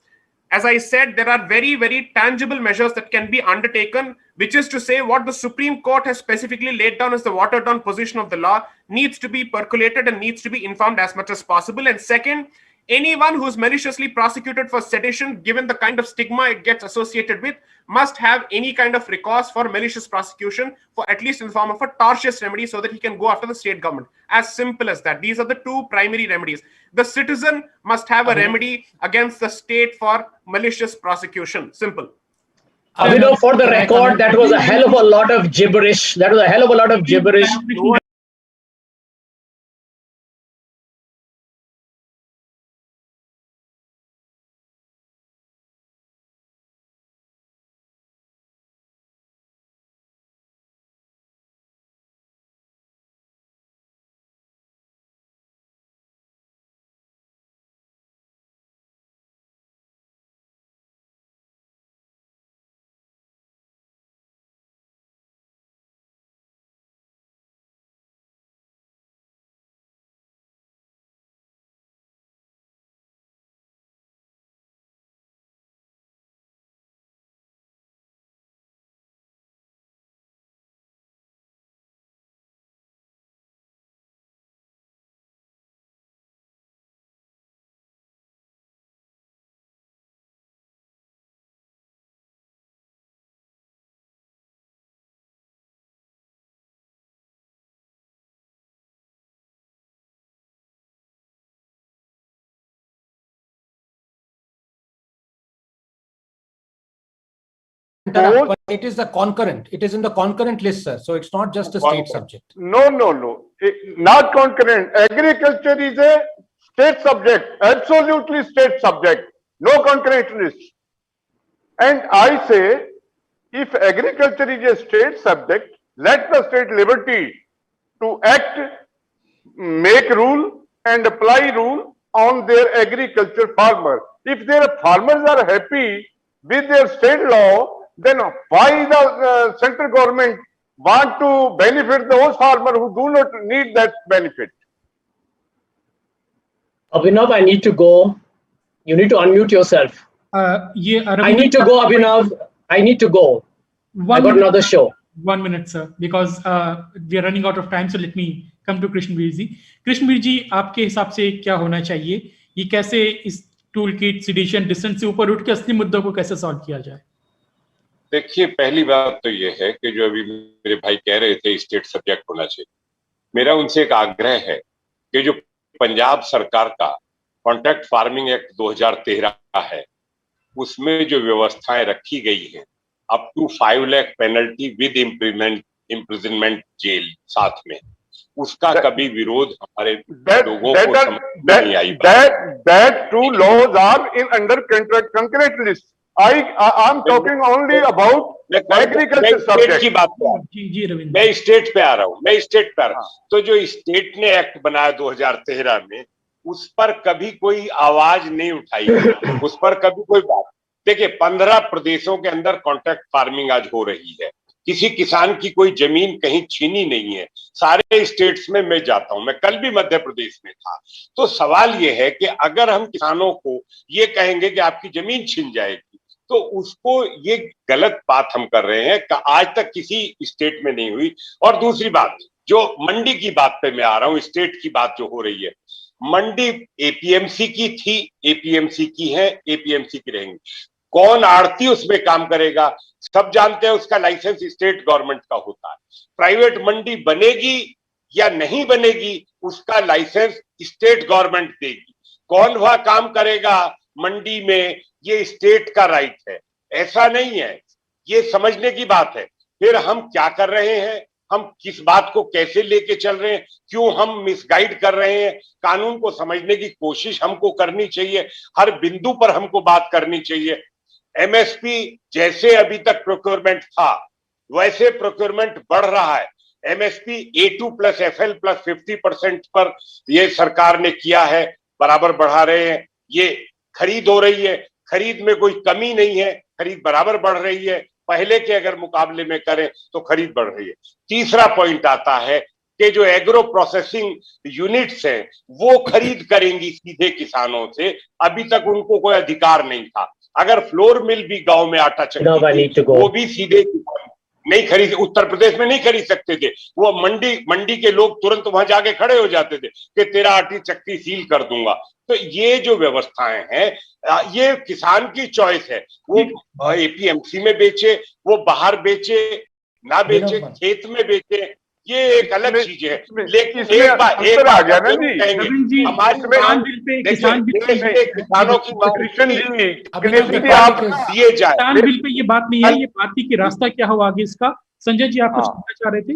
as I said, there are very, very tangible measures that can be undertaken, which is to say what the Supreme Court has specifically laid down as the watered down position of the law needs to be percolated and needs to be informed as much as possible. And second, anyone who is maliciously prosecuted for sedition, given the kind of stigma it gets associated with, must have any kind of recourse for malicious prosecution, for at least in the form of a tortious remedy, so that he can go after the state government. As simple as that. These are the two primary remedies. The citizen must have a remedy against the state for malicious prosecution. Simple. Abhinav, for the record, that was a hell of a lot of gibberish. That was a hell of a lot of gibberish. interrupt, but it is the concurrent. It is in the concurrent list, sir. So it's not just a state subject. No, no, no. Not concurrent. Agriculture is a state subject, absolutely state subject. No concurrent list. And I say, if agriculture is a state subject, let the state liberty to act, make rule and apply rule on their agriculture farmer. If their farmers are happy with their state law, then why the central government want to benefit those farmers who do not need that benefit? Abhinav, I need to go. You need to unmute yourself. I need to go, Abhinav. I need to go. I got another show. 1 minute, sir, because we are running out of time. So let me come to Krishnveer ji. Krishnveer ji, आपके हिसाब से क्या होना चाहिए? ये कैसे इस tool kit sedition decent से ऊपर उठ के असली मुद्दों को कैसे सॉल्व किया जाए? देखिए, पहली बात तो ये है कि जो अभी मेरे भाई कह रहे थे स्टेट सब्जेक्ट होना चाहिए, मेरा उनसे एक आग्रह है कि जो पंजाब सरकार का कॉन्ट्रैक्ट फार्मिंग एक्ट 2013 है, उसमें जो व्यवस्थाएं रखी गई हैं, up to 5 lakh penalty with imprisonment jail साथ में, उसका कभी विरोध हमारे लोगों को समझ नहीं आई। That two laws are in under concurrent list. I'm talking only about agriculture subject. की बात मैं स्टेट पे आ रहा हूँ, तो जो स्टेट ने एक्ट बनाया 2013 में, उस पर कभी कोई आवाज नहीं उठाई, उस पर कभी कोई बात। देखिए, 15 प्रदेशों के अंदर कॉन्ट्रैक्ट फार्मिंग आज हो रही है, किसी किसान की कोई जमीन कहीं छीनी नहीं है, सारे स्टेट्स में मैं जाता हूं, मैं कल भी मध्य प्रदेश में था। तो सवाल ये है कि अगर हम किसानों को ये कहेंगे कि आपकी जमीन छीन जाएगी, तो उसको ये गलत बात हम कर रहे हैं, आज तक किसी स्टेट में नहीं हुई। और दूसरी बात, जो मंडी की बात पे मैं आ रहा हूं, स्टेट की बात जो हो रही है, मंडी एपीएमसी की थी, एपीएमसी की है, एपीएमसी की रहेंगी। कौन आड़ती उसमें काम करेगा? सब जानते हैं उसका लाइसेंस स्टेट गवर्नमेंट का होता है। प्राइवेट मंडी बनेगी या नहीं बनेगी, उसका लाइसेंस स्टेट गवर्नमेंट देगी। कौन वह काम करेगा मंडी में, ये स्टेट का राइट है, ऐसा नहीं है। ये समझने की बात है। फिर हम क्या कर रहे हैं, हम किस बात को कैसे लेके चल रहे हैं, क्यों हम मिसगाइड कर रहे हैं? कानून को समझने की कोशिश हमको करनी चाहिए, हर बिंदु पर हमको बात करनी चाहिए। एमएसपी जैसे अभी तक प्रोक्योरमेंट था, वैसे प्रोक्योरमेंट बढ़ रहा है। MSP A2 plus FL plus 50% पर ये सरकार ने किया है, बराबर बढ़ा रहे हैं। ये खरीद हो रही है, खरीद में कोई कमी नहीं है, खरीद बराबर बढ़ रही है। पहले के अगर मुकाबले में करें तो खरीद बढ़ रही है। तीसरा पॉइंट आता है कि जो एग्रो प्रोसेसिंग यूनिट्स हैं, वो खरीद करेंगी सीधे किसानों से, अभी तक उनको कोई अधिकार नहीं था। अगर फ्लोर मिल भी गांव में आटा चक्की, वो भी सीधे नहीं खरीद, उत्तर प्रदेश में नहीं खरीद सकते थे। वो मंडी के लोग तुरंत वहां जाके खड़े हो जाते थे कि तेरा आटी चक्की सील कर दूंगा। तो ये जो व्यवस्थाएं हैं, ये किसान की चॉइस है, वो एपीएमसी में बेचे, वो बाहर बेचे, ना बेचे, खेत में बेचे, ये एक अलग चीज है। लेकिन एक बात कहेंगे, हमारे किसानों की दिए जाए, किसान बिल पे ये बात नहीं है, ये बात थी कि रास्ता क्या हो आगे इसका। संजय जी, आप कुछ कहना चाह रहे थे?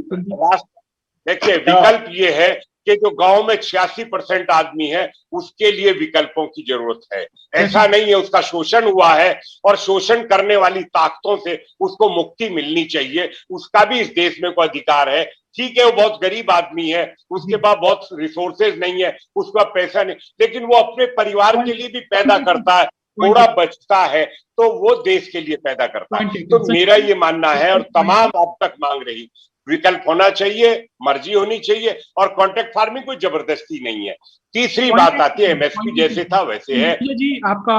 देखिए, विकल्प ये है कि जो गांव में 86% आदमी है, उसके लिए विकल्पों की जरूरत है। ऐसा नहीं है उसका शोषण हुआ है, और शोषण करने वाली ताकतों से उसको मुक्ति मिलनी चाहिए। उसका भी इस देश में कोई अधिकार है। ठीक है, वो बहुत गरीब आदमी है, उसके पास बहुत रिसोर्सेज नहीं है, उसका पैसा नहीं, लेकिन वो अपने परिवार के लिए भी पैदा करता है, थोड़ा बचता है तो वो देश के लिए पैदा करता है। तो मेरा ये मानना है, और तमाम अब तक मांग रही, विकल्प होना चाहिए, मर्जी होनी चाहिए, और कॉन्ट्रैक्ट फार्मिंग कोई जबरदस्ती नहीं है। तीसरी बात आती है, एमएसपी जैसे था वैसे है। जी, आपका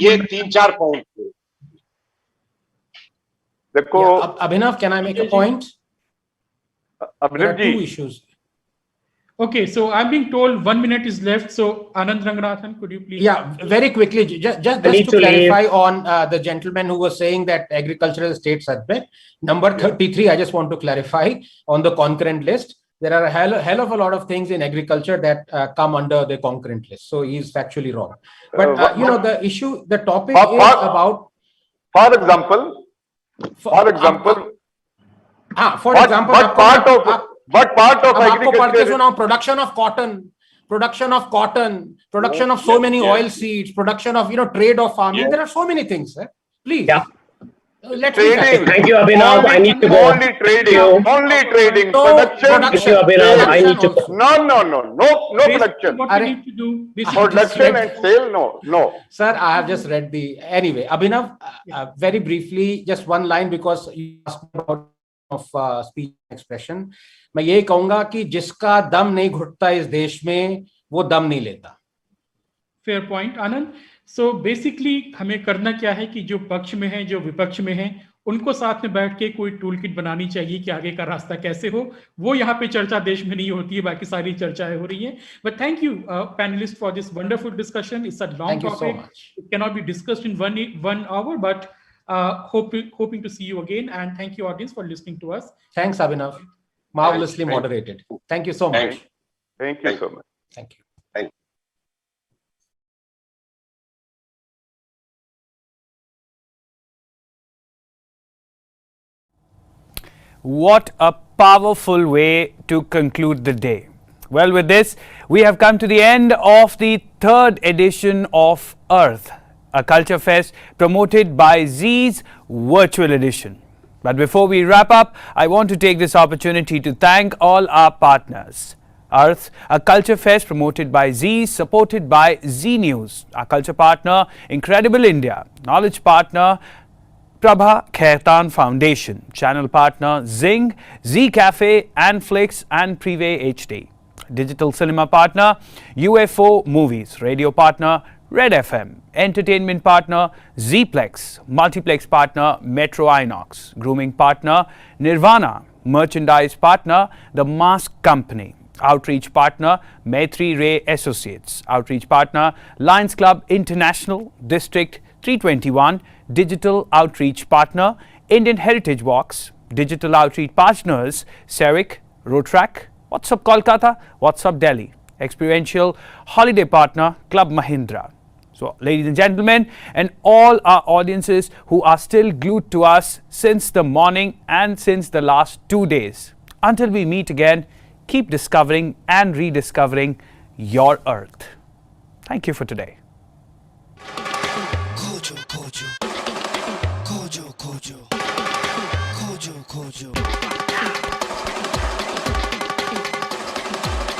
ये 3-4 पॉइंट थे। देखो Abhinav, can I make a point? Abhinav ji. Two issues. Okay, so I'm being told 1 minute is left. So Anand Ranganathan, could you please? Yeah, very quickly, just to clarify on the gentleman who was saying that agriculture is a state subject. Number 33, I just want to clarify on the concurrent list. There are a hell of a lot of things in agriculture that come under the concurrent list. So he is factually wrong. But the issue, the topic is about. For example, For example, for what, example, what part of अब आपको पढ़ के agriculture? सुनाऊं, production of cotton, production of so many oil seeds, production of trade of farming. There are so many things. Please. Yeah. Let's Trading. Thank you, Abhinav. I need to go. Only trading. Only trading. Production. Thank you, Abhinav. I need to go. No production. What we need to do, Production and sale, no. Sir, I have just read anyway. Abhinav, very briefly, just one line because you asked about of speech expression. मैं ये कहूंगा कि जिसका दम नहीं घुटता इस देश में वो दम नहीं लेता. फेयर पॉइंट आनंद. सो बेसिकली हमें करना क्या है कि जो पक्ष में है, जो विपक्ष में है, उनको साथ में बैठ के कोई टूल किट बनानी चाहिए कि आगे का रास्ता कैसे हो. वो यहाँ पे चर्चा देश में नहीं होती है, बाकी सारी चर्चाएं हो रही हैं. But thank you panelist for this wonderful discussion. It's a long topic. It can not be discussed in one hour, but hoping to see you again, and thank you audience for listening to us. Thanks, Abhinav. Marvelously moderated. Thank you so much. Thank you so much. Thank you. What a powerful way to conclude the day. Well, with this, we have come to the end of the third edition of Arth, a culture fest promoted by Zee's virtual edition. But before we wrap up, I want to take this opportunity to thank all our partners. Arth, a culture fest promoted by Zee, supported by Zee News, our culture partner, Incredible India, knowledge partner, Prabha Khairtan Foundation, channel partner Zing, Z Cafe, Anflix and Prive HD, digital cinema partner UFO Movies, radio partner Red FM, entertainment partner Zplex, multiplex partner Metro Inox, grooming partner Nirvana, merchandise partner The Mask Company, outreach partner Maitri Ray Associates, outreach partner Lions Club International, District 321, digital outreach partner Indian Heritage Walks, digital outreach partners Seric, Rotrack, What's Up Kolkata, What's Up Delhi, experiential holiday partner Club Mahindra. So, ladies and gentlemen, and all our audiences who are still glued to us since the morning and since the last 2 days. Until we meet again, keep discovering and rediscovering your Earth. Thank you for today. Kojo.